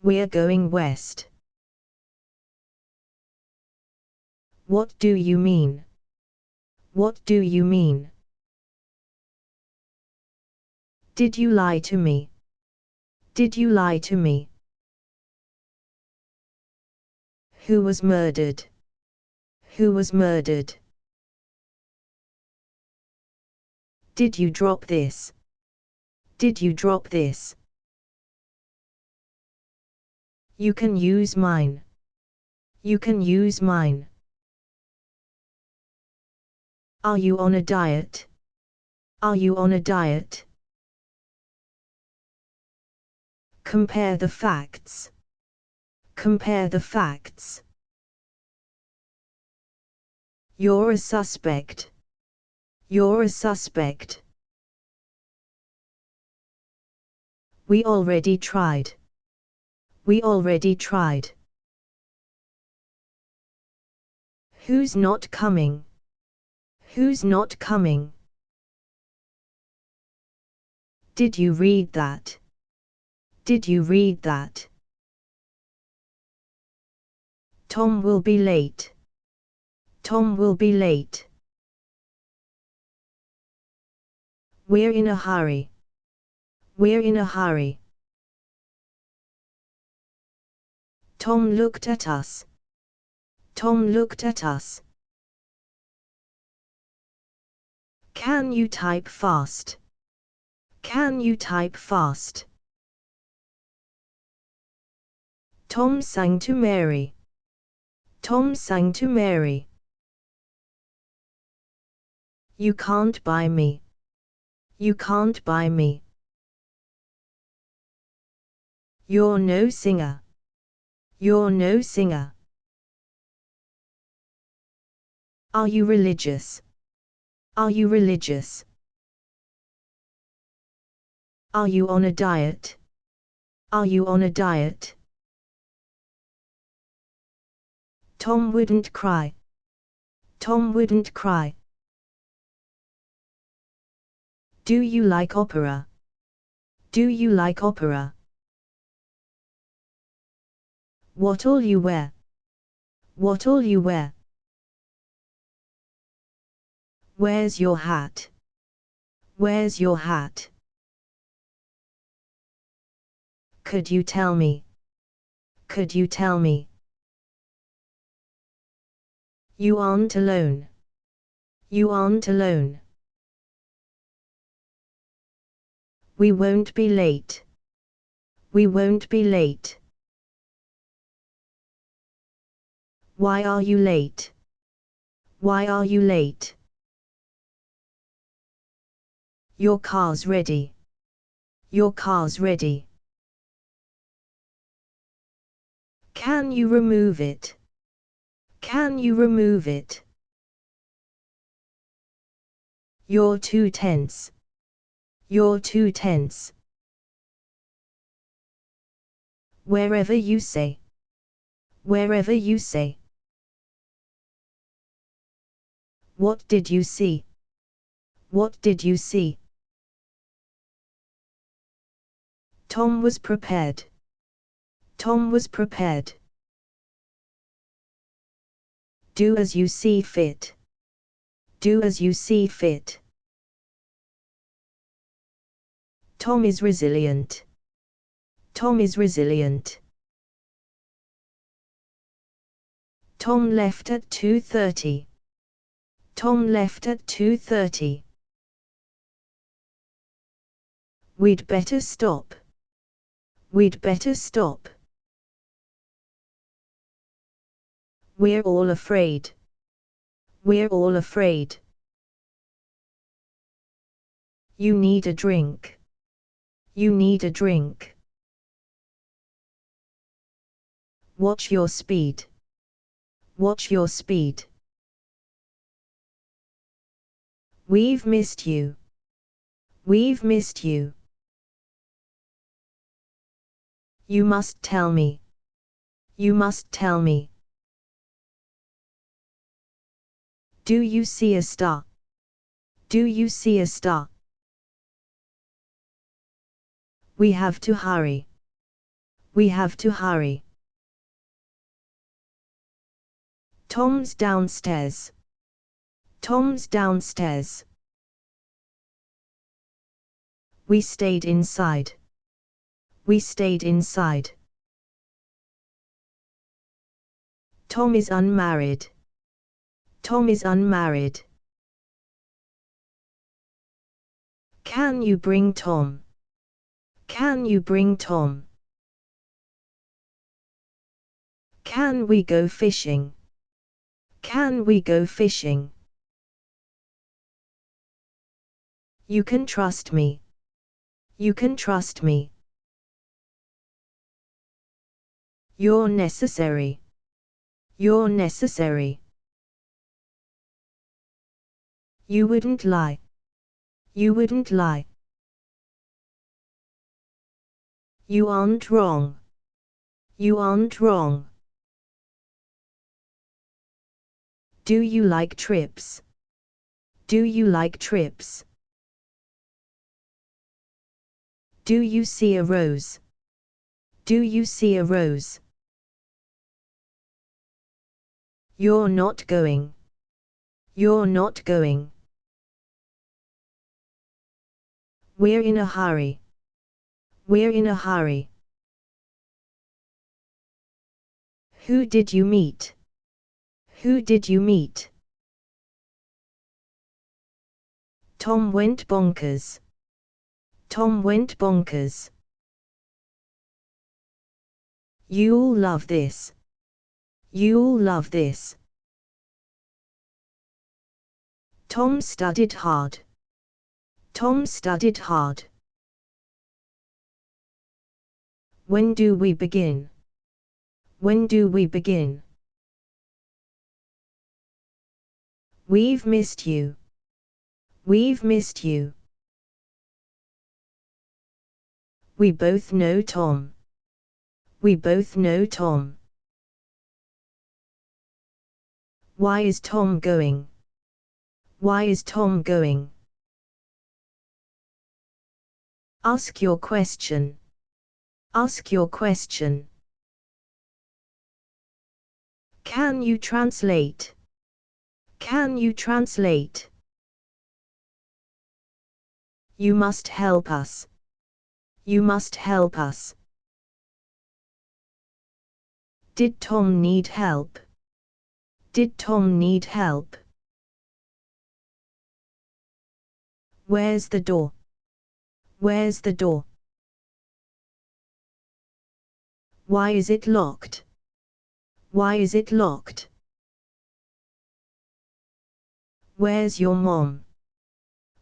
We're going west. What do you mean? What do you mean? Did you lie to me? Did you lie to me? Who was murdered? Who was murdered? Did you drop this? Did you drop this? You can use mine. You can use mine. Are you on a diet? Are you on a diet? Compare the facts. Compare the facts. You're a suspect. You're a suspect. We already tried. We already tried. Who's not coming? Who's not coming? Did you read that? Did you read that? Tom will be late. Tom will be late. We're in a hurry. We're in a hurry. Tom looked at us. Tom looked at us. Can you type fast? Can you type fast? Tom sang to Mary. Tom sang to Mary. You can't buy me. You can't buy me. You're no singer. You're no singer. Are you religious? Are you religious? Are you on a diet? Are you on a diet? Tom wouldn't cry. Tom wouldn't cry. Do you like opera? Do you like opera? What'll you wear? What'll you wear? Where's your hat? Where's your hat? Could you tell me? Could you tell me? You aren't alone. You aren't alone. We won't be late. We won't be late. Why are you late? Why are you late? Your car's ready. Your car's ready. Can you remove it? Can you remove it? You're too tense. You're too tense. Wherever you say. Wherever you say. What did you see? What did you see? Tom was prepared. Tom was prepared. Do as you see fit. Do as you see fit. Tom is resilient. Tom is resilient. Tom left at 2:30. Tom left at 2:30. We'd better stop. We'd better stop. We're all afraid. We're all afraid. You need a drink. You need a drink. Watch your speed. Watch your speed. We've missed you. We've missed you. You must tell me. You must tell me. Do you see a star? Do you see a star? We have to hurry. We have to hurry. Tom's downstairs. Tom's downstairs. We stayed inside. We stayed inside. Tom is unmarried. Tom is unmarried. Can you bring Tom? Can you bring Tom? Can we go fishing? Can we go fishing? You can trust me. You can trust me. You're necessary. You're necessary. You wouldn't lie. You wouldn't lie. You aren't wrong. You aren't wrong. Do you like trips? Do you like trips? Do you see a rose? Do you see a rose? You're not going. You're not going. We're in a hurry. We're in a hurry. Who did you meet? Who did you meet? Tom went bonkers. Tom went bonkers. You'll love this. You'll love this. Tom studied hard. Tom studied hard. When do we begin? When do we begin? We've missed you. We've missed you. We both know Tom. We both know Tom. Why is Tom going? Why is Tom going? Ask your question. Ask your question. Can you translate? Can you translate? You must help us. You must help us. Did Tom need help? Did Tom need help? Where's the door? Where's the door? Why is it locked? Why is it locked? Where's your mom?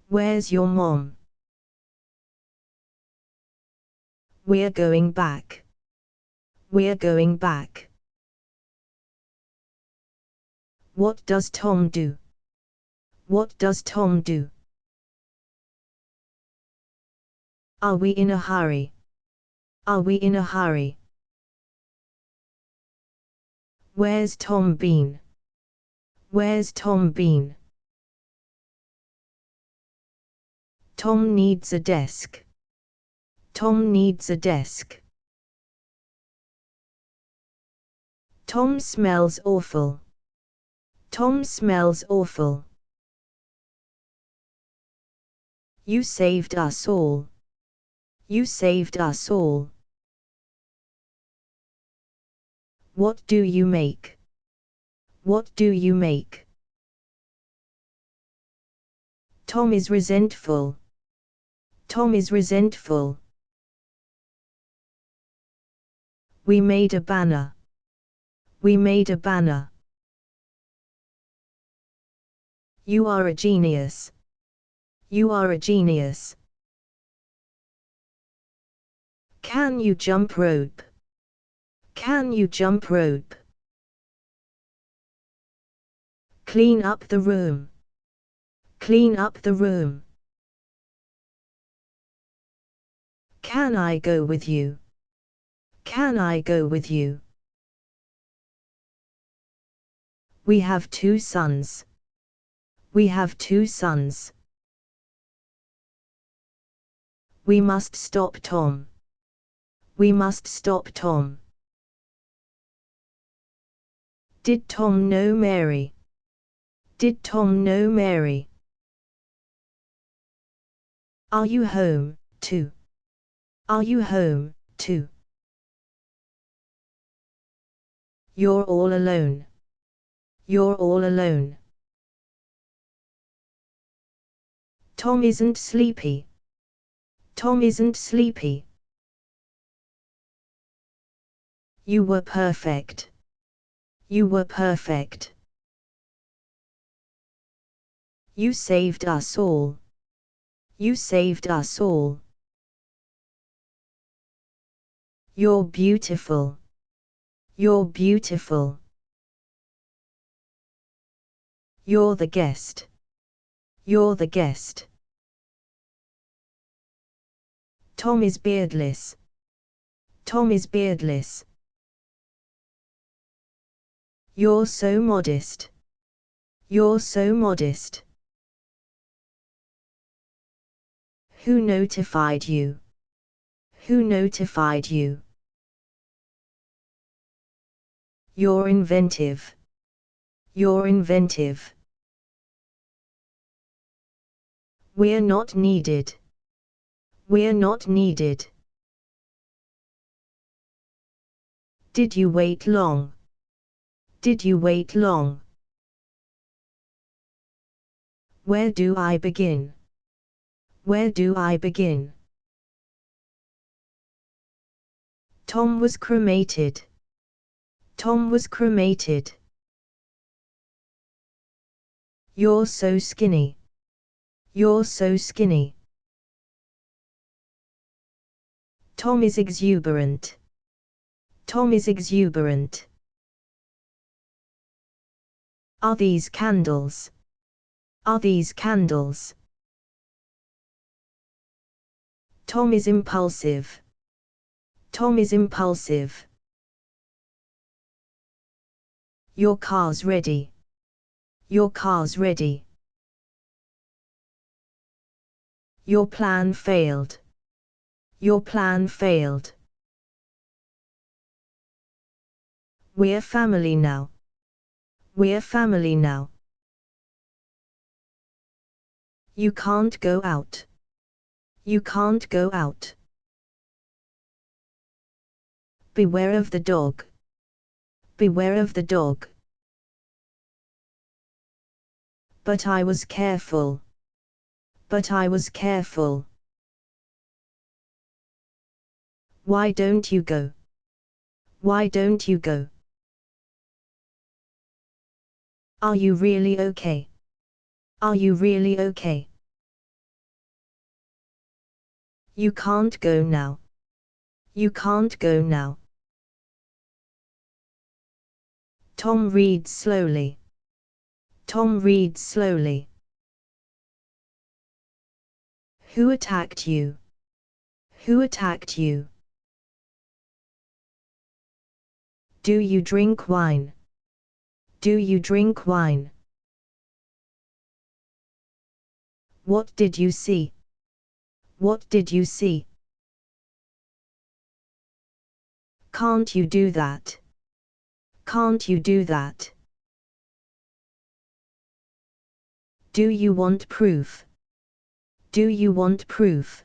Where's your mom? We're going back. We're going back. What does Tom do? What does Tom do? Are we in a hurry? Are we in a hurry? Where's Tom been? Where's Tom been? Tom needs a desk. Tom needs a desk. Tom smells awful. Tom smells awful. You saved us all. You saved us all. What do you make? What do you make? Tom is resentful. Tom is resentful. We made a banner. We made a banner. You are a genius. You are a genius. Can you jump rope? Can you jump rope? Clean up the room. Clean up the room. Can I go with you? Can I go with you? We have 2 sons. We have 2 sons. We must stop Tom. We must stop Tom. Did Tom know Mary? Did Tom know Mary? Are you home, too? Are you home, too? You're all alone. You're all alone. Tom isn't sleepy. Tom isn't sleepy. You were perfect. You were perfect. You saved us all. You saved us all. You're beautiful. You're beautiful. You're the guest. You're the guest. Tom is beardless. Tom is beardless. You're so modest. You're so modest. Who notified you? Who notified you? You're inventive. You're inventive. We're not needed. We're not needed. Did you wait long? Did you wait long? Where do I begin? Where do I begin? Tom was cremated. Tom was cremated. You're so skinny. You're so skinny. Tom is exuberant. Tom is exuberant. Are these candles? Are these candles? Tom is impulsive. Tom is impulsive. Your car's ready. Your car's ready. Your plan failed. Your plan failed. We're family now. We're family now. You can't go out. You can't go out. Beware of the dog. Beware of the dog. But I was careful. But I was careful. Why don't you go? Why don't you go? Are you really okay? Are you really okay? You can't go now. You can't go now. Tom reads slowly. Tom reads slowly. Who attacked you? Who attacked you? Do you drink wine? Do you drink wine? What did you see? What did you see? Can't you do that? Can't you do that? Do you want proof? Do you want proof?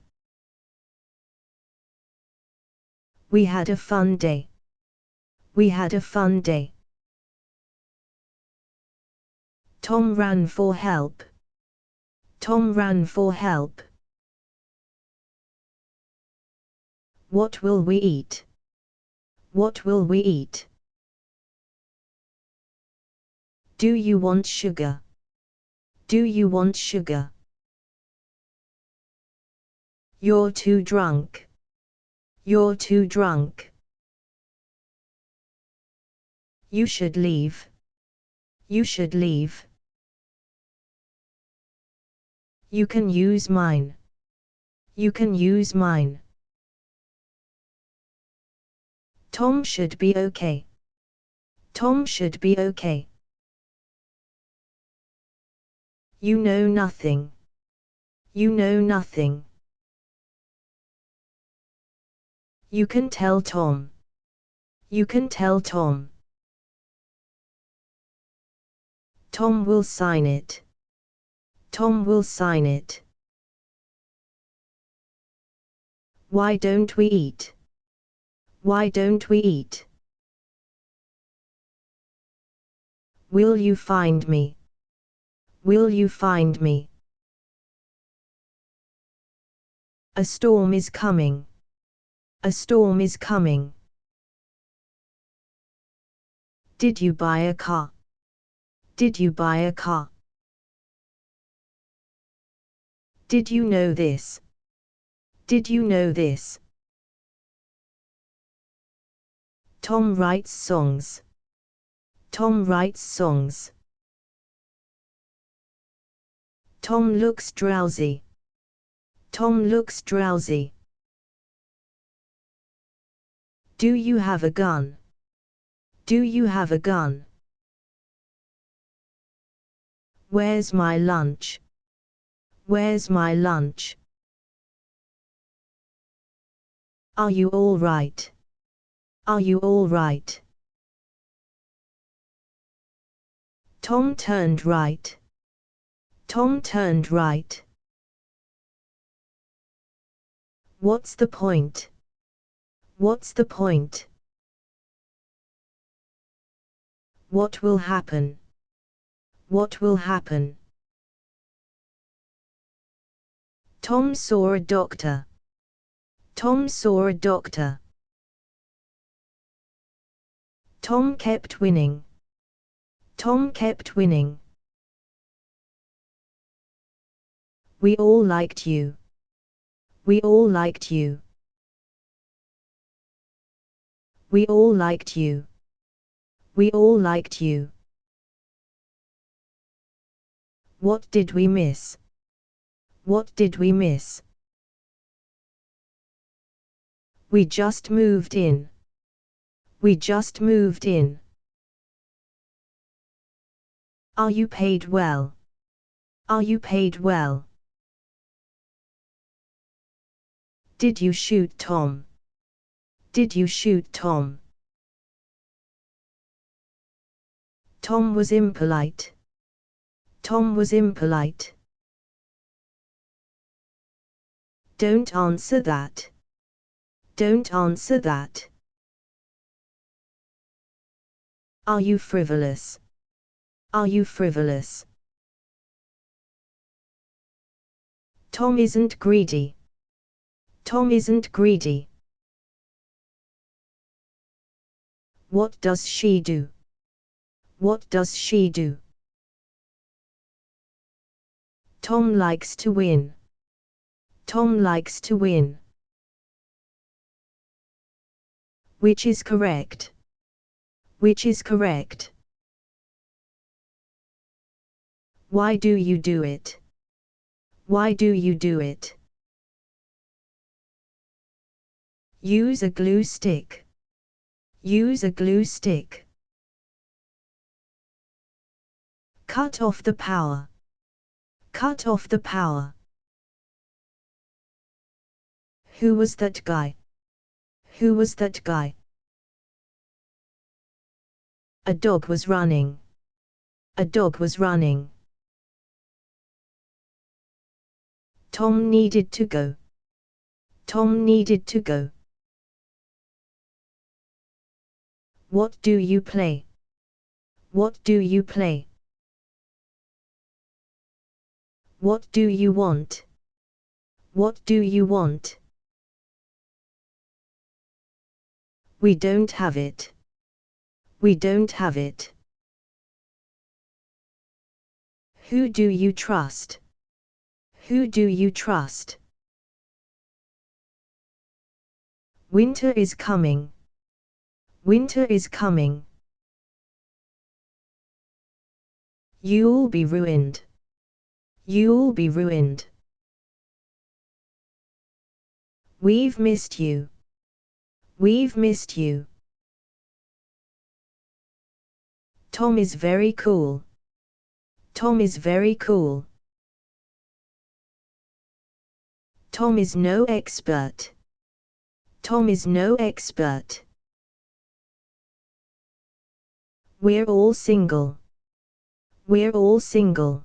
We had a fun day. We had a fun day. Tom ran for help. Tom ran for help. What will we eat? What will we eat? Do you want sugar? Do you want sugar? You're too drunk. You're too drunk. You should leave. You should leave. You can use mine. You can use mine. Tom should be okay. Tom should be okay. You know nothing. You know nothing. You can tell Tom. You can tell Tom. Tom will sign it. Tom will sign it. Why don't we eat? Why don't we eat? Will you find me? Will you find me? A storm is coming. A storm is coming. Did you buy a car? Did you buy a car? Did you know this? Did you know this? Tom writes songs. Tom writes songs. Tom looks drowsy. Tom looks drowsy. Do you have a gun? Do you have a gun? Where's my lunch? Where's my lunch? Are you all right? Are you all right? Tom turned right. Tom turned right. What's the point? What's the point? What will happen? What will happen? Tom saw a doctor. Tom saw a doctor. Tom kept winning. Tom kept winning. We all liked you. We all liked you. We all liked you. We all liked you. What did we miss? What did we miss? We just moved in. We just moved in. Are you paid well? Are you paid well? Did you shoot Tom? Did you shoot Tom? Tom was impolite. Tom was impolite. Don't answer that. Don't answer that. Are you frivolous? Are you frivolous? Tom isn't greedy. Tom isn't greedy. What does she do? What does she do? Tom likes to win. Tom likes to win. Which is correct? Which is correct? Why do you do it? Why do you do it? Use a glue stick. Use a glue stick. Cut off the power. Cut off the power. Who was that guy? Who was that guy? A dog was running. A dog was running. Tom needed to go. Tom needed to go. What do you play? What do you play? What do you want? What do you want? We don't have it. We don't have it. Who do you trust? Who do you trust? Winter is coming. Winter is coming. You'll be ruined. You'll be ruined. We've missed you. We've missed you. Tom is very cool. Tom is very cool. Tom is no expert. Tom is no expert. We're all single. We're all single.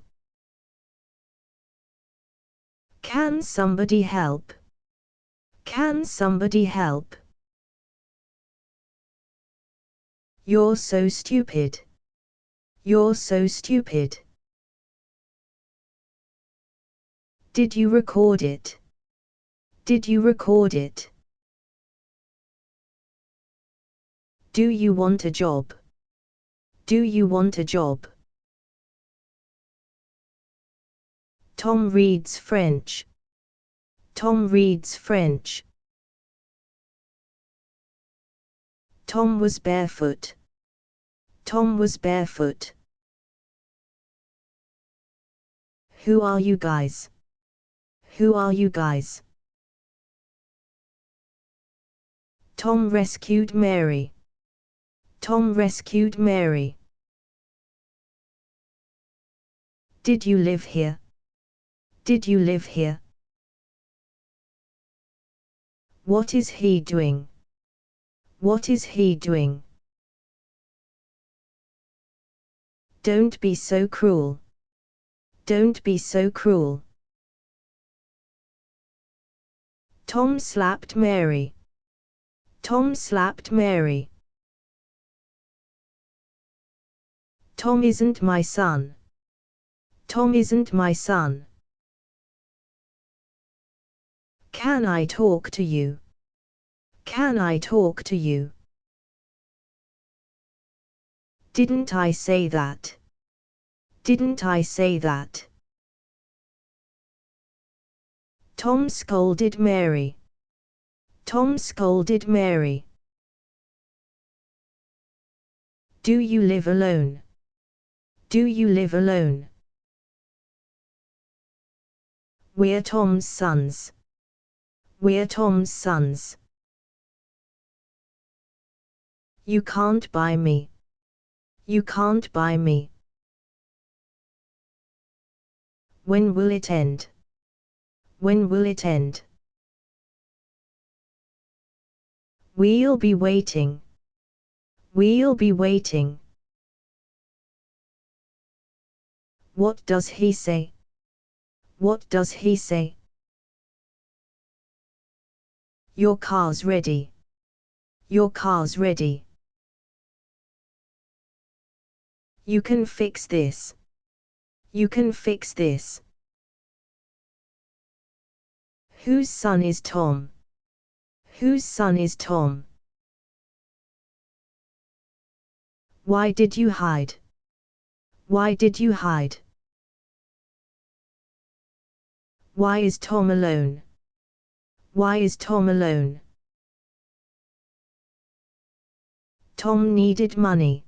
Can somebody help? Can somebody help? You're so stupid. You're so stupid. Did you record it? Did you record it? Do you want a job? Do you want a job? Tom reads French. Tom reads French. Tom was barefoot. Tom was barefoot. Who are you guys? Who are you guys? Tom rescued Mary. Tom rescued Mary. Did you live here? Did you live here? What is he doing? What is he doing? Don't be so cruel. Don't be so cruel. Tom slapped Mary. Tom slapped Mary. Tom isn't my son. Tom isn't my son. Can I talk to you? Can I talk to you? Didn't I say that? Didn't I say that? Tom scolded Mary. Tom scolded Mary. Do you live alone? Do you live alone? We're Tom's sons. We're Tom's sons. You can't buy me. You can't buy me. When will it end? When will it end? We'll be waiting. We'll be waiting. What does he say? What does he say? Your car's ready. Your car's ready. You can fix this. You can fix this. Whose son is Tom? Whose son is Tom? Why did you hide? Why did you hide? Why is Tom alone? Why is Tom alone? Tom needed money.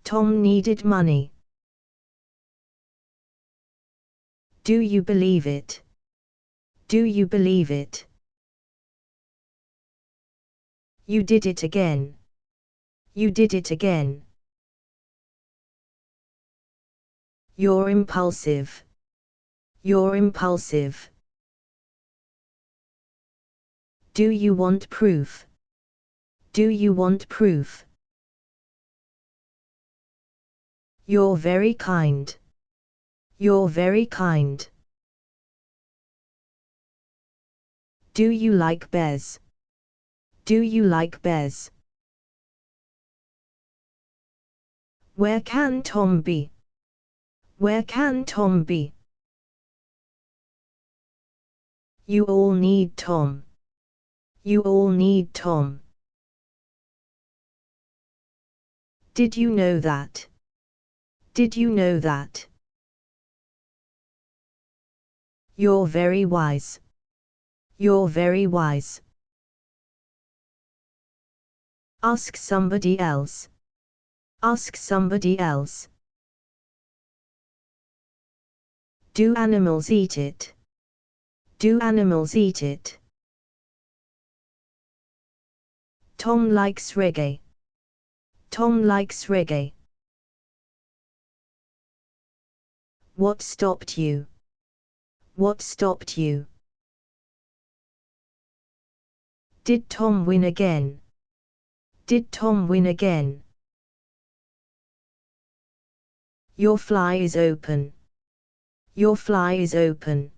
Tom needed money. Do you believe it? Do you believe it? You did it again. You did it again. You're impulsive. You're impulsive. Do you want proof? Do you want proof? You're very kind. You're very kind. Do you like bears? Do you like bears? Where can Tom be? Where can Tom be? You all need Tom. You all need Tom. Did you know that? Did you know that? You're very wise. You're very wise. Ask somebody else. Ask somebody else. Do animals eat it? Do animals eat it? Tom likes reggae. Tom likes reggae. What stopped you? What stopped you? Did Tom win again? Did Tom win again? Your fly is open. Your fly is open.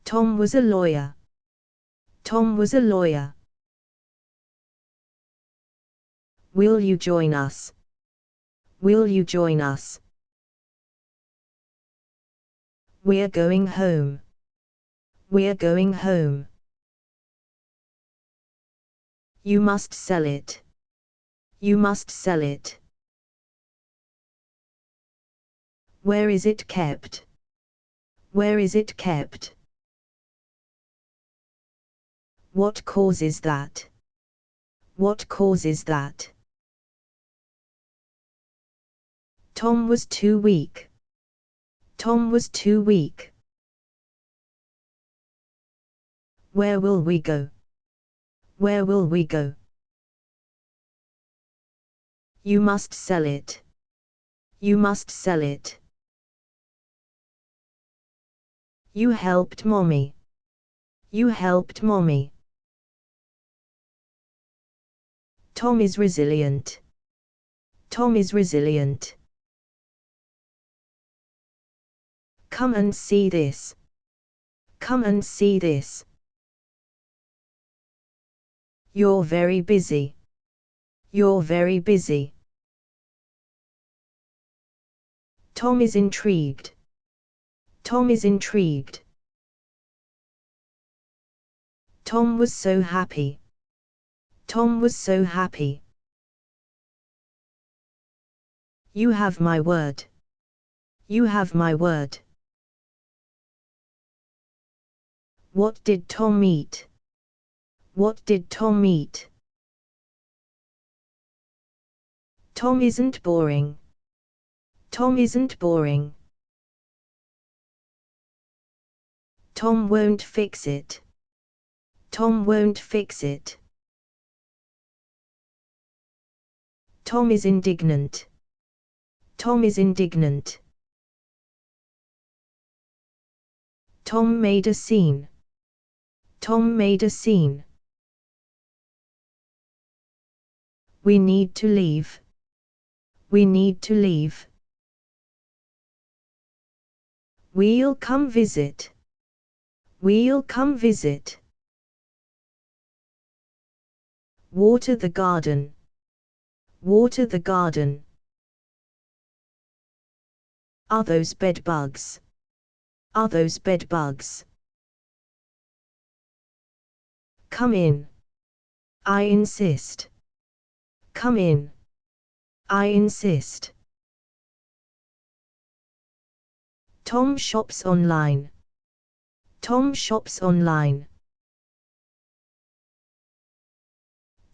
Tom was a lawyer. Tom was a lawyer. Will you join us? Will you join us? We're going home. We're going home. You must sell it. You must sell it. Where is it kept? Where is it kept? What causes that? What causes that? Tom was too weak. Tom was too weak. Where will we go? Where will we go? You must sell it. You must sell it. You helped Mommy. You helped Mommy. Tom is resilient. Tom is resilient. Come and see this. Come and see this. You're very busy. You're very busy. Tom is intrigued. Tom is intrigued. Tom was so happy. Tom was so happy. You have my word. You have my word. What did Tom eat? What did Tom eat? Tom isn't boring. Tom isn't boring. Tom won't fix it. Tom won't fix it. Tom is indignant. Tom is indignant. Tom made a scene. Tom made a scene. We need to leave. We need to leave. We'll come visit. We'll come visit. Water the garden. Water the garden. Are those bed bugs? Are those bed bugs? Come in. I insist. Come in. I insist. Tom shops online. Tom shops online.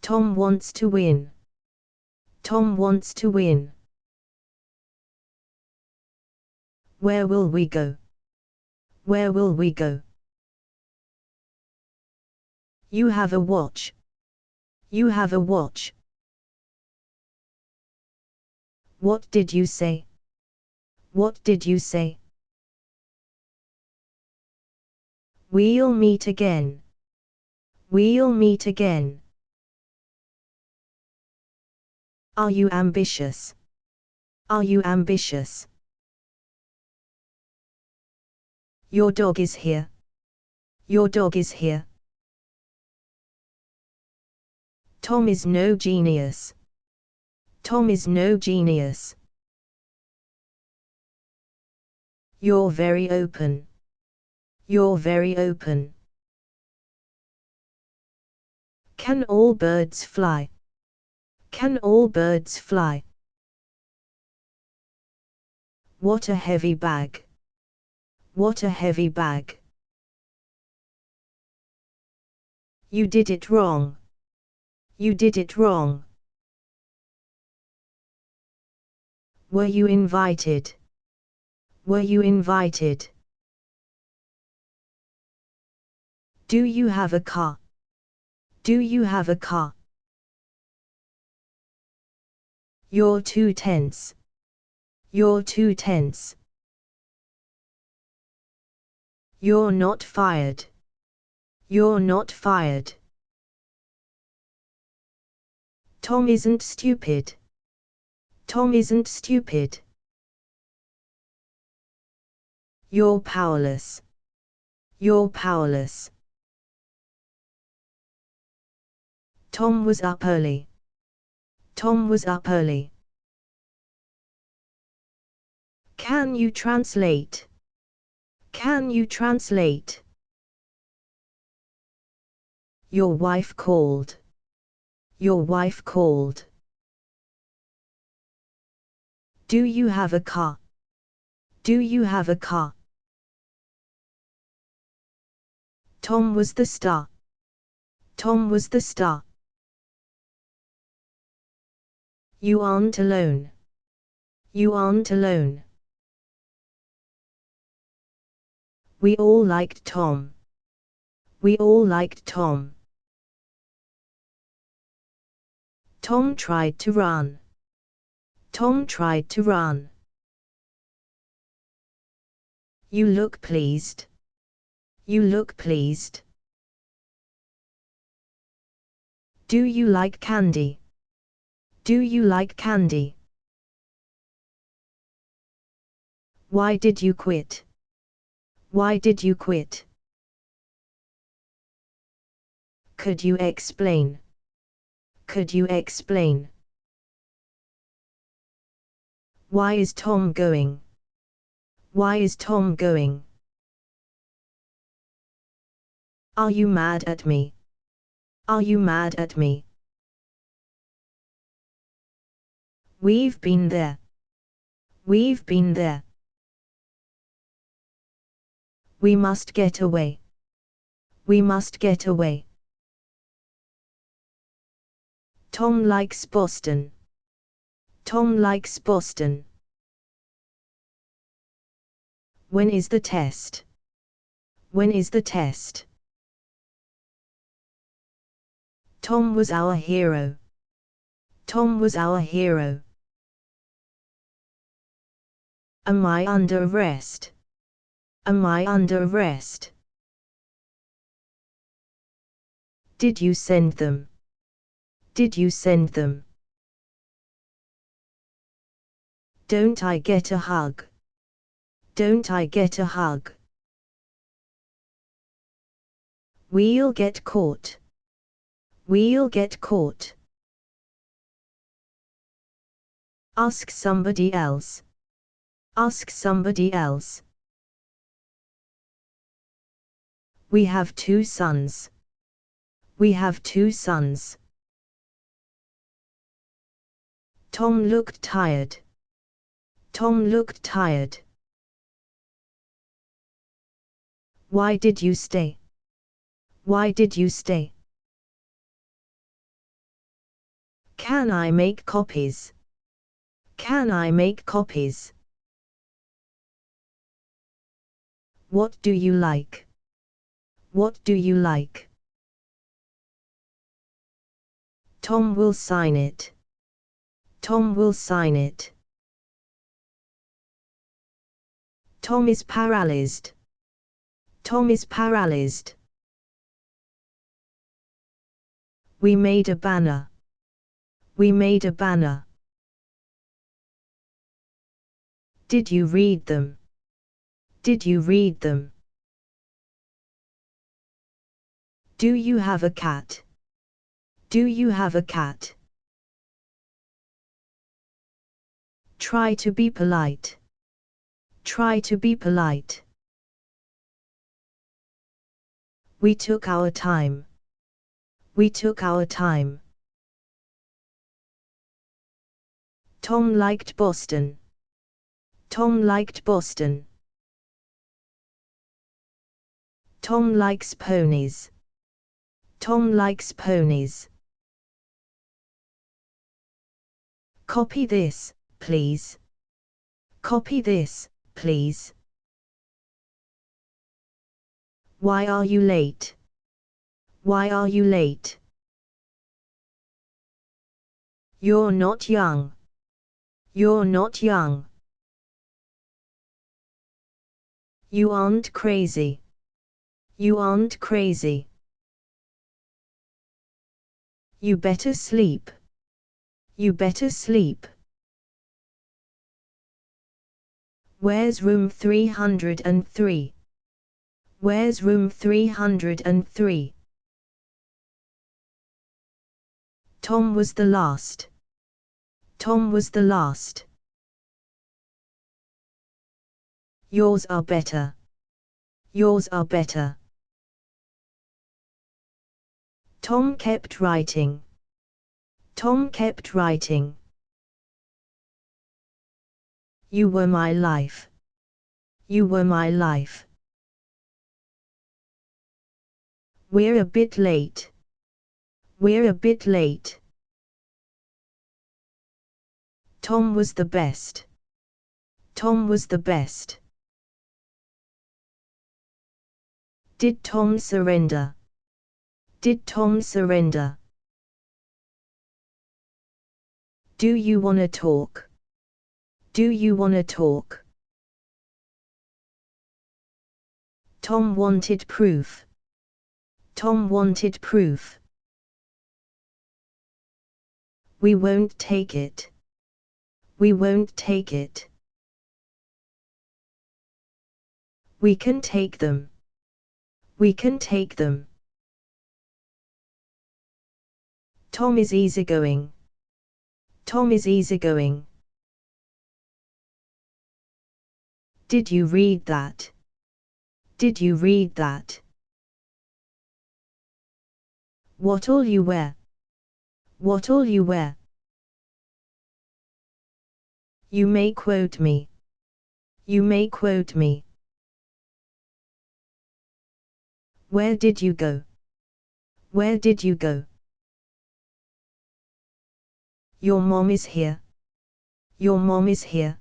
Tom wants to win. Tom wants to win. Where will we go? Where will we go? You have a watch. You have a watch. What did you say? What did you say? We'll meet again. We'll meet again. Are you ambitious? Are you ambitious? Your dog is here. Your dog is here. Tom is no genius. Tom is no genius. You're very open. You're very open. Can all birds fly? Can all birds fly? What a heavy bag. What a heavy bag. You did it wrong. You did it wrong. Were you invited? Were you invited? Do you have a car? Do you have a car? You're too tense. You're too tense. You're not fired. You're not fired. Tom isn't stupid. Tom isn't stupid. You're powerless. You're powerless. Tom was up early. Tom was up early. Can you translate? Can you translate? Your wife called. Your wife called. Do you have a car? Do you have a car? Tom was the star. Tom was the star. You aren't alone. You aren't alone. We all liked Tom. We all liked Tom. Tom tried to run. Tom tried to run. You look pleased. You look pleased. Do you like candy? Do you like candy? Why did you quit? Why did you quit? Could you explain? Could you explain? Why is Tom going? Why is Tom going? Are you mad at me? Are you mad at me? We've been there. We've been there. We must get away. We must get away. Tom likes Boston. Tom likes Boston. When is the test? When is the test? Tom was our hero. Tom was our hero. Am I under arrest? Am I under arrest? Did you send them? Did you send them? Don't I get a hug? Don't I get a hug? We'll get caught. We'll get caught. Ask somebody else. Ask somebody else. We have 2 sons. We have 2 sons. Tom looked tired. Tom looked tired. Why did you stay? Why did you stay? Can I make copies? Can I make copies? What do you like? What do you like? Tom will sign it. Tom will sign it. Tom is paralyzed. Tom is paralyzed. We made a banner. We made a banner. Did you read them? Did you read them? Do you have a cat? Do you have a cat? Try to be polite. Try to be polite. We took our time. We took our time. Tom liked Boston. Tom liked Boston. Tom likes ponies. Tom likes ponies. Copy this, please. Copy this, please. Why are you late? Why are you late? You're not young. You're not young. You aren't crazy. You aren't crazy. You better sleep. You better sleep. Where's room 303? Where's room 303? Tom was the last. Tom was the last. Yours are better. Yours are better. Tom kept writing. Tom kept writing. You were my life. You were my life. We're a bit late. We're a bit late. Tom was the best. Tom was the best. Did Tom surrender? Did Tom surrender? Do you wanna talk? Do you wanna talk? Tom wanted proof. Tom wanted proof. We won't take it. We won't take it. We can take them. We can take them. Tom is easygoing. Tom is easygoing. Did you read that? Did you read that? What'll you wear? What'll you wear? You may quote me. You may quote me. Where did you go? Where did you go? Your mom is here. Your mom is here.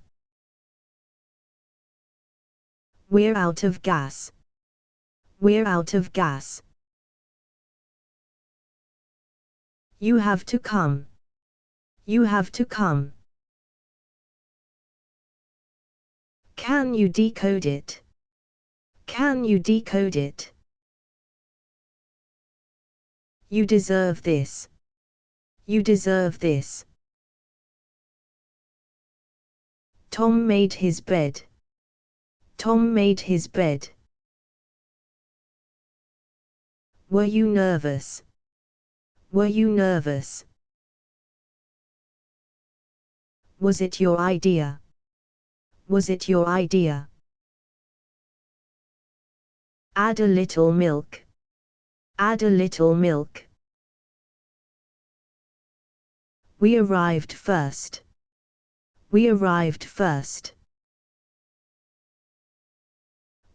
We're out of gas. We're out of gas. You have to come. You have to come. Can you decode it? Can you decode it? You deserve this. You deserve this. Tom made his bed. Tom made his bed. Were you nervous? Were you nervous? Was it your idea? Was it your idea? Add a little milk. Add a little milk. We arrived first. We arrived first.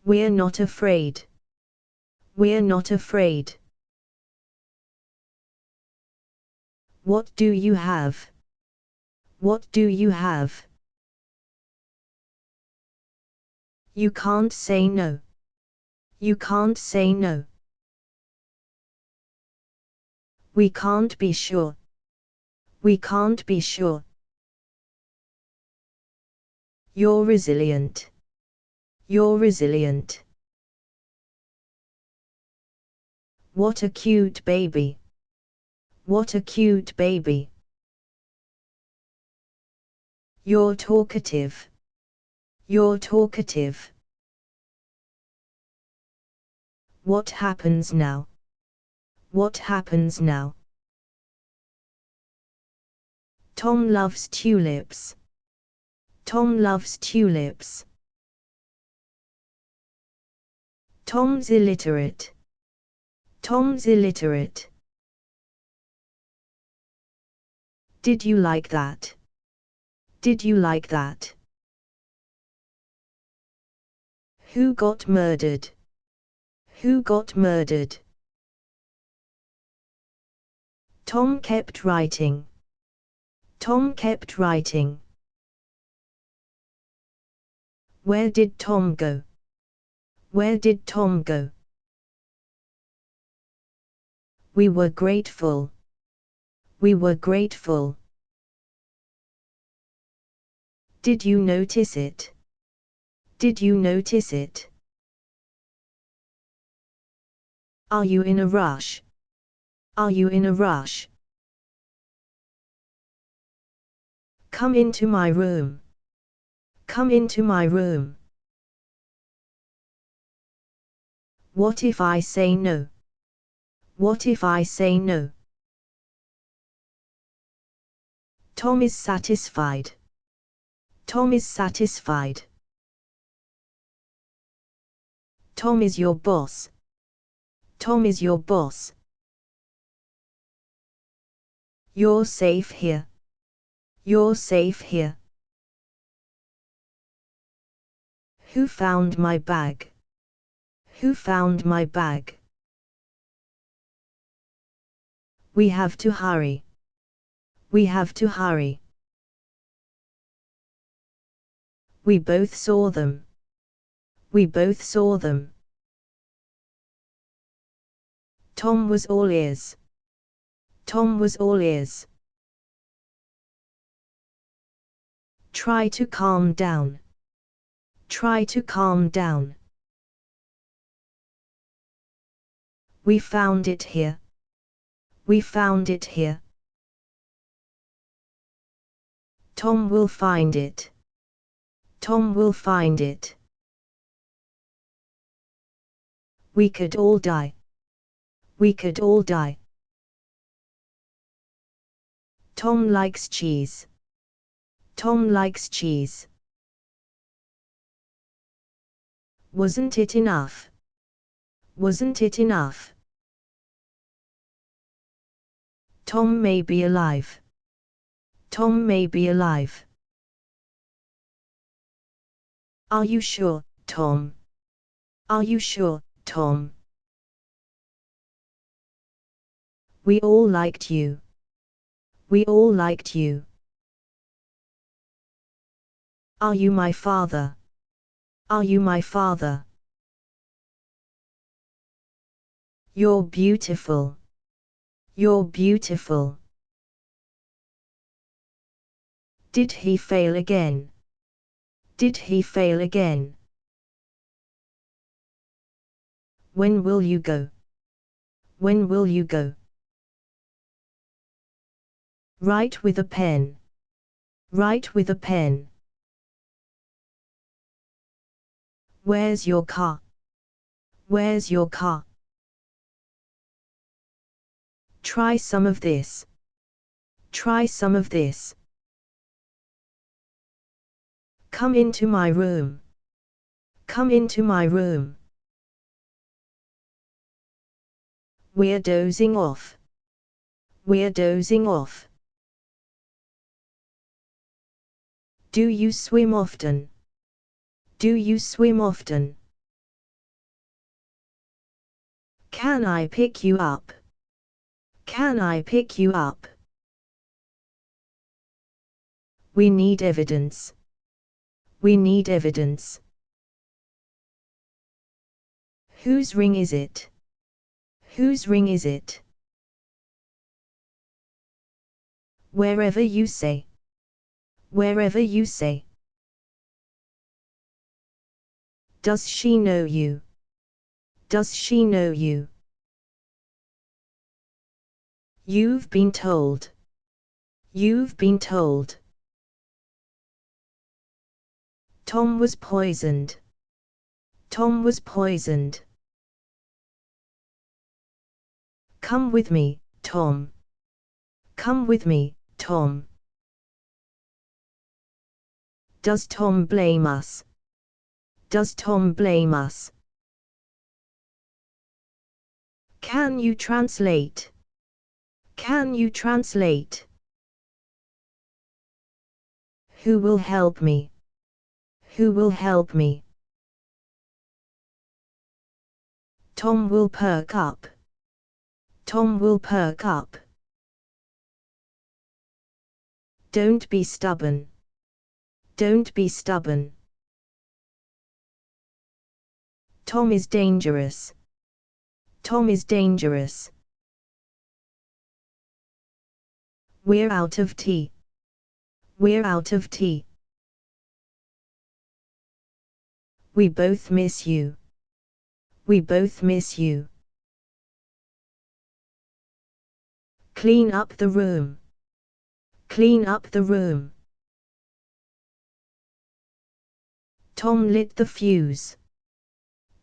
We're not afraid. We're not afraid. What do you have? What do you have? You can't say no. You can't say no. We can't be sure. We can't be sure. You're resilient. You're resilient. What a cute baby. What a cute baby. You're talkative. You're talkative. What happens now? What happens now? Tom loves tulips. Tom loves tulips. Tom's illiterate. Tom's illiterate. Did you like that? Did you like that? Who got murdered? Who got murdered? Tom kept writing. Tom kept writing. Where did Tom go? Where did Tom go? We were grateful. We were grateful. Did you notice it? Did you notice it? Are you in a rush? Are you in a rush? Come into my room. Come into my room. What if I say no? What if I say no? Tom is satisfied. Tom is satisfied. Tom is your boss. Tom is your boss. You're safe here. You're safe here. Who found my bag? Who found my bag? We have to hurry. We have to hurry. We both saw them. We both saw them. Tom was all ears. Tom was all ears. Try to calm down. Try to calm down. We found it here. We found it here. Tom will find it. Tom will find it. We could all die. We could all die. Tom likes cheese. Tom likes cheese. Wasn't it enough? Wasn't it enough? Tom may be alive. Tom may be alive. Are you sure, Tom? Are you sure, Tom? We all liked you. We all liked you. Are you my father? Are you my father? You're beautiful. You're beautiful. Did he fail again? Did he fail again? When will you go? When will you go? Write with a pen. Write with a pen. Where's your car? Where's your car? Try some of this. Try some of this. Come into my room. Come into my room. We're dozing off. We're dozing off. Do you swim often? Do you swim often? Can I pick you up? Can I pick you up? We need evidence. We need evidence. Whose ring is it? Whose ring is it? Wherever you say. Wherever you say. Does she know you? Does she know you? You've been told. You've been told. Tom was poisoned. Tom was poisoned. Come with me, Tom. Come with me, Tom. Does Tom blame us? Does Tom blame us? Can you translate? Can you translate? Who will help me? Who will help me? Tom will perk up. Tom will perk up. Don't be stubborn. Don't be stubborn. Tom is dangerous. Tom is dangerous. We're out of tea. We're out of tea. We both miss you. We both miss you. Clean up the room. Clean up the room. Tom lit the fuse.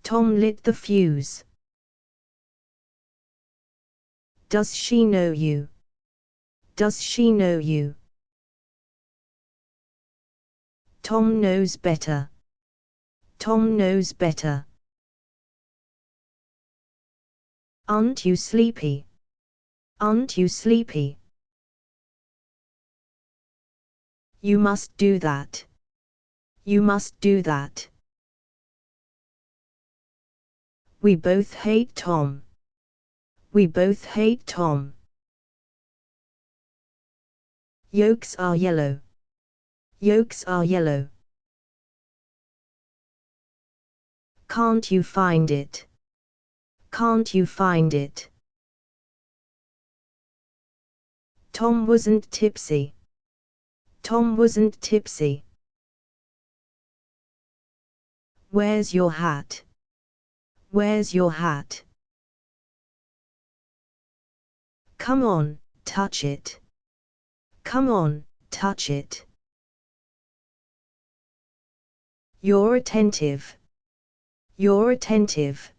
Tom lit the fuse. Does she know you? Does she know you? Tom knows better. Tom knows better. Aren't you sleepy? Aren't you sleepy? You must do that. You must do that. We both hate Tom. We both hate Tom. Yolks are yellow. Yolks are yellow. Can't you find it? Can't you find it? Tom wasn't tipsy. Tom wasn't tipsy. Where's your hat? Where's your hat? Come on, touch it. Come on, touch it. You're attentive. You're attentive.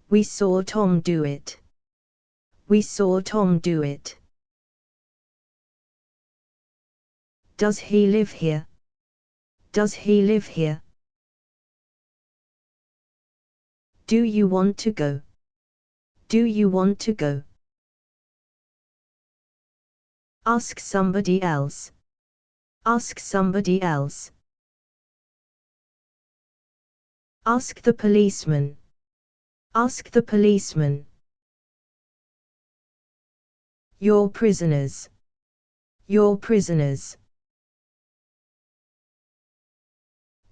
We saw Tom do it. We saw Tom do it. Does he live here? Does he live here? Do you want to go? Do you want to go? Ask somebody else. Ask somebody else. Ask the policeman. Ask the policeman. You're prisoners. You're prisoners.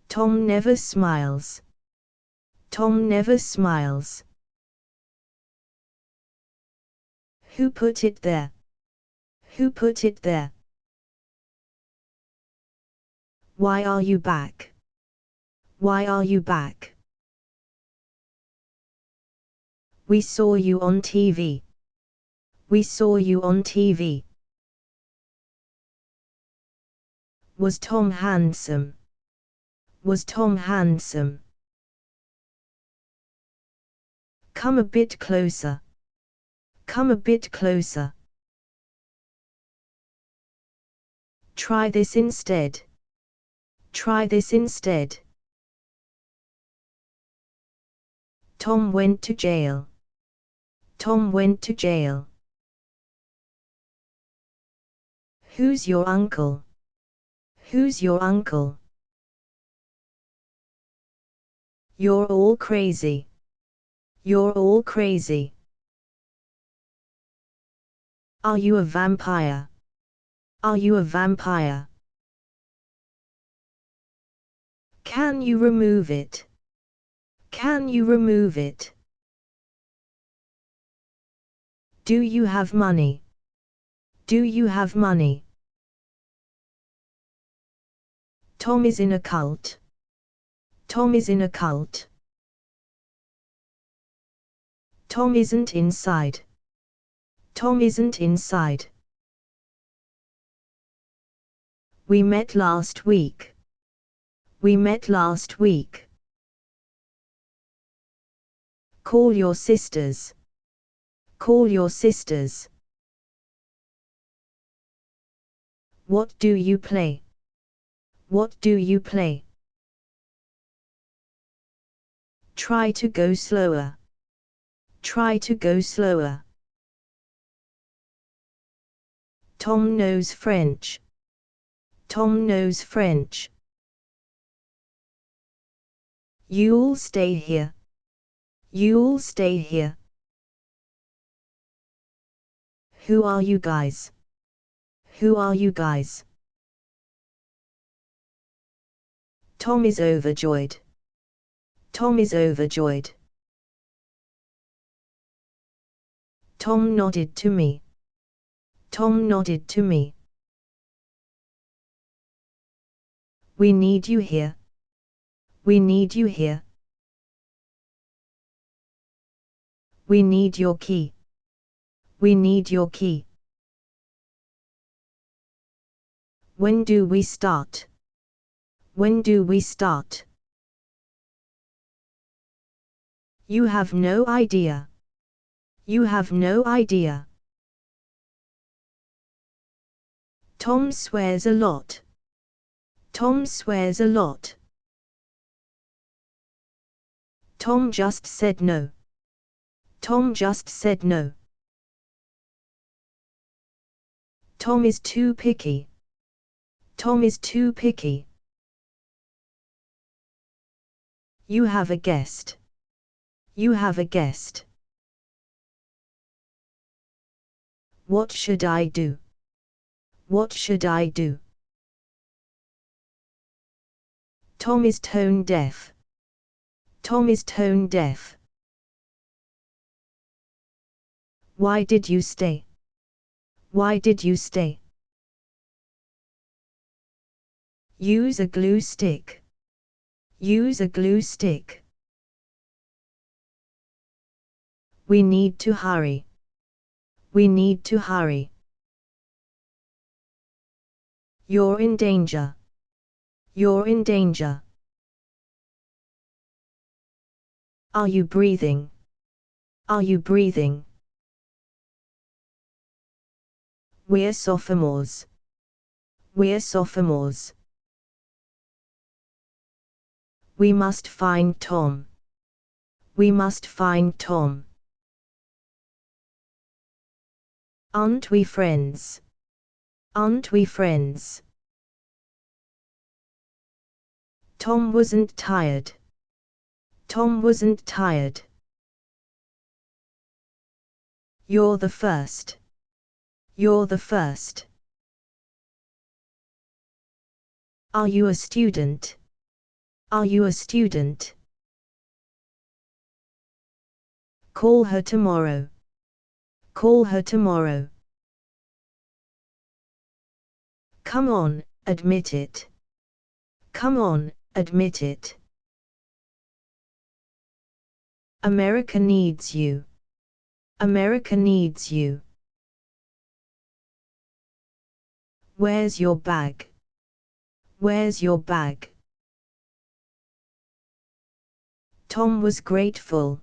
Tom never smiles. Tom never smiles. Who put it there? Who put it there? Why are you back? Why are you back? We saw you on TV. We saw you on TV. Was Tom handsome? Was Tom handsome? Come a bit closer. Come a bit closer. Try this instead. Try this instead. Tom went to jail. Tom went to jail. Who's your uncle? Who's your uncle? You're all crazy. You're all crazy. Are you a vampire? Are you a vampire? Can you remove it? Can you remove it? Do you have money? Do you have money? Tom is in a cult. Tom is in a cult. Tom isn't inside. Tom isn't inside. We met last week. We met last week. Call your sisters. Call your sisters. What do you play? What do you play? Try to go slower. Try to go slower. Tom knows French. Tom knows French. You'll stay here. You'll stay here. Who are you guys? Who are you guys? Tom is overjoyed. Tom is overjoyed. Tom nodded to me. Tom nodded to me. We need you here. We need you here. We need your key. We need your key. When do we start? When do we start? You have no idea. You have no idea. Tom swears a lot. Tom swears a lot. Tom just said no. Tom just said no. Tom is too picky. Tom is too picky. You have a guest. You have a guest. What should I do? What should I do? Tom is tone deaf. Tom is tone deaf. Why did you stay? Why did you stay? Use a glue stick. Use a glue stick. We need to hurry. We need to hurry. You're in danger. You're in danger. Are you breathing? Are you breathing? We're sophomores. We're sophomores. We must find Tom. We must find Tom. Aren't we friends? Aren't we friends? Tom wasn't tired. Tom wasn't tired. You're the first. You're the first. Are you a student? Are you a student? Call her tomorrow. Call her tomorrow. Come on, admit it. Come on, admit it. America needs you. America needs you. Where's your bag? Where's your bag? Tom was grateful.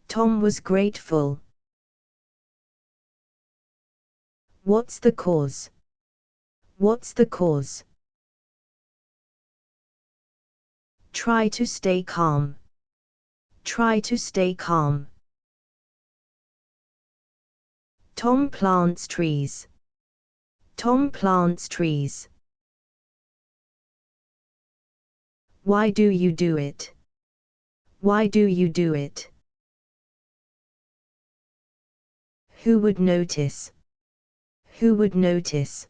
Tom was grateful. What's the cause? What's the cause? Try to stay calm. Try to stay calm. Tom plants trees. Tom plants trees. Why do you do it? Why do you do it? Who would notice? Who would notice?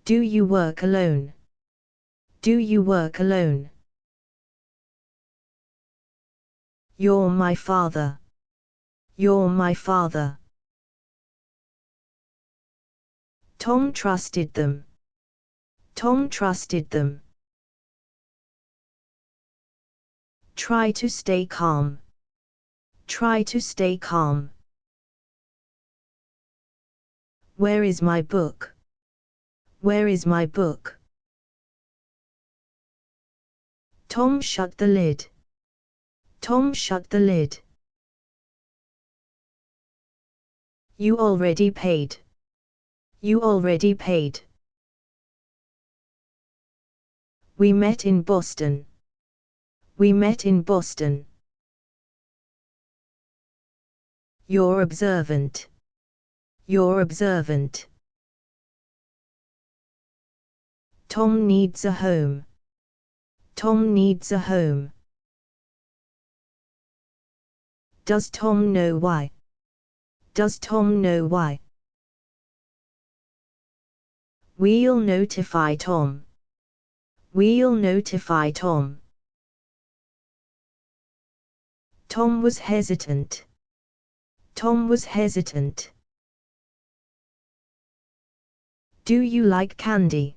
Do you work alone? Do you work alone? You're my father. You're my father. Tom trusted them. Tom trusted them. Try to stay calm. Try to stay calm. Where is my book? Where is my book? Tom shut the lid. Tom shut the lid. You already paid. You already paid. We met in Boston. We met in Boston. You're observant. You're observant. Tom needs a home. Tom needs a home. Does Tom know why? Does Tom know why? We'll notify Tom. We'll notify Tom. Tom was hesitant. Tom was hesitant. Do you like candy?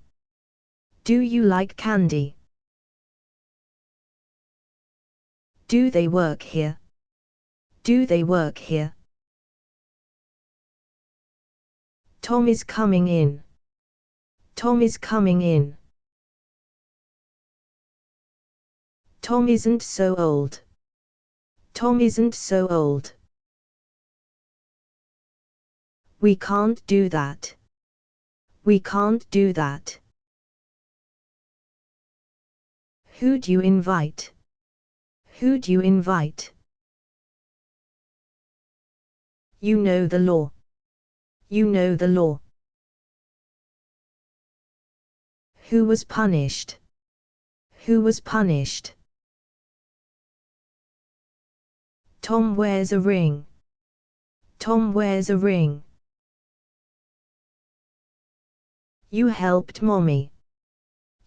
Do you like candy? Do they work here? Do they work here? Tom is coming in. Tom is coming in. Tom isn't so old. Tom isn't so old. We can't do that. We can't do that. Who'd you invite? Who'd you invite? You know the law. You know the law. Who was punished? Who was punished? Tom wears a ring. Tom wears a ring. You helped Mommy.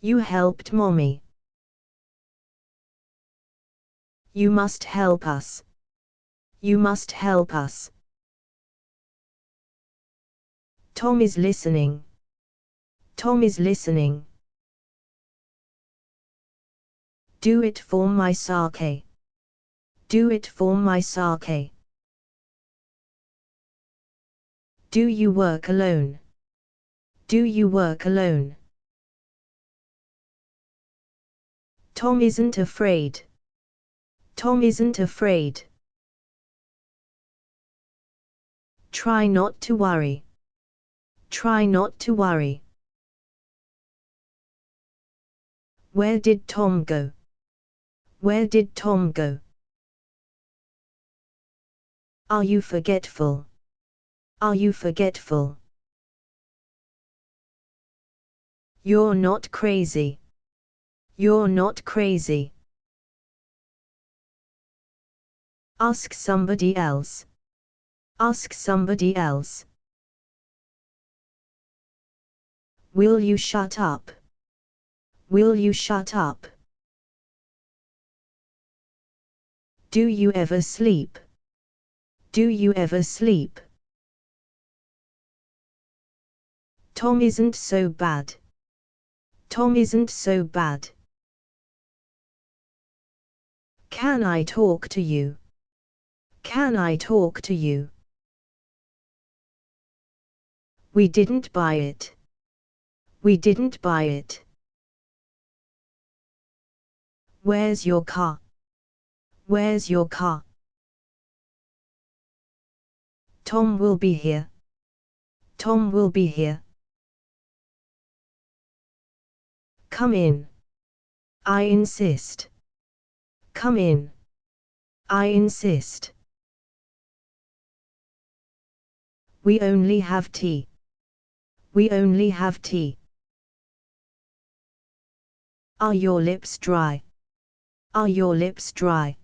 You helped Mommy. You must help us. You must help us. Tom is listening. Tom is listening. Do it for my sake. Do it for my sake. Do you work alone? Do you work alone? Tom isn't afraid. Tom isn't afraid. Try not to worry. Try not to worry. Where did Tom go? Where did Tom go? Are you forgetful? Are you forgetful? You're not crazy. You're not crazy. Ask somebody else. Ask somebody else. Will you shut up? Will you shut up? Do you ever sleep? Do you ever sleep? Tom isn't so bad. Tom isn't so bad. Can I talk to you? Can I talk to you? We didn't buy it. We didn't buy it. Where's your car? Where's your car? Tom will be here. Tom will be here. Come in. I insist. Come in. I insist. We only have tea. We only have tea. Are your lips dry? Are your lips dry?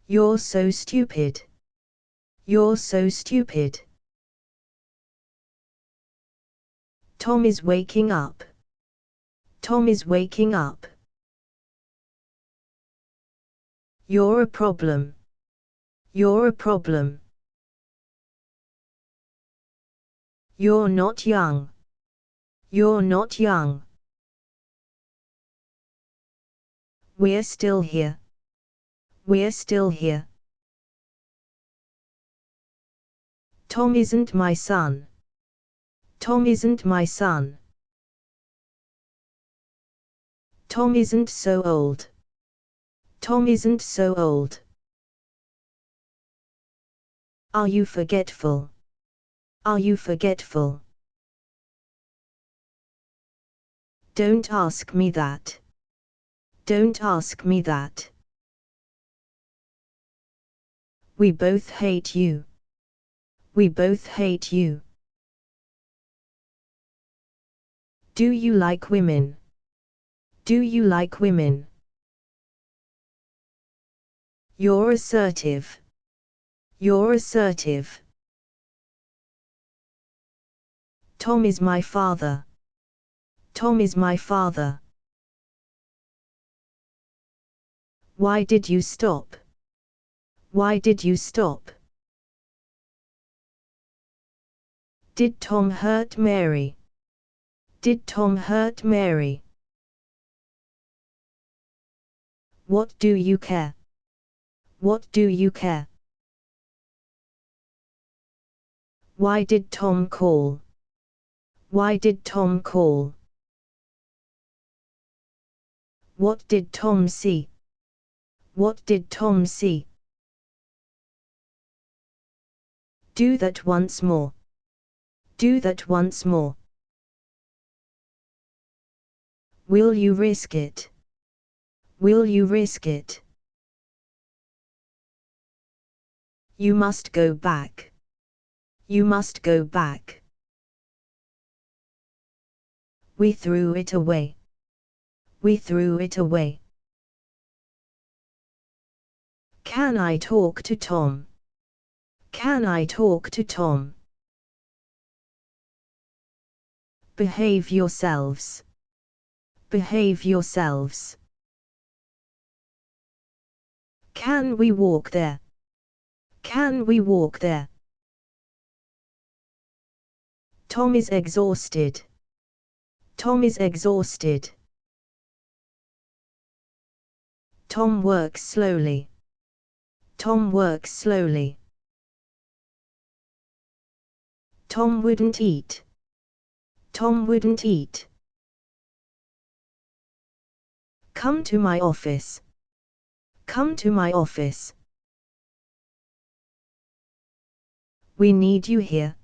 You're so stupid. You're so stupid. Tom is waking up. Tom is waking up. You're a problem. You're a problem. You're not young. You're not young. We're still here. We're still here. Tom isn't my son. Tom isn't my son. Tom isn't so old. Tom isn't so old. Are you forgetful? Are you forgetful? Don't ask me that. Don't ask me that. We both hate you. We both hate you. Do you like women? Do you like women? You're assertive. You're assertive. Tom is my father. Tom is my father. Why did you stop? Why did you stop? Did Tom hurt Mary? Did Tom hurt Mary? What do you care? What do you care? Why did Tom call? Why did Tom call? What did Tom see? What did Tom see? Do that once more. Do that once more. Will you risk it? Will you risk it? You must go back. You must go back. We threw it away. We threw it away. Can I talk to Tom? Can I talk to Tom? Behave yourselves. Behave yourselves. Can we walk there? Can we walk there? Tom is exhausted. Tom is exhausted. Tom works slowly. Tom works slowly. Tom wouldn't eat. Tom wouldn't eat. Come to my office. Come to my office. We need you here.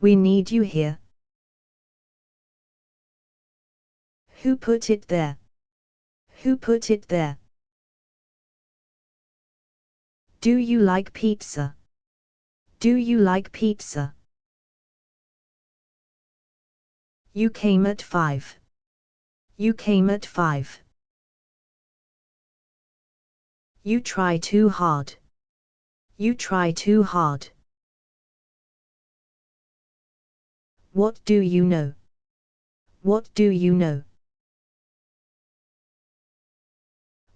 We need you here. Who put it there? Who put it there? Do you like pizza? Do you like pizza? You came at 5. You came at 5. You try too hard. You try too hard. What do you know? What do you know?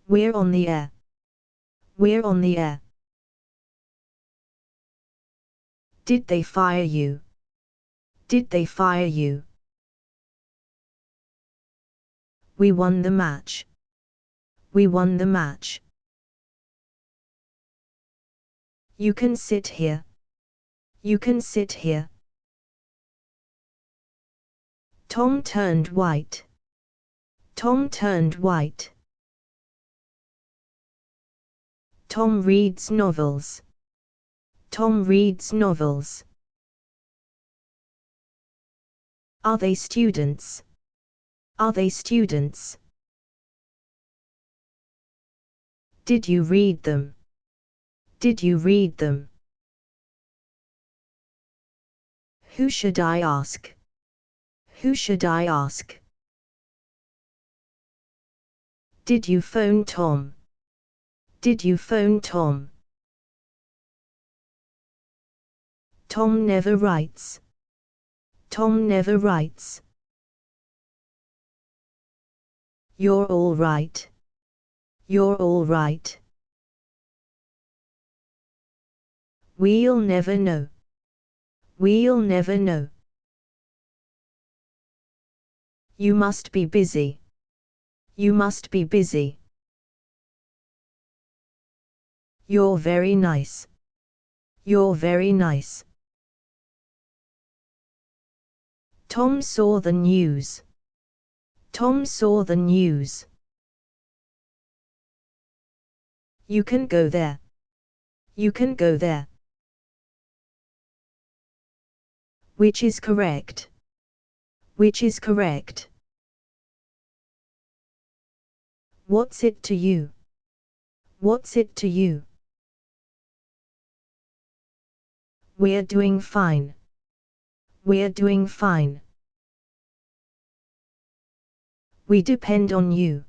We're on the air. We're on the air. Did they fire you? Did they fire you? We won the match. We won the match. You can sit here. You can sit here. Tom turned white. Tom turned white. Tom reads novels. Tom reads novels. Are they students? Are they students? Did you read them? Did you read them? Who should I ask? Who should I ask? Did you phone Tom? Did you phone Tom? Tom never writes. Tom never writes. You're all right. You're all right. We'll never know. We'll never know. You must be busy. You must be busy. You're very nice. You're very nice. Tom saw the news. Tom saw the news. You can go there. You can go there. Which is correct? Which is correct? What's it to you? What's it to you? We're doing fine. We're doing fine. We depend on you.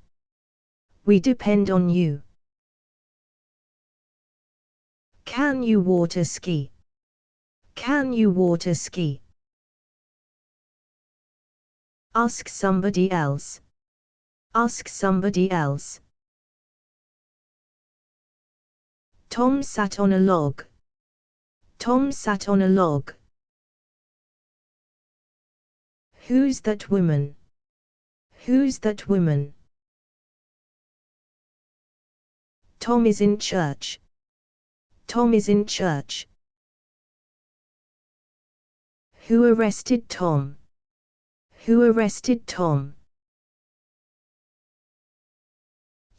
We depend on you. Can you water ski? Can you water ski? Ask somebody else. Ask somebody else. Tom sat on a log. Tom sat on a log. Who's that woman? Who's that woman? Tom is in church. Tom is in church. Who arrested Tom? Who arrested Tom?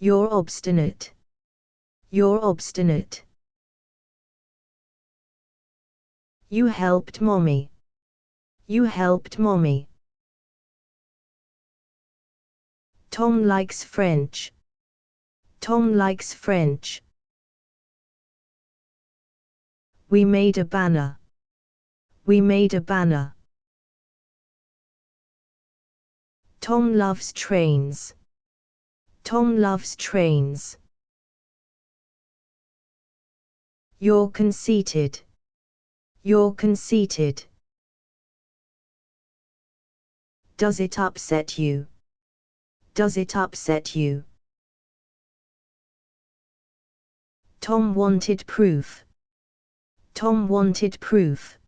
You're obstinate. You're obstinate. You helped Mommy. You helped Mommy. Tom likes French. Tom likes French. We made a banner. We made a banner. Tom loves trains. Tom loves trains. You're conceited. You're conceited. Does it upset you? Does it upset you? Tom wanted proof. Tom wanted proof.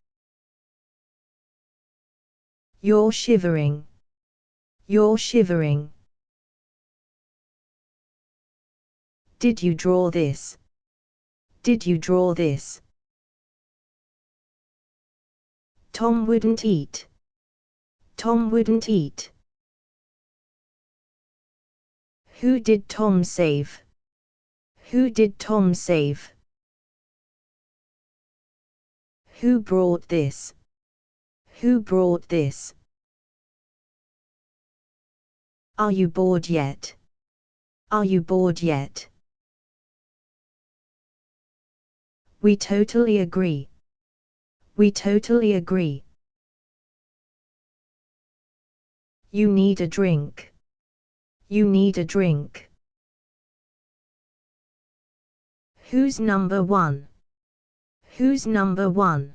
You're shivering. You're shivering. Did you draw this? Did you draw this? Tom wouldn't eat. Tom wouldn't eat. Who did Tom save? Who did Tom save? Who brought this? Who brought this? Are you bored yet? Are you bored yet? We totally agree. We totally agree. You need a drink. You need a drink. Who's number one? Who's number one?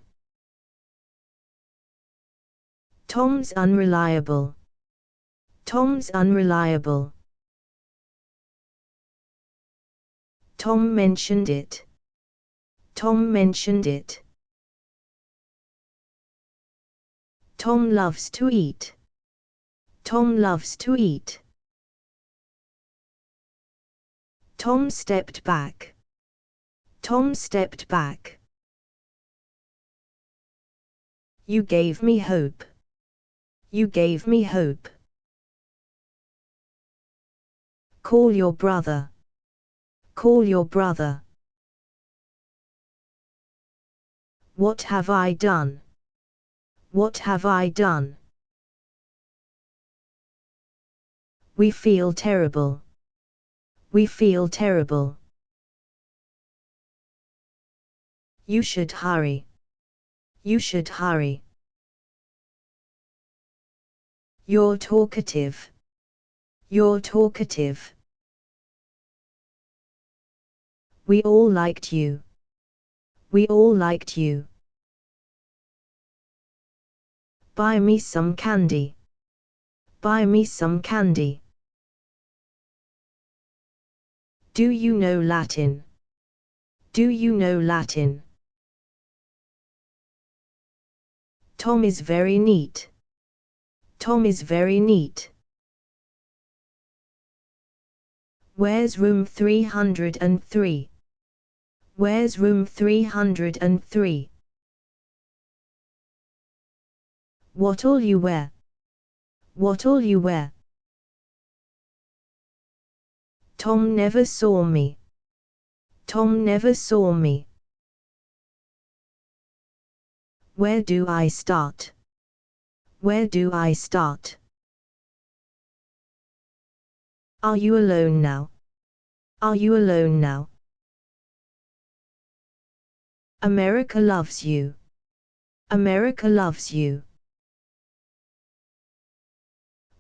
Tom's unreliable. Tom's unreliable. Tom mentioned it. Tom mentioned it. Tom loves to eat. Tom loves to eat. Tom stepped back. Tom stepped back. You gave me hope. You gave me hope. Call your brother. Call your brother. What have I done? What have I done? We feel terrible. We feel terrible. You should hurry. You should hurry. You're talkative. You're talkative. We all liked you. We all liked you. Buy me some candy. Buy me some candy. Do you know Latin? Do you know Latin? Tom is very neat. Tom is very neat. Where's room 303? Where's room 303? What'll you wear? What'll you wear? Tom never saw me. Tom never saw me. Where do I start? Where do I start? Are you alone now? Are you alone now? America loves you. America loves you.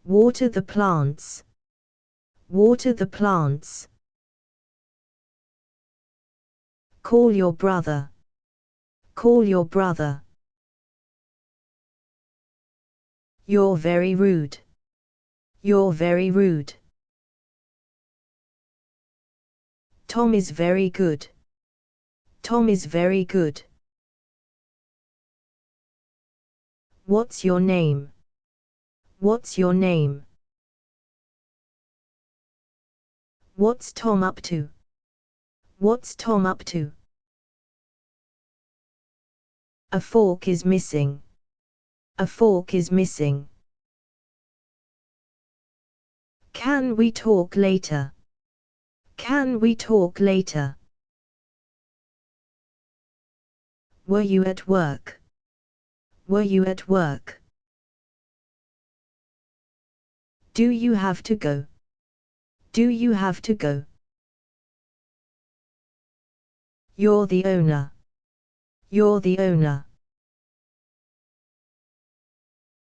Water the plants. Water the plants. Call your brother. Call your brother. You're very rude. You're very rude. Tom is very good. Tom is very good. What's your name? What's your name? What's Tom up to? What's Tom up to? A fork is missing. A fork is missing. Can we talk later? Can we talk later? Were you at work? Were you at work? Do you have to go? Do you have to go? You're the owner. You're the owner.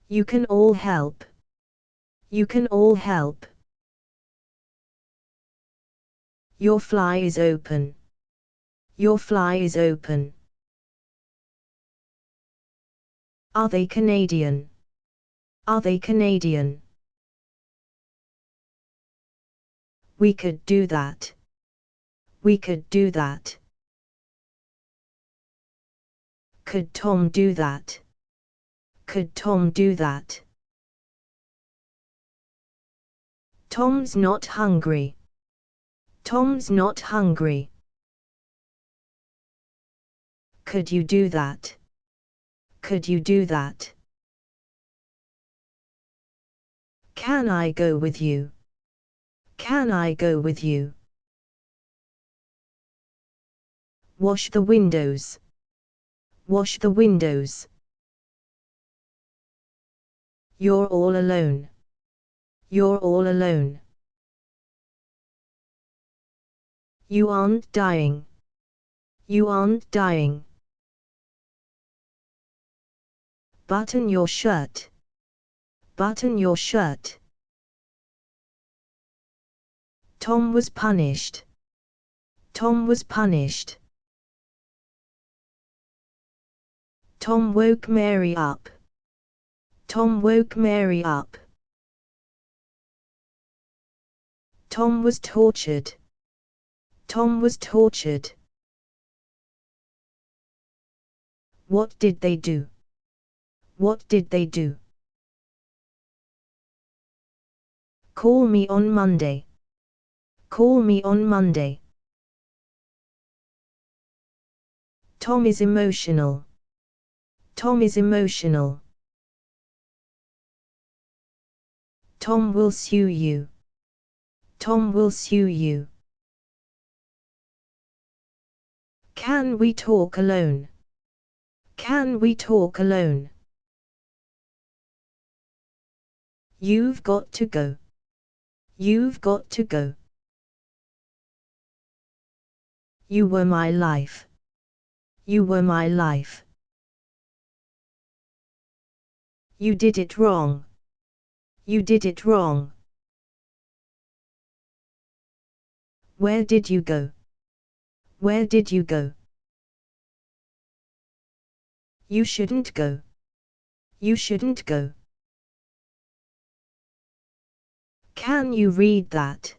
You can all help. You can all help. Your fly is open. Your fly is open. Are they Canadian? Are they Canadian? We could do that. We could do that. Could Tom do that? Could Tom do that? Tom's not hungry. Tom's not hungry. Could you do that? Could you do that? Can I go with you? Can I go with you? Wash the windows. Wash the windows. You're all alone. You're all alone. You aren't dying. You aren't dying. Button your shirt. Button your shirt. Tom was punished. Tom was punished. Tom woke Mary up. Tom woke Mary up. Tom was tortured. Tom was tortured. What did they do? What did they do? Call me on Monday. Call me on Monday. Tom is emotional. Tom is emotional. Tom will sue you. Tom will sue you. Can we talk alone? Can we talk alone? You've got to go. You've got to go. You were my life. You were my life. You did it wrong. You did it wrong. Where did you go? Where did you go? You shouldn't go. You shouldn't go. Can you read that?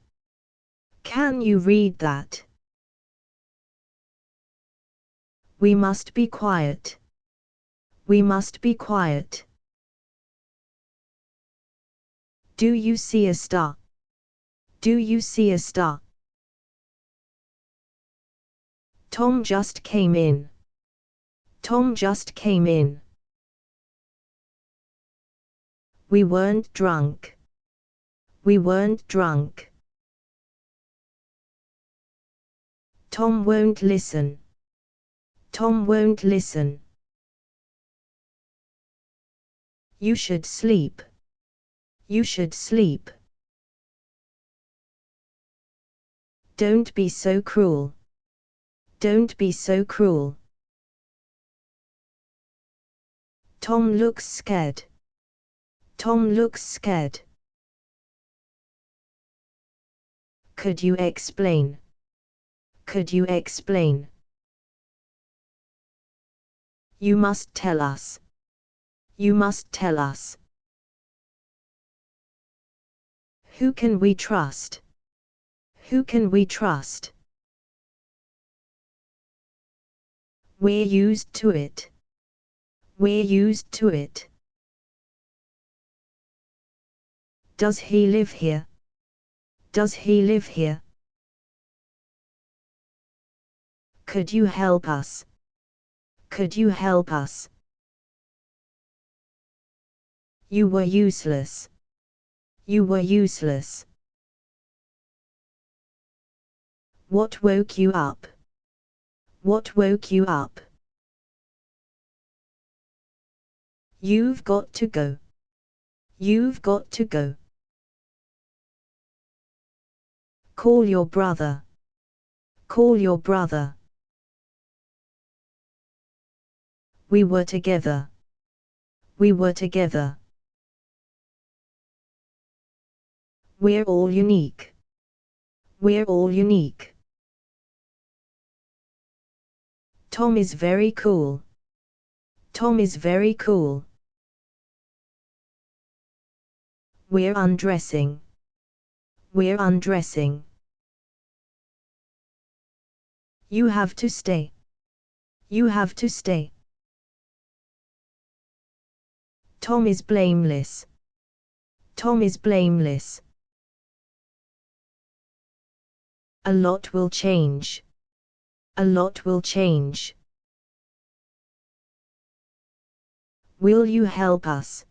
Can you read that? We must be quiet. We must be quiet. Do you see a star? Do you see a star? Tom just came in. Tom just came in. We weren't drunk. We weren't drunk. Tom won't listen. Tom won't listen. You should sleep. You should sleep. Don't be so cruel. Don't be so cruel. Tom looks scared. Tom looks scared. Could you explain? Could you explain? You must tell us. You must tell us. Who can we trust? Who can we trust? We're used to it. We're used to it. Does he live here? Does he live here? Could you help us? Could you help us? You were useless. You were useless. What woke you up? What woke you up? You've got to go. You've got to go. Call your brother. Call your brother. We were together. We were together. We're all unique. We're all unique. Tom is very cool. Tom is very cool. We're undressing. We're undressing. You have to stay. You have to stay. Tom is blameless. Tom is blameless. A lot will change. A lot will change. Will you help us?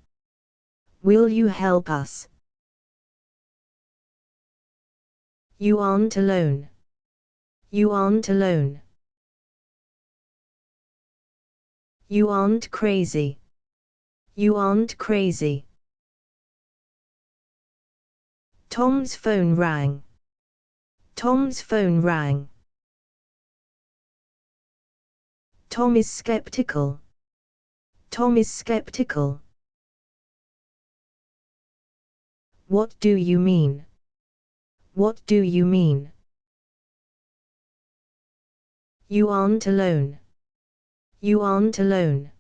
Will you help us? You aren't alone. You aren't alone. You aren't crazy. You aren't crazy. Tom's phone rang. Tom's phone rang. Tom is skeptical. Tom is skeptical. What do you mean? What do you mean? You aren't alone. You aren't alone.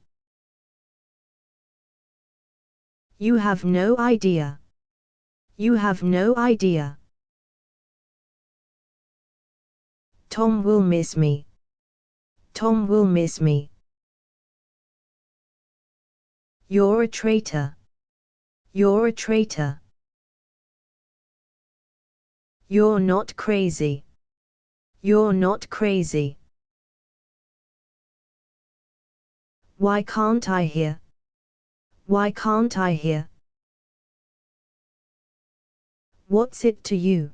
You have no idea. You have no idea. Tom will miss me. Tom will miss me. You're a traitor. You're a traitor. You're not crazy. You're not crazy. Why can't I hear? Why can't I hear? What's it to you?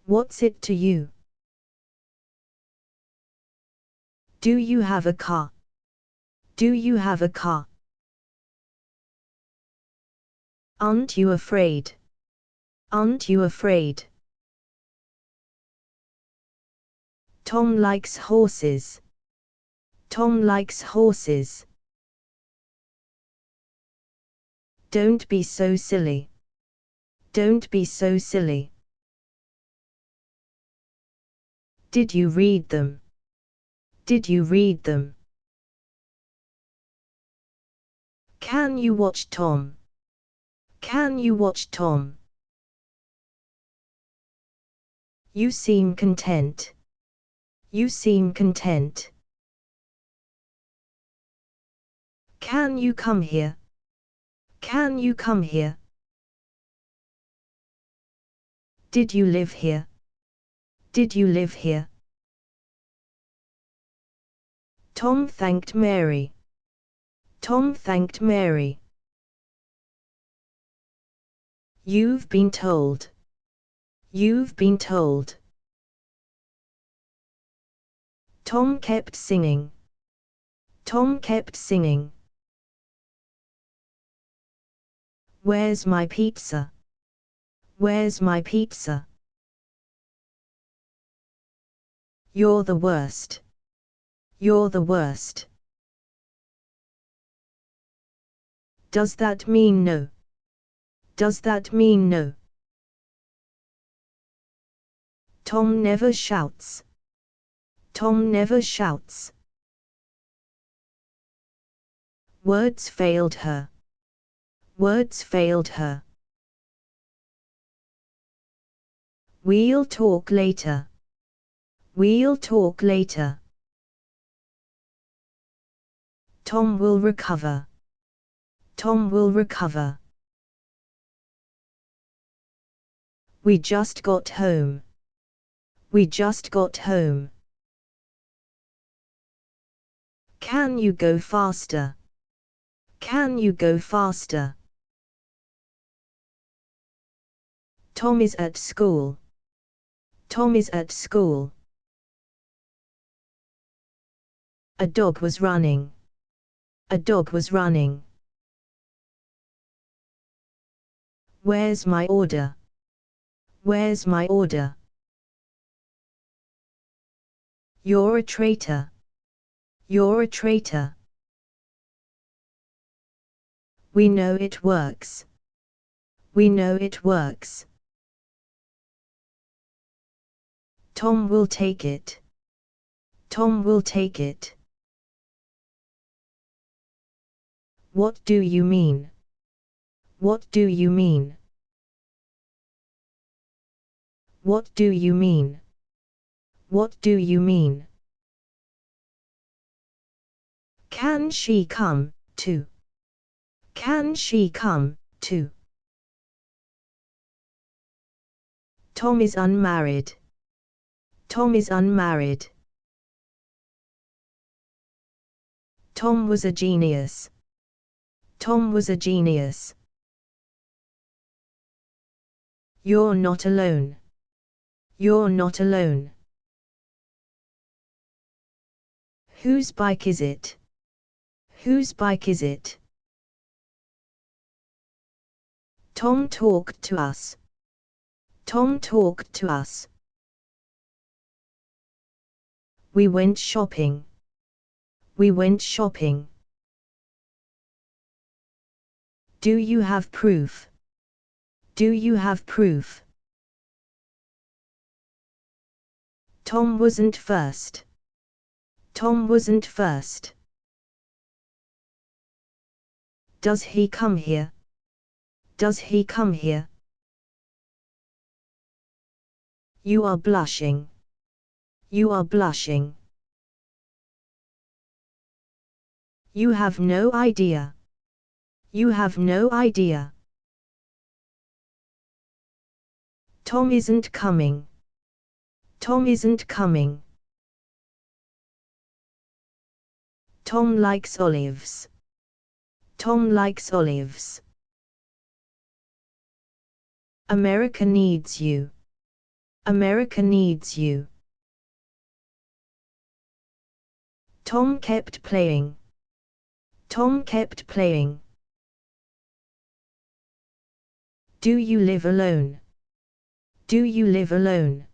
What's it to you? Do you have a car? Do you have a car? Aren't you afraid? Aren't you afraid? Tom likes horses. Tom likes horses. Don't be so silly. Don't be so silly. Did you read them? Did you read them? Can you watch Tom? Can you watch Tom? You seem content. You seem content. Can you come here? Can you come here? Did you live here? Did you live here? Tom thanked Mary. Tom thanked Mary. You've been told. You've been told. Tom kept singing. Tom kept singing. Where's my pizza? Where's my pizza? You're the worst. You're the worst. Does that mean no? Does that mean no? Tom never shouts. Tom never shouts. Words failed her. Words failed her. We'll talk later. We'll talk later. Tom will recover. Tom will recover. We just got home. We just got home. Can you go faster? Can you go faster? Tom is at school. Tom is at school. A dog was running. A dog was running. Where's my order? Where's my order? You're a traitor. You're a traitor. We know it works. We know it works. Tom will take it. Tom will take it. What do you mean? What do you mean? What do you mean? What do you mean? Can she come, too? Can she come, too? Tom is unmarried. Tom is unmarried. Tom was a genius. Tom was a genius. You're not alone. You're not alone. Whose bike is it? Whose bike is it? Tom talked to us. Tom talked to us. We went shopping. We went shopping. Do you have proof? Do you have proof? Tom wasn't first. Tom wasn't first. Does he come here? Does he come here? You are blushing. You are blushing. You have no idea. You have no idea. Tom isn't coming. Tom isn't coming. Tom likes olives. Tom likes olives. America needs you. America needs you. Tom kept playing. Tom kept playing. Do you live alone? Do you live alone?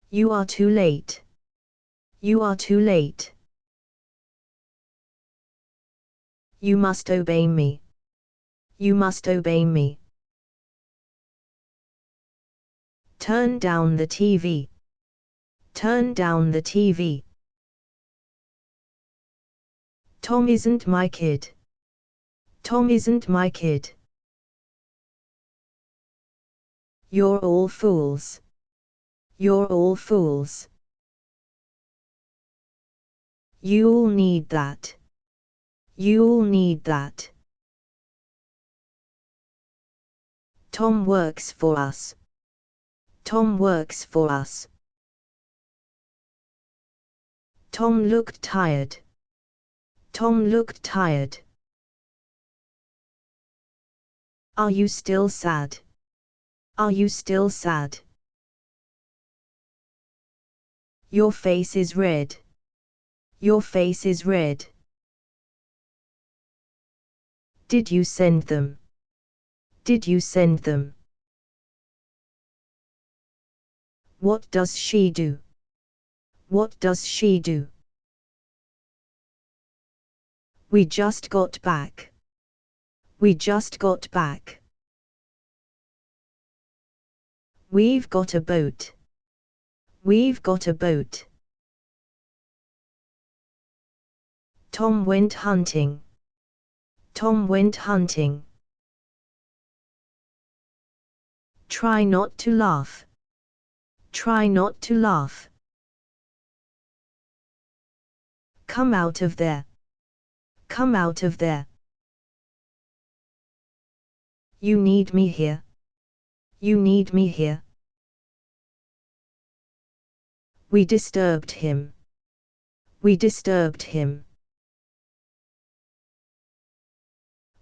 You are too late. You are too late. You must obey me. You must obey me. Turn down the TV. Turn down the TV. Tom isn't my kid. Tom isn't my kid. You're all fools. You're all fools. You'll need that. You'll need that. Tom works for us. Tom works for us. Tom looked tired. Tom looked tired. Are you still sad? Are you still sad? Your face is red. Your face is red. Did you send them? Did you send them? What does she do? What does she do? We just got back. We just got back. We've got a boat. We've got a boat. Tom went hunting. Tom went hunting. Try not to laugh. Try not to laugh. Come out of there. Come out of there. You need me here. You need me here. We disturbed him. We disturbed him.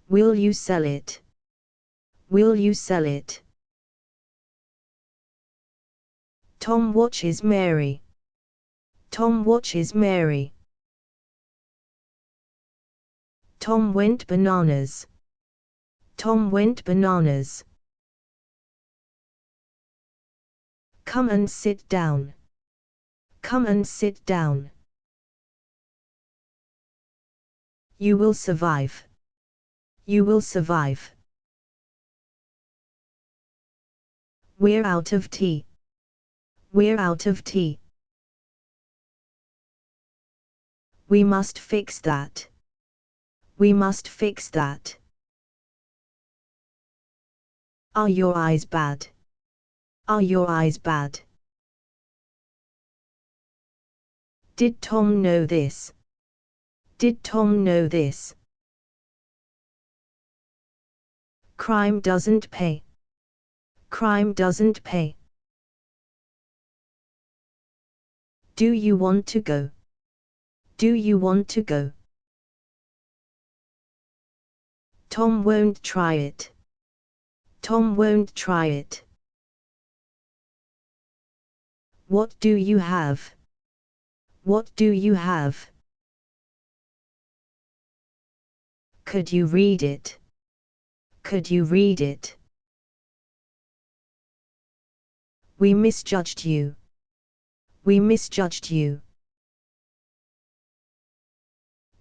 Will you sell it? Will you sell it? Tom watches Mary. Tom watches Mary. Tom went bananas. Tom went bananas. Come and sit down. Come and sit down. You will survive. You will survive. We're out of tea. We're out of tea. We must fix that. We must fix that. Are your eyes bad? Are your eyes bad? Did Tom know this? Did Tom know this? Crime doesn't pay. Crime doesn't pay. Do you want to go? Do you want to go? Tom won't try it. Tom won't try it. What do you have? What do you have? Could you read it? Could you read it? We misjudged you. We misjudged you.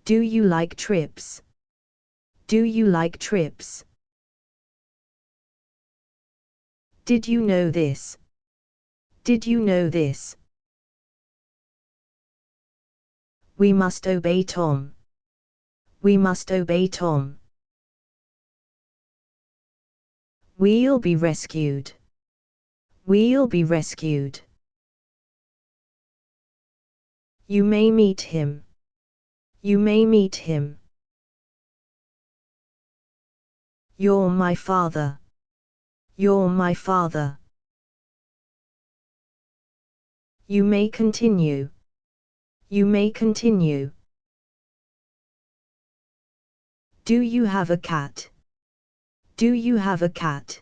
Do you like trips? Do you like trips? Did you know this? Did you know this? We must obey Tom. We must obey Tom. We'll be rescued. We'll be rescued. You may meet him. You may meet him. You're my father. You're my father. You may continue. You may continue. Do you have a cat? Do you have a cat?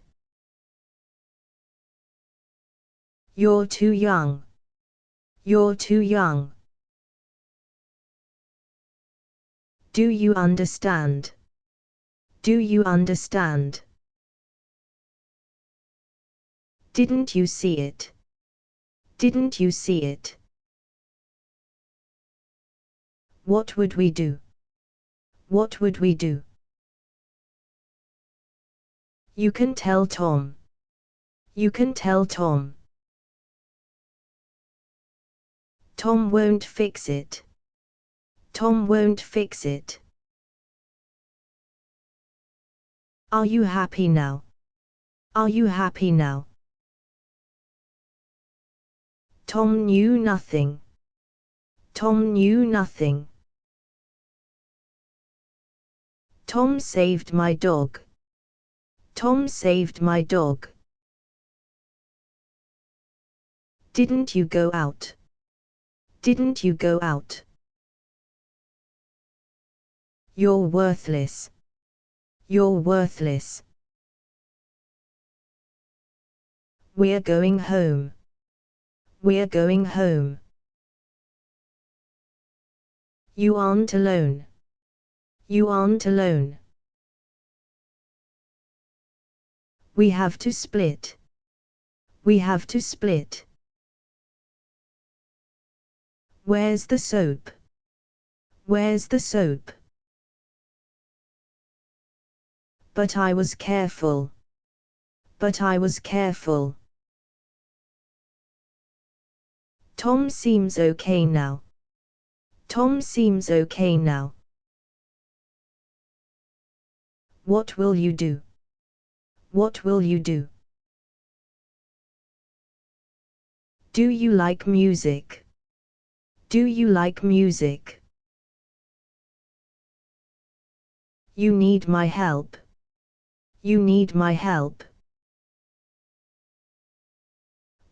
You're too young. You're too young. Do you understand? Do you understand? Didn't you see it? Didn't you see it? What would we do? What would we do? You can tell Tom. You can tell Tom. Tom won't fix it. Tom won't fix it. Are you happy now? Are you happy now? Tom knew nothing. Tom knew nothing. Tom saved my dog. Tom saved my dog. Didn't you go out? Didn't you go out? You're worthless. You're worthless. We're going home. We're going home. You aren't alone. You aren't alone. We have to split. We have to split. Where's the soap? Where's the soap? But I was careful. But I was careful. Tom seems okay now. Tom seems okay now. What will you do? What will you do? Do you like music? Do you like music? You need my help. You need my help.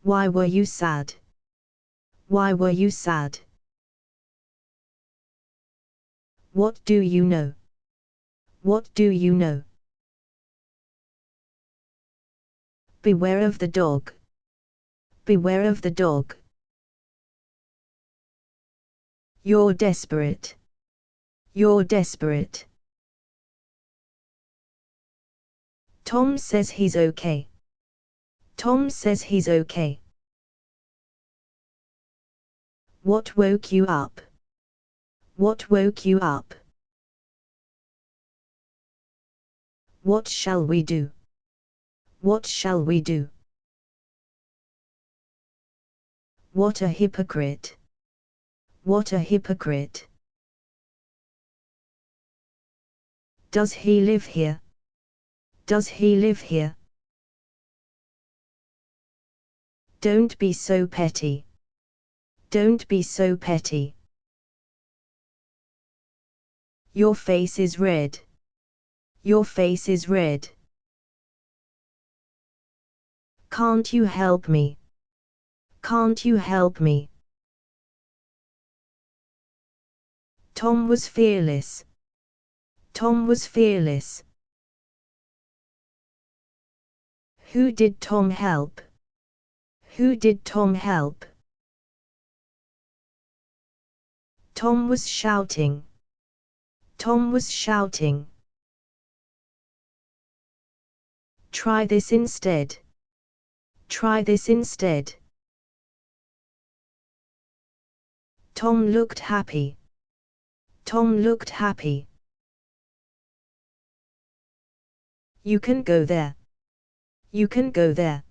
Why were you sad? Why were you sad? What do you know? What do you know? Beware of the dog. Beware of the dog. You're desperate. You're desperate. Tom says he's okay. Tom says he's okay. What woke you up? What woke you up? What shall we do? What shall we do? What a hypocrite! What a hypocrite! Does he live here? Does he live here? Don't be so petty. Don't be so petty. Your face is red. Your face is red. Can't you help me? Can't you help me? Tom was fearless. Tom was fearless. Who did Tom help? Who did Tom help? Tom was shouting. Tom was shouting. Try this instead. Try this instead. Tom looked happy. Tom looked happy. You can go there. You can go there.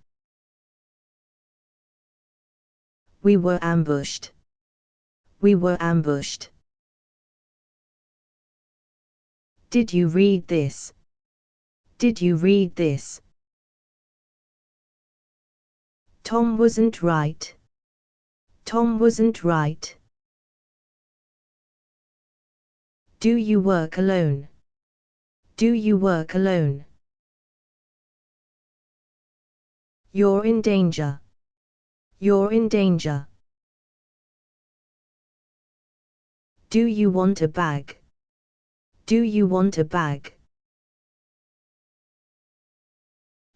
We were ambushed. We were ambushed. Did you read this? Did you read this? Tom wasn't right. Tom wasn't right. Do you work alone? Do you work alone? You're in danger. You're in danger. Do you want a bag? Do you want a bag?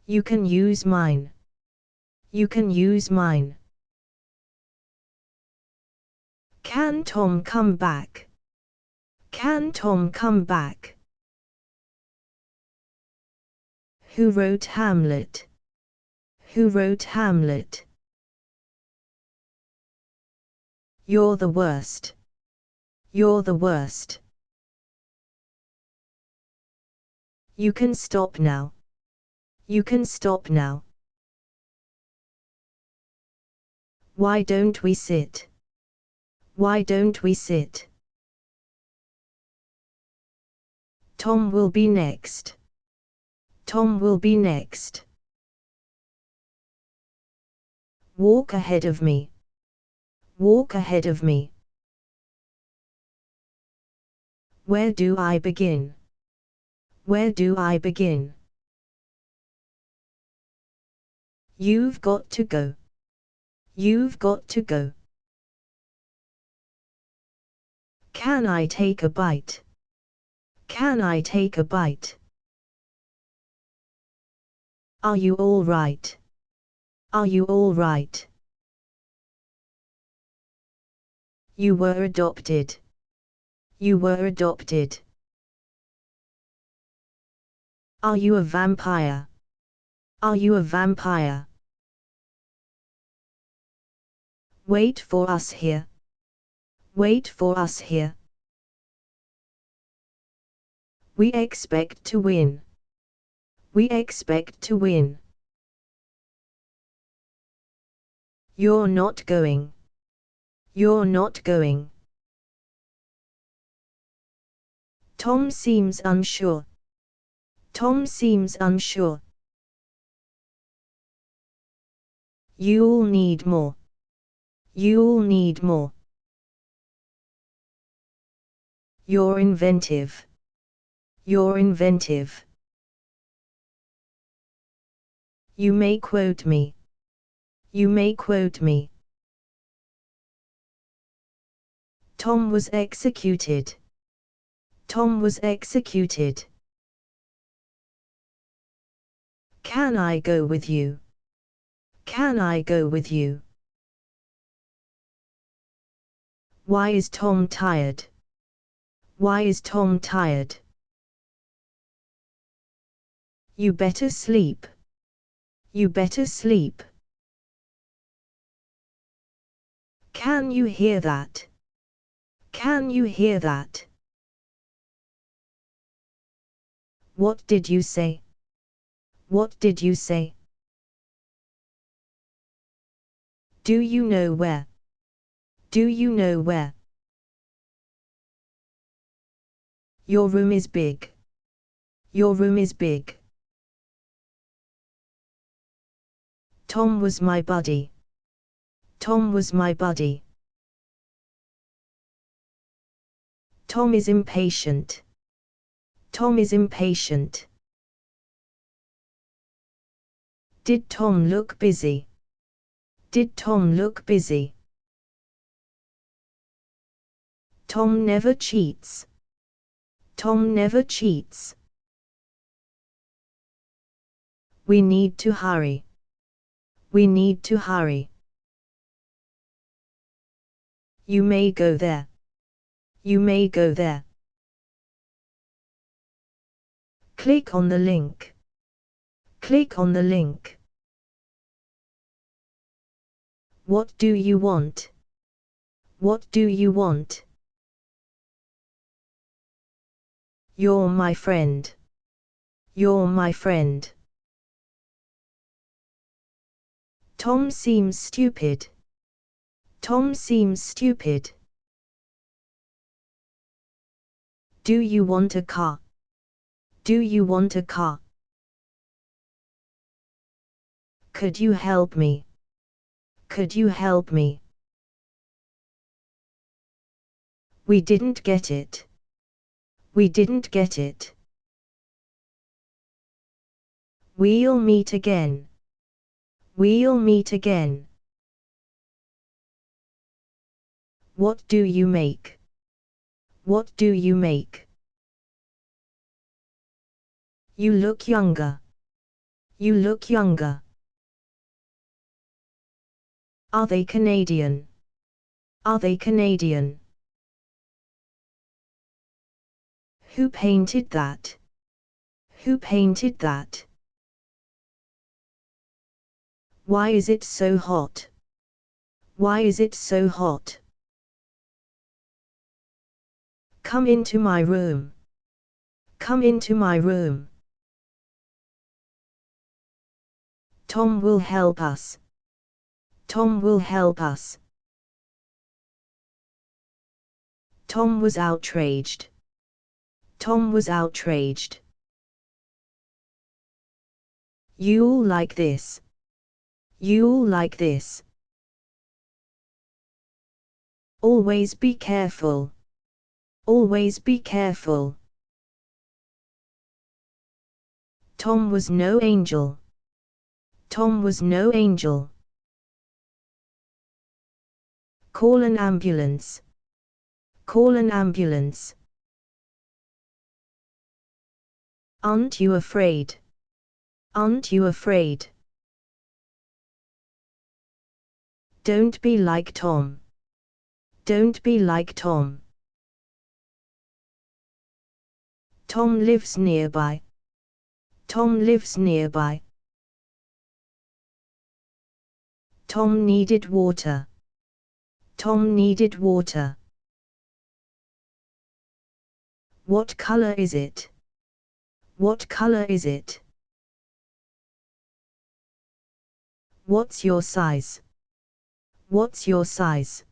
You can use mine. You can use mine. Can Tom come back? Can Tom come back? Who wrote Hamlet? Who wrote Hamlet? You're the worst. You're the worst. You can stop now. You can stop now. Why don't we sit? Why don't we sit? Tom will be next. Tom will be next. Walk ahead of me. Walk ahead of me. Where do I begin? Where do I begin? You've got to go. You've got to go. Can I take a bite? Can I take a bite? Are you all right? Are you all right? You were adopted. You were adopted. Are you a vampire? Are you a vampire? Wait for us here. Wait for us here. We expect to win. We expect to win. You're not going. You're not going. Tom seems unsure. Tom seems unsure. You'll need more. You'll need more. You're inventive. You're inventive. You may quote me. You may quote me. Tom was executed. Tom was executed. Can I go with you? Can I go with you? Why is Tom tired? Why is Tom tired? You better sleep. You better sleep. Can you hear that? Can you hear that? What did you say? What did you say? Do you know where? Do you know where? Your room is big. Your room is big. Tom was my buddy. Tom was my buddy. Tom is impatient. Tom is impatient. Did Tom look busy? Did Tom look busy? Tom never cheats. Tom never cheats. We need to hurry. We need to hurry. You may go there. You may go there. Click on the link. Click on the link. What do you want? What do you want? You're my friend. You're my friend. Tom seems stupid. Tom seems stupid. Do you want a car? Do you want a car? Could you help me? Could you help me? We didn't get it. We didn't get it. We'll meet again. We'll meet again. What do you make? What do you make? You look younger. You look younger. Are they Canadian? Are they Canadian? Who painted that? Who painted that? Why is it so hot? Why is it so hot? Come into my room. Come into my room. Tom will help us. Tom will help us. Tom was outraged. Tom was outraged. You all like this. You all like this. Always be careful. Always be careful. Tom was no angel. Tom was no angel. Call an ambulance. Call an ambulance. Aren't you afraid? Aren't you afraid? Don't be like Tom. Don't be like Tom. Tom lives nearby. Tom lives nearby. Tom needed water. Tom needed water. What color is it? What color is it? What's your size? What's your size?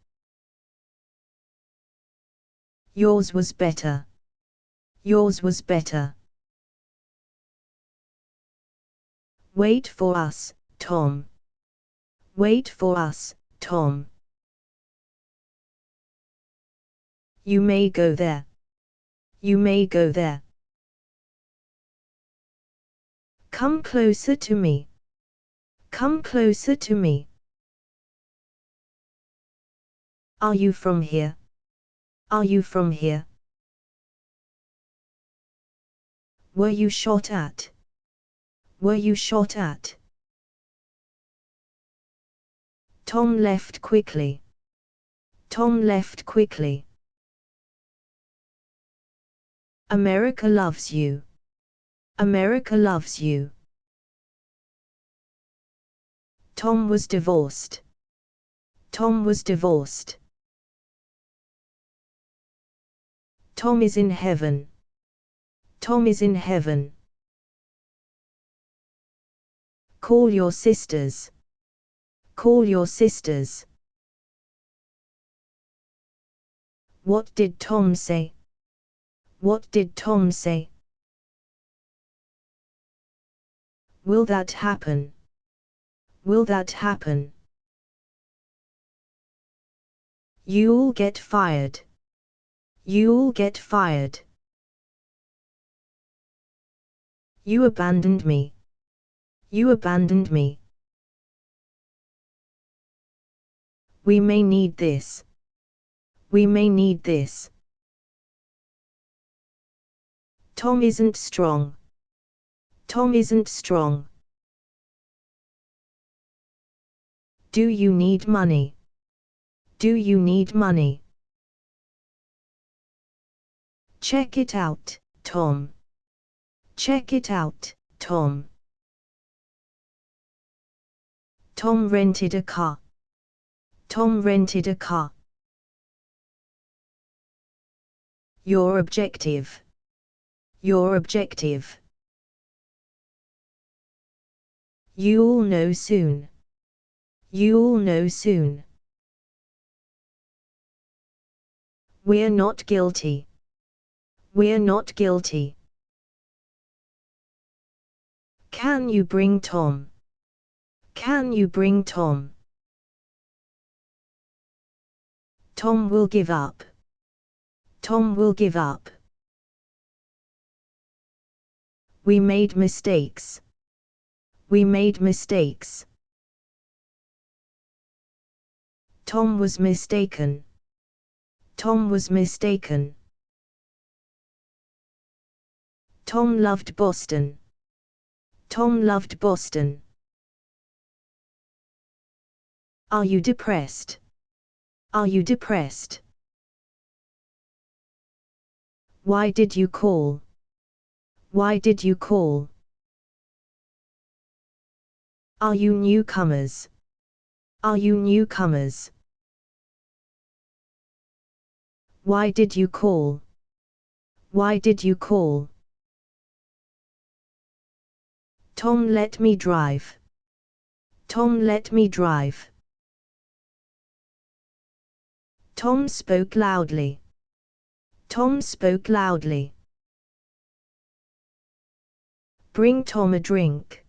Yours was better. Yours was better. Wait for us, Tom. Wait for us, Tom. You may go there. You may go there. Come closer to me. Come closer to me. Are you from here? Are you from here? Were you shot at? Were you shot at? Tom left quickly. Tom left quickly. America loves you. America loves you. Tom was divorced. Tom was divorced. Tom is in heaven. Tom is in heaven. Call your sisters. Call your sisters. What did Tom say? What did Tom say? Will that happen? Will that happen? You'll get fired. You'll get fired. You abandoned me. You abandoned me. We may need this. We may need this. Tom isn't strong. Tom isn't strong. Do you need money? Do you need money? Check it out, Tom. Check it out, Tom. Tom rented a car. Tom rented a car. Your objective. Your objective. You'll know soon. You'll know soon. We're not guilty. We're not guilty. Can you bring Tom? Can you bring Tom? Tom will give up. Tom will give up. We made mistakes. We made mistakes. Tom was mistaken. Tom was mistaken. Tom loved Boston. Tom loved Boston. Are you depressed? Are you depressed? Why did you call? Why did you call? Are you newcomers? Are you newcomers? Why did you call? Why did you call? Tom let me drive. Tom let me drive. Tom spoke loudly. Tom spoke loudly. Bring Tom a drink.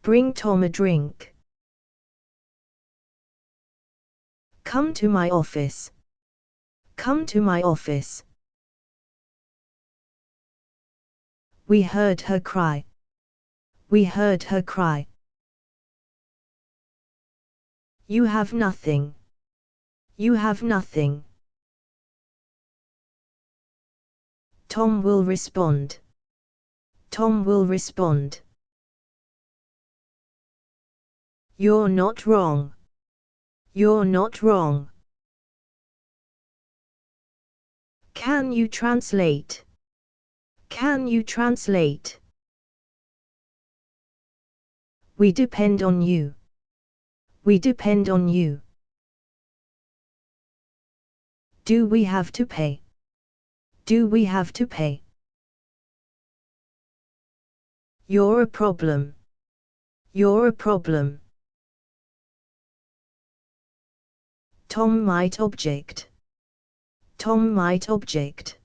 Bring Tom a drink. Come to my office. Come to my office. We heard her cry. We heard her cry. You have nothing. You have nothing. Tom will respond. Tom will respond. You're not wrong. You're not wrong. Can you translate? Can you translate? We depend on you. We depend on you. Do we have to pay? Do we have to pay? You're a problem. You're a problem. Tom might object. Tom might object.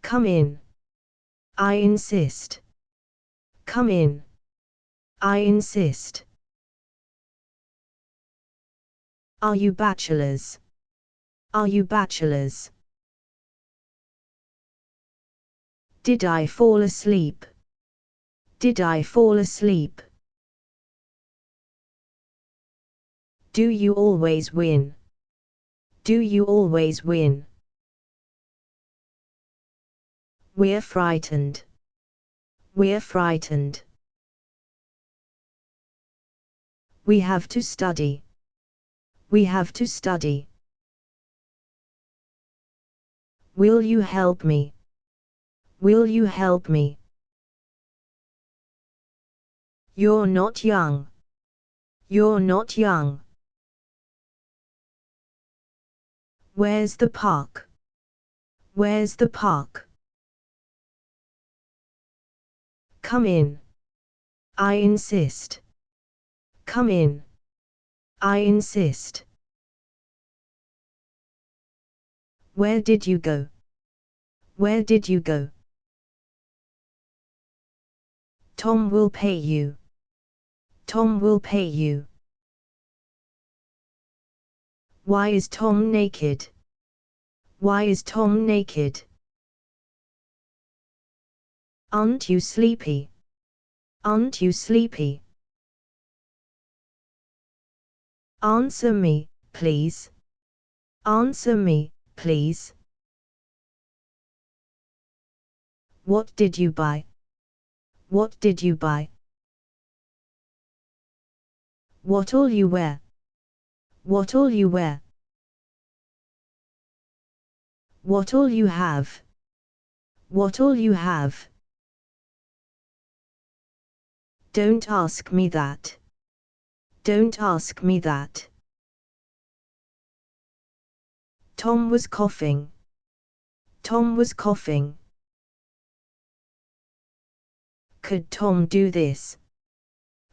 Come in. I insist. Come in. I insist. Are you bachelors? Are you bachelors? Did I fall asleep? Did I fall asleep? Do you always win? Do you always win? We're frightened. We're frightened. We have to study. We have to study. Will you help me? Will you help me? You're not young. You're not young. Where's the park? Where's the park? Come in. I insist. Come in. I insist. Where did you go? Where did you go? Tom will pay you. Tom will pay you. Why is Tom naked? Why is Tom naked? Aren't you sleepy? Aren't you sleepy? Answer me, please. Answer me, please. What did you buy? What did you buy? What'll you wear? What'll you wear? What'll you have? What'll you have? Don't ask me that. Don't ask me that. Tom was coughing. Tom was coughing. Could Tom do this?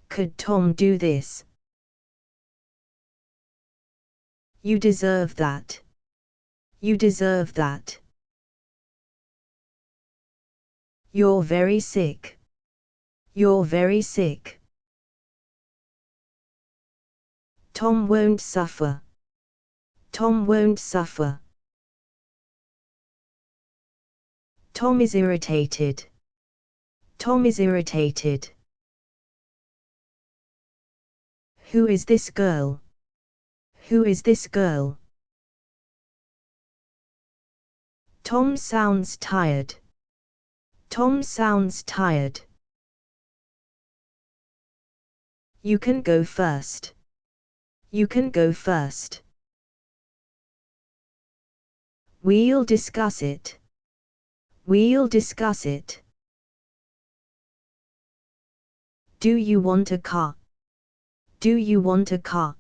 Could Tom do this? You deserve that. You deserve that. You're very sick. You're very sick. Tom won't suffer. Tom won't suffer. Tom is irritated. Tom is irritated. Who is this girl? Who is this girl? Tom sounds tired. Tom sounds tired. You can go first. You can go first. We'll discuss it. We'll discuss it. Do you want a car? Do you want a car?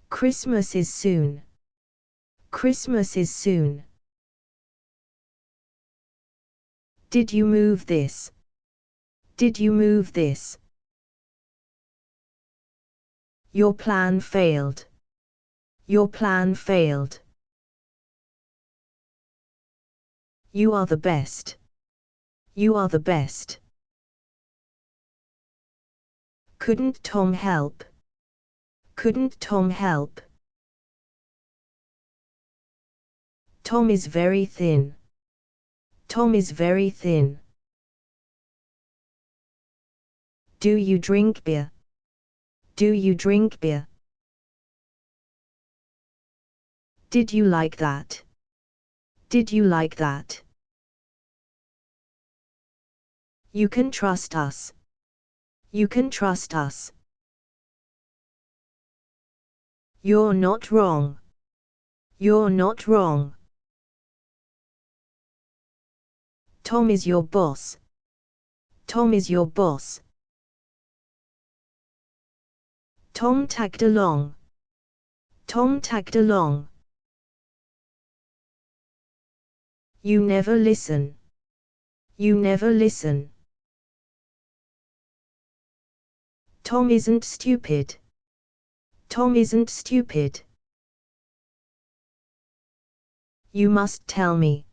Christmas is soon. Christmas is soon. Did you move this? Did you move this? Your plan failed. Your plan failed. You are the best. You are the best. Couldn't Tom help? Couldn't Tom help? Tom is very thin. Tom is very thin. Do you drink beer? Do you drink beer? Did you like that? Did you like that? You can trust us. You can trust us. You're not wrong. You're not wrong. Tom is your boss. Tom is your boss. Tom tagged along. Tom tagged along. You never listen. You never listen. Tom isn't stupid. Tom isn't stupid. You must tell me.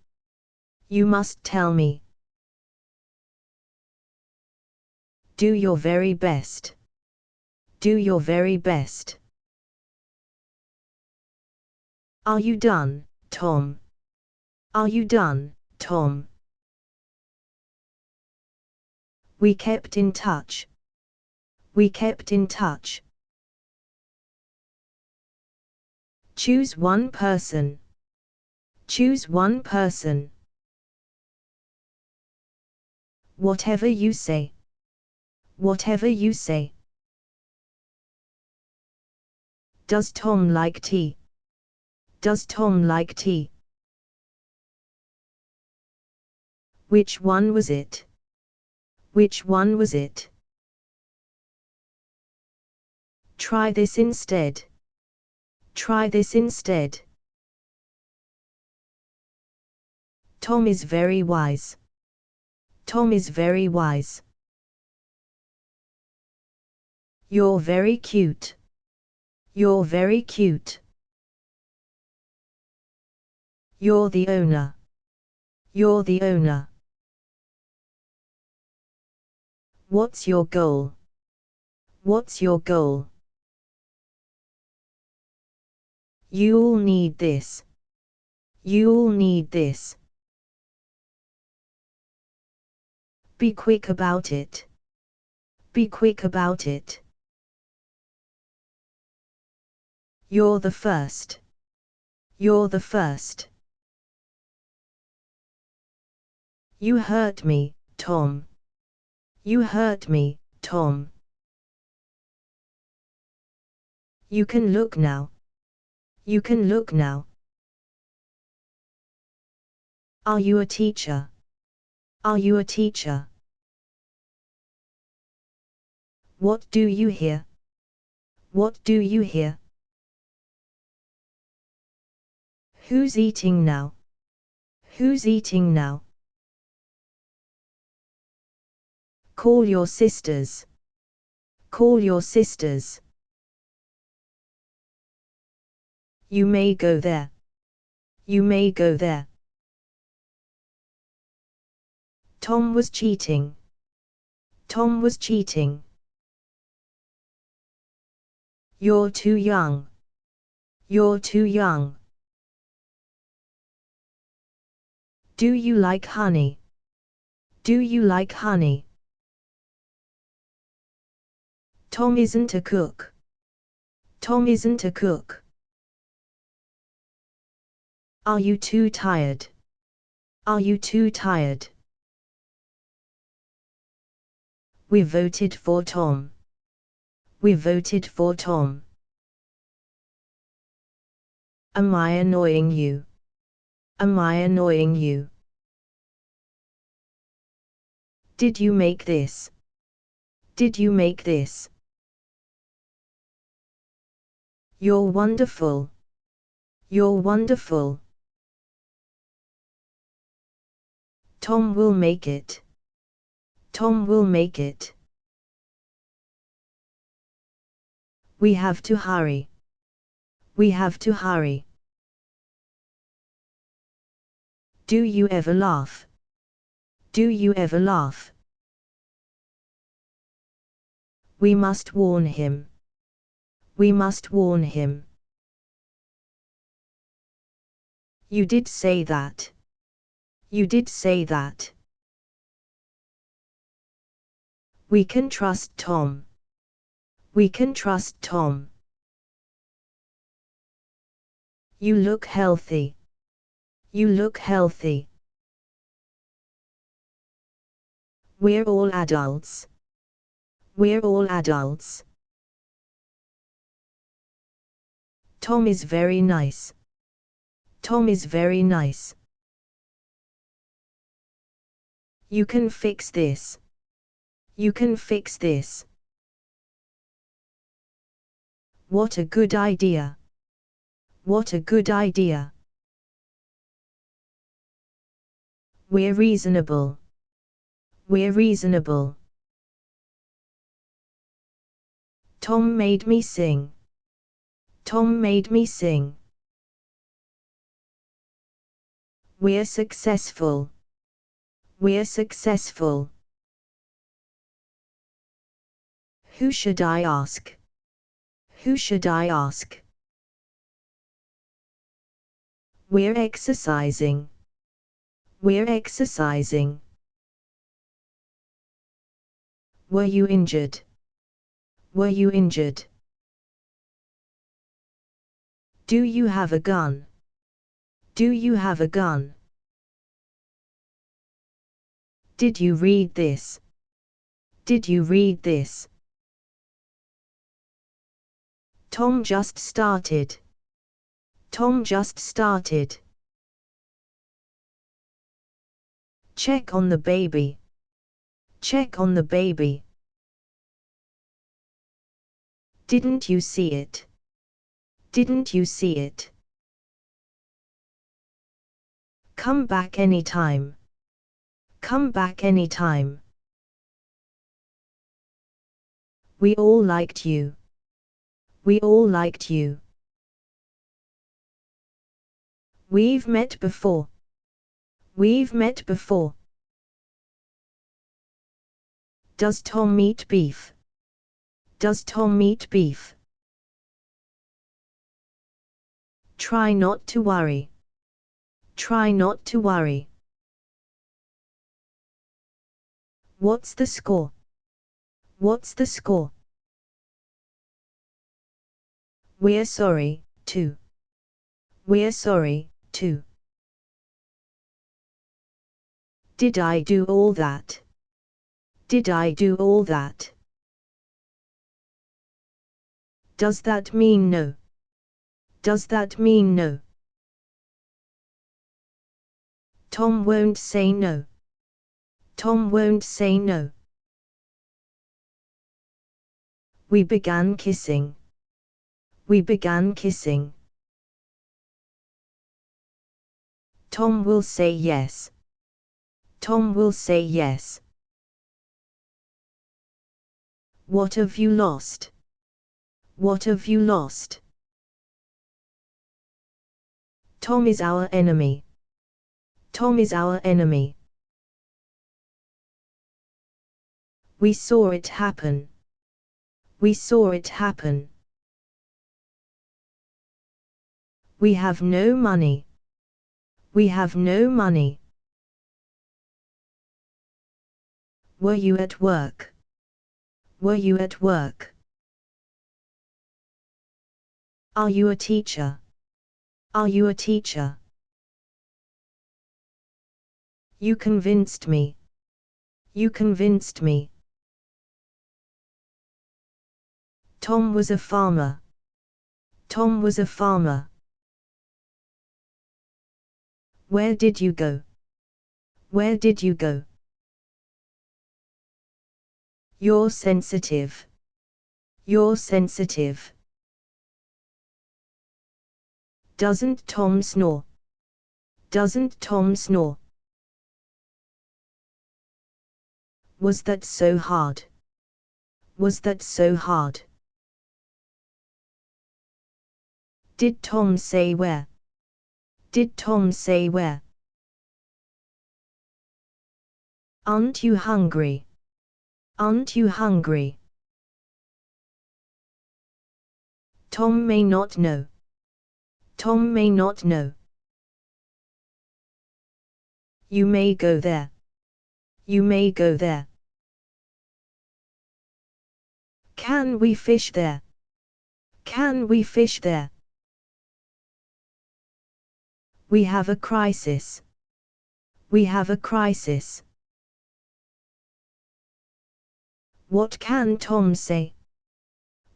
You must tell me. Do your very best. Do your very best. Are you done, Tom? Are you done, Tom? We kept in touch. We kept in touch. Choose one person. Choose one person. Whatever you say. Whatever you say. Does Tom like tea? Does Tom like tea? Which one was it? Which one was it? Try this instead. Try this instead. Tom is very wise. Tom is very wise. You're very cute. You're very cute. You're the owner. You're the owner. What's your goal? What's your goal? You'll need this. You'll need this. Be quick about it. Be quick about it. You're the first. You're the first. You hurt me, Tom. You hurt me, Tom. You can look now. You can look now. Are you a teacher? Are you a teacher? What do you hear? What do you hear? Who's eating now? Who's eating now? Call your sisters. Call your sisters. You may go there. You may go there. Tom was cheating. Tom was cheating. You're too young. You're too young. Do you like honey? Do you like honey? Tom isn't a cook. Tom isn't a cook. Are you too tired? Are you too tired? We voted for Tom. We voted for Tom. Am I annoying you? Am I annoying you? Did you make this? Did you make this? You're wonderful. You're wonderful. Tom will make it. Tom will make it. We have to hurry. We have to hurry. Do you ever laugh? Do you ever laugh? We must warn him. We must warn him. You did say that. You did say that. We can trust Tom. We can trust Tom. You look healthy. You look healthy. We're all adults. We're all adults. Tom is very nice. Tom is very nice. You can fix this. You can fix this. What a good idea. What a good idea. We're reasonable. We're reasonable. Tom made me sing. Tom made me sing. We're successful. We're successful. Who should I ask? Who should I ask? We're exercising. We're exercising. Were you injured? Were you injured? Do you have a gun? Do you have a gun? Did you read this? Did you read this? Tom just started. Tom just started. Check on the baby. Check on the baby. Didn't you see it? Didn't you see it? Come back anytime. Come back anytime. We all liked you. We all liked you. We've met before. We've met before. Does Tom eat beef? Does Tom eat beef? Try not to worry. Try not to worry. What's the score? What's the score? We're sorry, too. We're sorry, too. Did I do all that? Did I do all that? Does that mean no? Does that mean no? Tom won't say no. Tom won't say no. We began kissing. We began kissing. Tom will say yes. Tom will say yes. What have you lost? What have you lost? Tom is our enemy. Tom is our enemy. We saw it happen. We saw it happen. We have no money. We have no money. Were you at work? Were you at work? Are you a teacher? Are you a teacher? You convinced me. You convinced me. Tom was a farmer. Tom was a farmer. Where did you go? Where did you go? You're sensitive. You're sensitive. Doesn't Tom snore? Doesn't Tom snore? Was that so hard? Was that so hard? Did Tom say where? Did Tom say where? Aren't you hungry? Aren't you hungry? Tom may not know. Tom may not know. You may go there. You may go there. Can we fish there? Can we fish there? We have a crisis. We have a crisis. What can Tom say?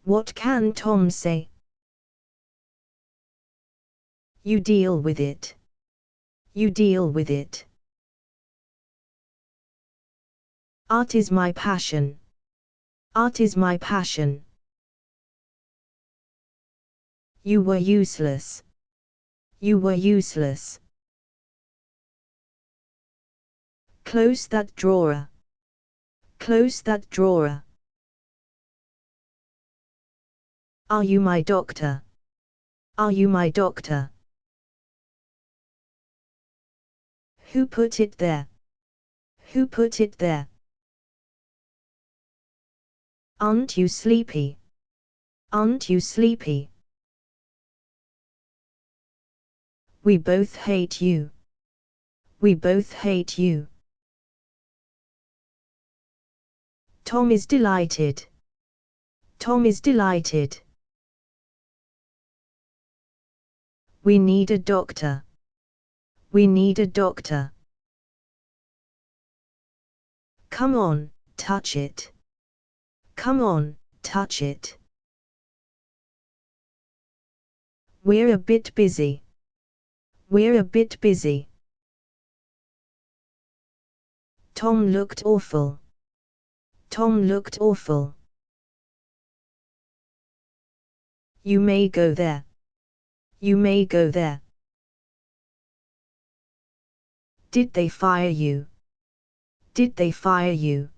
What can Tom say? You deal with it. You deal with it. Art is my passion. Art is my passion. You were useless. You were useless. Close that drawer. Close that drawer. Are you my doctor? Are you my doctor? Who put it there? Who put it there? Aren't you sleepy? Aren't you sleepy? We both hate you. We both hate you. Tom is delighted. Tom is delighted. We need a doctor. We need a doctor. Come on, touch it. Come on, touch it. We're a bit busy. We're a bit busy. Tom looked awful. Tom looked awful. You may go there. You may go there. Did they fire you? Did they fire you?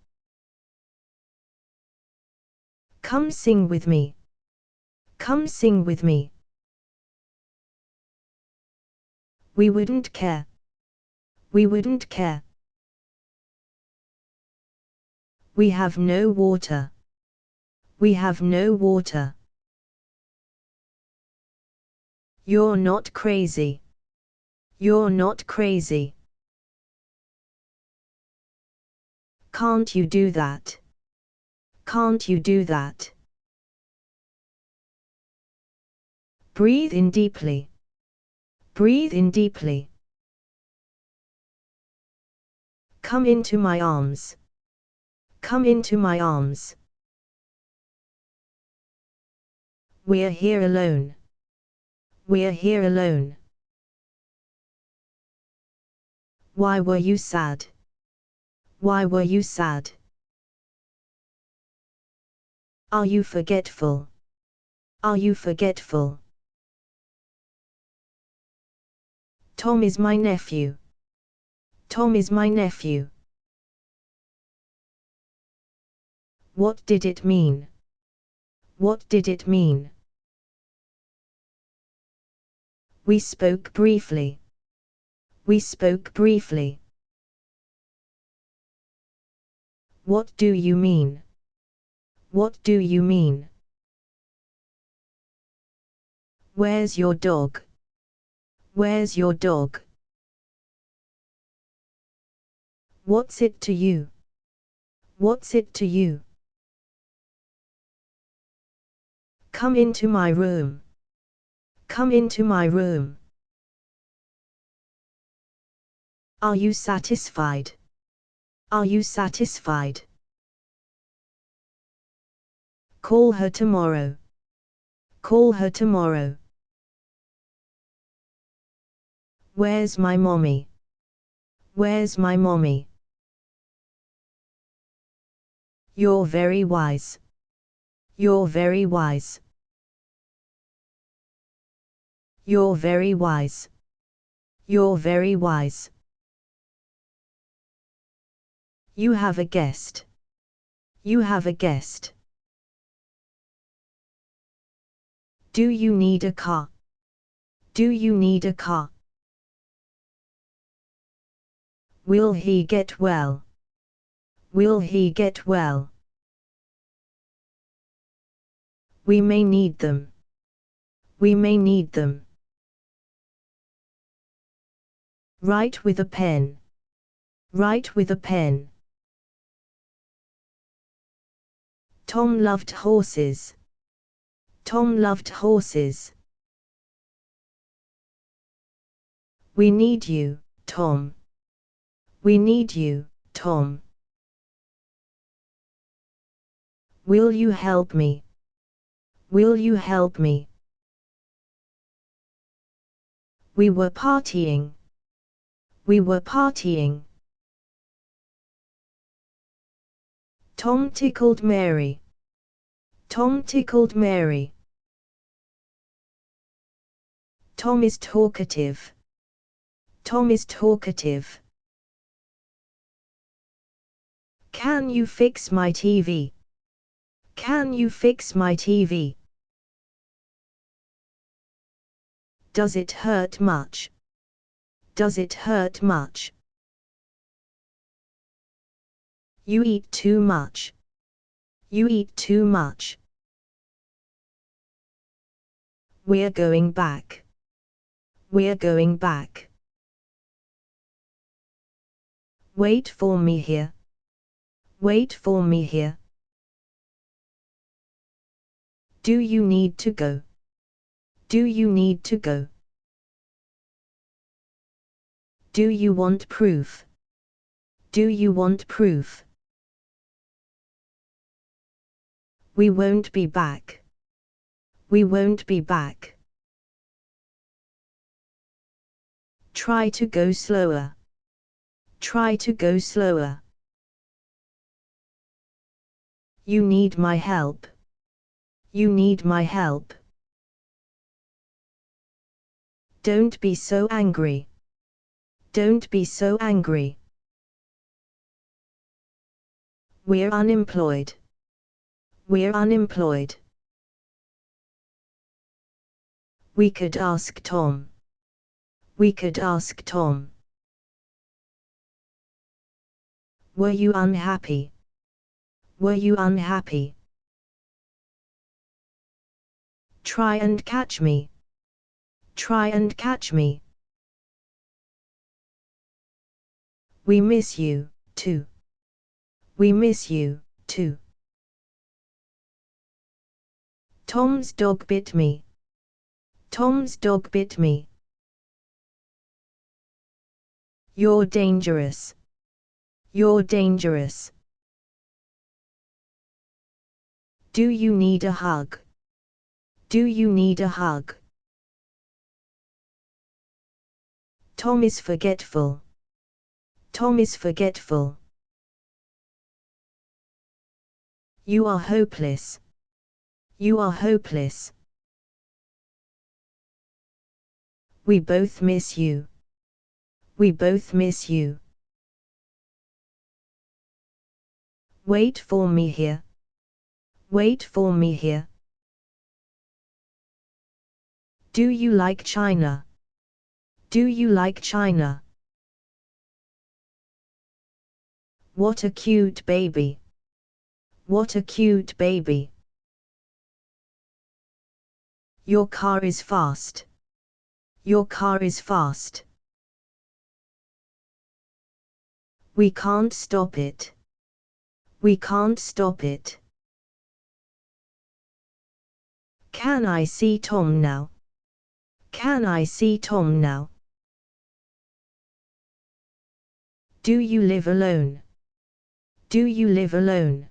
Come sing with me. Come sing with me. We wouldn't care. We wouldn't care. We have no water. We have no water. You're not crazy. You're not crazy. Can't you do that? Can't you do that? Breathe in deeply. Breathe in deeply. Come into my arms. Come into my arms. We're here alone. We're here alone. Why were you sad? Why were you sad? Are you forgetful? Are you forgetful? Tom is my nephew. Tom is my nephew. What did it mean? What did it mean? We spoke briefly. We spoke briefly. What do you mean? What do you mean? Where's your dog? Where's your dog? What's it to you? What's it to you? Come into my room. Come into my room. Are you satisfied? Are you satisfied? Call her tomorrow. Call her tomorrow. Where's my mommy? Where's my mommy? You're very wise. You're very wise. You're very wise. You're very wise. You have a guest. You have a guest. Do you need a car? Do you need a car? Will he get well? Will he get well? We may need them. We may need them. Write with a pen. Write with a pen. Tom loved horses. Tom loved horses. We need you, Tom. We need you, Tom. Will you help me? Will you help me? We were partying. We were partying. Tom tickled Mary. Tom tickled Mary. Tom is talkative. Tom is talkative. Can you fix my TV? Can you fix my TV? Does it hurt much? Does it hurt much? You eat too much. You eat too much. We're going back. We're going back. Wait for me here. Wait for me here. Do you need to go? Do you need to go? Do you want proof? Do you want proof? We won't be back. We won't be back. Try to go slower. Try to go slower. You need my help. You need my help. Don't be so angry. Don't be so angry. We're unemployed. We're unemployed. We could ask Tom. We could ask Tom. Were you unhappy? Were you unhappy? Try and catch me. Try and catch me. We miss you, too. We miss you, too. Tom's dog bit me. Tom's dog bit me. You're dangerous. You're dangerous. Do you need a hug? Do you need a hug? Tom is forgetful. Tom is forgetful. You are hopeless. You are hopeless. We both miss you. We both miss you. Wait for me here. Wait for me here. Do you like China? Do you like China? What a cute baby. What a cute baby. Your car is fast. Your car is fast. We can't stop it. We can't stop it. Can I see Tom now? Can I see Tom now? Do you live alone? Do you live alone?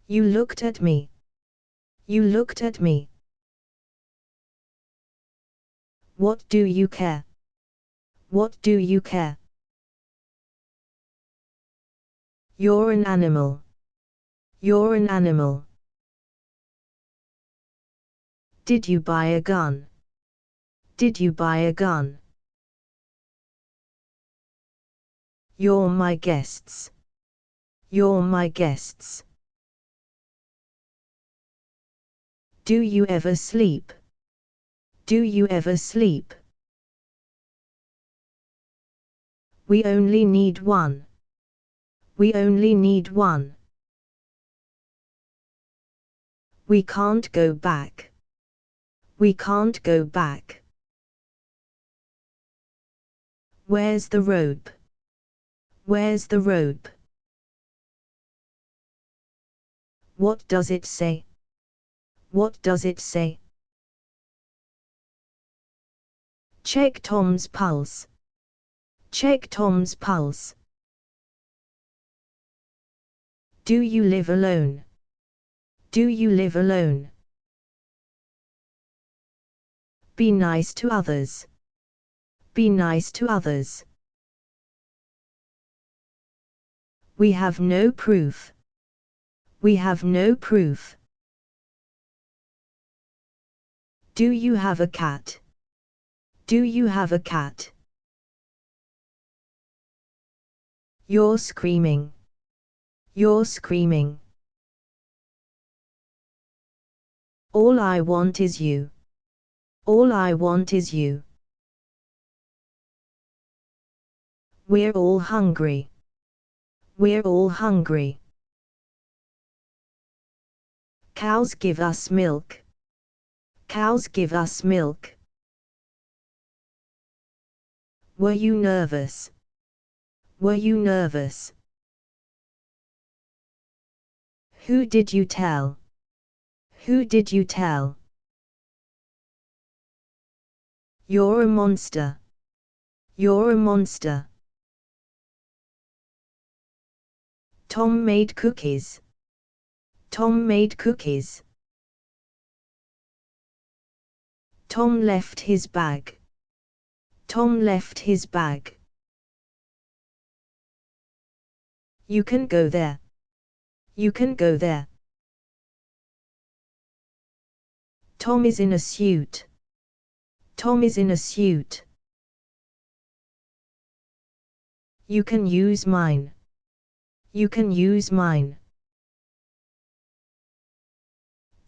You looked at me. You looked at me. What do you care? What do you care? You're an animal. You're an animal. Did you buy a gun? Did you buy a gun? You're my guests. You're my guests. Do you ever sleep? Do you ever sleep? We only need one. We only need one. We can't go back. We can't go back. Where's the rope? Where's the rope? What does it say? What does it say? Check Tom's pulse. Check Tom's pulse. Do you live alone? Do you live alone? Be nice to others. Be nice to others. We have no proof. We have no proof. Do you have a cat? Do you have a cat? You're screaming. You're screaming. All I want is you. All I want is you. We're all hungry. We're all hungry. Cows give us milk. Cows give us milk. Were you nervous? Were you nervous? Who did you tell? Who did you tell? You're a monster. You're a monster. Tom made cookies. Tom made cookies. Tom left his bag. Tom left his bag. You can go there. You can go there. Tom is in a suit. Tom is in a suit. You can use mine. You can use mine.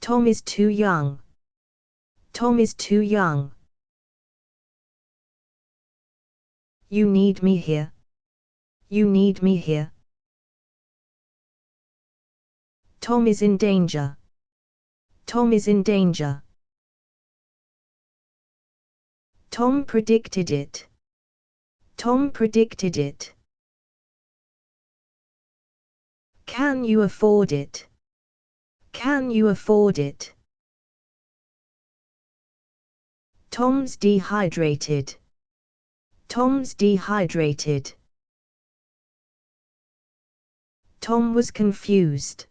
Tom is too young. Tom is too young. You need me here. You need me here. Tom is in danger. Tom is in danger. Tom predicted it. Tom predicted it. Can you afford it? Can you afford it? Tom's dehydrated. Tom's dehydrated. Tom was confused.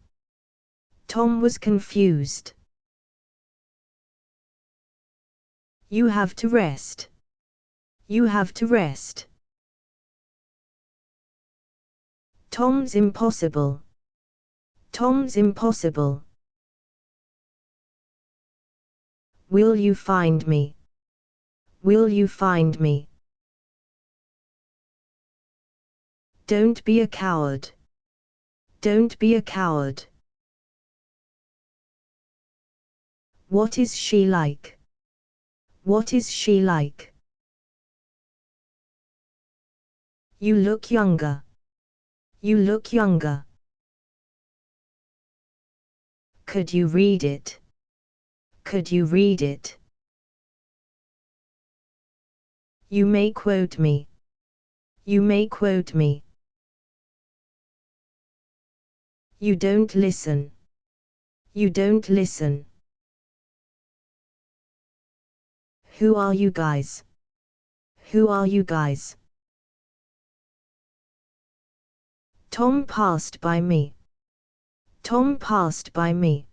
Tom was confused. You have to rest. You have to rest. Tom's impossible. Tom's impossible. Will you find me? Will you find me? Don't be a coward. Don't be a coward. What is she like? What is she like? You look younger. You look younger. Could you read it? Could you read it? You may quote me. You may quote me. You don't listen. You don't listen. Who are you guys? Who are you guys? Tom passed by me. Tom passed by me.